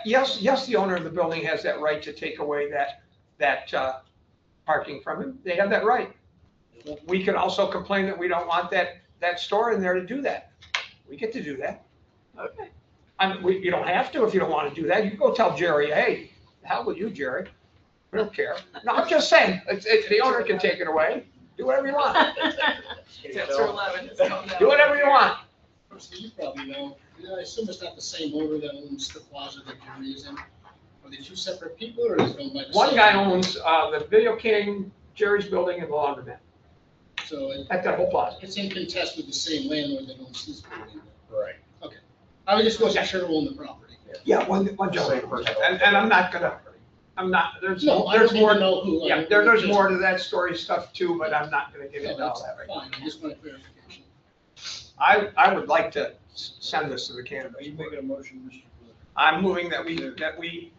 Yes, the owner of the building has that right to take away that parking from him. They have that right. We can also complain that we don't want that store in there to do that. We get to do that. Okay. You don't have to if you don't want to do that. You can go tell Jerry, hey, the hell with you, Jerry. We don't care. No, I'm just saying, the owner can take it away. Do whatever you want. Chapter 11 is coming out. Do whatever you want. So you probably know, I assume it's not the same owner that owns the plaza that Jerry is in. Are they two separate people or is it owned by the same? One guy owns the Video King, Jerry's building, and the laundromat. So at that whole plaza. It's in contest with the same landlord that owns his building. Right. Okay. I just wasn't sure who owned the property. Yeah, one gentleman. And I'm not, there's No, I don't need more. to know who. Yeah, there's more to that story stuff too, but I'm not gonna get Yeah, into all that's that right fine, I just want clarification. I would like to send this to the Are cannabis you board. making a motion, Mr. Blue? I'm moving that we, Leave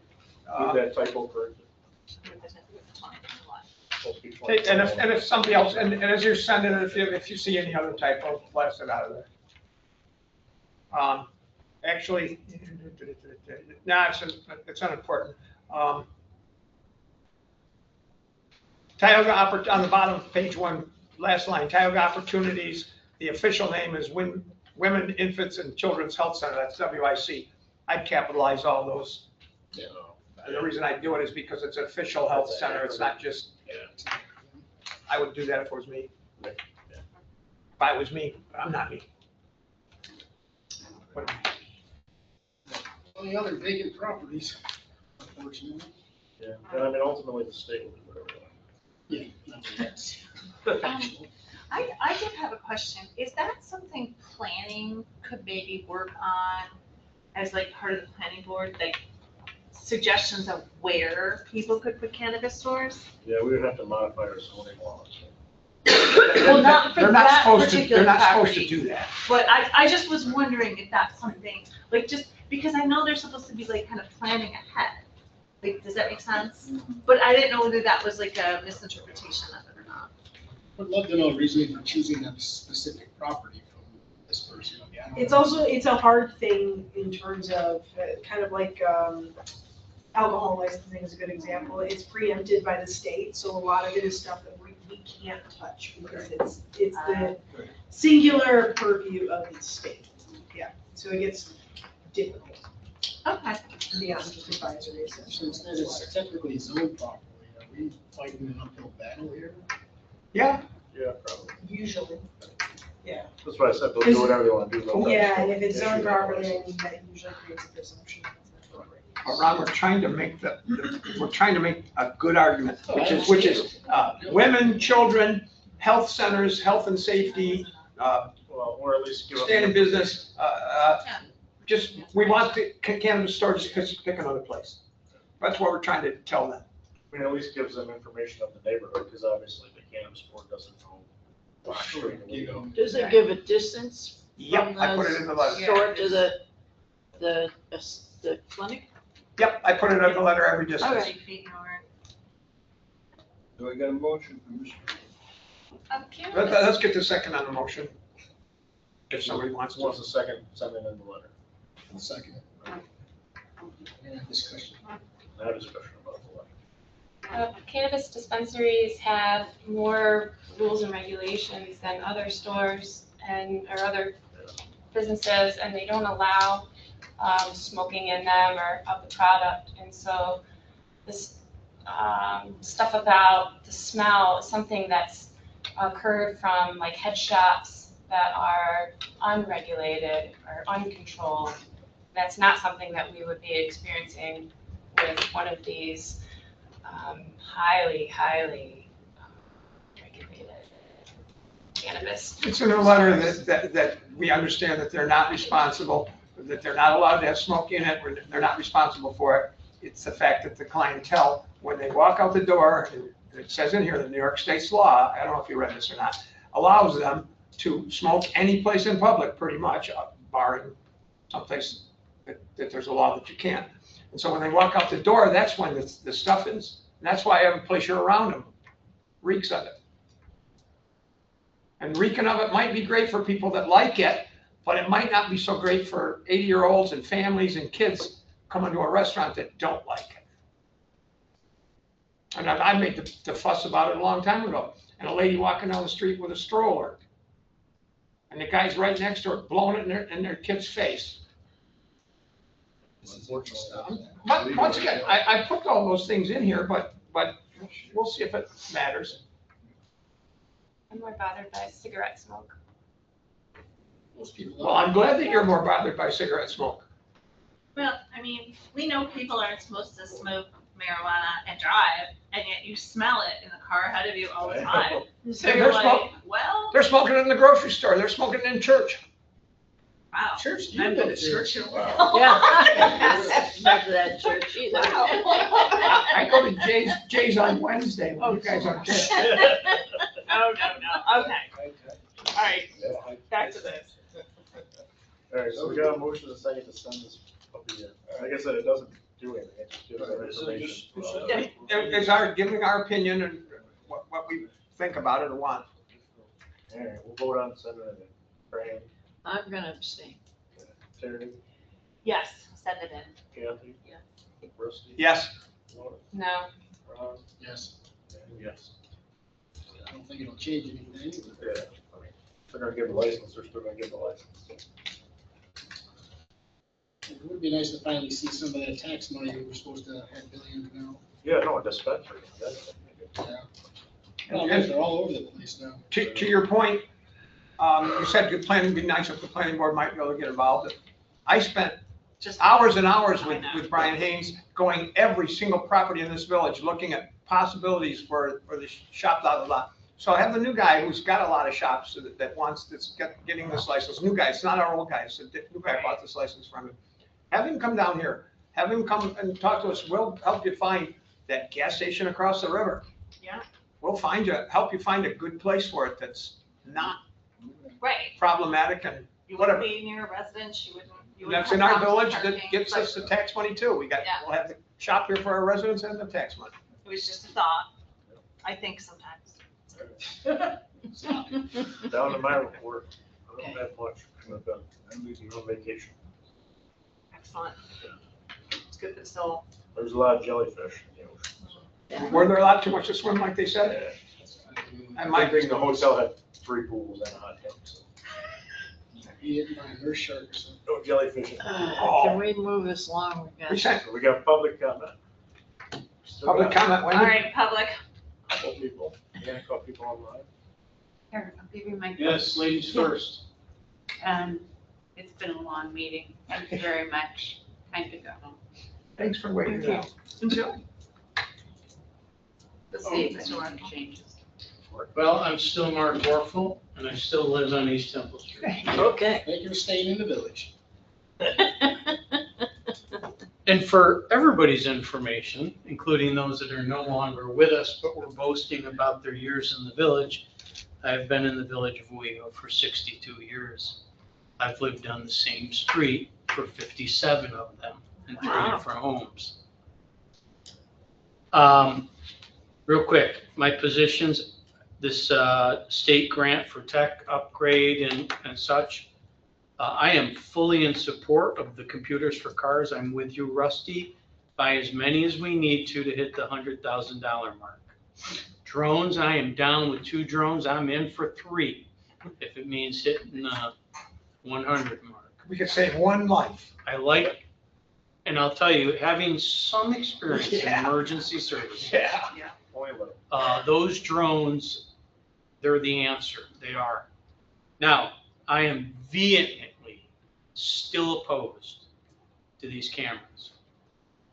that typo corrected. and if somebody else, and as you're sending it, if you see any other typo, blast it out of there. Actually, no, it's unimportant. Tioga on the bottom of page 1, last line, Tioga Opportunities, the official name is Women, Infants, and Children's Health Center, that's WIC. I'd capitalize all those. Yeah. And the reason I do it is because it's an official health center, it's not just, I would do that if it was me. If I was me, but I'm not me. Only other vacant properties, unfortunately. Yeah, and I mean, ultimately, the state will do whatever they want. Yeah, that's. I did have a question. Is that something planning could maybe work on as like part of the planning board, like suggestions of where people could put cannabis stores? Yeah, we would have to modify our zoning laws. Well, not for They're not that supposed to, particular they're not supposed to property. do that. But I just was wondering if that's something, like just, because I know they're supposed to be like kind of planning ahead. Like, does that make sense? But I didn't know whether that was like a misinterpretation of it or not. Would love to know the reasoning for choosing that specific property from this person. I don't It's know. also, it's a hard thing in terms of, kind of like, alcohol licensing is a good example. It's preempted by the state, so a lot of it is stuff that we can't touch because it's the singular purview of the state. Yeah, so it gets difficult. Okay. Beyond just advisory. Since that is technically zoned properly, are we fighting an uphill battle here? Yeah. Yeah, probably. Usually, yeah. That's what I said, they'll do whatever they want to do. Yeah, and if it's zoned properly, I mean, that usually creates a presumption. But Ron, we're trying to make a good argument, which is women, children, health centers, health and safety, Well, or at least give up. stay in business. We want the cannabis store, just pick another place. That's what we're trying to tell them. I mean, at least gives them information of the neighborhood, because obviously the cannabis board doesn't know. Black Street, Owego. Does it give a distance Yep, from I put it in the letter. store to the clinic? Yep, I put it in the letter every distance. Okay. Do I got a motion from Mr. Let's get the second on the motion. If somebody wants to. Wants a second, send it in the letter. Second. Any discussion? Now discussion about the letter. Cannabis dispensaries have more rules and regulations than other stores or other businesses, and they don't allow smoking in them or of the product. And so this stuff about the smell is something that's occurred from like head shops that are unregulated or uncontrolled. That's not something that we would be experiencing with one of these highly regulated cannabis. It's in a letter that we understand that they're not responsible, that they're not allowed to have smoke in it, or they're not responsible for it. It's the fact that the clientele, when they walk out the door, and it says in here, the New York State's law, I don't know if you read this or not, allows them to smoke any place in public, pretty much, barring someplace that there's a law that you can't. And so when they walk out the door, that's when the stuff is. And that's why every place you're around them reeks of it. And reeking of it might be great for people that like it, but it might not be so great for 80-year-olds and families and kids coming to a restaurant that don't like it. And I made the fuss about it a long time ago. And a lady walking down the street with a stroller. And the guy's right next to her blowing it in their kid's face. But once again, I put all those things in here, but we'll see if it matters. I'm more bothered by cigarette smoke. Well, I'm glad that you're more bothered by cigarette smoke. Well, I mean, we know people aren't supposed to smoke marijuana and drive, and yet you smell it in the car ahead of you all the time. So They're you're like, smoking. well, They're smoking in the grocery store. They're smoking in church. wow. Church, I've been to church in a while. Yeah. Not to that church either. I go to Jay's on Wednesday. You guys are kidding. Oh, no. Okay. All right, back to this. All right, so we got a motion and a second to send this up here. Like I said, it doesn't do anything, it just gives them information. It's our giving our opinion and what we think about it or want. All right, we'll vote on sending it in. Brian, I'm gonna abstain. Terry, Yes, send it in. Kathy? Yeah. Rusty? Yes. Laura? No. Ron? Yes. And yes. I don't think it'll change anything. Yeah, I mean, if they're gonna give the license, they're still gonna give the license. It would be nice to finally see some of that tax money we were supposed to have billions now. Yeah, no, a dispensary. That's- Yeah. Well, they're all over the place now. To your point, you said the planning would be nice if the planning board might be able to get involved. I spent just hours and hours with Brian Haynes going every single property in this village, looking at possibilities for the shop, blah, blah, blah. So I have the new guy who's got a lot of shops that wants this, getting this license. New guy, it's not our old guy, it's the new guy bought this license from him. Have him come down here, have him come and talk to us. We'll help you find that gas station across the river. Yeah. We'll help you find a good place for it that's not Right. problematic and You whatever. wouldn't be near a residence, you wouldn't That's have in our problems with village, that parking. gives us the tax money too. We'll have the shop here for our residents and the tax money. It was just a thought, I think sometimes. Down to my report, I don't have much, I'm on vacation. Excellent. It's good that still. There's a lot of jellyfish in the ocean. Were there a lot too much to swim like they said? I might bring the hotel had 3 pools and a hot tub, so. Be eaten by a nurse shark or something. No jellyfish. Can we move this along? We got public comment. Still Public got comment, All Wendy? right, public. a Couple people, you got a couple people online. Here, I'll give you my. Yes, ladies first. It's been a long meeting. Thank you very much. Time to go home. Thanks for waiting. Enjoy. Let's see if the one changes. Well, I'm still Mark Warfel, and I still live on East Temple Street. Okay. Thank you for staying in the village. And for everybody's information, including those that are no longer with us, but were boasting about their years in the village, I've been in the village of Owego for 62 years. I've lived on the same street for 57 of them in 3 Wow. different homes. Real quick, my positions, this state grant for tech upgrade and such, I am fully in support of the computers for cars. I'm with you, Rusty. Buy as many as we need to hit the $100,000 mark. Drones, I am down with 2 drones. I'm in for 3 if it means hitting the 100 mark. We could save one life. I like, and I'll tell you, having some experience in Yeah. emergency services. Yeah. Those drones, they're the answer. They are. Now, I am vehemently still opposed to these cameras.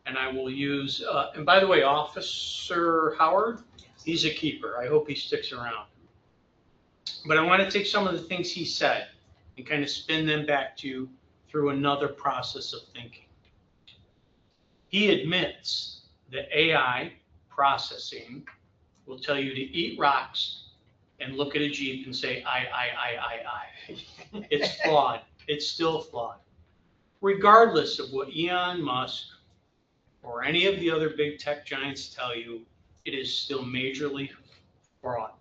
And I will use, and by the way, Officer Howard, he's a keeper. I hope he sticks around. But I want to take some of the things he said and kind of spin them back to you through another process of thinking. He admits that AI processing will tell you to eat rocks and look at a Jeep and say, I. It's flawed. It's still flawed. Regardless of what Elon Musk or any of the other big tech giants tell you, it is still majorly fraud.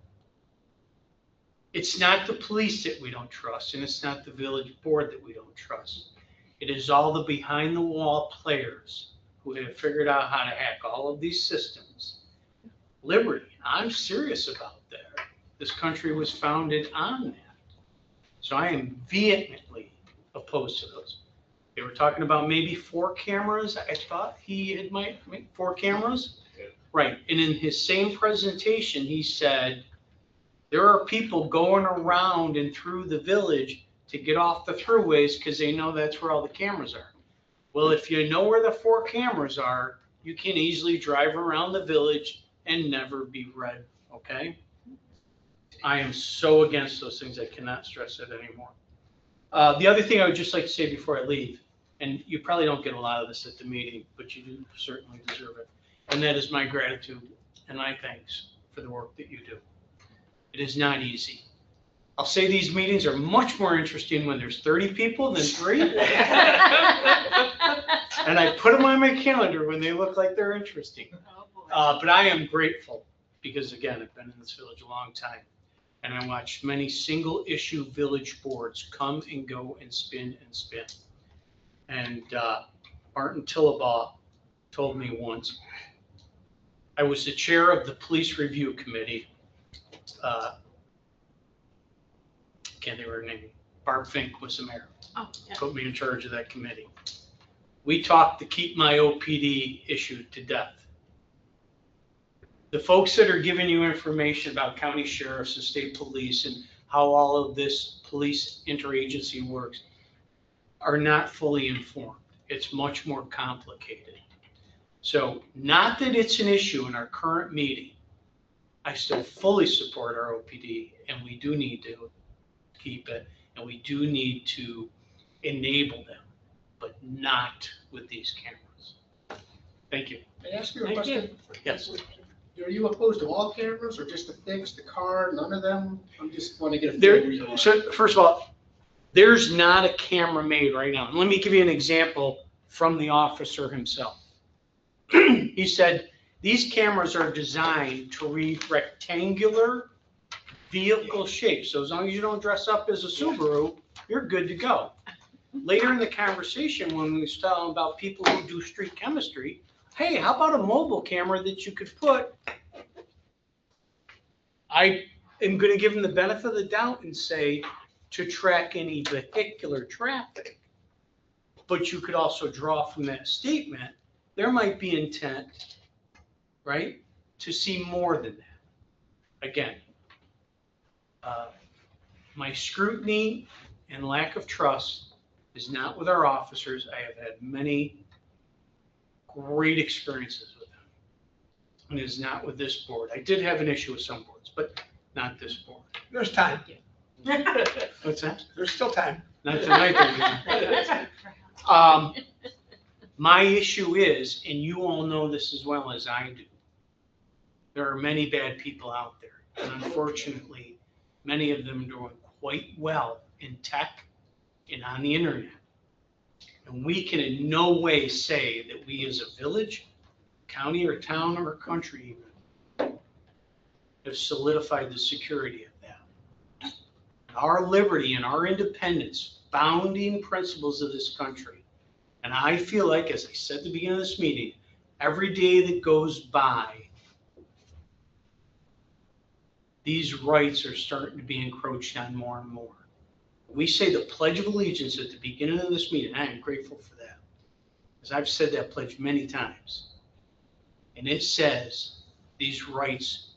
It's not the police that we don't trust, and it's not the village board that we don't trust. It is all the behind the wall players who have figured out how to hack all of these systems. Liberty, I'm serious about that. This country was founded on that. So I am vehemently opposed to those. They were talking about maybe 4 cameras. I thought he had might make 4 cameras. Right. And in his same presentation, he said, there are people going around and through the village to get off the throughways because they know that's where all the cameras are. Well, if you know where the 4 cameras are, you can easily drive around the village and never be read, okay? I am so against those things, I cannot stress it anymore. The other thing I would just like to say before I leave, and you probably don't get a lot of this at the meeting, but you do certainly deserve it, and that is my gratitude and my thanks for the work that you do. It is not easy. I'll say these meetings are much more interesting when there's 30 people than 3. And I put them on my calendar when they look like they're interesting. But I am grateful because, again, I've been in this village a long time. And I watched many single issue village boards come and go and spin and spin. And Martin Tillabaugh told me once, I was the chair of the police review committee. Can't think of her name. Barb Fink was the mayor. Oh, yeah. Put me in charge of that committee. We talked to keep my OPD issue to death. The folks that are giving you information about county sheriffs and state police and how all of this police interagency works are not fully informed. It's much more complicated. So not that it's an issue in our current meeting. I still fully support our OPD, and we do need to keep it, and we do need to enable them, but not with these cameras. Thank you. May I ask you a Thank question? Yes. Are you opposed to all cameras or just to fix the car? None of them? I just want to get a feel There, where you are. so first of all, there's not a camera made right now. And let me give you an example from the officer himself. He said, these cameras are designed to read rectangular vehicle shapes. So as long as you don't dress up as a Subaru, you're good to go. Later in the conversation, when we was talking about people who do street chemistry, hey, how about a mobile camera that you could put? I am going to give him the benefit of the doubt and say to track any vehicular traffic. But you could also draw from that statement, there might be intent, right, to see more than that. Again, my scrutiny and lack of trust is not with our officers. I have had many great experiences with them. And it is not with this board. I did have an issue with some boards, but not this board. There's time. What's that? There's still time. Not tonight. My issue is, and you all know this as well as I do, there are many bad people out there. And unfortunately, many of them are doing quite well in tech and on the internet. And we can in no way say that we as a village, county or town or country even, have solidified the security of that. Our liberty and our independence, founding principles of this country. And I feel like, as I said at the beginning of this meeting, every day that goes by, these rights are starting to be encroached on more and more. We say the Pledge of Allegiance at the beginning of this meeting. I am grateful for that, because I've said that pledge many times. And it says these rights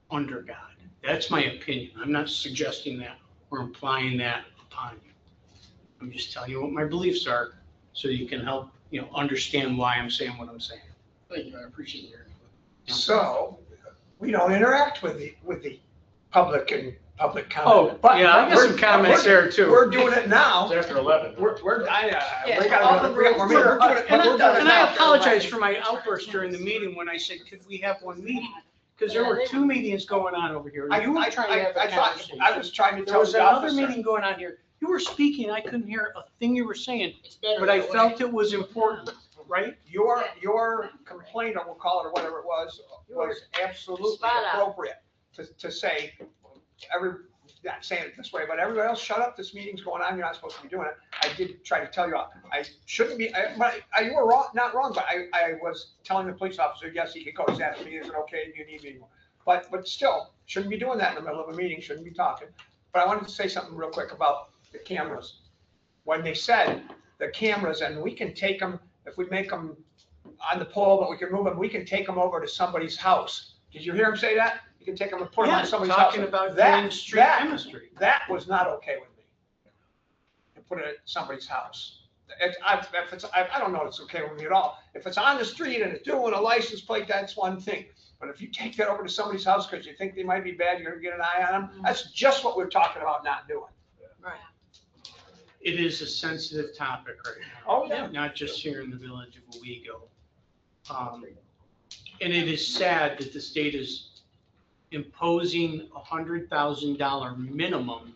under God. That's my opinion. I'm not suggesting that or implying that upon you. I'm just telling you what my beliefs are, so you can help, understand why I'm saying what I'm saying. Thank you, I appreciate your input. So, we don't interact with the public and public Oh, comment. yeah, I got some comments there too. We're doing it now. It's after 11. We Yeah, gotta all go. the We got more rules meetings. are- We're doing it- And we're doing it I now. apologize for my outburst during the meeting when I said, could we have one meeting? Because there were two meetings going on over here. You were trying to have a conversation. I was trying to There tell was the another officer. meeting going on here. You were speaking, I couldn't hear a thing you were saying, better but I that way. felt it was important, right? Your complaint, or we'll call it, or whatever it was absolutely Spot on. appropriate to say, not saying it this way, but everybody else, shut up, this meeting's going on, you're not supposed to be doing it. I did try to tell you, I shouldn't be, you were wrong, not wrong, but I was telling the police officer, yes, he could go, he's asking me, is it okay, do you need me anymore? But still, shouldn't be doing that in the middle of a meeting, shouldn't be talking. But I wanted to say something real quick about the cameras. When they said the cameras, and we can take them, if we make them on the pole, but we can move them, we can take them over to somebody's house. Did you hear him say that? You can take them and put them Yeah, on somebody's house. talking about That- doing street that- chemistry. That was not okay with me. To put it at somebody's house. I don't know if it's okay with me at all. If it's on the street and it's doing a license plate, that's one thing. But if you take that over to somebody's house because you think they might be bad, you're gonna get an eye on them, that's just what we're talking about not doing. Right. It is a sensitive topic right now. Oh, yeah. Not just here in the village of Owego. And it is sad that the state is imposing $100,000 minimum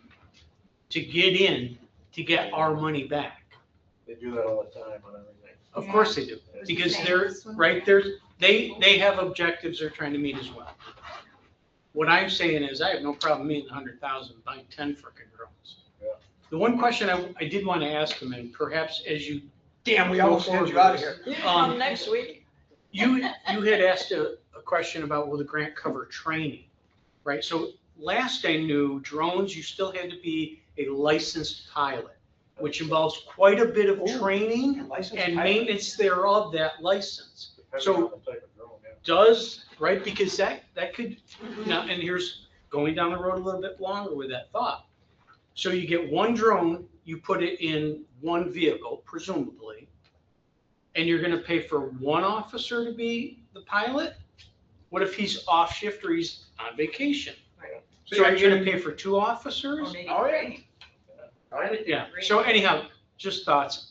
to get in, to get our money back. They do that all the time on everything. Of course they do, because they're, right, they have objectives they're trying to meet as well. What I'm saying is, I have no problem meeting 100,000, buying 10 frickin' drones. Yeah. The one question I did want to ask him, and perhaps as you. Damn, we go almost had forward you out of with here. this, Come next week. You had asked a question about will the grant cover training, right? So last I knew, drones, you still had to be a licensed pilot, which involves quite a bit of training and maintenance thereof that license. Depending on So the type of drone, yeah. does, right, because that could, now, and here's going down the road a little bit longer with that thought. So you get one drone, you put it in one vehicle, presumably, and you're gonna pay for one officer to be the pilot? What if he's off shift or he's on vacation? So are you gonna pay for two officers? Oh, yeah. Yeah, so anyhow, just thoughts.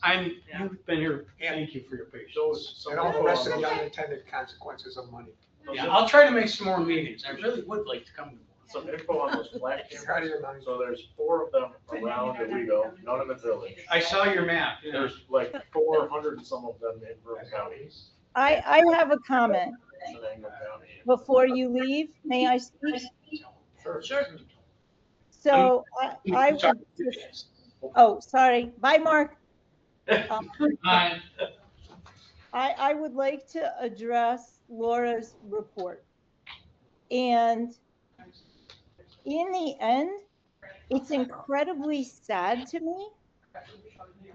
You've been here, thank you for your patience. And all the rest of the unintended consequences of money. Yeah, I'll try to make some more meetings. I really would like to come to more. Some info on those flat Out of cameras. your mind. So there's 4 of them around Owego, none in the village. I saw your map, yeah. There's like 400 and some of them in Broome County. I have a comment. Shenango County. Before you leave, may I speak? Sure. So I would, oh, sorry. Bye, Mark. Hi. I would like to address Laura's report. And in the end, it's incredibly sad to me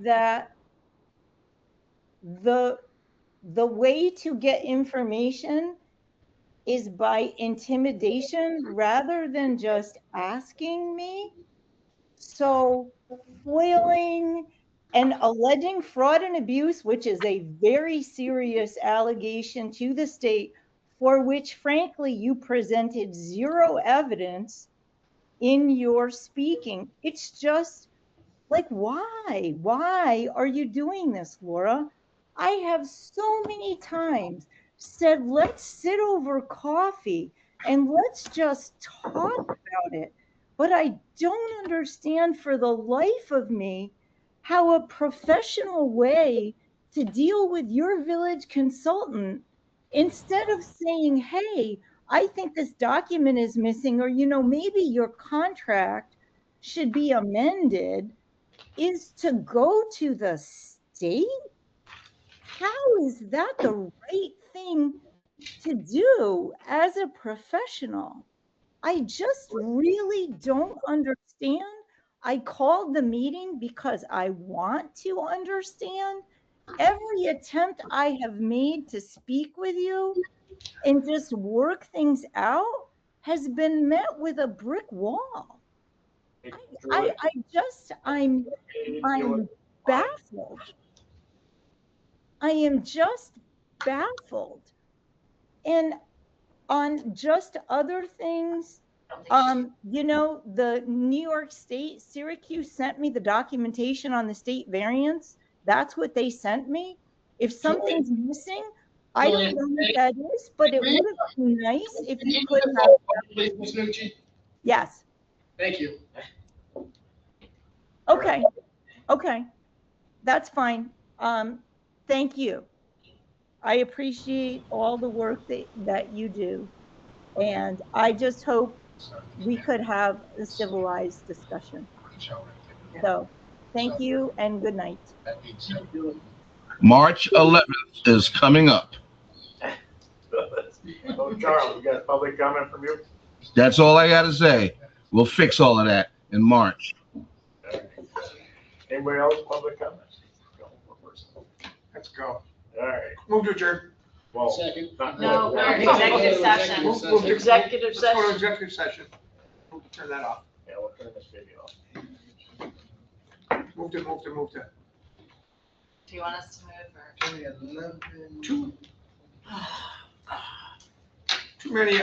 that the way to get information is by intimidation rather than just asking me. So foiling and alleging fraud and abuse, which is a very serious allegation to the state, for which frankly you presented zero evidence in your speaking. It's just like, why are you doing this, Laura? I have so many times said, let's sit over coffee and let's just talk about it. But I don't understand for the life of me how a professional way to deal with your village consultant, instead of saying, hey, I think this document is missing, or, maybe your contract should be amended, is to go to the state? How is that the right thing to do as a professional? I just really don't understand. I called the meeting because I want to understand. Every attempt I have made to speak with you and just work things out has been met with a brick wall. I'm baffled. I am just baffled. And on just other things, the New York State, Syracuse sent me the documentation on the state variance. That's what they sent me. If something's missing, I don't know what that is, but it would have been nice if you could have. Ms. Nucci? Yes. Thank you. Okay. Okay. That's fine. Thank you. I appreciate all the work that you do. And I just hope we could have a civilized discussion. So thank you and good night. March 11th is coming up. Oh, Charles, we got public comment from you? That's all I got to say. We'll fix all of that in March. Anybody else, public comments? Let's go. All right. Move to adjourn. Well, Second. No, executive session. Executive Let's go to session. executive session. Turn that off. Yeah, we'll turn this video off. Move to. Do you want us to move or? Too many,